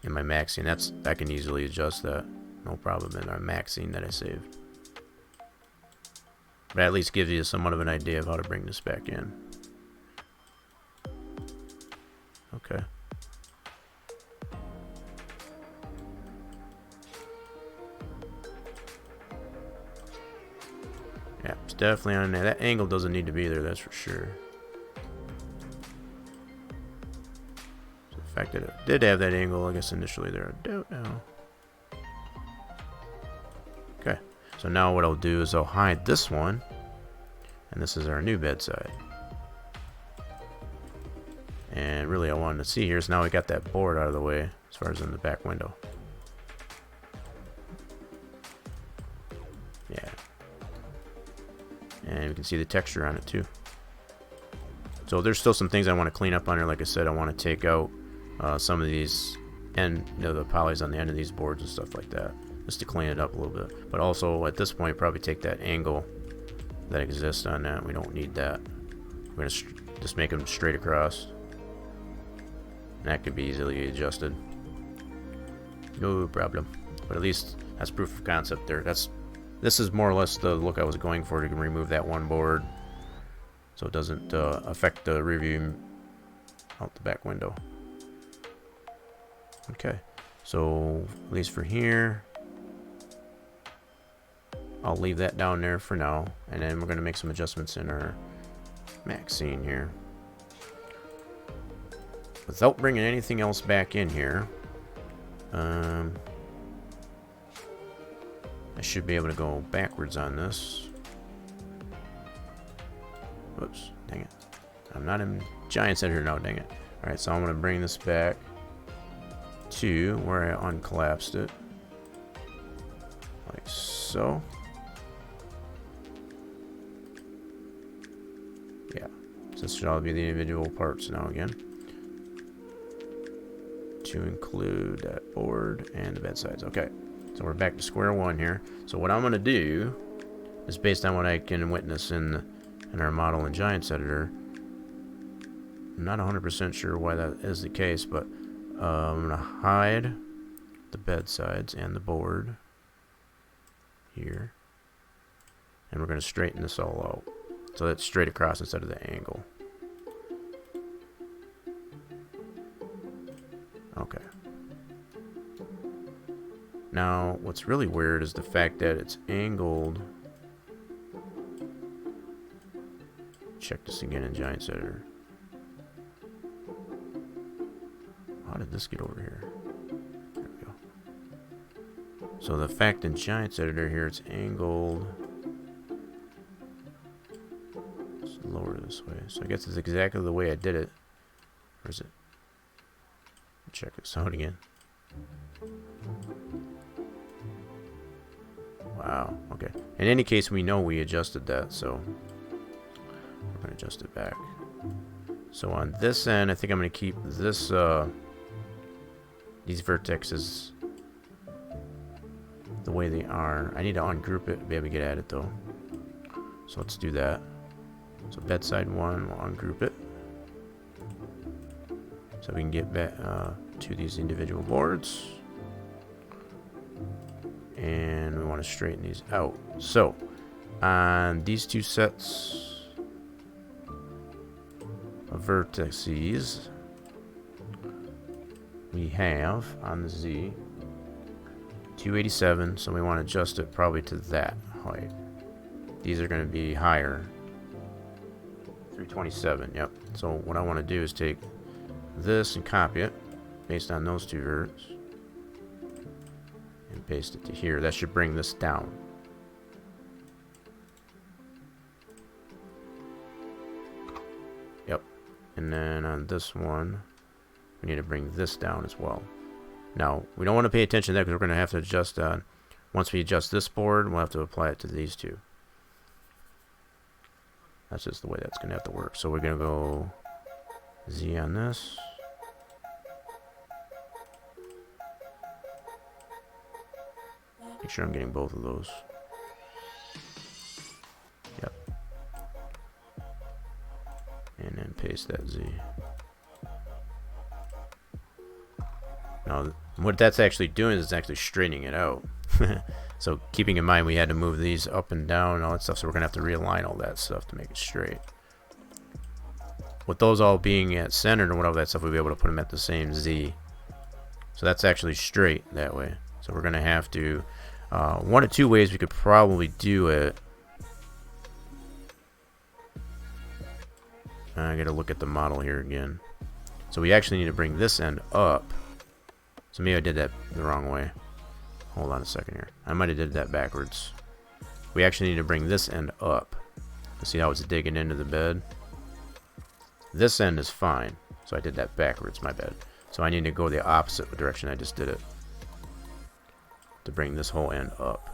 in my max scene. I can easily adjust that, no problem, in our max scene that I saved. But at least gives you somewhat of an idea of how to bring this back in. Okay. Yeah, it's definitely on there. That angle doesn't need to be there, that's for sure. So the fact that it did have that angle, I guess initially there, I don't know. Okay, so now what I'll do is I'll hide this one, and this is our new bedside. And really I wanted to see here is now we got that board out of the way as far as in the back window. Yeah. And we can see the texture on it too. So there's still some things I want to clean up on here. Like I said, I want to take out some of these the polys on the end of these boards and stuff like that, just to clean it up a little bit. But also at this point, probably take that angle that exists on that. We don't need that. We're gonna just make them straight across. And that could be easily adjusted. No problem. But at least that's proof of concept there. This is more or less the look I was going for, to remove that one board so it doesn't affect the rear view out the back window. Okay, so at least for here, I'll leave that down there for now, and then we're going to make some adjustments in our max scene here. Without bringing anything else back in here, I should be able to go backwards on this. Whoops, dang it. I'm not in Giants Editor now, dang it. Alright, so I'm going to bring this back to where I uncollapsed it. Like so. Yeah, so this should all be the individual parts now again, to include that board and the bedsides. Okay, so we're back to square one here. So what I'm going to do is, based on what I can witness in our model in Giants Editor, I'm not 100% sure why that is the case, but I'm going to hide the bedsides and the board here, and we're going to straighten this all out so that's straight across instead of the angle. Okay. Now, what's really weird is the fact that it's angled. Check this again in Giants Editor. How did this get over here? There we go. So the fact in Giants Editor here, it's angled. Let's lower this way. So I guess it's exactly the way I did it. Or is it? Check this out again. Wow, okay. In any case, we know we adjusted that, so we're going to adjust it back. So on this end, I think I'm going to keep this, these vertexes the way they are. I need to ungroup it to be able to get at it, though. So let's do that. So bedside one, we'll ungroup it, so we can get back to these individual boards. And we want to straighten these out. So on these two sets of vertices, we have on the Z 287, so we want to adjust it probably to that height. These are going to be higher. 327, yep. So what I want to do is take this and copy it based on those two verts and paste it to here. That should bring this down. Yep. And then on this one, we need to bring this down as well. Now, we don't want to pay attention to that because we're going to have to adjust, once we adjust this board, we'll have to apply it to these two. That's just the way that's going to have to work. So we're going to go Z on this. Make sure I'm getting both of those. Yep. And then paste that Z. Now, what that's actually doing is it's actually straightening it out. So keeping in mind we had to move these up and down and all that stuff, so we're going to have to realign all that stuff to make it straight. With those all being at centered and whatever that stuff, we'll be able to put them at the same Z. So that's actually straight that way. So we're going to have to, one of two ways we could probably do it. I got to look at the model here again. So we actually need to bring this end up. So maybe I did that the wrong way. Hold on a second here. I might have did that backwards. We actually need to bring this end up. See how it's digging into the bed? This end is fine. So I did that backwards, my bad. So I need to go the opposite direction I just did it. To bring this whole end up.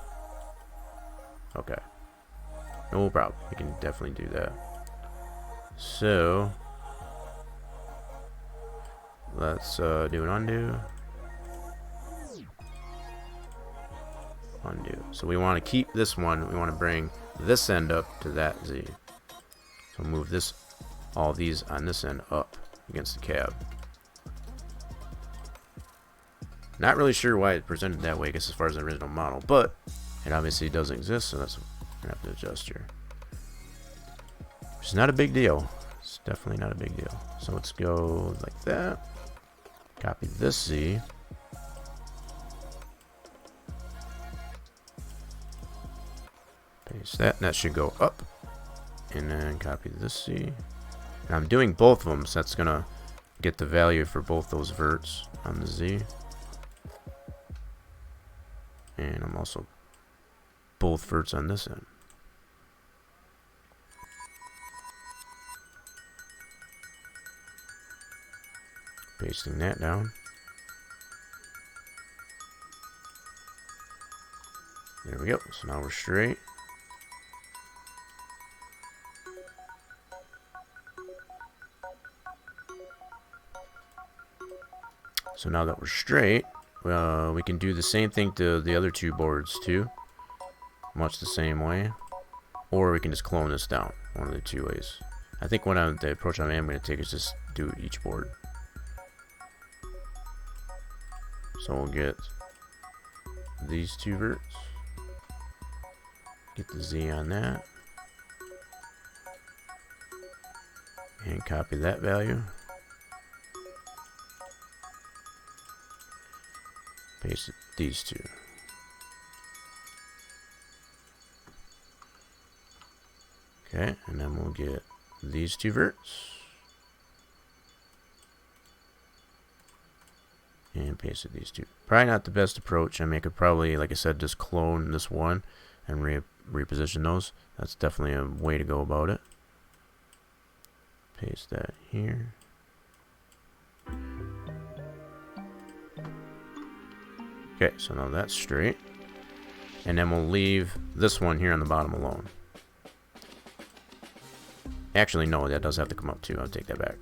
Okay. No problem. We can definitely do that. So let's do an undo. Undo. So we want to keep this one. We want to bring this end up to that Z. So move this, all these on this end up against the cab. Not really sure why it presented that way, I guess, as far as the original model, but it obviously does exist, so that's what we're gonna have to adjust here. Which is not a big deal. It's definitely not a big deal. So let's go like that. Copy this Z. Paste that, and that should go up. And then copy this Z. And I'm doing both of them, so that's gonna get the value for both those verts on the Z. And I'm also both verts on this end. Pasting that down. There we go. So now we're straight. So now that we're straight, we can do the same thing to the other two boards too. Much the same way. Or we can just clone this down. One of the two ways. I think the approach I am going to take is just do each board. So we'll get these two verts. Get the Z on that. And copy that value. Paste these two. Okay, and then we'll get these two verts. And paste these two. Probably not the best approach. I mean, I could probably, like I said, just clone this one and reposition those. That's definitely a way to go about it. Paste that here. Okay, so now that's straight. And then we'll leave this one here on the bottom alone. Actually, no, that does have to come up too. I'll take that back.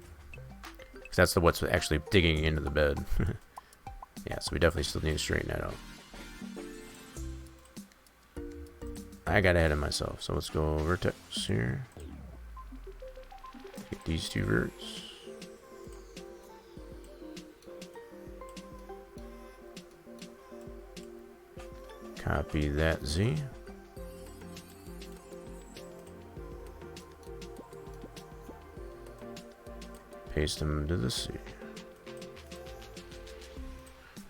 Because that's what's actually digging into the bed. Yeah, so we definitely still need to straighten that out. I got ahead of myself, so let's go vertex here. Get these two verts. Copy that Z. Paste them to the C.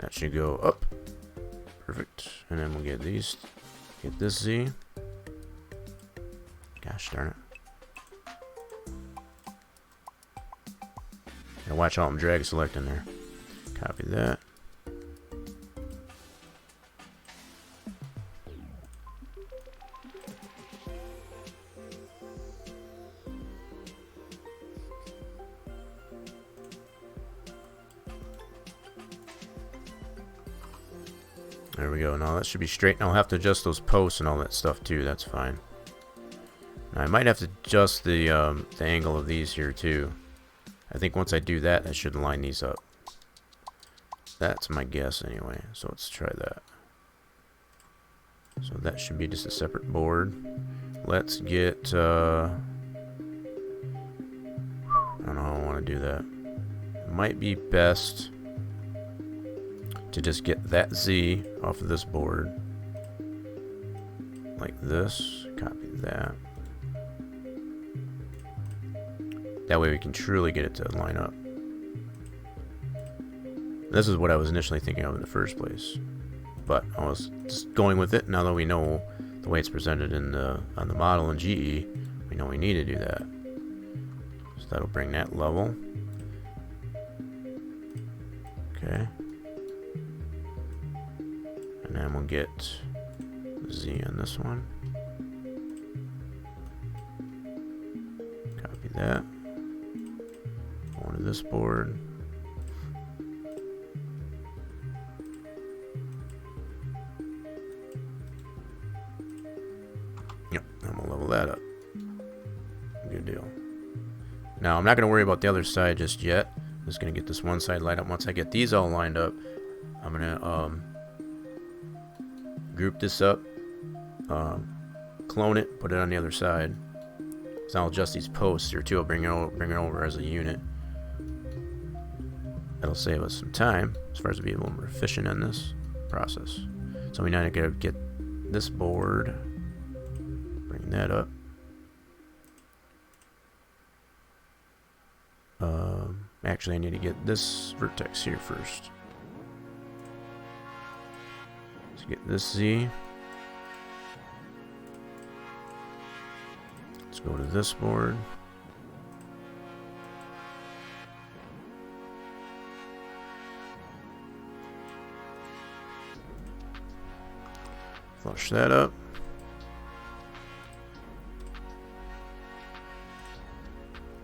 That should go up. Perfect. And then we'll get these. Get this Z. Gosh darn it. Now watch all them drag select in there. Copy that. There we go. Now that should be straight. And I'll have to adjust those posts and all that stuff too. That's fine. Now I might have to adjust the angle of these here too. I think once I do that, I should line these up. That's my guess anyway. So let's try that. So that should be just a separate board. Let's get... I don't know how I want to do that. It might be best to just get that Z off of this board. Like this. Copy that. That way we can truly get it to line up. This is what I was initially thinking of in the first place. But I was just going with it. Now that we know the way it's presented in the on the model in GE, we know we need to do that. So that'll bring that level. Okay. And then we'll get Z on this one. Copy that. Go to this board. Yep, and we'll level that up. Good deal. Now, I'm not going to worry about the other side just yet. I'm just going to get this one side lined up. Once I get these all lined up, I'm going to group this up, clone it, put it on the other side. So I'll adjust these posts here too. I'll bring it over as a unit. That'll save us some time as far as being a little more efficient in this process. So we now gotta get this board, bring that up. Actually, I need to get this vertex here first. Let's get this Z. Let's go to this board. Flush that up.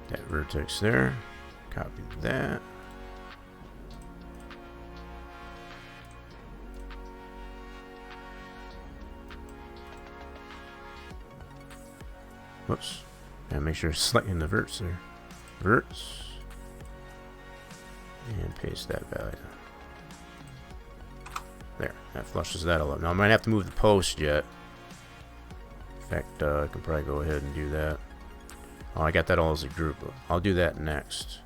That vertex there. Copy that. Whoops. And make sure it's selecting the verts there. Verts. And paste that value. There. That flushes that all up. Now I might have to move the post yet. In fact, I can probably go ahead and do that. Oh, I got that all as a group. I'll do that next.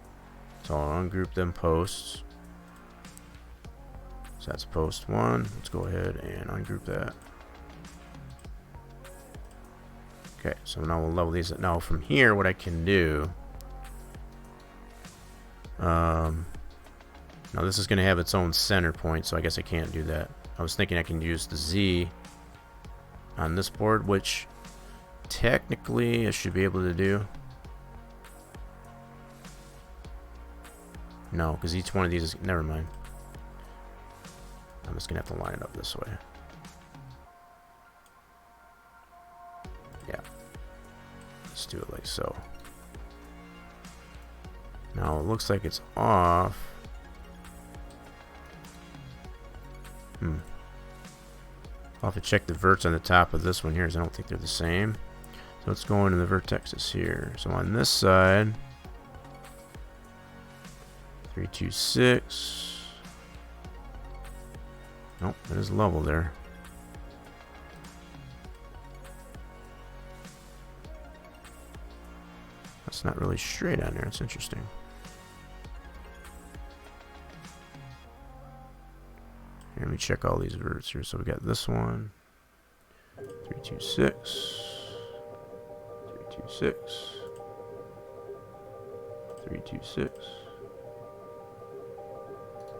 So I'll ungroup them posts. So that's post 1. Let's go ahead and ungroup that. Okay, so now we'll level these up. Now from here, what I can do... now this is going to have its own center point, so I guess I can't do that. I was thinking I can use the Z on this board, which technically I should be able to do. No, because each one of these is... Never mind. I'm just going to have to line it up this way. Yeah. Let's do it like so. Now it looks like it's off. I'll have to check the verts on the top of this one here, as I don't think they're the same. So let's go into the vertexes here. So on this side, 326. Nope, that is level there. That's not really straight on there. It's interesting. Here, let me check all these verts here. So we got this one, 326, 326, 326.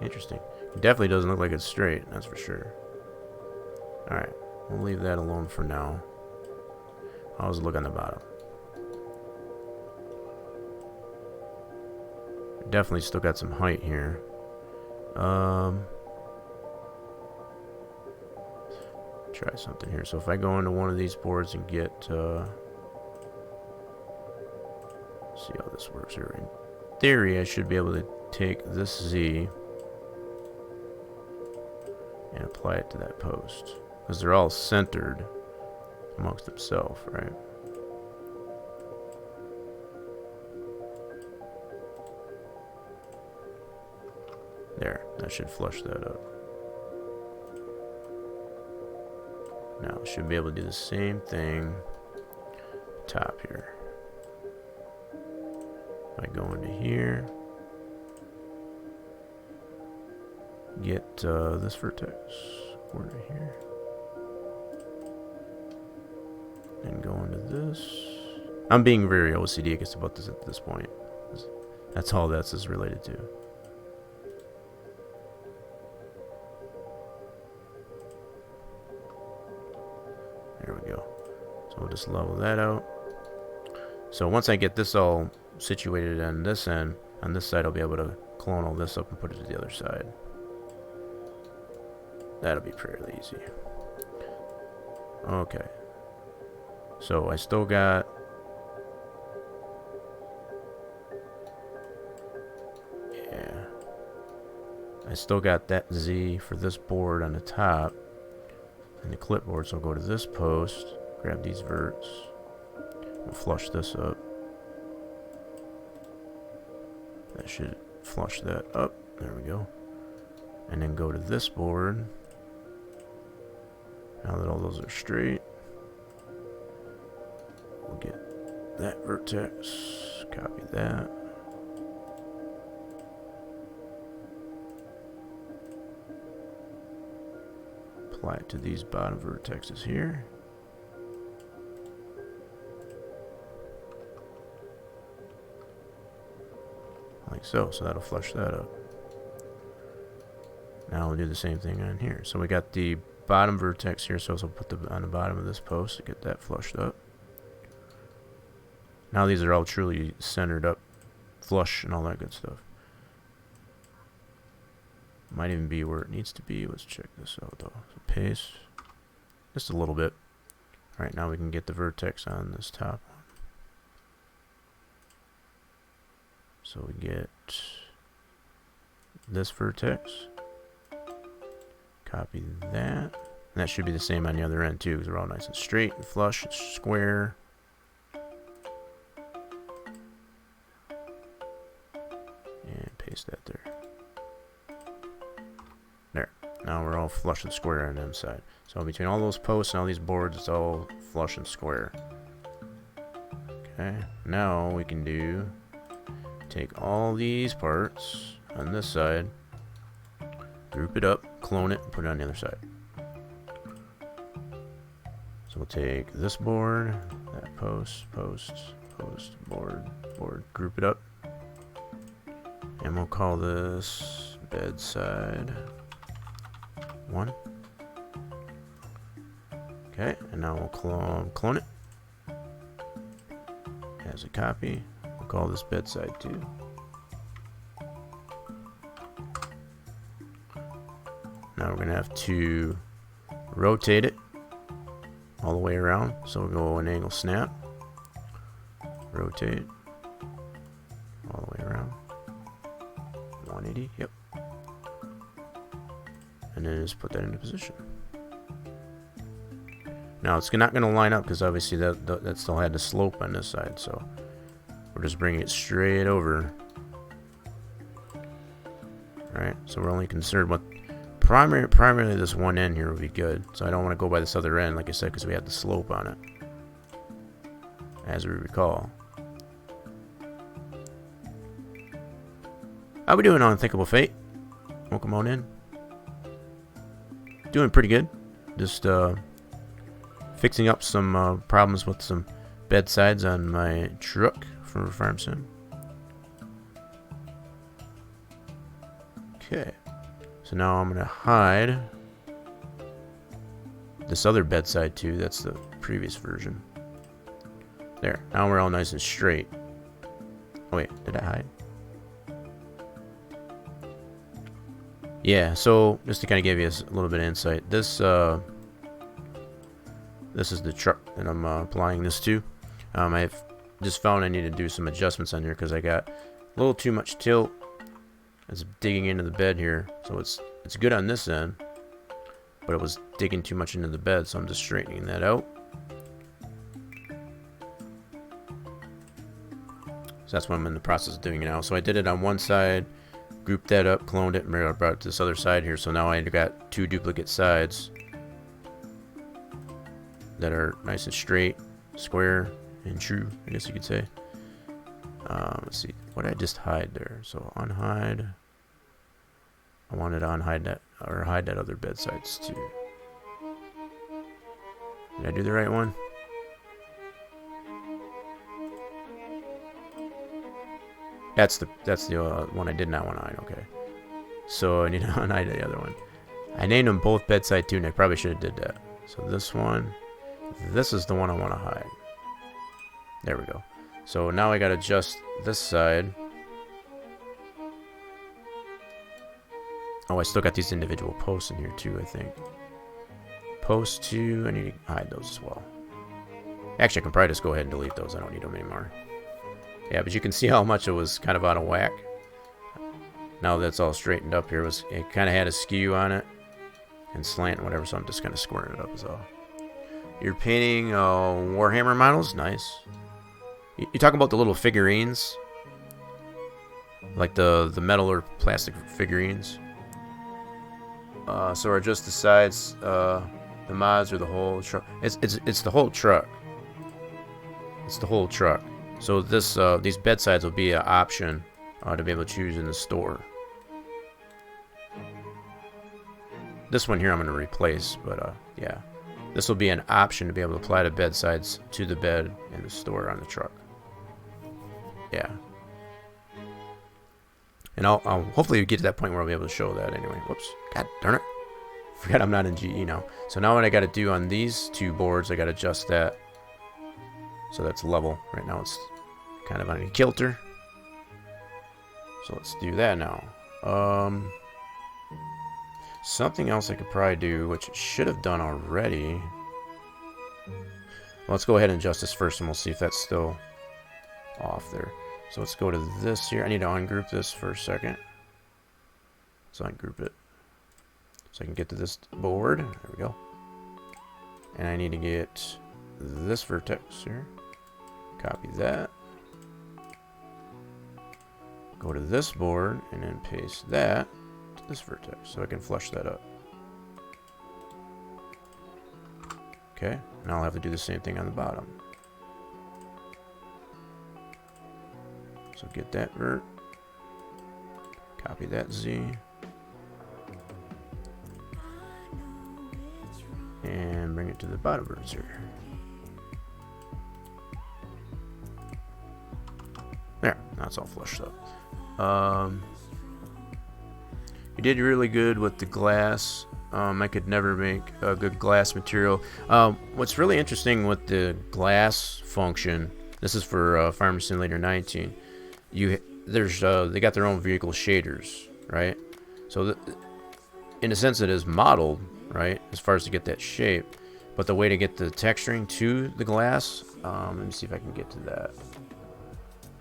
Interesting. It definitely doesn't look like it's straight, that's for sure. Alright, we'll leave that alone for now. How's it look on the bottom? Definitely still got some height here. Try something here. So if I go into one of these boards and get see how this works here. In theory, I should be able to take this Z and apply it to that post, because they're all centered amongst themselves, right? There, that should flush that up. Now, I should be able to do the same thing top here. If I go into here, get this vertex board right here. And go into this. I'm being very OCD, I guess, about this at this point. That's all this is related to. There we go. So we'll just level that out. So once I get this all situated on this end, on this side, I'll be able to clone all this up and put it to the other side. That'll be fairly easy. Okay. So I still got... Yeah. I still got that Z for this board on the top. And the clipboard, so I'll go to this post, grab these verts, we'll flush this up. That should flush that up. There we go. And then go to this board. Now that all those are straight, we'll get that vertex, copy that. Apply it to these bottom vertexes here. Like so. So that'll flush that up. Now we'll do the same thing on here. So we got the bottom vertex here, so I'll put the on the bottom of this post to get that flushed up. Now these are all truly centered up, flush, and all that good stuff. Might even be where it needs to be. Let's check this out though. So paste. Just a little bit. Alright, now we can get the vertex on this top one. So we get this vertex. Copy that. And that should be the same on the other end too, because they're all nice and straight and flush and square. And paste that there. There. Now we're all flush and square on the inside. So between all those posts and all these boards, it's all flush and square. Okay. Now we can do, take all these parts on this side, group it up, clone it, and put it on the other side. So we'll take this board, that post, board, group it up. And we'll call this bedside 1. Okay, and now we'll clone it as a copy. We'll call this bedside 2. Now we're going to have to rotate it all the way around. So we'll go an angle snap, rotate all the way around. 180, yep. And then just put that into position. Now it's not going to line up because obviously that still had the slope on this side, so we're just bringing it straight over. Alright, so we're only concerned with primarily this one end here would be good. So I don't want to go by this other end, like I said, because we have the slope on it, as we recall. How we doing on Unthinkable Fate? Welcome on in. Doing pretty good. Just fixing up some problems with some bedsides on my truck for Farm Sim. Okay. So now I'm going to hide this other bedside too. That's the previous version. There. Now we're all nice and straight. Oh wait, did I hide? Yeah, so just to kind of give you a little bit of insight, this is the truck that I'm applying this to. I've just found I need to do some adjustments on here because I got a little too much tilt. It's digging into the bed here, so it's good on this end, but it was digging too much into the bed, so I'm just straightening that out. So that's what I'm in the process of doing now. So I did it on one side, grouped that up, cloned it, and brought it to this other side here. So now I got 2 duplicate sides that are nice and straight, square, and true, I guess you could say. Let's see, what did I just hide there? So unhide I wanted to unhide that, or hide that other bed sides too. Did I do the right one? That's the one I did not want to hide. Okay, so I need to unhide the other one. I named them both bedside too, and I probably should have did that. So this one, this is the one I want to hide. There we go. So now I got to adjust this side. Oh, I still got these individual posts in here too, I think. Post 2, I need to hide those as well. Actually, I can probably just go ahead and delete those. I don't need them anymore. Yeah, but you can see how much it was kind of out of whack. Now that's all straightened up here. It kind of had a skew on it and slant and whatever, so I'm just kind of squaring it up as well. You're painting Warhammer models? Nice. You talking about the little figurines? Like the metal or plastic figurines? So are just the sides, the mods, or the whole truck? It's the whole truck. It's the whole truck. So this these bed sides will be an option to be able to choose in the store. This one here I'm going to replace, but yeah, this will be an option to be able to apply the bed sides to the bed in the store on the truck. Yeah. And I'll hopefully get to that point where I'll be able to show that anyway. Whoops. God darn it. Forgot I'm not in GE now. So now what I got to do on these two boards, I got to adjust that so that's level. Right now it's kind of on a kilter. So let's do that now. Something else I could probably do, which I should have done already. Well, let's go ahead and adjust this first, and we'll see if that's still off there. So let's go to this here. I need to ungroup this for a second. So ungroup it. So I can get to this board. There we go. And I need to get this vertex here. Copy that. Go to this board and then paste that to this vertex so I can flush that up. Okay, now I'll have to do the same thing on the bottom. So get that vert, copy that Z, and bring it to the bottom verts here. There, now it's all flushed up. You did really good with the glass. I could never make a good glass material. What's really interesting with the glass function, this is for Farm Simulator 19. They got their own vehicle shaders, right? So in a sense it is modeled, right, as far as to get that shape, but the way to get the texturing to the glass, let me see if I can get to that.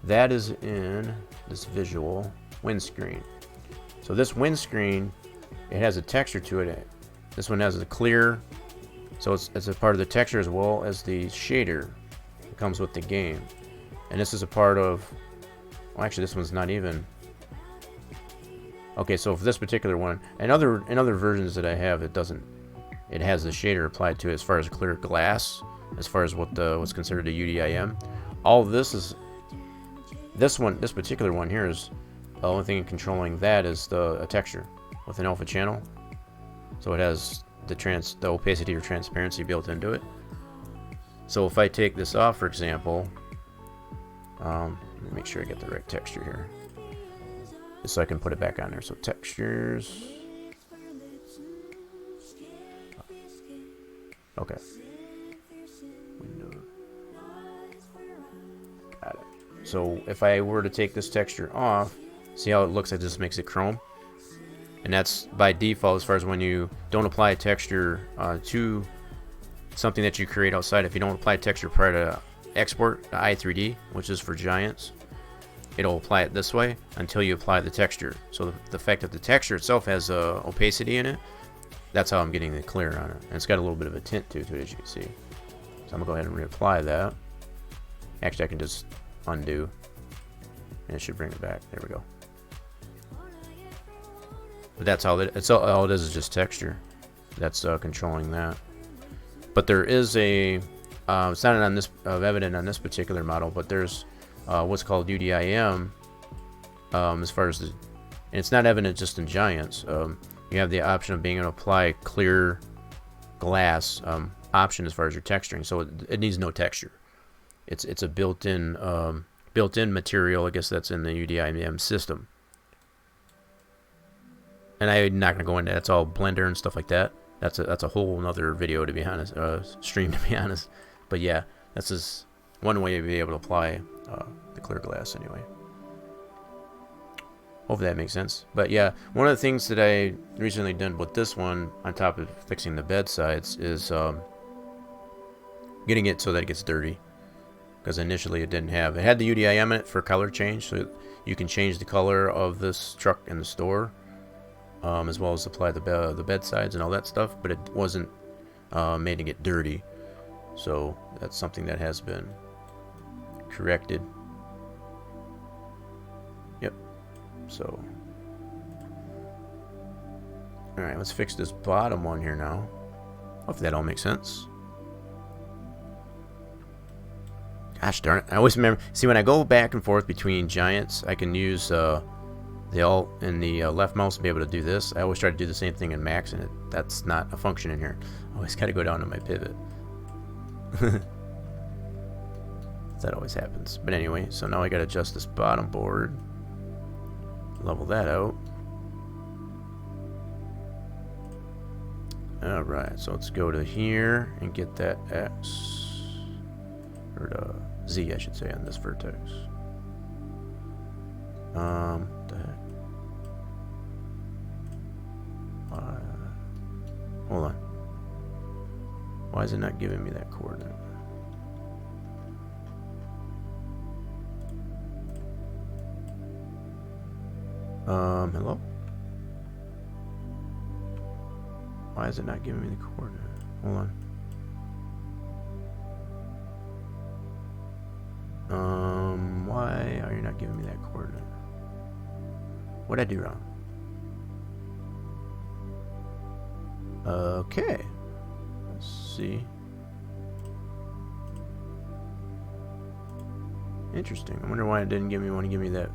That is in this visual windscreen. So this windscreen, it has a texture to it. This one has a clear, so it's a part of the texture as well as the shader that comes with the game. And this is a part of, well, actually this one's not even. Okay, so for this particular one, in other versions that I have, it has the shader applied to it as far as clear glass, as far as what's considered a UDIM. All this is, this particular one here is, the only thing controlling that is a texture with an alpha channel. So it has the opacity or transparency built into it. So if I take this off, for example, let me make sure I get the right texture here, just so I can put it back on there. So textures. Okay. Window. Got it. So if I were to take this texture off, see how it looks? It just makes it chrome. And that's by default as far as when you don't apply a texture to something that you create outside. If you don't apply a texture prior to export to i3D, which is for Giants, it'll apply it this way until you apply the texture. So the fact that the texture itself has opacity in it, that's how I'm getting the clear on it. And it's got a little bit of a tint to it, as you can see. So I'm going to go ahead and reapply that. Actually, I can just undo, and it should bring it back. There we go. But that's all all it is just texture. That's controlling that. But there is a, it's not on this evident on this particular model, but there's what's called UDIM as far as And it's not evident just in Giants. You have the option of being able to apply clear glass option as far as your texturing, so it needs no texture. It's a built-in material. I guess that's in the UDIM system. And I'm not gonna go into that's all Blender and stuff like that. That's a whole another video, to be honest, stream, to be honest. But yeah, that's just one way to be able to apply the clear glass anyway. Hopefully that makes sense. But yeah, one of the things that I recently done with this one, on top of fixing the bed sides, is getting it so that it gets dirty. Because initially it didn't have. It had the UDIM in it for color change, so you can change the color of this truck in the store, as well as apply the bed sides and all that stuff. But it wasn't made to get dirty. So that's something that has been corrected. Yep. So, alright, let's fix this bottom one here now. Hopefully that all makes sense. Gosh darn it. I always remember, see, when I go back and forth between Giants, I can use the Alt and the left mouse to be able to do this. I always try to do the same thing in Max, and that's not a function in here. I always got to go down to my pivot. That always happens. But anyway, so now I got to adjust this bottom board. Level that out. Alright, so let's go to here and get that X, or the Z, I should say, on this vertex. What the heck? Hold on. Why is it not giving me that coordinate? Hello? Why is it not giving me the coordinate? Hold on. Why are you not giving me that coordinate? What'd I do wrong? Okay. Let's see. Interesting. I wonder why it didn't want to give me that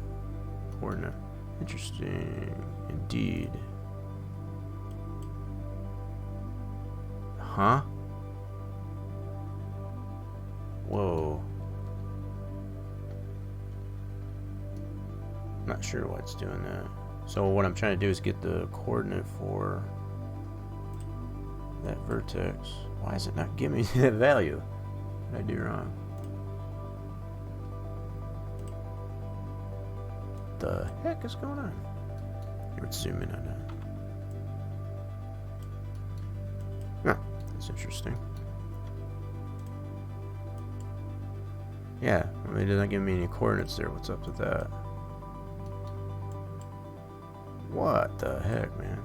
coordinate. Interesting indeed. Huh? Whoa. Not sure why it's doing that. So what I'm trying to do is get the coordinate for that vertex. Why is it not giving me that value? What did I do wrong? The heck is going on? Here, let's zoom in on that. Huh, that's interesting. Yeah, I mean, it doesn't give me any coordinates there. What's up with that? What the heck, man?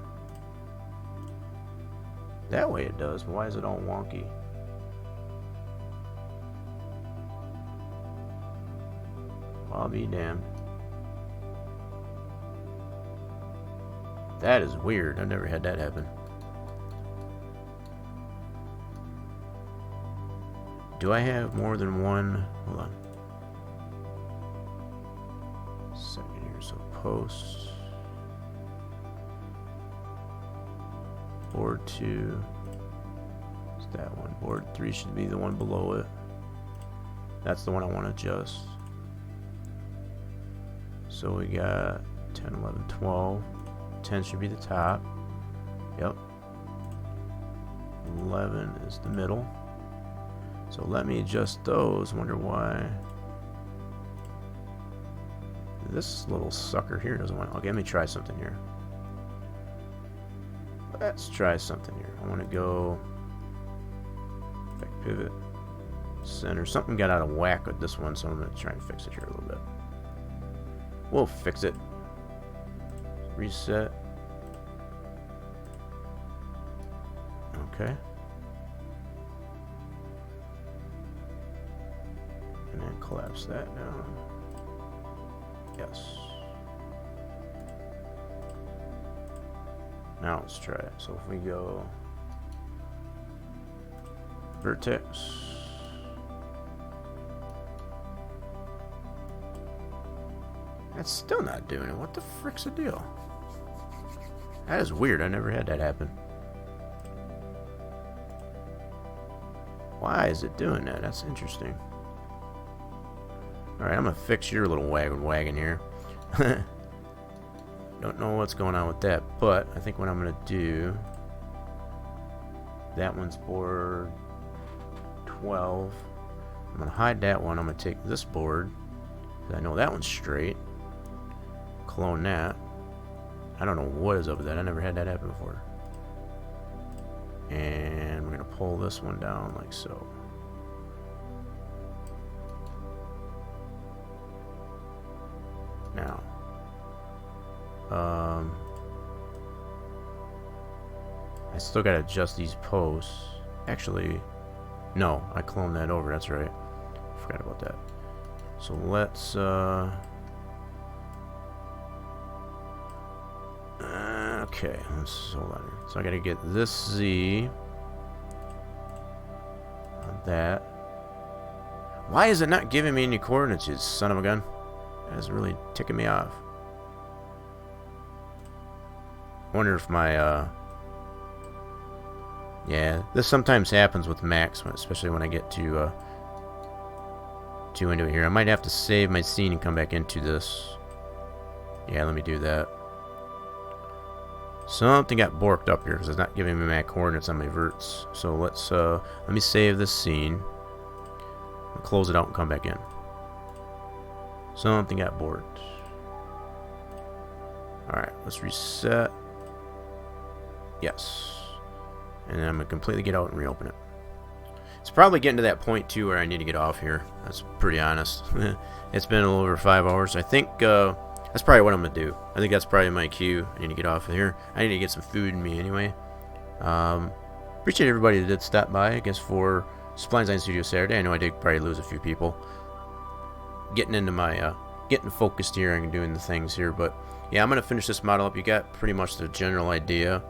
That way it does. Why is it all wonky? I'll be damned. That is weird. I've never had that happen. Do I have more than one? Hold on. Second here, so post. Board 2. It's that one. Board 3 should be the one below it. That's the one I want to adjust. So we got 10, 11, 12. 10 should be the top. Yep. 11 is the middle. So let me adjust those. Wonder why this little sucker here doesn't want. Okay, let me try something here. Let's try something here. I want to go back pivot center. Something got out of whack with this one, so I'm going to try and fix it here a little bit. We'll fix it. Reset. Okay. And then collapse that down. Yes. Now let's try it. So if we go vertex, That's still not doing it. What the frick's the deal? That is weird. I never had that happen. Why is it doing that? That's interesting. Alright, I'm gonna fix your little wagon here. Don't know what's going on with that, but I think what I'm gonna do... That one's board 12. I'm gonna hide that one. I'm gonna take this board, 'cause I know that one's straight. Clone that. I don't know what is up with that. I never had that happen before. And we're gonna pull this one down like so. Now, I still gotta adjust these posts. Actually, no, I cloned that over. That's right. Forgot about that. So let's okay, let's hold on here. So I gotta get this Z on that. Why is it not giving me any coordinates, you son of a gun? That's really ticking me off. I wonder if my yeah, this sometimes happens with Max, especially when I get too into it here. I might have to save my scene and come back into this. Yeah, let me do that. Something got borked up here because it's not giving me my coordinates on my verts. So let's let me save this scene. I'll close it out and come back in. Something got borked. Alright, let's reset. Yes. And then I'm going to completely get out and reopen it. It's probably getting to that point too where I need to get off here. That's pretty honest. It's been a little over 5 hours. I think that's probably what I'm going to do. I think that's probably my cue. I need to get off of here. I need to get some food in me anyway. Appreciate everybody that did stop by, I guess, for Spline Design Studios Saturday. I know I did probably lose a few people. Getting into my, getting focused here and doing the things here. But yeah, I'm going to finish this model up. You got pretty much the general idea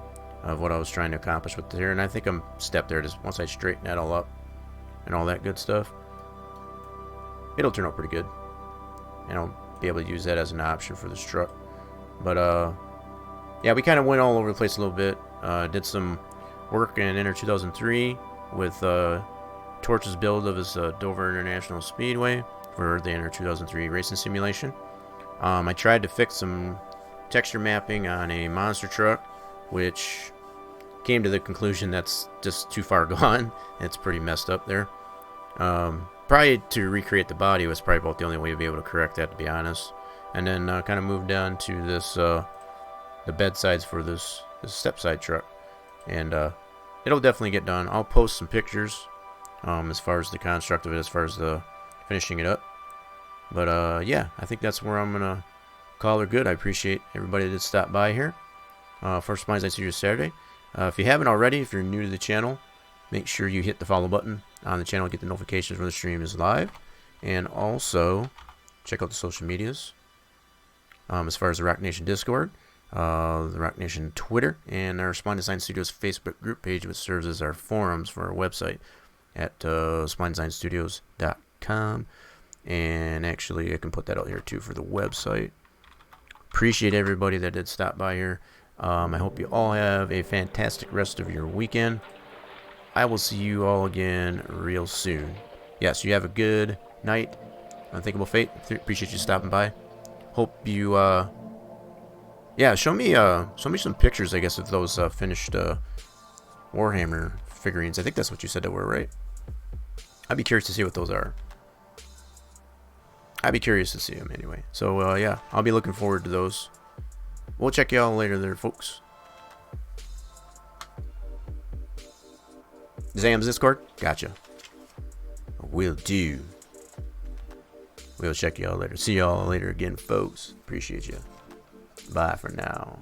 of what I was trying to accomplish with it here. And I think I'm stepped there. Just once I straighten that all up and all that good stuff, it'll turn out pretty good. And I'll be able to use that as an option for this truck. But yeah, we kind of went all over the place a little bit. Did some work in Enter 2003 with Torch's build of his Dover International Speedway for the Enter 2003 racing simulation. I tried to fix some texture mapping on a monster truck, which came to the conclusion that's just too far gone. It's pretty messed up there. Probably to recreate the body was probably about the only way to be able to correct that, to be honest. And then kind of moved down to this the bedsides for this step side truck, and it'll definitely get done. I'll post some pictures as far as the construct of it, as far as the finishing it up. But yeah, I think that's where I'm gonna call her good. I appreciate everybody that stopped by here for Spline Design Studios Saturday. If you haven't already, if you're new to the channel, make sure you hit the follow button on the channel, get the notifications when the stream is live, and also check out the social medias as far as the Rock Nation Discord, the Rock Nation Twitter, and our Spline Design Studios Facebook group page, which serves as our forums for our website at splinedesignstudios.com. And actually, I can put that out here too for the website. Appreciate everybody that did stop by here. I hope you all have a fantastic rest of your weekend. I will see you all again real soon. Yes, you have a good night. Unthinkable Fate. Appreciate you stopping by. Hope you, yeah, show me some pictures, I guess, of those finished Warhammer figurines. I think that's what you said they were, right? I'd be curious to see what those are. I'd be curious to see them anyway. So, yeah, I'll be looking forward to those. We'll check y'all later there, folks. Zam's Discord? Gotcha. Will do. We'll check y'all later. See y'all later again, folks. Appreciate you. Bye for now.